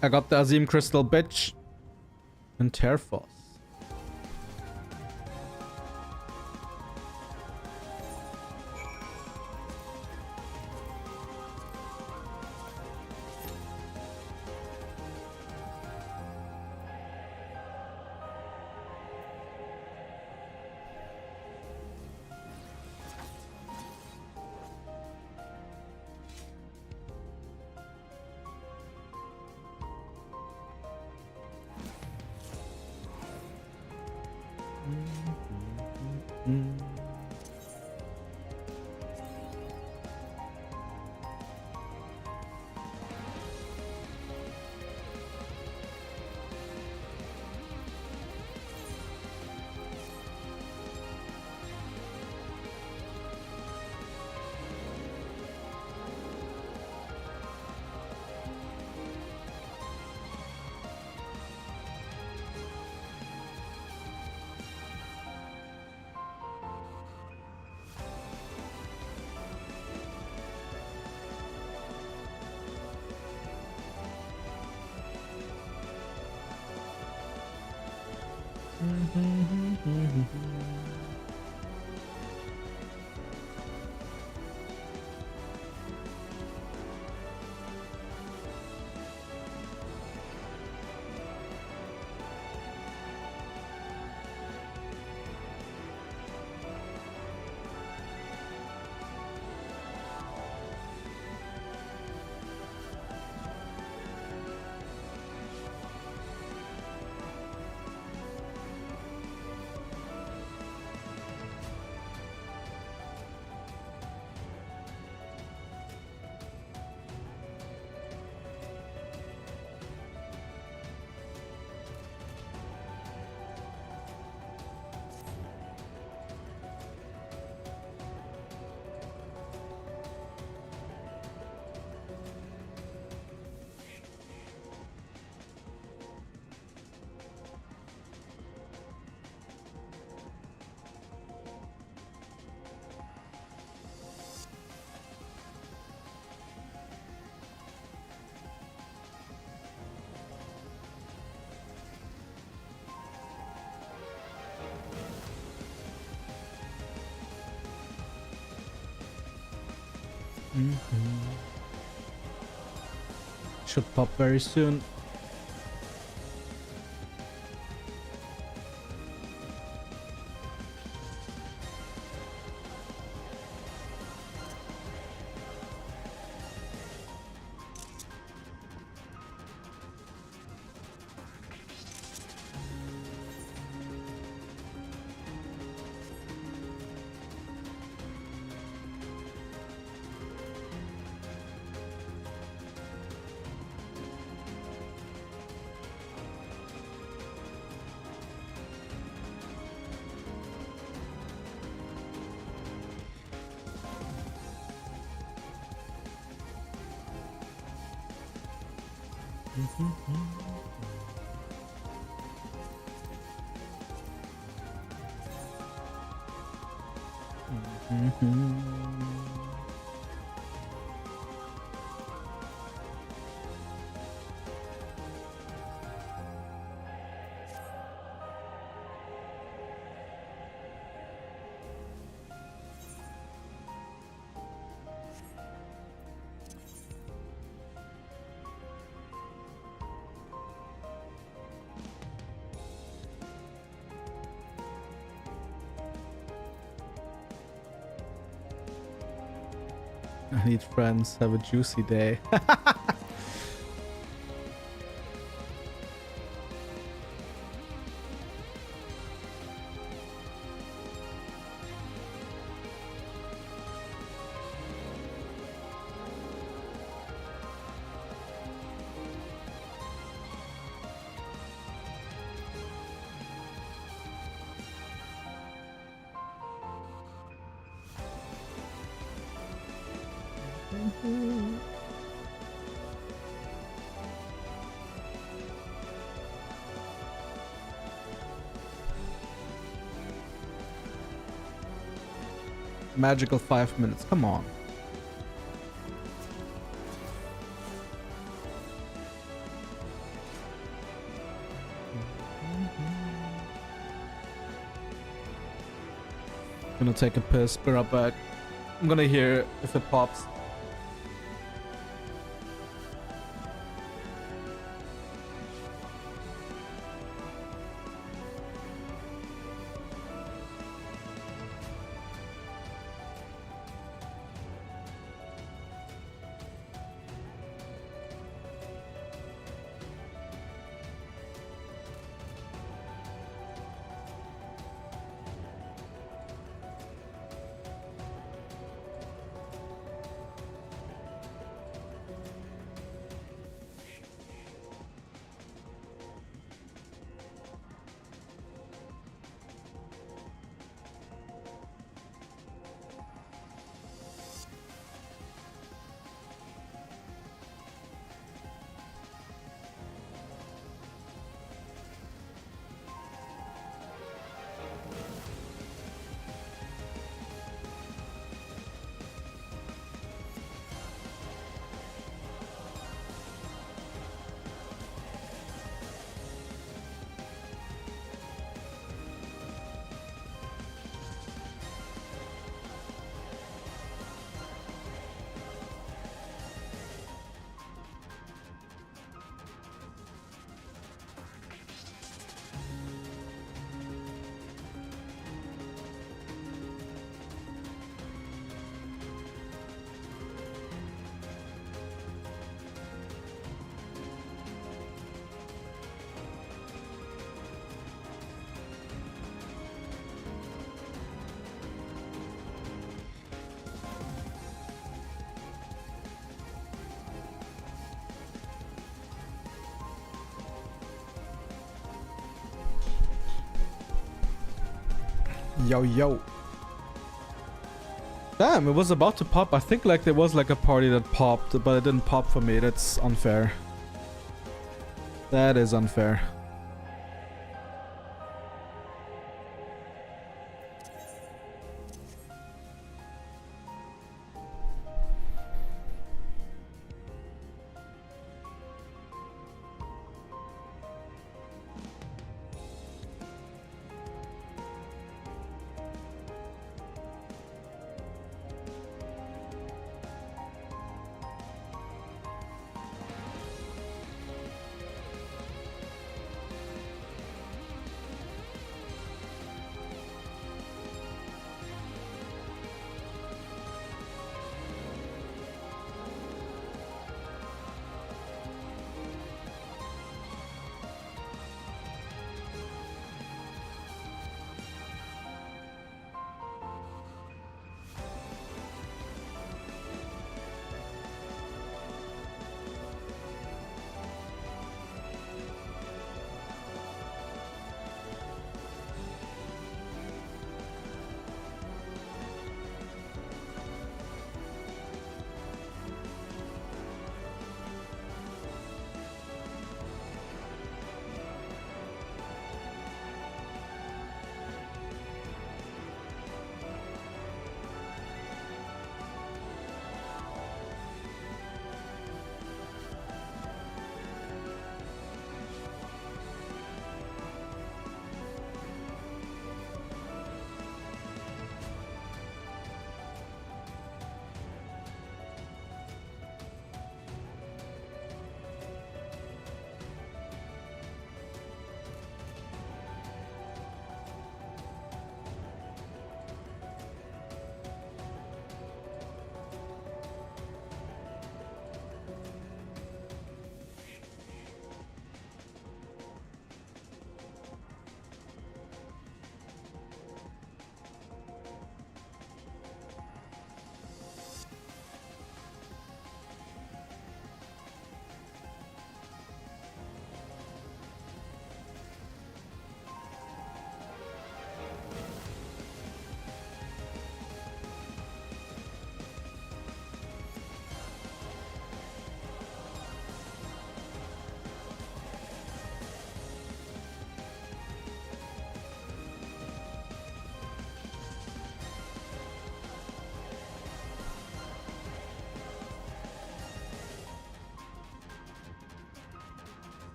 I got the Azim Crystal, bitch. And Terfos. Should pop very soon. I need friends. Have a juicy day. Magical 5 minutes. Come on. Gonna take a piss, be right back. I'm gonna hear if it pops. Yo, yo. Damn, it was about to pop. I think like there was like a party that popped, but it didn't pop for me. That's unfair. That is unfair.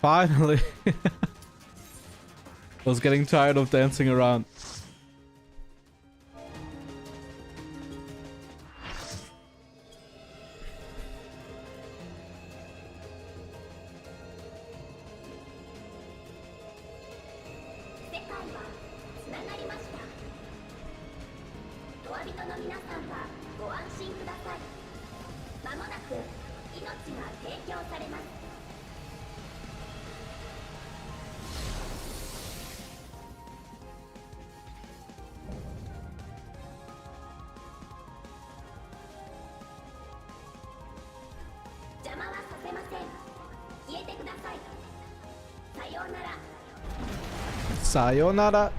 Finally. I was getting tired of dancing around. Sayonara.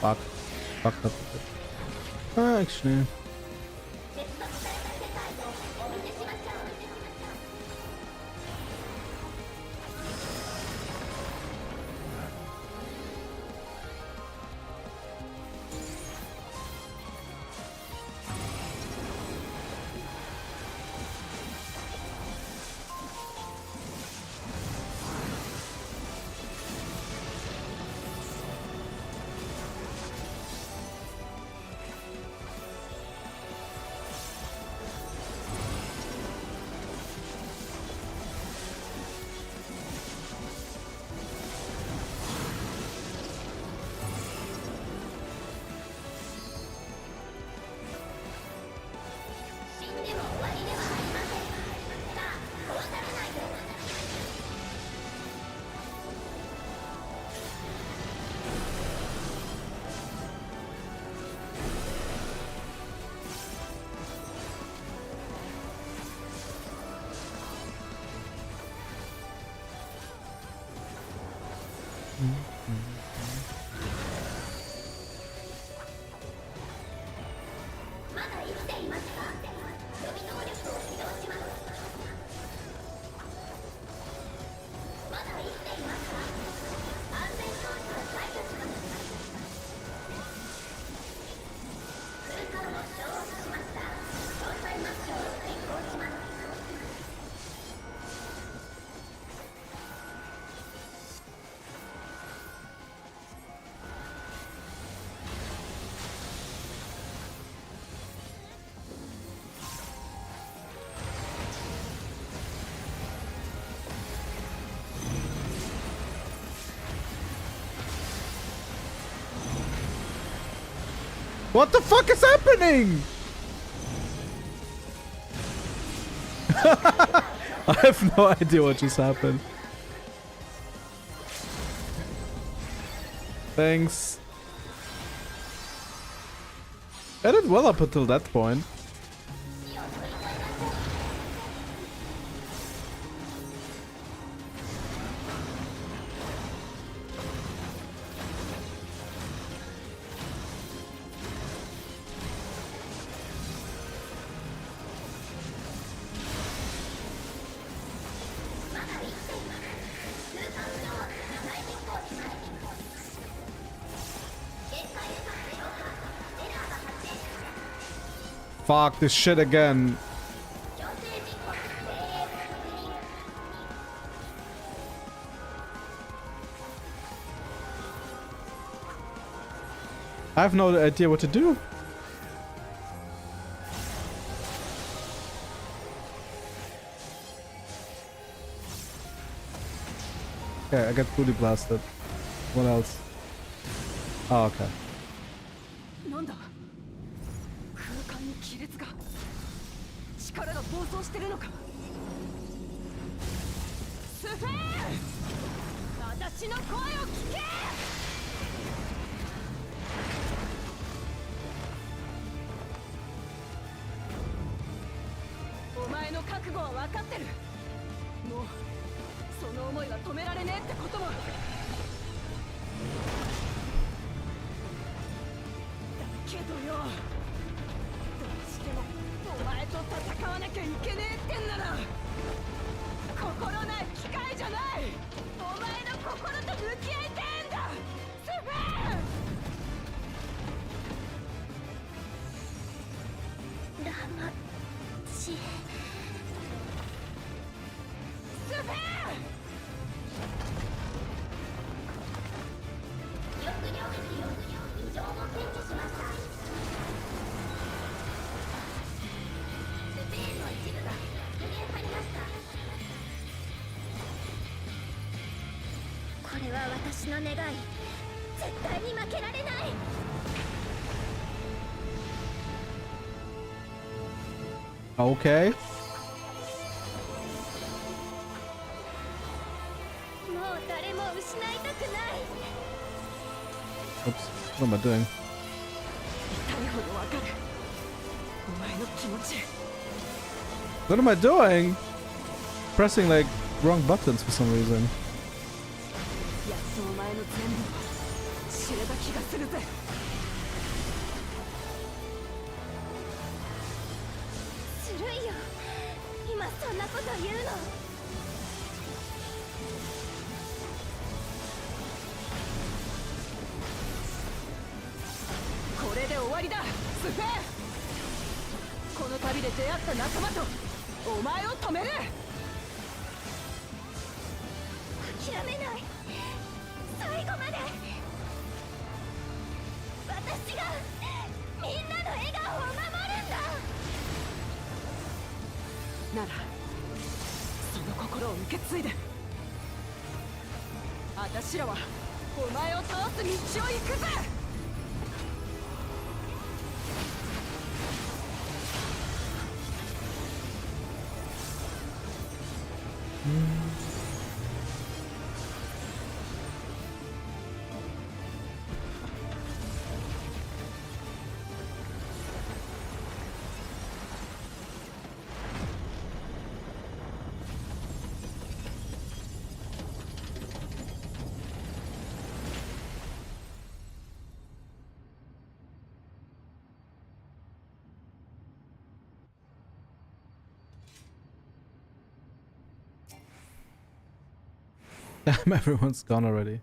Fuck. Fuck up. Actually. What the fuck is happening? I have no idea what just happened. Thanks. I did well up until that point. Fuck this shit again. I have no idea what to do. Okay, I got fully blasted. What else? Oh, okay. なんだ空間に亀裂が力が暴走してるのかスフェーン私の声を聞けお前の覚悟は分かってるもうその思いは止められねえってこともだけどよどうしてもお前と戦わなきゃいけねえってんなら心ない機械じゃないお前の心と向き合いてえんだスフェーンラマチスフェーン異常を検知しましたスペーンの一部が復元されましたこれは私の願い絶対に負けられない Okay. もう誰も失いたくない Oops. What am I doing? 痛いほど分かるお前の気持ち What am I doing? Pressing like wrong buttons for some reason. やっとお前の全部を知れた気がするぜずるいよ今そんなこと言うのこれで終わりだスフェーこの旅で出会った仲間とお前を止める諦めない最後まで私がみんなの笑顔を守るんだならその心を受け継いで私らはお前を倒す道を行くぜDamn, everyone's gone already.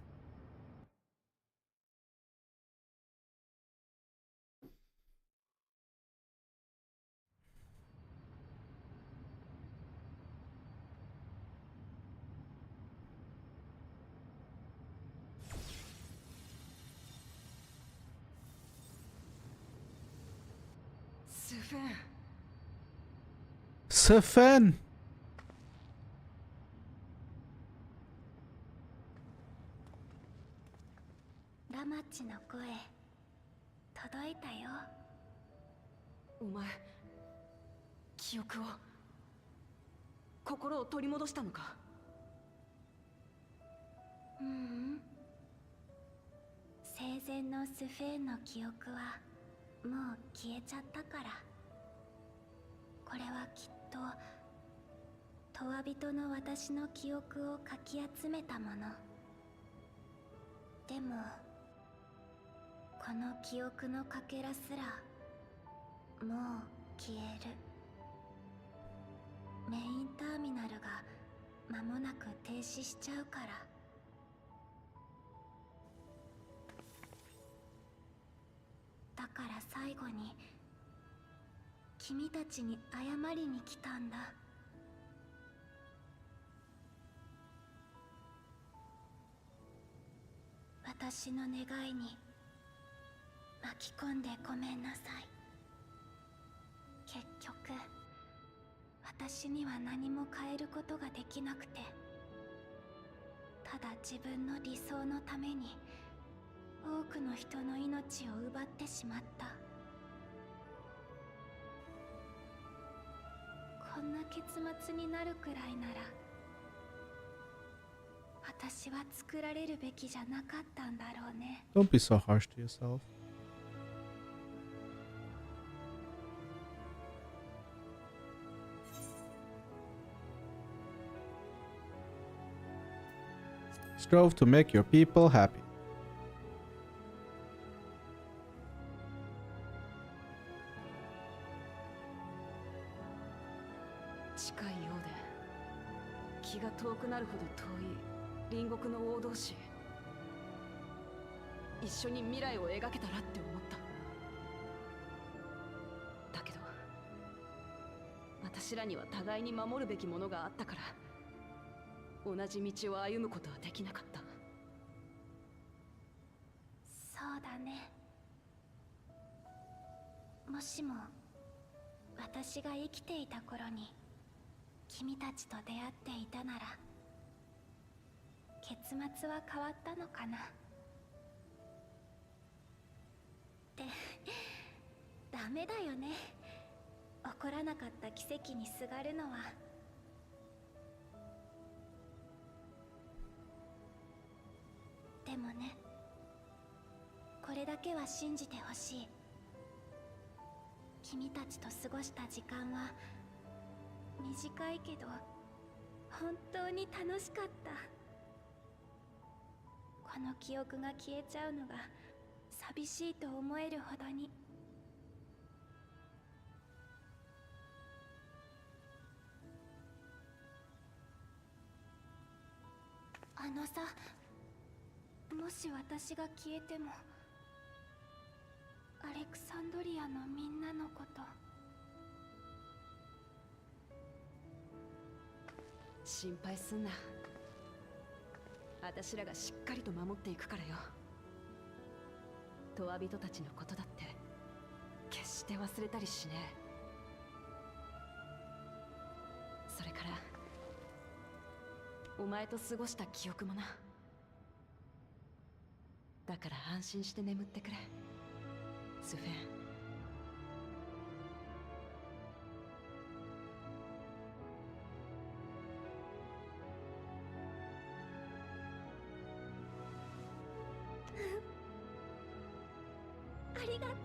Sefan! ラマッチの声届いたよ。お前記憶を心を取り戻したのか。ううん生前のスフェーンの記憶はもう消えちゃったから。これはきっととわびとの私の記憶をかき集めたもの。でもこの記憶のかけらすらもう消える。メインターミナルが間もなく停止しちゃうから。だから最後に君たちに謝りに来たんだ。私の願いに巻き込んでごめんなさい。結局私には何も変えることができなくて、ただ自分の理想のために多くの人の命を奪ってしまった。こんな結末になるくらいなら私は作られるべきじゃなかったんだろうね。 Don't be so harsh to yourself. Strove to make your people happy. 近いようで気が遠くなるほど遠い隣国の王同士、一緒に未来を描けたらって思った。だけど私らには互いに守るべきものがあったから同じ道を歩むことはできなかった。そうだね。もしも私が生きていた頃に君たちと出会っていたなら結末は変わったのかなってダメだよね。起こらなかった奇跡にすがるのは。でもね、これだけは信じてほしい。君たちと過ごした時間は短いけど本当に楽しかった。この記憶が消えちゃうのが寂しいと思えるほどに。あのさ、もし私が消えてもアレクサンドリアのみんなのこと心配すんな。私らがしっかりと守っていくからよ。とわ人たちのことだって決して忘れたりしねえ。それからお前と過ごした記憶もな。だから安心して眠ってくれスフェン。ありがとう。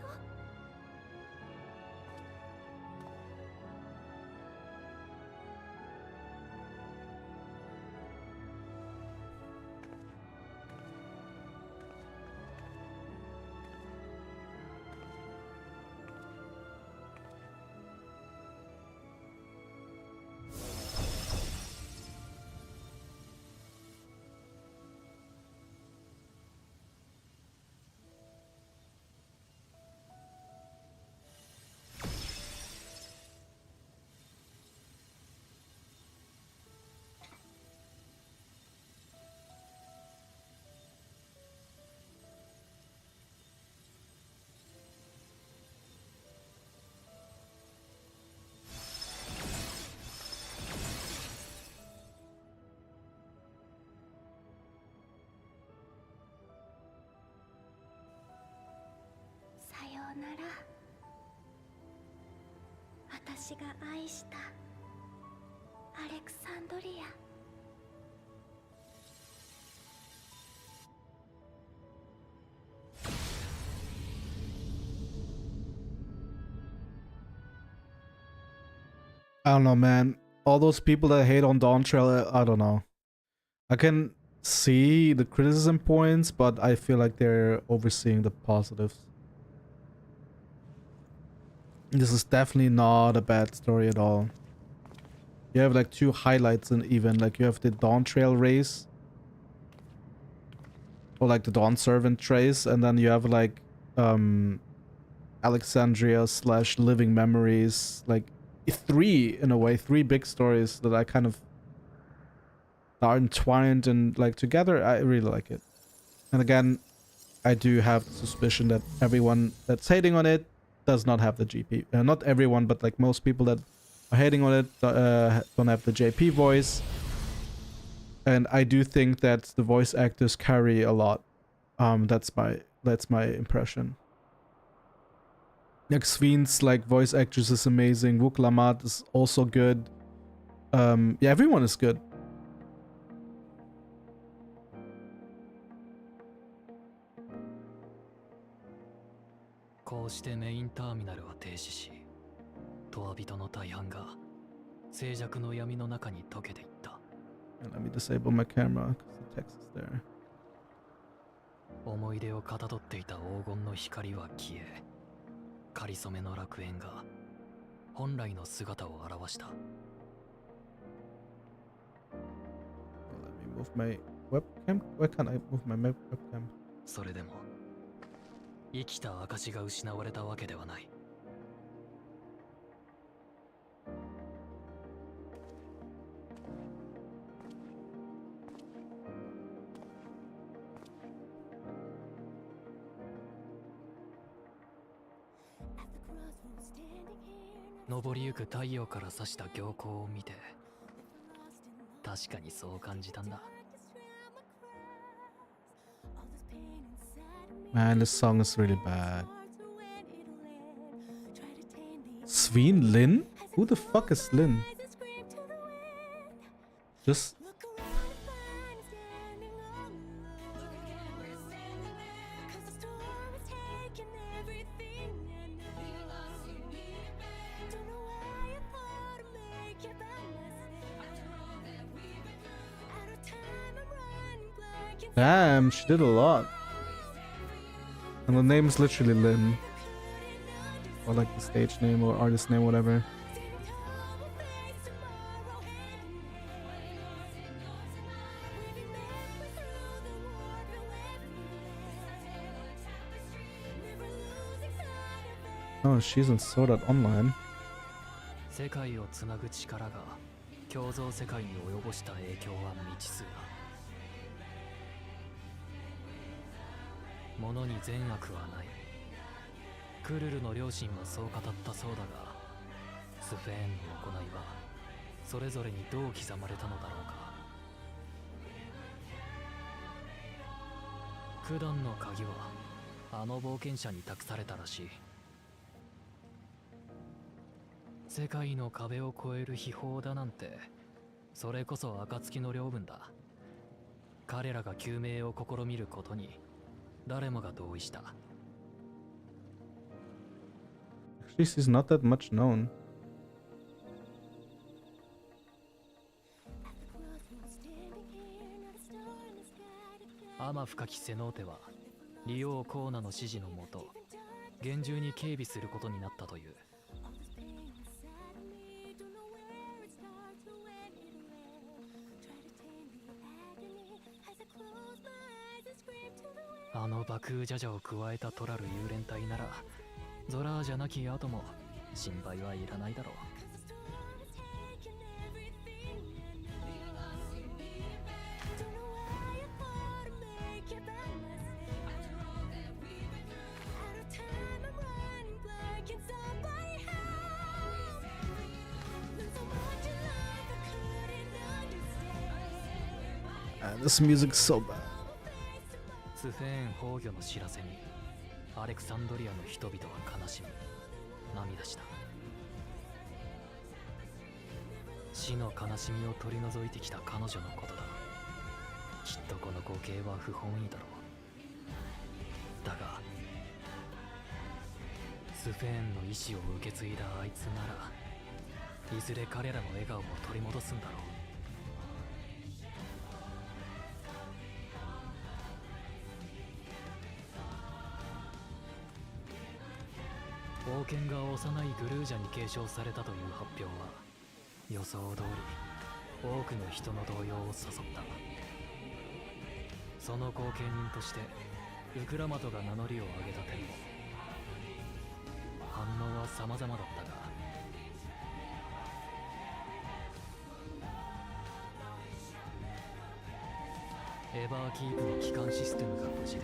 私が愛したアレクサンドリア。I don't know, man. All those people that hate on Dawntrail, I don't know. I can see the criticism points, but I feel like they're overseeing the positives. This is definitely not a bad story at all. You have like two highlights, and even like you have the Dawntrail race, or like the Dawn Servant race, and then you have like Alexandria / Living Memories, like three in a way, three big stories that I kind of are entwined and like together. I really like it. And again, I do have the suspicion that everyone that's hating on it does not have the GP. Not everyone, but like most people that are hating on it don't have the JP voice. And I do think that the voice actors carry a lot. That's my impression. Like Sven's like voice actress is amazing. Wook Lamat is also good. Yeah, everyone is good. And let me disable my camera because the text is there. 思い出をかたどっていた黄金の光は消え、かりそめの楽園が本来の姿を現した。Let me move my webcam. Why can't I move my webcam? それでも生きた証が失われたわけではない。昇りゆく太陽から差した行光を見て、確かにそう感じたんだ。Man, this song is really bad. Sven Lin? Who the fuck is Lin? Just... Damn, she did a lot. And the name is literally Lin. Or like the stage name or artist name, whatever. Oh, she's in Sword Art Online. 世界をつなぐ力が共造世界に及ぼした影響は未知数だ。物に善悪はない。クルルの両親もそう語ったそうだが、スフェーンの行いはそれぞれにどう刻まれたのだろうか。九段の鍵はあの冒険者に託されたらしい。世界の壁を越える秘宝だなんて、それこそ暁の領分だ。彼らが救命を試みることに誰もが同意した。Actually, she's not that much known. 天深きセノーテはリオー・コーナの指示のもと厳重に警備することになったという。あの爆風ジャジャを加えたトラル幽連隊ならゾラーじゃなき後も心配はいらないだろう。This music's so bad. スフェーン崩御の知らせにアレクサンドリアの人々は悲しみ涙した。死の悲しみを取り除いてきた彼女のことだ。きっとこの光景は不本意だろう。だがスフェーンの意志を受け継いだあいつならいずれ彼らの笑顔を取り戻すんだろう。王権が幼いグルージャに継承されたという発表は予想通り多くの人の動揺を誘った。その後見人としてウクラマトが名乗りを上げた点も反応は様々だったが、エバーキープの基幹システムが無事で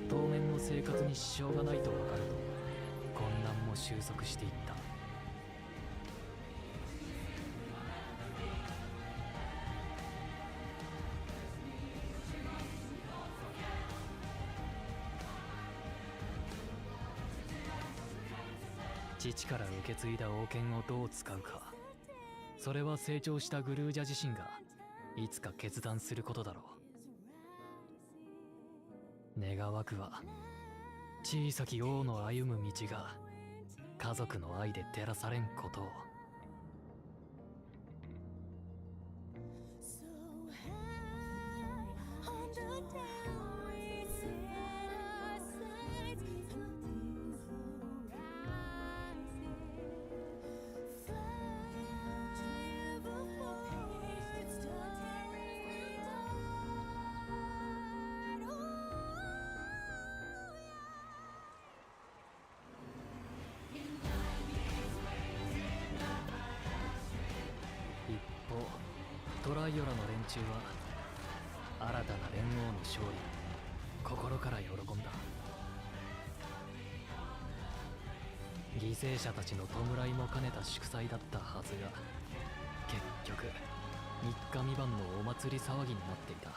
当面の生活に支障がないと分かると混乱も収束していった。父から受け継いだ王権をどう使うか、それは成長したグルージャ自身がいつか決断することだろう。願わくは小さき王の歩む道が家族の愛で照らされんことを。トライオラの連中は新たな連合の勝利心から喜んだ。犠牲者たちの弔いも兼ねた祝祭だったはずが結局3日3晩のお祭り騒ぎになっていた。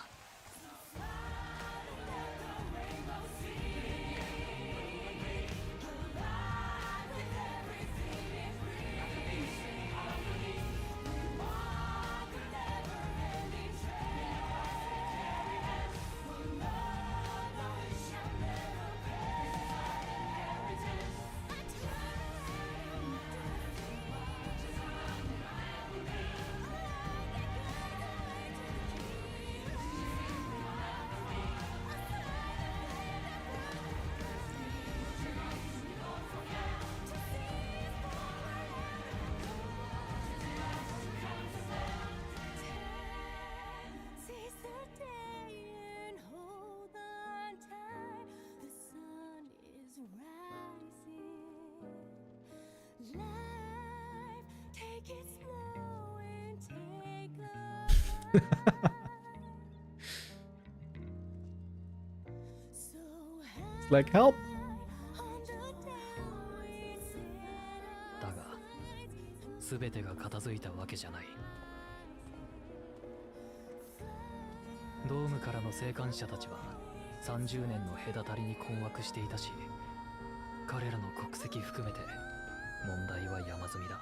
It's like, help! だが全てが片付いたわけじゃない。ドームからの生還者たちは30年の隔たりに困惑していたし、彼らの国籍含めて問題は山積みだ。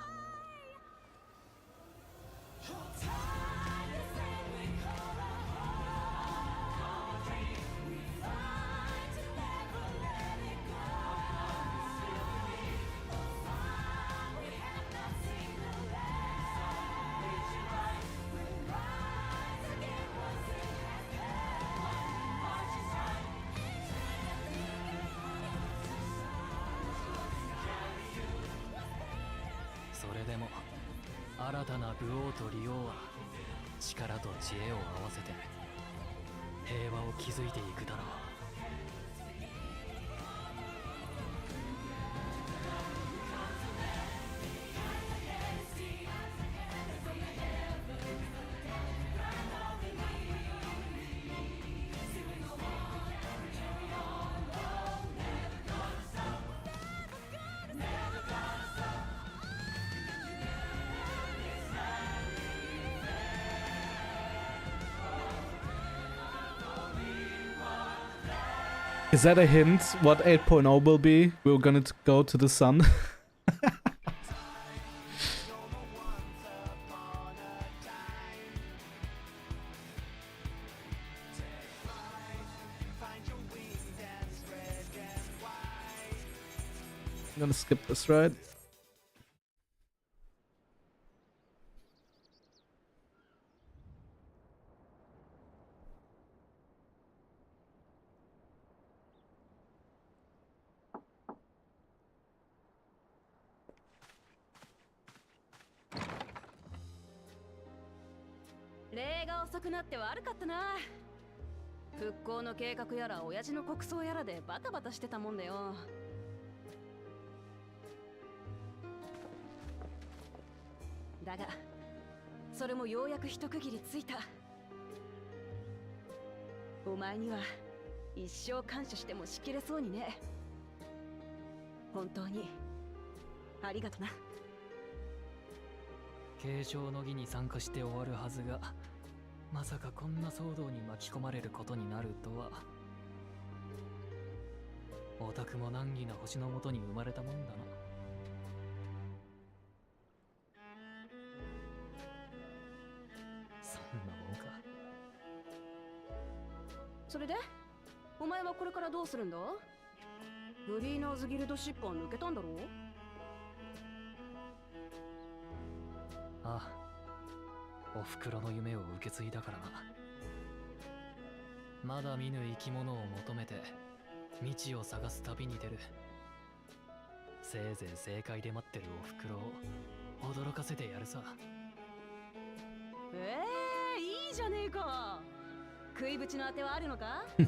それでも新たな武王と利王は力と知恵を合わせて平和を築いていくだろう。Is that a hint what 8.0 will be? We're gonna go to the sun. I'm gonna skip this, right?礼が遅くなって悪かったな。復興の計画やら親父の国葬やらでバタバタしてたもんだよ。だがそれもようやく一区切りついた。お前には一生感謝してもしきれそうにね。本当にありがとな。継承の儀に参加して終わるはずが、まさかこんな騒動に巻き込まれることになるとは。オタクも難儀な星のもとに生まれたもんだな。そんなもんか。それでお前はこれからどうするんだ？ブリーナーズギルドシップは抜けたんだろう？ああ、おふくろの夢を受け継いだからな。まだ見ぬ生き物を求めて未知を探す旅に出る。せいぜい正解で待ってるおふくろを驚かせてやるさ。いいじゃねえか。食いぶちのあてはあるのか？グ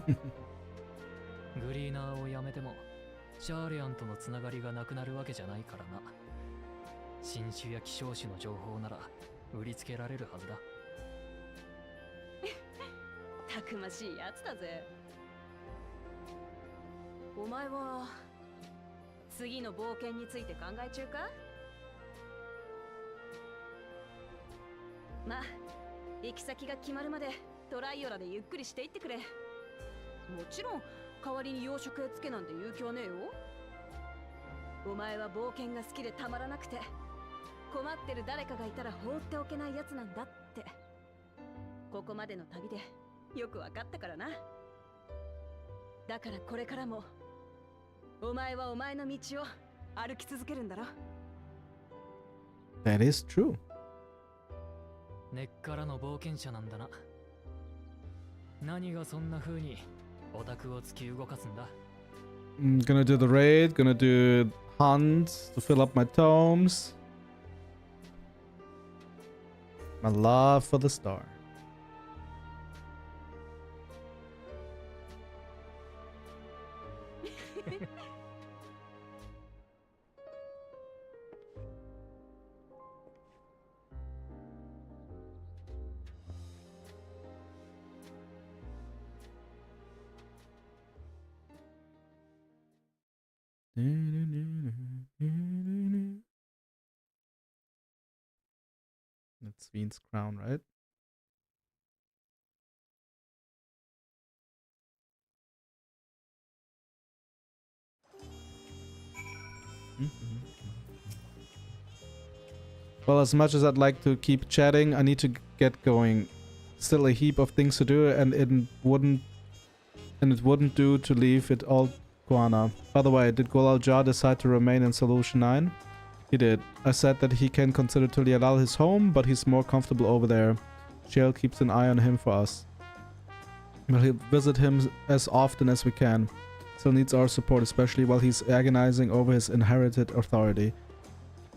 リーナーをやめてもシャーレアンとのつながりがなくなるわけじゃないからな。新種や希少種の情報なら売りつけられるはずだ。たくましいやつだぜ。お前は次の冒険について考え中か？まあ行き先が決まるまでトライオラでゆっくりしていってくれ。もちろん代わりに養殖へつけなんて言う気はねえよ。お前は冒険が好きでたまらなくて、困ってる誰かがいたら放っておけないやつなんだって、ここまでの旅でよくわかったからな。だからこれからもお前はお前の道を歩き続けるんだろ。 That is true. 根っからの冒険者なんだな。何がそんな風にオタクを突き動かすんだ。I'm gonna do the raid, gonna do hunts to fill up my tomes. My love for the star. That's Sven's crown, right? Well, as much as I'd like to keep chatting, I need to get going. Still a heap of things to do, and it wouldn't do to leave it all Guana. By the way, did Golal Jar decide to remain in Solution 9? He did. I said that he can consider Tulialal his home, but he's more comfortable over there. Shale keeps an eye on him for us. We'll visit him as often as we can. Still needs our support, especially while he's agonizing over his inherited authority.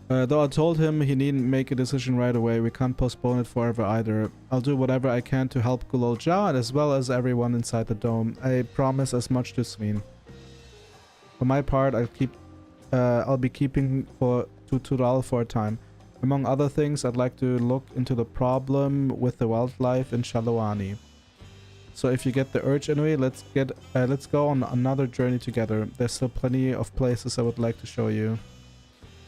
Though I told him he needn't make a decision right away, we can't postpone it forever either. I'll do whatever I can to help Gulal Jar, as well as everyone inside the dome. I promise as much to Sveen. For my part, I'll be keeping to Tural for a time. Among other things, I'd like to look into the problem with the wildlife in Shalawani. So if you get the urge anyway, let's go on another journey together. There's still plenty of places I would like to show you.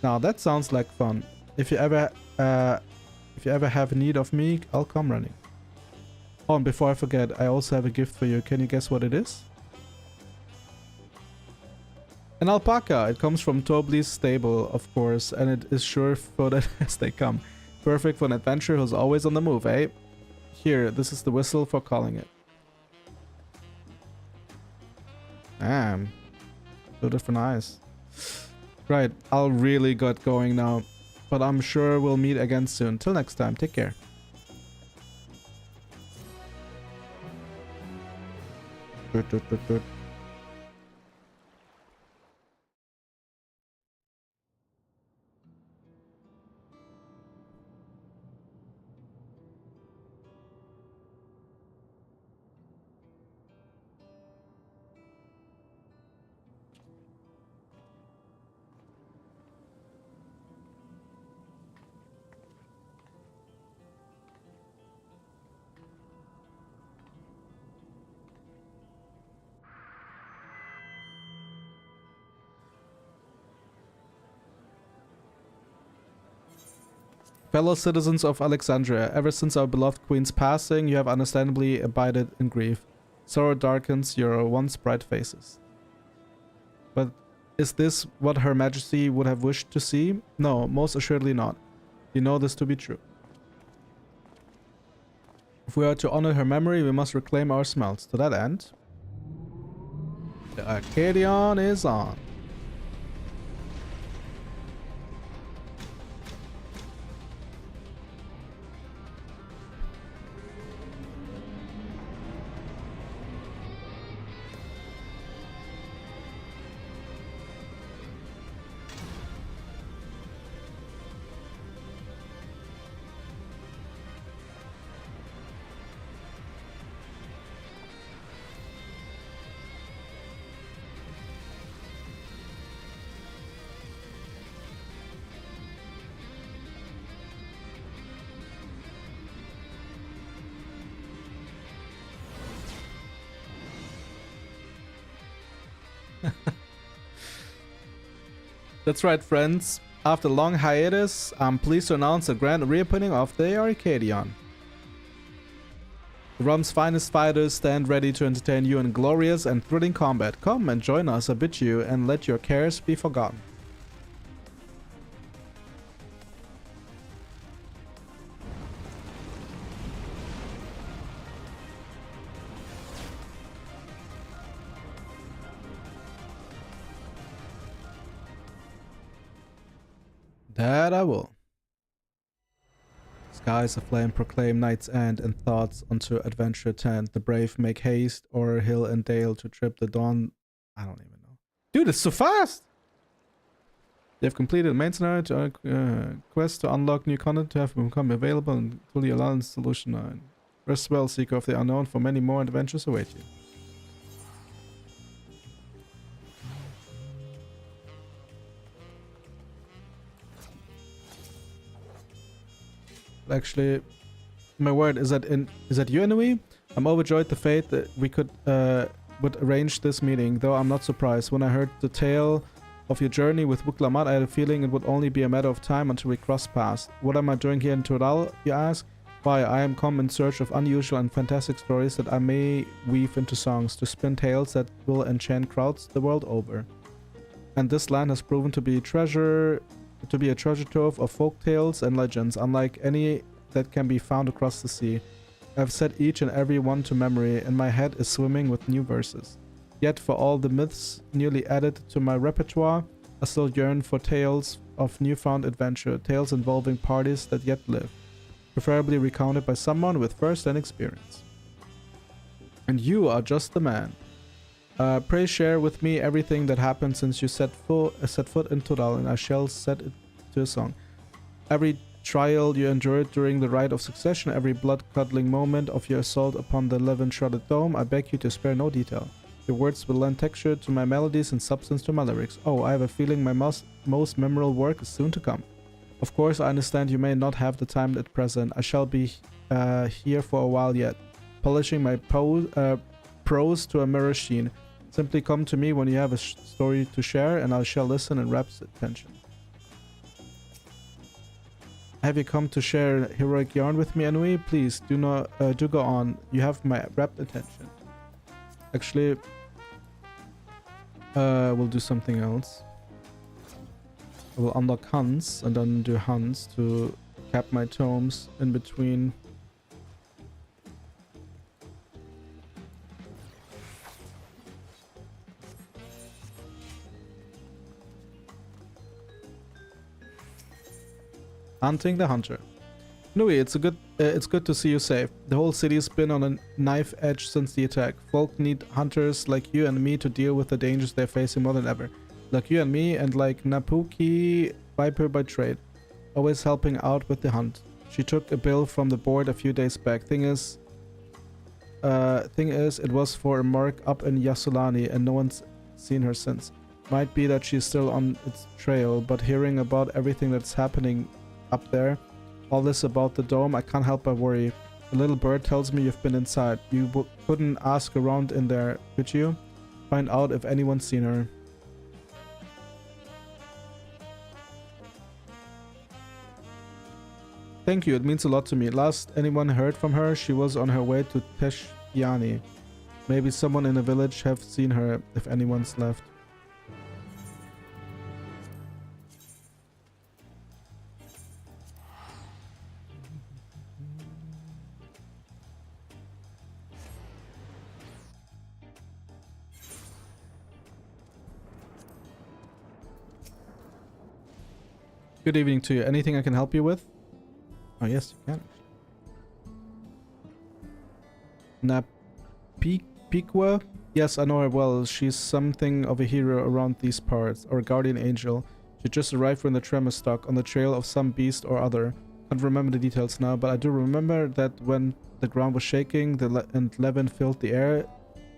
Now that sounds like fun. If you ever have need of me, I'll come running. Oh, and before I forget, I also have a gift for you. Can you guess what it is? An alpaca. It comes from Tobli's stable, of course, and it is sure-footed as they come. Perfect for an adventurer who's always on the move, eh? Here, this is the whistle for calling it. Damn. 2 different eyes. Right, I'll really get going now. But I'm sure we'll meet again soon. Till next time, take care. Doot, doot, doot, doot. Fellow citizens of Alexandria, ever since our beloved queen's passing, you have understandably abided in grief. Sorrow darkens your once bright faces. But is this what Her Majesty would have wished to see? No, most assuredly not. You know this to be true. If we are to honor her memory, we must reclaim our smells. To that end, the Arcadion is on. That's right, friends. After a long hiatus, I'm pleased to announce the grand reopening of the Arcadion. The realm's finest fighters stand ready to entertain you in glorious and thrilling combat. Come and join us, I bid you, and let your cares be forgotten. That I will. Skies aflame proclaim night's end, and thoughts unto adventure tend. The brave make haste o'er hill and dale to trip the dawn. I don't even know. Dude, it's so fast! They've completed the main scenario to quest to unlock new content to have become available and fully allow solution 9. Rest well, Seeker of the Unknown, for many more adventures await you. Actually, my word, is that you, Inui? I'm overjoyed the fate that we would arrange this meeting, though I'm not surprised. When I heard the tale of your journey with Wuklamat, I had a feeling it would only be a matter of time until we cross paths. What am I doing here in Tural, you ask? Why, I am come in search of unusual and fantastic stories that I may weave into songs, to spin tales that will enchant crowds the world over. And this land has proven to be a treasure trove of folk tales and legends, unlike any that can be found across the sea. I've set each and every one to memory, and my head is swimming with new verses. Yet for all the myths newly added to my repertoire, I still yearn for tales of newfound adventure, tales involving parties that yet live, preferably recounted by someone with first-hand experience. And you are just the man. Pray share with me everything that happened since you set foot in Tural, and I shall set it to a song. Every trial you endured during the rite of succession, every blood-curdling moment of your assault upon the levin-shrouded dome, I beg you to spare no detail. Your words will lend texture to my melodies and substance to my lyrics. Oh, I have a feeling my most memorable work is soon to come. Of course, I understand you may not have the time at present. I shall be here for a while yet, polishing my prose to a mirror sheen. Simply come to me when you have a story to share, and I shall listen in rapt attention. Have you come to share heroic yarn with me, Anui? Please do go on. You have my rapt attention. Actually, we'll do something else. I will unlock Hans and then do Hans to cap my tomes in between. Hunting the hunter. Nui, it's good to see you safe. The whole city's been on a knife edge since the attack. Folk need hunters like you and me to deal with the dangers they're facing more than ever. Like you and me, and like Napuki, Viper by trade. Always helping out with the hunt. She took a bill from the board a few days back. Thing is, it was for a mark up in Yasulani, and no one's seen her since. Might be that she's still on its trail, but hearing about everything that's happening up there, all this about the dome, I can't help but worry. The little bird tells me you've been inside. You couldn't ask around in there, could you? Find out if anyone's seen her. Thank you, it means a lot to me. Last anyone heard from her, she was on her way to Teshiani. Maybe someone in the village have seen her, if anyone's left. Good evening to you. Anything I can help you with? Oh, yes, you can. Napikwa? Yes, I know her well. She's something of a hero around these parts, or a guardian angel. She just arrived when the tremor stuck, on the trail of some beast or other. Can't remember the details now, but I do remember that when the ground was shaking and levin filled the air,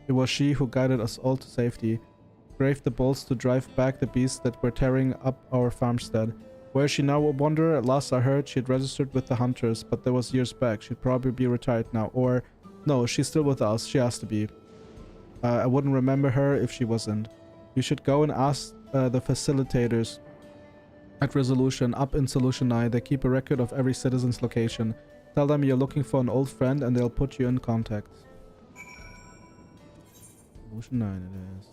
it was she who guided us all to safety. Braved the bolts to drive back the beasts that were tearing up our farmstead. Where is she now, a wanderer? At last I heard she had registered with the hunters, but that was years back. She'd probably be retired now. Or, no, she's still with us. She has to be. I wouldn't remember her if she wasn't. You should go and ask the facilitators at Resolution, up in Solution 9. They keep a record of every citizen's location. Tell them you're looking for an old friend and they'll put you in contact. Solution 9 it is.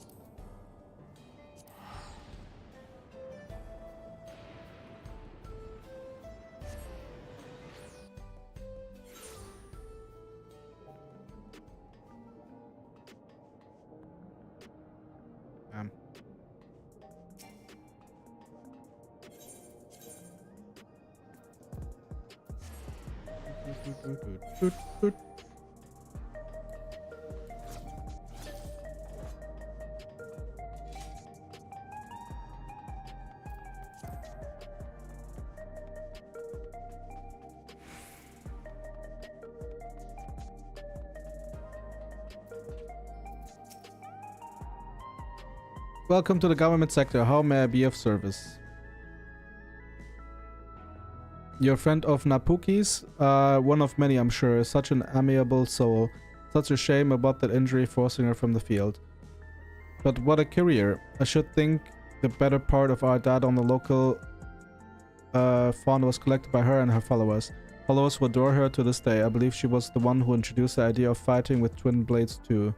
Welcome to the government sector. How may I be of service? Your friend of Napuki's? One of many, I'm sure. Such an amiable soul. Such a shame about that injury forcing her from the field. But what a career. I should think the better part of our data on the local fauna was collected by her and her followers. Followers who adore her to this day. I believe she was the one who introduced the idea of fighting with twin blades too.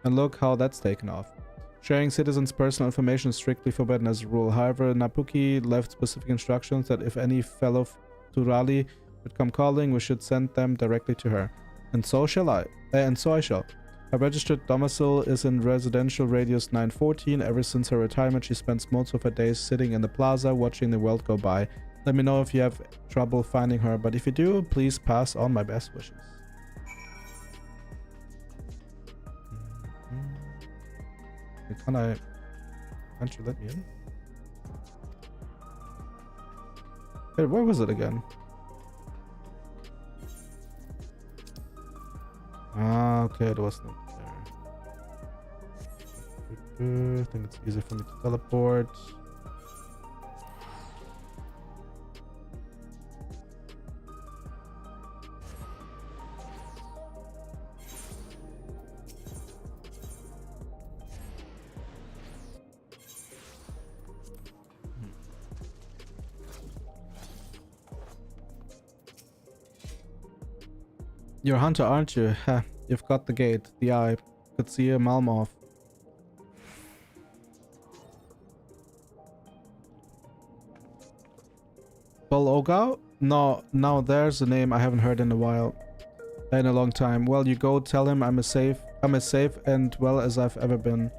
And look how that's taken off. Sharing citizens' personal information is strictly forbidden as a rule. However, Napuki left specific instructions that if any fellow Turali would come calling, we should send them directly to her. And so shall I. And so I shall. Her registered domicile is in residential radius 914. Ever since her retirement, she spends most of her days sitting in the plaza watching the world go by. Let me know if you have trouble finding her, but if you do, please pass on my best wishes. Can't you let me in? Hey, where was it again? Ah, okay, it wasn't there. I think it's easier for me to teleport. You're a hunter, aren't you? Ha, you've got the gate, the eye. Could see a Malmoth. Bologao? No, now there's a name I haven't heard in a while. In a long time. Well, you go tell him I'm as safe and well as I've ever been.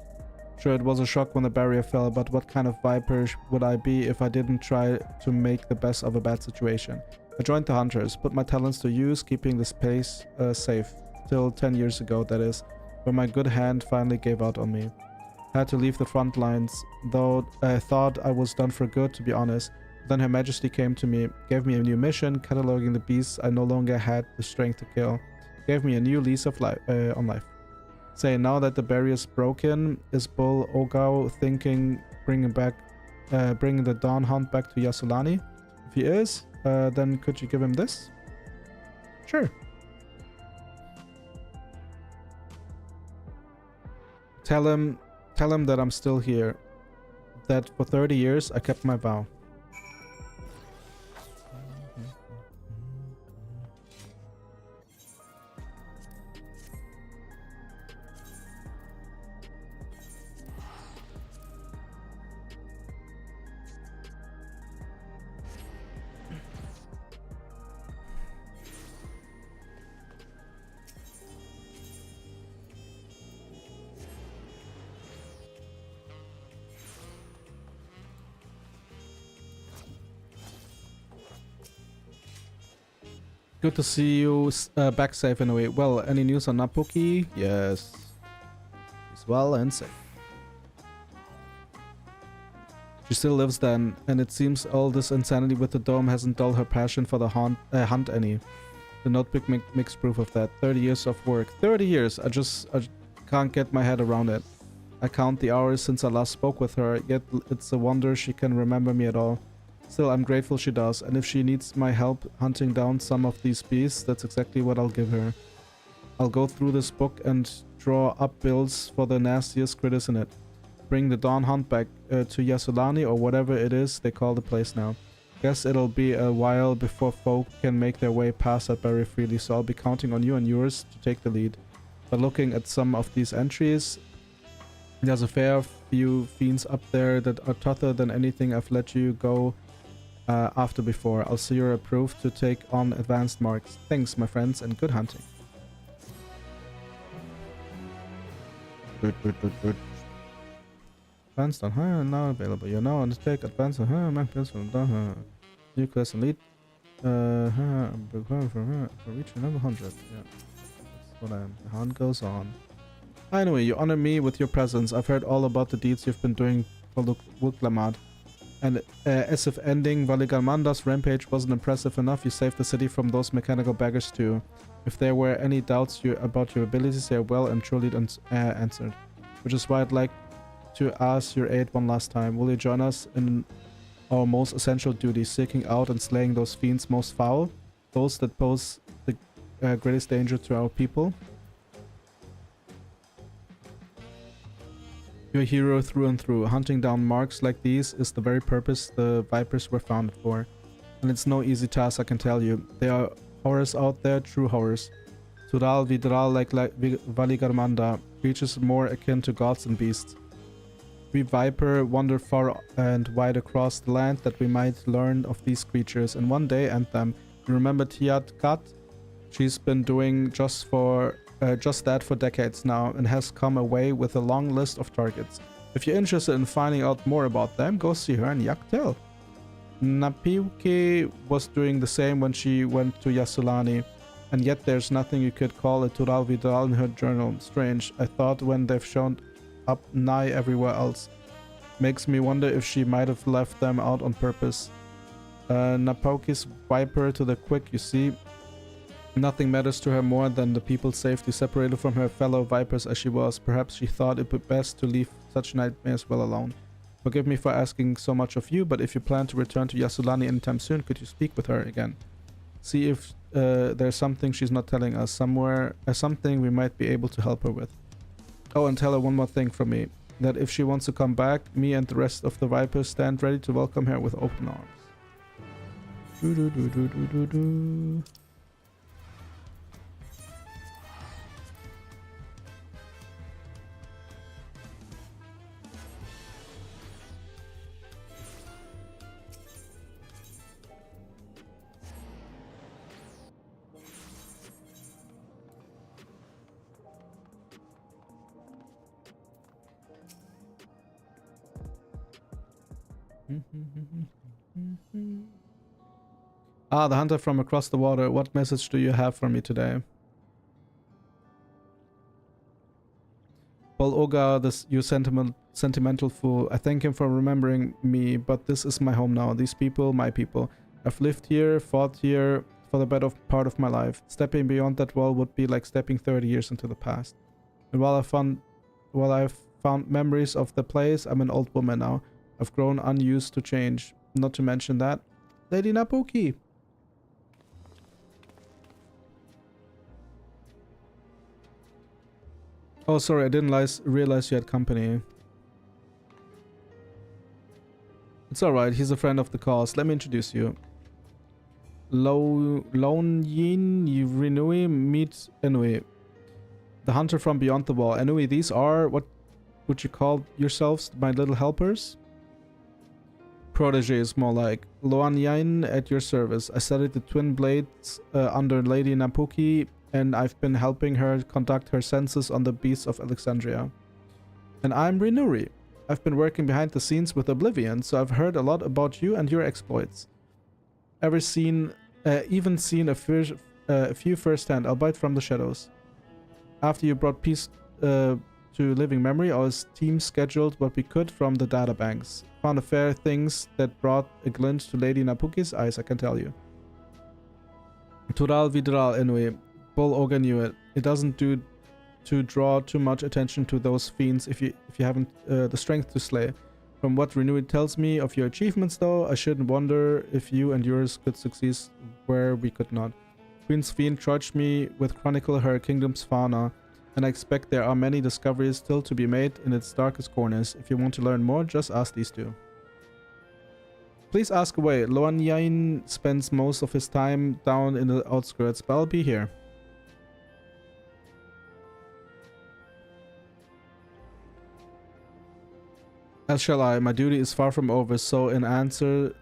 Sure, it was a shock when the barrier fell, but what kind of viper would I be if I didn't try to make the best of a bad situation? I joined the Hunters, put my talents to use, keeping this place safe. Till 10 years ago, that is, when my good hand finally gave out on me. I had to leave the front lines, though I thought I was done for good, to be honest. Then Her Majesty came to me, gave me a new mission, cataloging the beasts I no longer had the strength to kill. Gave me a new lease of life on life. Say, now that the barrier's broken, is Bull Ogao thinking bringing the Dawn Hunt back to Yasulani? If he is, then could you give him this? Sure. Tell him that I'm still here. That for 30 years I kept my vow. Good to see you back safe in a way. Well, any news on Napuki? Yes. He's well and safe. She still lives then, and it seems all this insanity with the dome hasn't dulled her passion for the hunt any. The notebook makes proof of that. 30 years of work. 30 years! I can't get my head around it. I count the hours since I last spoke with her, yet it's a wonder she can remember me at all. Still, I'm grateful she does, and if she needs my help hunting down some of these beasts, that's exactly what I'll give her. I'll go through this book and draw up bills for the nastiest critters in it. Bring the Dawn Hunt back to Yasulani, or whatever it is they call the place now. Guess it'll be a while before folk can make their way past that barrier freely, so I'll be counting on you and yours to take the lead. But looking at some of these entries, there's a fair few fiends up there that are tougher than anything I've let you go after before. I'll see you're approved to take on advanced marks. Thanks, my friends, and good hunting. Good. Advanced on her now available. You're now on the take advanced on her. Mark from her. New quest and lead. For reaching level 100. Yeah. That's what I am. The hunt goes on. Anyway, you honor me with your presence. I've heard all about the deeds you've been doing for Wuklamad. And as if ending Valigarmanda's rampage wasn't impressive enough, you saved the city from those mechanical beggars too. If there were any doubts about your abilities, they are well and truly answered. Which is why I'd like to ask your aid one last time. Will you join us in our most essential duty, seeking out and slaying those fiends most foul? Those that pose the greatest danger to our people? You're a hero through and through. Hunting down marks like these is the very purpose the Vipers were founded for. And it's no easy task, I can tell you. There are horrors out there, true horrors. Tudal Vidral like Valigarmanda, creatures more akin to gods than beasts. We Viper wander far and wide across the land that we might learn of these creatures and one day end them. You remember Tiat Kat? She's been doing just that for decades now and has come away with a long list of targets. If you're interested in finding out more about them, go see her in Yaktel. Napiuke was doing the same when she went to Yasulani, and yet there's nothing you could call a Tural Vidal in her journal. Strange, I thought when they've shown up nigh everywhere else. Makes me wonder if she might have left them out on purpose. Napauki's viper to the quick, you see. Nothing matters to her more than the people's safety, separated from her fellow vipers as she was. Perhaps she thought it would be best to leave such nightmares well alone. Forgive me for asking so much of you, but if you plan to return to Yasulani anytime soon, could you speak with her again? See if there's something she's not telling us, something we might be able to help her with. Oh, and tell her one more thing from me, that if she wants to come back, me and the rest of the vipers stand ready to welcome her with open arms. Ah, the hunter from across the water. What message do you have for me today? Well, Oga, this you sentimental fool. I thank him for remembering me, but this is my home now. These people, my people. I've lived here, fought here for the better part of my life. Stepping beyond that wall would be like stepping 30 years into the past. And while I've found memories of the place, I'm an old woman now. I've grown unused to change. Not to mention that, Lady Nabuki. Oh, sorry, I didn't realize you had company. It's alright, he's a friend of the cause. Let me introduce you. Lone Yin Rinui meet Enui. The hunter from beyond the wall. Enui, these are, what would you call yourselves, my little helpers? Protege is more like. Loan Yin at your service. I studied the twin blades under Lady Nabuki, and I've been helping her conduct her census on the beasts of Alexandria. And I'm Rinuri. I've been working behind the scenes with Oblivion, so I've heard a lot about you and your exploits. Even seen a few firsthand, albeit from the shadows. After you brought peace to living memory, our team scheduled what we could from the databanks. Found a fair things that brought a glint to Lady Nabuki's eyes, I can tell you. Tural Vidral Enui. Bull Ogre knew it. It doesn't do to draw too much attention to those fiends if you haven't the strength to slay. From what Renewed tells me of your achievements though, I shouldn't wonder if you and yours could succeed where we could not. Queen's Fiend charged me with chronicle her kingdom's fauna, and I expect there are many discoveries still to be made in its darkest corners. If you want to learn more, just ask these two. Please ask away. Loan Yain spends most of his time down in the outskirts, but I'll be here. As shall I. My duty is far from over, so in answer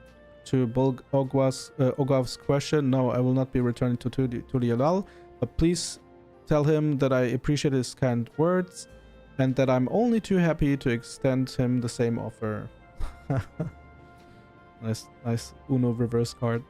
to Ogwav's question, no, I will not be returning to Turialal, but please tell him that I appreciate his kind words, and that I'm only too happy to extend him the same offer. Nice Uno reverse card.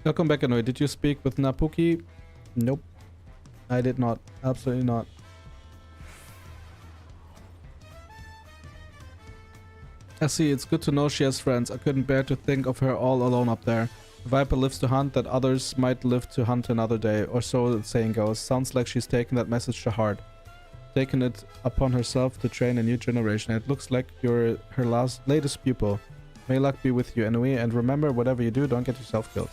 Welcome back, Annoy. Did you speak with Nabuki? Nope. I did not. Absolutely not. I see, it's good to know she has friends. I couldn't bear to think of her all alone up there. Viper lives to hunt, that others might live to hunt another day, or so the saying goes. Sounds like she's taken that message to heart. Taken it upon herself to train a new generation. It looks like you're her latest pupil. May luck be with you, Anui, and remember, whatever you do, don't get yourself killed.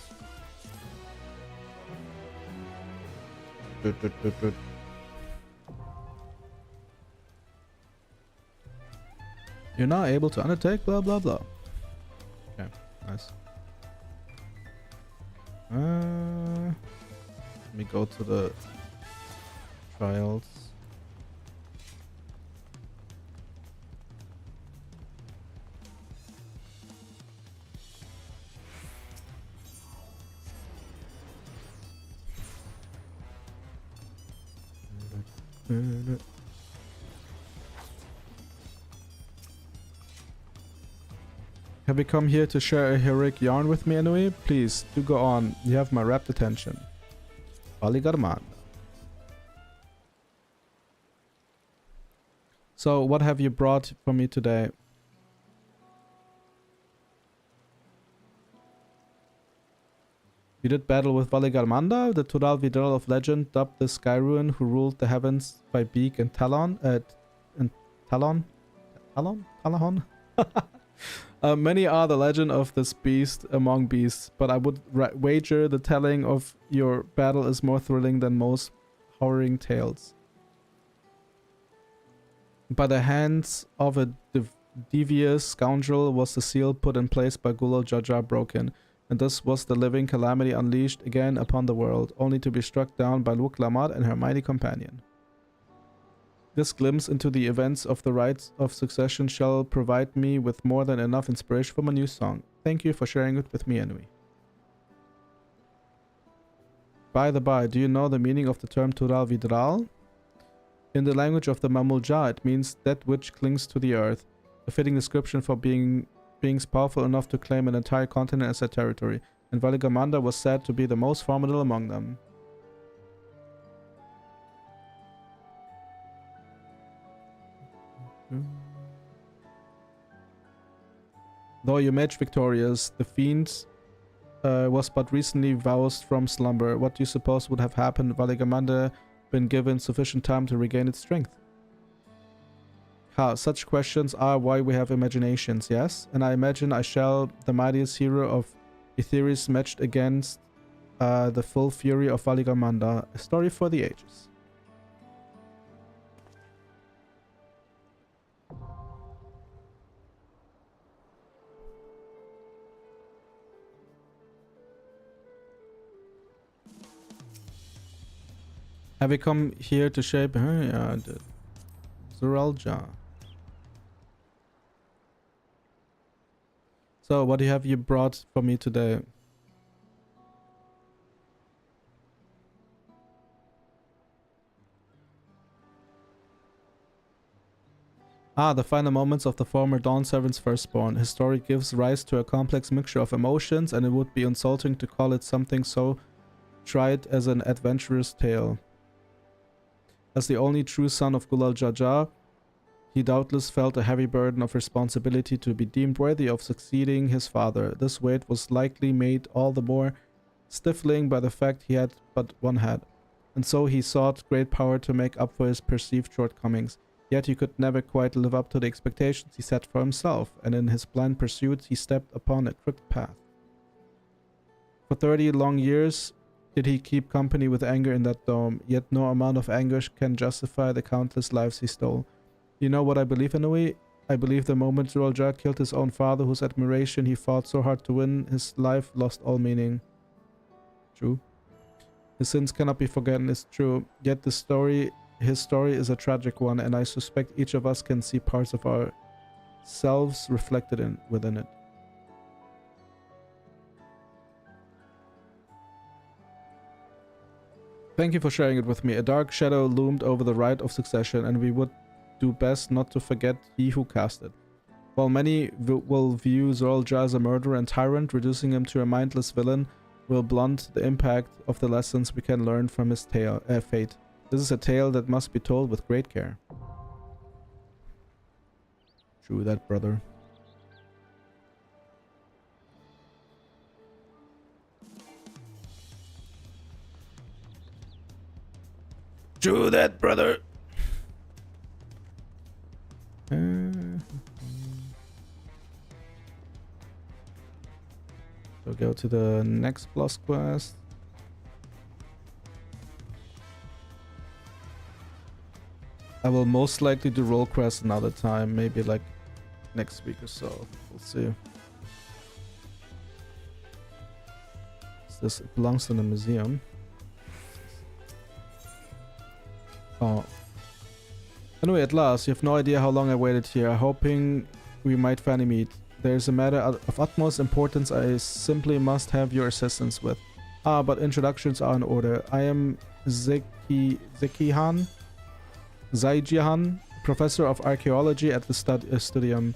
You're not able to undertake blah blah blah. Okay, nice. Let me go to the trials. Have you come here to share a heroic yarn with me, Anui? Please, do go on. You have my rapt attention. Aligarman. So, what have you brought for me today? You did battle with Valigarmanda, the Tural Vidral of legend, dubbed the Sky Ruin, who ruled the heavens by beak and talon. Talon? Many are the legend of this beast among beasts, but I would wager the telling of your battle is more thrilling than most horroring tales. By the hands of a devious scoundrel was the seal put in place by Gulal Jaja broken, and thus was the living calamity unleashed again upon the world, only to be struck down by Luke Lamad and her mighty companion. This glimpse into the events of the rites of succession shall provide me with more than enough inspiration for my new song. Thank you for sharing it with me, Anui. By the by, do you know the meaning of the term Tural Vidral? In the language of the Mamulja, it means that which clings to the earth, a fitting description for beings powerful enough to claim an entire continent as their territory, and Valigamanda was said to be the most formidable among them. Though you match victorious, the fiend was but recently roused from slumber. What do you suppose would have happened if Valigamanda been given sufficient time to regain its strength? Such questions are why we have imaginations, yes? And I imagine I shall, the mightiest hero of Etheris, matched against the full fury of Valigamanda. A story for the ages. Have we come here to shape her? Yeah, I did. Zuralja. So, what have you brought for me today? The final moments of the former Dawn Servant's firstborn. His story gives rise to a complex mixture of emotions, and it would be insulting to call it something so trite as an adventurous tale. As the only true son of Gulal Jaja, he doubtless felt a heavy burden of responsibility to be deemed worthy of succeeding his father. This weight was likely made all the more stifling by the fact he had but one head, and so he sought great power to make up for his perceived shortcomings. Yet he could never quite live up to the expectations he set for himself, and in his blind pursuit he stepped upon a crooked path. For 30 long years did he keep company with anger in that dome, yet no amount of anger can justify the countless lives he stole. You know what I believe, Inui? I believe the moment Zuralja killed his own father, whose admiration he fought so hard to win, his life lost all meaning. True. His sins cannot be forgotten, it's true. Yet his story is a tragic one, and I suspect each of us can see parts of ourselves reflected within it. Thank you for sharing it with me. A dark shadow loomed over the rite of succession, and we would do best not to forget he who cast it. While many will view Zuralja as a murderer and tyrant, reducing him to a mindless villain will blunt the impact of the lessons we can learn from his fate. This is a tale that must be told with great care. True that, brother. True that, brother. So go to the next plus quest. I will most likely do roll quest another time, maybe like next week or so. We'll see. This belongs to the museum. Oh. Anyway, at last, you have no idea how long I waited here, hoping we might finally meet. There's a matter of utmost importance I simply must have your assistance with. But introductions are in order. I am Zaijihan, professor of archaeology at the studium.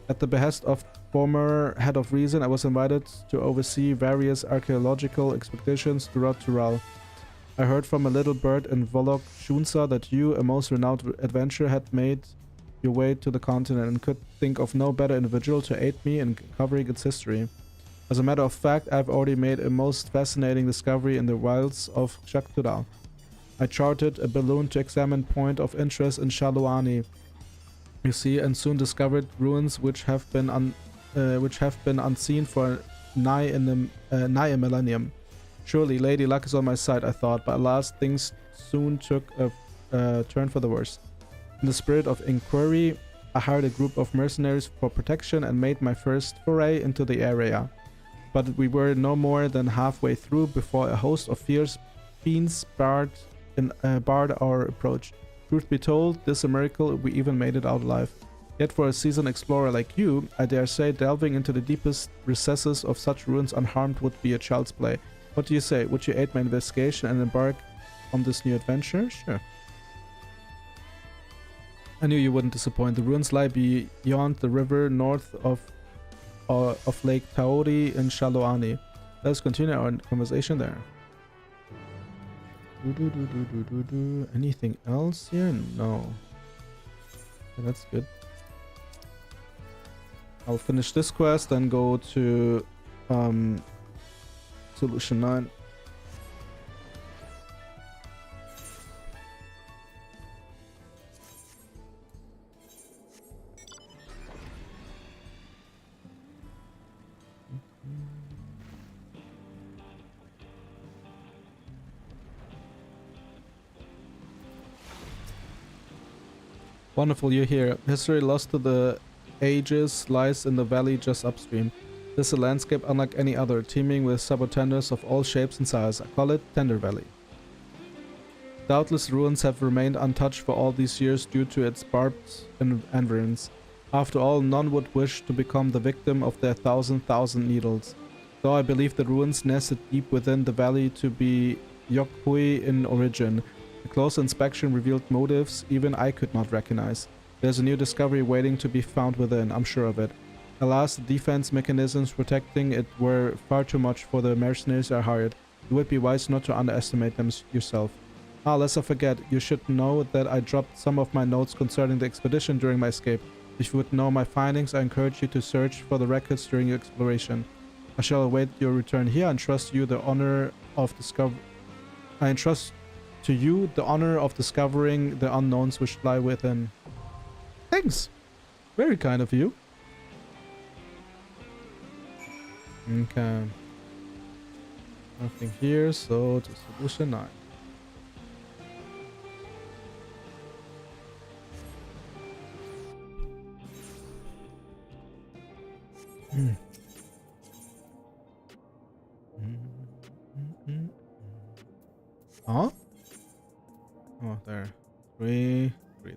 At the behest of former head of reason, I was invited to oversee various archaeological expeditions throughout Tural. I heard from a little bird in Volok Shunsa that you, a most renowned adventurer, had made your way to the continent and could think of no better individual to aid me in covering its history. As a matter of fact, I've already made a most fascinating discovery in the wilds of Shaktura. I chartered a balloon to examine point of interest in Shaluani. You see, and soon discovered ruins which have been unseen for nigh a millennium. Surely Lady Luck is on my side, I thought, but alas, things soon took a turn for the worse. In the spirit of inquiry, I hired a group of mercenaries for protection and made my first foray into the area. But we were no more than halfway through before a host of fierce fiends barred our approach. Truth be told, this is a miracle we even made it out alive. Yet for a seasoned explorer like you, I dare say delving into the deepest recesses of such ruins unharmed would be a child's play. What do you say? Would you aid my investigation and embark on this new adventure? Sure. I knew you wouldn't disappoint. The ruins lie beyond the river north of Lake Taori in Shaloani. Let's continue our conversation there. Anything else here? No. Okay, that's good. I'll finish this quest and go to Solution 9. Wonderful, you're here. History lost to the ages lies in the valley just upstream. This is a landscape unlike any other, teeming with sabotenders of all shapes and sizes. I call it Tender Valley. Doubtless ruins have remained untouched for all these years due to its barbed environs. After all, none would wish to become the victim of their thousand needles. Though I believe the ruins nested deep within the valley to be Yokhui in origin. A close inspection revealed motives even I could not recognize. There's a new discovery waiting to be found within, I'm sure of it. Alas, the defense mechanisms protecting it were far too much for the mercenaries I hired. You would be wise not to underestimate them yourself. Ah, lest I forget, you should know that I dropped some of my notes concerning the expedition during my escape. If you would know my findings, I encourage you to search for the records during your exploration. I shall await your return here and trust you the honor of I entrust to you the honor of discovering the unknowns which lie within. Thanks! Very kind of you. Okay. Nothing here, so to Solution 9. Huh? Oh, there. Three there.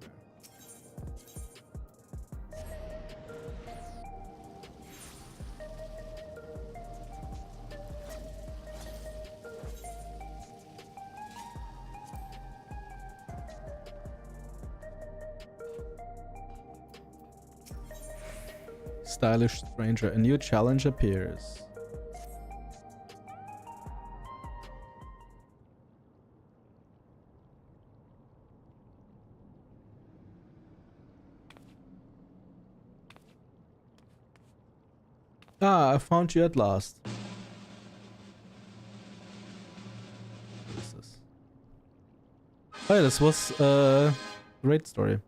Stylish stranger, a new challenge appears. Ah, I found you at last. What is this? Oh, yeah, this was a great story.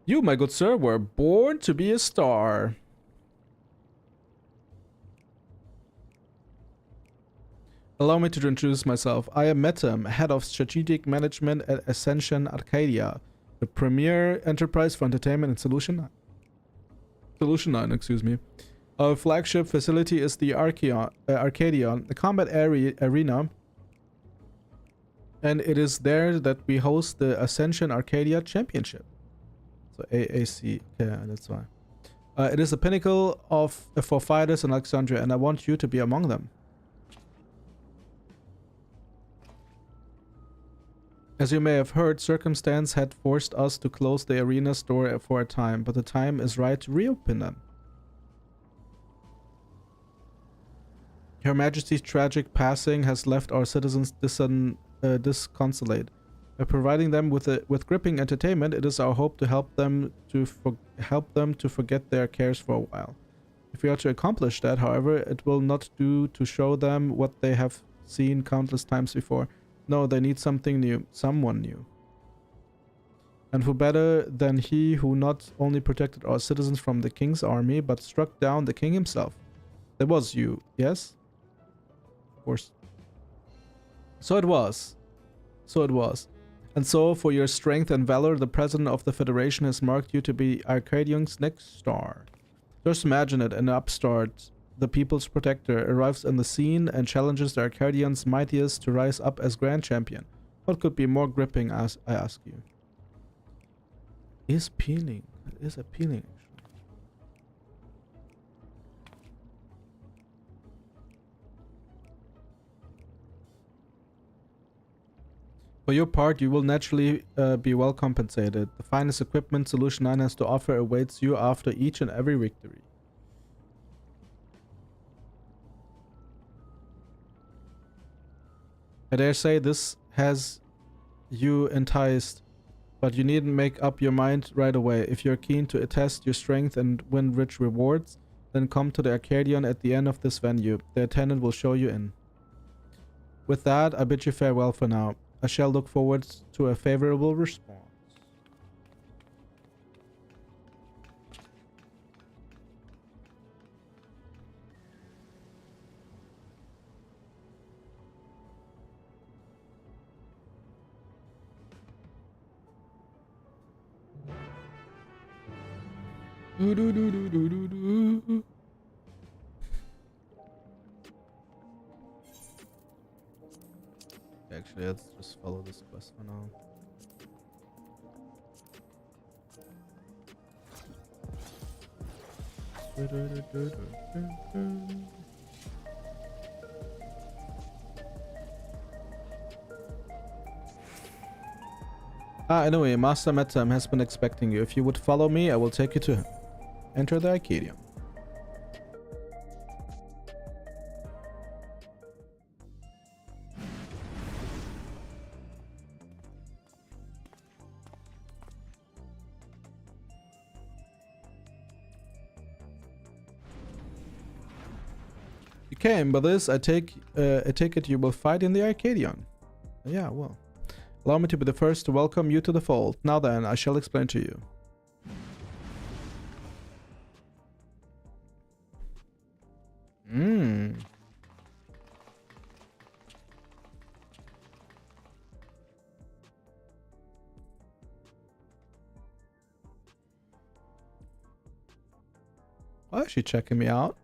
You, my good sir, were born to be a star. Allow me to introduce myself. I am Metam, head of strategic management at Ascension Arcadia, the premier enterprise for entertainment in Solution 9. Solution 9, excuse me. Our flagship facility is the Arcadia, a combat arena, and it is there that we host the Ascension Arcadia Championship. So AAC, yeah, that's why. It is a pinnacle for fighters in Alexandria, and I want you to be among them. As you may have heard, circumstance had forced us to close the arena's door for a time, but the time is right to reopen them. Her Majesty's tragic passing has left our citizens disconsolate. By providing them with gripping entertainment, it is our hope to help them to forget their cares for a while. If we are to accomplish that, however, it will not do to show them what they have seen countless times before. No, they need something new, someone new. And who better than he who not only protected our citizens from the king's army, but struck down the king himself? That was you, yes? Of course. So it was. So it was. And so, for your strength and valor, the president of the Federation has marked you to be Arcadian's next star. Just imagine it, an upstart, the people's protector, arrives on the scene and challenges the Arcadians' mightiest to rise up as grand champion. What could be more gripping, as I ask you? Is appealing. It is appealing, actually. For your part, you will naturally be well compensated. The finest equipment Solution 9 has to offer awaits you after each and every victory. I dare say this has you enticed, but you needn't make up your mind right away. If you're keen to test your strength and win rich rewards, then come to the Arcadian at the end of this venue. The attendant will show you in. With that, I bid you farewell for now. I shall look forward to a favorable response. Actually, let's just follow this quest for now. Anyway, Master Metam has been expecting you. If you would follow me, I will take you to him. Enter the Arcadium. You came, but this I take it you will fight in the Arcadion. Yeah, well. Allow me to be the first to welcome you to the fold. Now then, I shall explain to you. Why is she checking me out?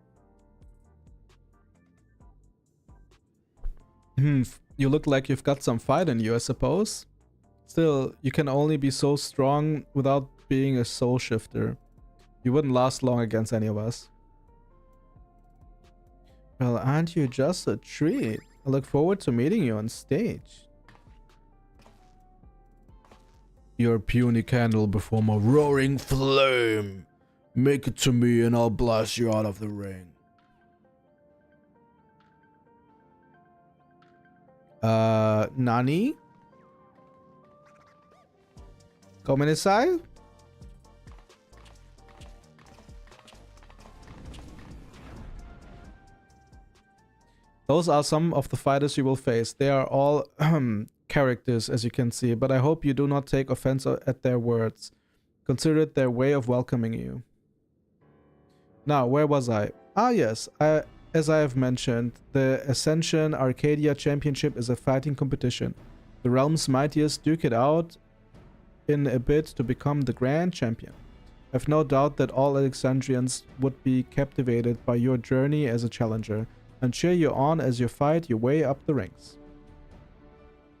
You look like you've got some fight in you, I suppose. Still, you can only be so strong without being a soul shifter. You wouldn't last long against any of us. Well, aren't you just a treat? I look forward to meeting you on stage. You're a puny candle before my roaring flame. Make it to me and I'll blast you out of the ring. Nani? Come inside? Those are some of the fighters you will face. They are all characters, as you can see, but I hope you do not take offense at their words. Consider it their way of welcoming you. Now, where was I? Ah, yes. As I have mentioned, the Ascension Arcadia Championship is a fighting competition. The realm's mightiest duke it out in a bid to become the grand champion. I have no doubt that all Alexandrians would be captivated by your journey as a challenger and cheer you on as you fight your way up the ranks.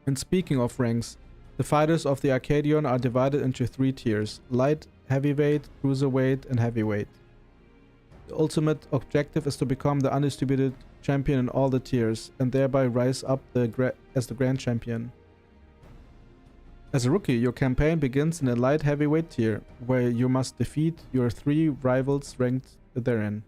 And speaking of ranks, the fighters of the Arcadion are divided into 3 tiers: light, heavyweight, cruiserweight, and heavyweight. The ultimate objective is to become the undisputed champion in all the tiers, and thereby rise up as the grand champion. As a rookie, your campaign begins in the light heavyweight tier, where you must defeat your 3 rivals ranked therein.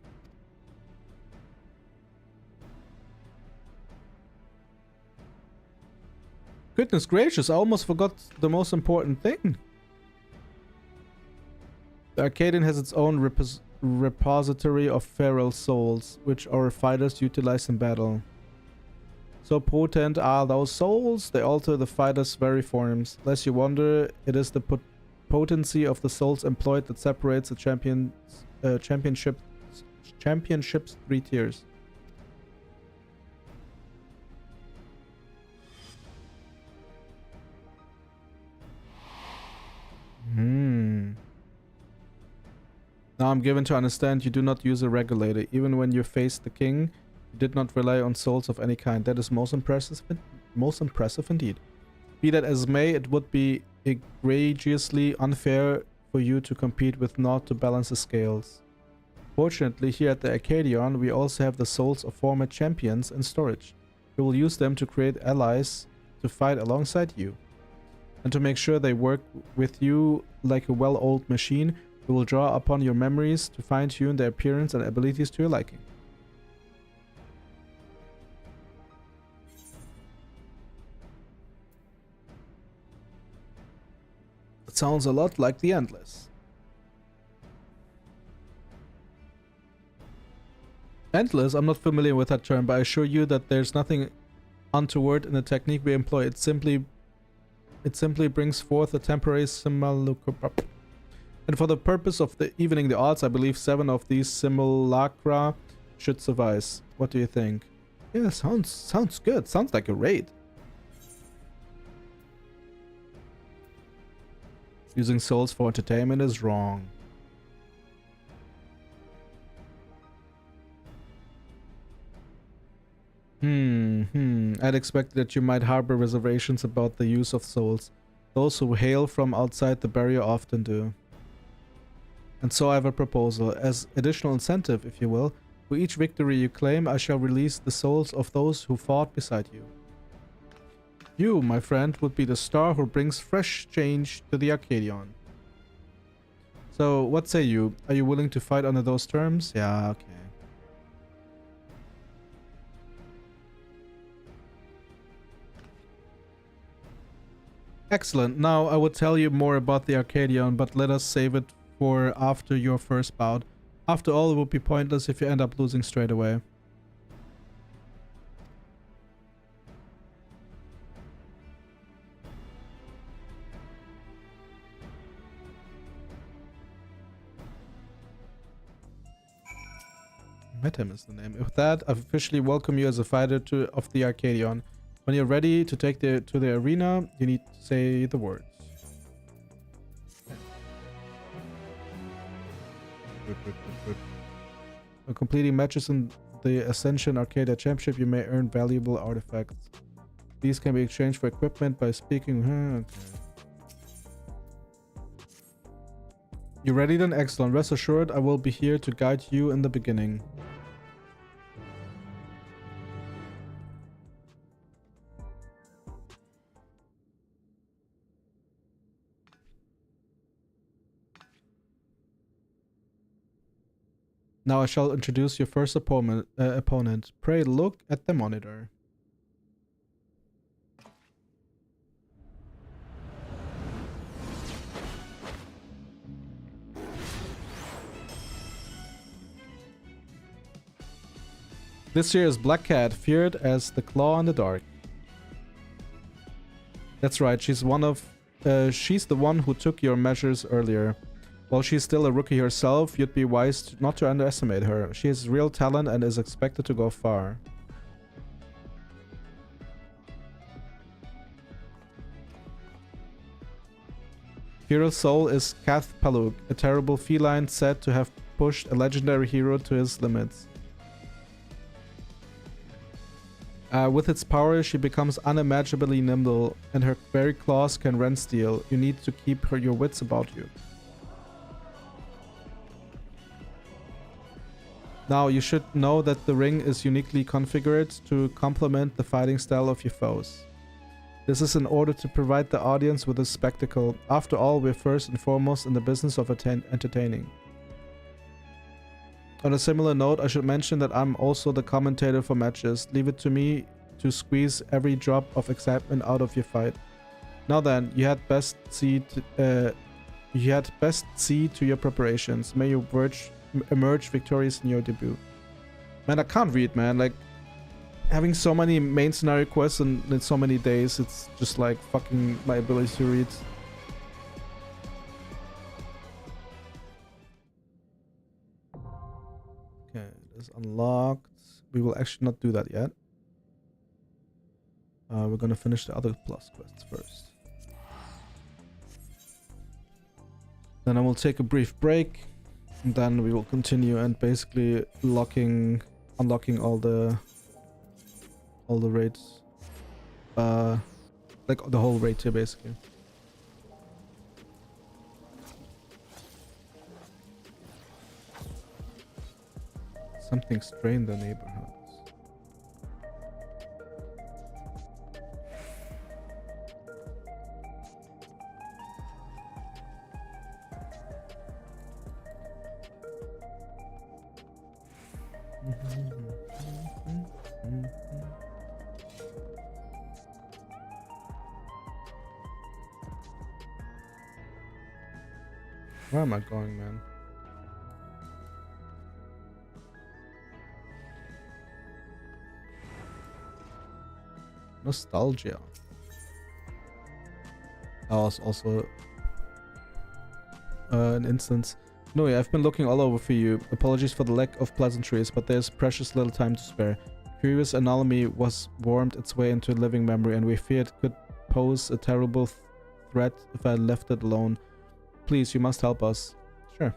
Goodness gracious, I almost forgot the most important thing. The Arcadian has its own repository of feral souls, which our fighters utilize in battle. So potent are those souls, they alter the fighters' very forms. Lest you wonder, it is the potency of the souls employed that separates the championship's 3 tiers. Now I'm given to understand you do not use a regulator. Even when you faced the king, you did not rely on souls of any kind. That is most impressive indeed. Be that as may, it would be egregiously unfair for you to compete with naught to balance the scales. Fortunately, here at the Arcadion, we also have the souls of former champions in storage. We will use them to create allies to fight alongside you. And to make sure they work with you like a well-oiled machine, we will draw upon your memories to fine-tune their appearance and abilities to your liking. It sounds a lot like the Endless. Endless? I'm not familiar with that term, but I assure you that there's nothing untoward in the technique we employ. It simply brings forth a temporary simulacra. And for the purpose of evening the odds, I believe 7 of these simulacra should suffice. What do you think? Yeah, sounds good. Sounds like a raid. Using souls for entertainment is wrong. I'd expect that you might harbor reservations about the use of souls. Those who hail from outside the barrier often do. And so I have a proposal. As additional incentive, if you will, for each victory you claim, I shall release the souls of those who fought beside you. You, my friend, would be the star who brings fresh change to the Arcadion. So, what say you? Are you willing to fight under those terms? Yeah, okay. Excellent. Now I would tell you more about the Arcadion, but let us save it for after your first bout. After all, it would be pointless if you end up losing straight away. Metem is the name. With that, I officially welcome you as a fighter of the Arcadion. When you're ready to take to the arena, you need to say the words. When completing matches in the Ascension Arcadia Championship, you may earn valuable artifacts. These can be exchanged for equipment by speaking. Okay. You ready then? Excellent. Rest assured, I will be here to guide you in the beginning. Now I shall introduce your first opponent. Pray look at the monitor. This year is Black Cat, feared as the Claw in the Dark. That's right, she's the one who took your measures earlier. While she's still a rookie herself, you'd be wise not to underestimate her. She has real talent and is expected to go far. Feral Soul is Kath Paluk, a terrible feline said to have pushed a legendary hero to his limits. With its power, she becomes unimaginably nimble, and her very claws can rend steel. You need to keep your wits about you. Now, you should know that the ring is uniquely configured to complement the fighting style of your foes. This is in order to provide the audience with a spectacle. After all, we're first and foremost in the business of entertaining. On a similar note, I should mention that I'm also the commentator for matches. Leave it to me to squeeze every drop of excitement out of your fight. Now then, you had best see to your preparations. May you emerge victorious in your debut. Man, I can't read, man. Like, having so many main scenario quests in so many days, it's just like fucking my ability to read. unlocked. We will actually not do that yet. We're gonna finish the other plus quests first. Then I will take a brief break, and then we will continue and basically unlocking all the raids. Like the whole raid here basically. Something strained the neighborhoods. Where am I going, man? Nostalgia. That was also an instance. No, yeah, I've been looking all over for you. Apologies for the lack of pleasantries, but there's precious little time to spare. Curious anomaly was wormed its way into living memory, and we feared it could pose a terrible threat if I left it alone. Please, you must help us. Sure.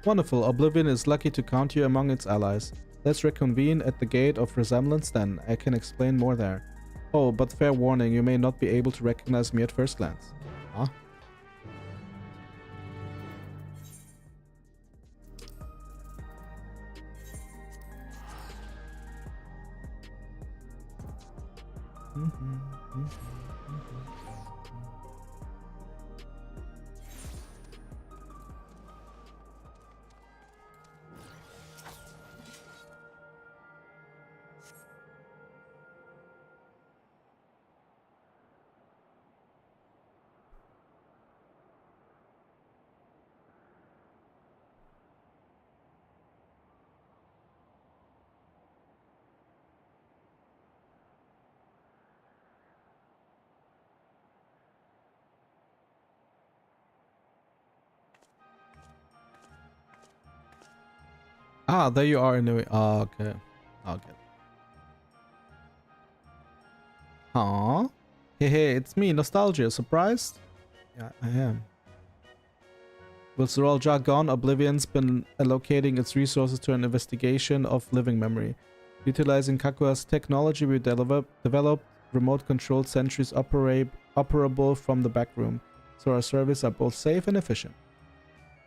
Wonderful. Oblivion is lucky to count you among its allies. Let's reconvene at the Gate of Resemblance then. I can explain more there. Oh, but fair warning, you may not be able to recognize me at first glance. Huh? Ah, there you are anyway. Ah, okay. Okay. Huh? Hey, it's me, Nostalgia. Surprised? Yeah, I am. With Zoralja gone, Oblivion's been allocating its resources to an investigation of living memory. Utilizing Kakua's technology, we developed remote-controlled sentries operable from the back room, so our services are both safe and efficient.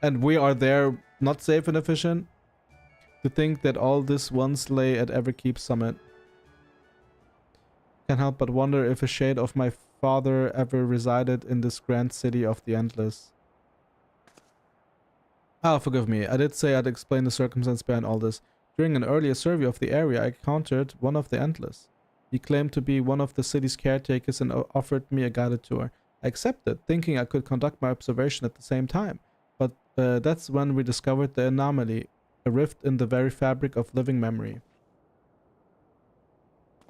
And we are there not safe and efficient? To think that all this once lay at Everkeep Summit. Can't help but wonder if a shade of my father ever resided in this grand city of the Endless. Ah, forgive me. I did say I'd explain the circumstance behind all this. During an earlier survey of the area, I encountered one of the Endless. He claimed to be one of the city's caretakers and offered me a guided tour. I accepted, thinking I could conduct my observation at the same time. But that's when we discovered the anomaly. A rift in the very fabric of living memory.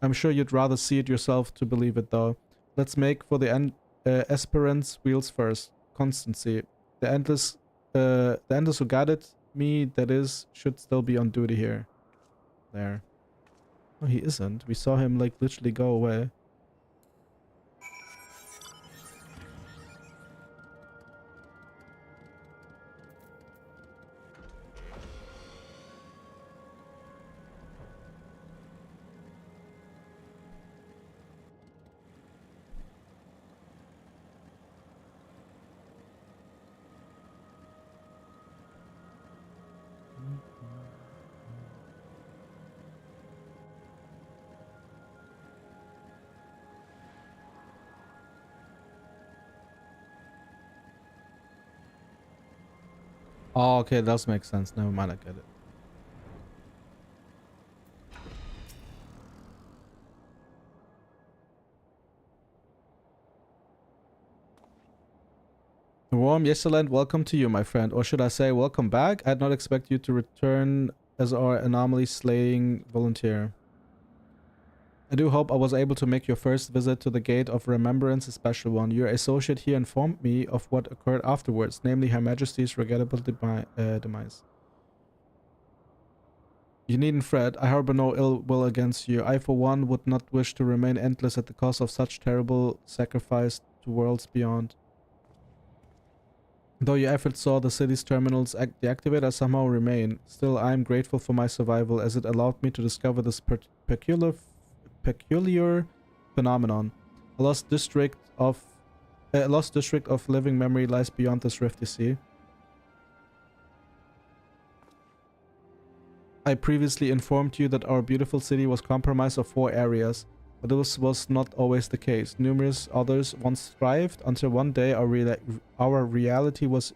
I'm sure you'd rather see it yourself to believe it, though. Let's make for the Esperance wheels first. Constancy. The endless who guided me, that is, should still be on duty here. There. No, he isn't. We saw him, like, literally go away. Oh, okay, that does make sense. Never mind, I get it. Warm Yesterland, welcome to you, my friend. Or should I say, welcome back? I'd not expect you to return as our anomaly slaying volunteer. I do hope I was able to make your first visit to the Gate of Remembrance a special one. Your associate here informed me of what occurred afterwards, namely Her Majesty's regrettable demise. You needn't fret, I harbor no ill will against you. I for one would not wish to remain endless at the cost of such terrible sacrifice to worlds beyond. Though your efforts saw the city's terminals deactivate, I somehow remain. Still, I am grateful for my survival, as it allowed me to discover this peculiar phenomenon. A lost district of living memory lies beyond this rift, you see. I previously informed you that our beautiful city was comprised of 4 areas, but this was not always the case. Numerous others once thrived, until one day our reality was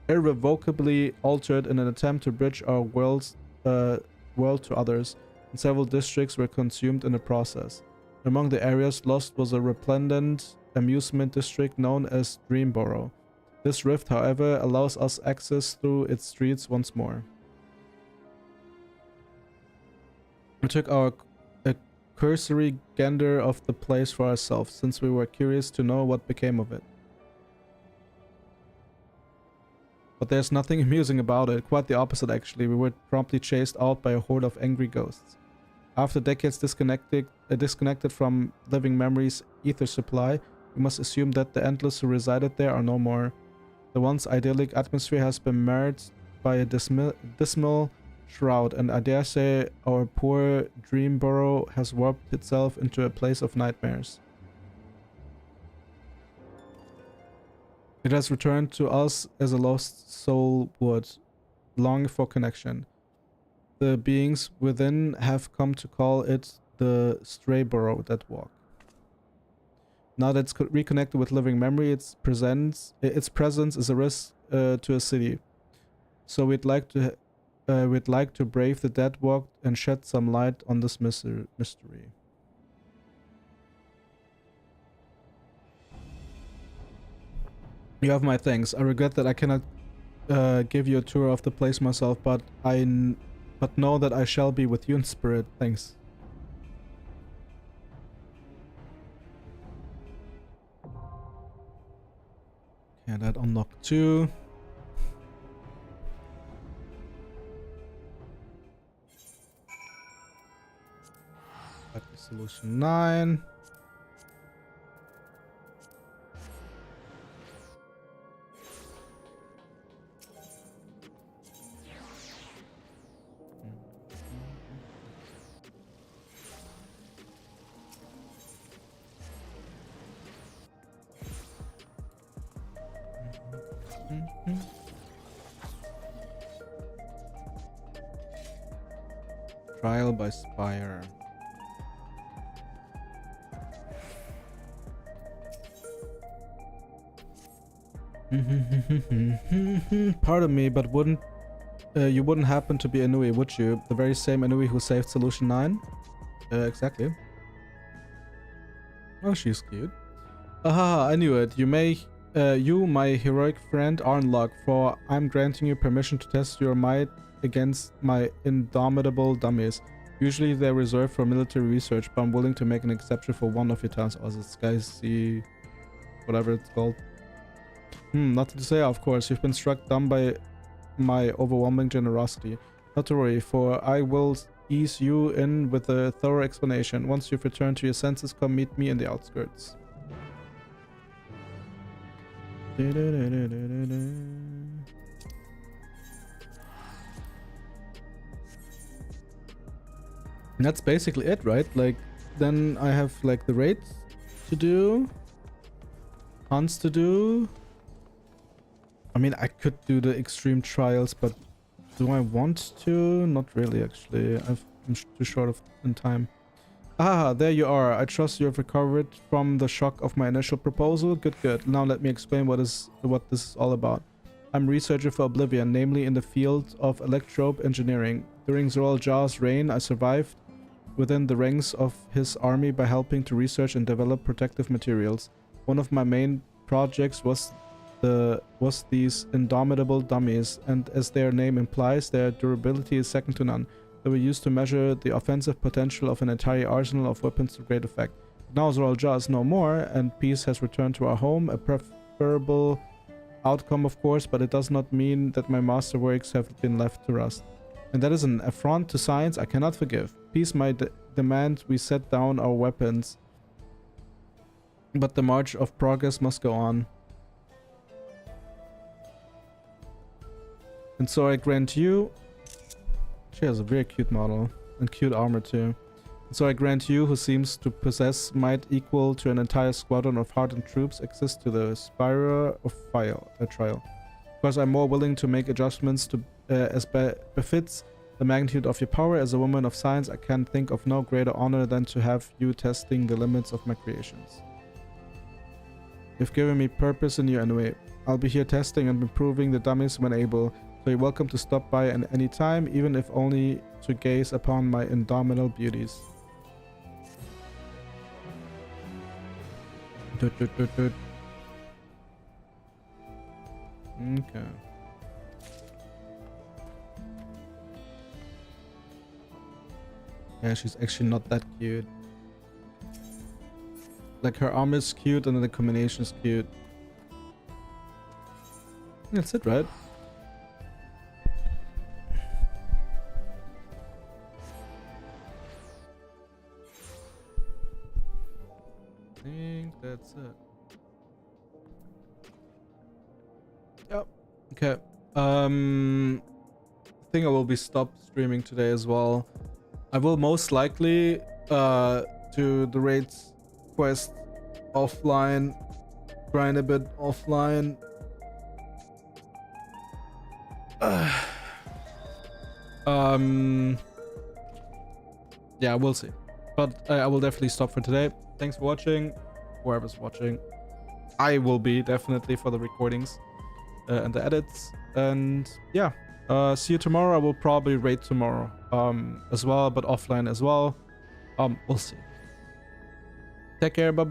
irrevocably altered in an attempt to bridge our world to others, and several districts were consumed in the process. Among the areas lost was a resplendent amusement district known as Dreamborough. This rift, however, allows us access through its streets once more. We took a cursory gander of the place for ourselves, since we were curious to know what became of it. But there's nothing amusing about it, quite the opposite actually. We were promptly chased out by a horde of angry ghosts. After decades disconnected from living memory's ether supply, we must assume that the endless who resided there are no more. The once idyllic atmosphere has been marred by a dismal shroud, and I dare say our poor Dreamborough has warped itself into a place of nightmares. It has returned to us as a lost soul would, longing for connection. The beings within have come to call it the Strayborough that walk. Now that it's reconnected with living memory, its presence is a risk to a city. So we'd like to brave the dead walk and shed some light on this mystery. You have my thanks. I regret that I cannot give you a tour of the place myself, but know that I shall be with you in spirit. Thanks. Yeah, that unlocked 2. Back to solution 9. Trial by Spire. Pardon me, but you wouldn't happen to be Inui, would you? The very same Inui who saved Solution 9? Exactly. Oh, she's cute. Aha, I knew it. You, my heroic friend, are in luck, for I'm granting you permission to test your might against my indomitable dummies. Usually they're reserved for military research, but I'm willing to make an exception for one of your talents. Oh, this Sky whatever it's called. Nothing to say, of course. You've been struck dumb by my overwhelming generosity. Not to worry, for I will ease you in with a thorough explanation. Once you've returned to your senses, come meet me in the outskirts. And that's basically it, right? Like, then I have like the raids to do, hunts to do. I mean, I could do the extreme trials, but do I want to? Not really, actually. I'm too short in time. Ah, there you are. I trust you have recovered from the shock of my initial proposal. Good, good. Now let me explain what this is all about. I'm researcher for Oblivion, namely in the field of electrobe engineering. During Zoral Jar's reign, I survived within the ranks of his army by helping to research and develop protective materials. One of my main projects was these indomitable dummies, and as their name implies, their durability is second to none. that we use to measure the offensive potential of an entire arsenal of weapons to great effect. Now Zoralja is no more, and peace has returned to our home, a preferable outcome of course, but it does not mean that my masterworks have been left to rust. And that is an affront to science I cannot forgive. Peace might demand we set down our weapons, but the march of progress must go on. And so I grant you... She has a very cute model, and cute armor too. And so I grant you, who seems to possess might equal to an entire squadron of hardened troops, access to the Spire of Trial. Because I'm more willing to make adjustments to as befits the magnitude of your power. As a woman of science, I can think of no greater honor than to have you testing the limits of my creations. You've given me purpose in you anyway. I'll be here testing and improving the dummies when able, so you're welcome to stop by at any time, even if only to gaze upon my indomitable beauties. Okay. Yeah, she's actually not that cute. Like, her armor is cute and then the combination is cute. That's it, right? I think that's it. Yep. Okay. I think I will be stopped streaming today as well. I will most likely do the raids quest offline, grind a bit offline. Yeah, we'll see. But I will definitely stop for today. Thanks for watching, whoever's watching. I will be definitely for the recordings and the edits. And yeah, see you tomorrow. I will probably raid tomorrow as well, but offline as well. We'll see. Take care. Bye bye.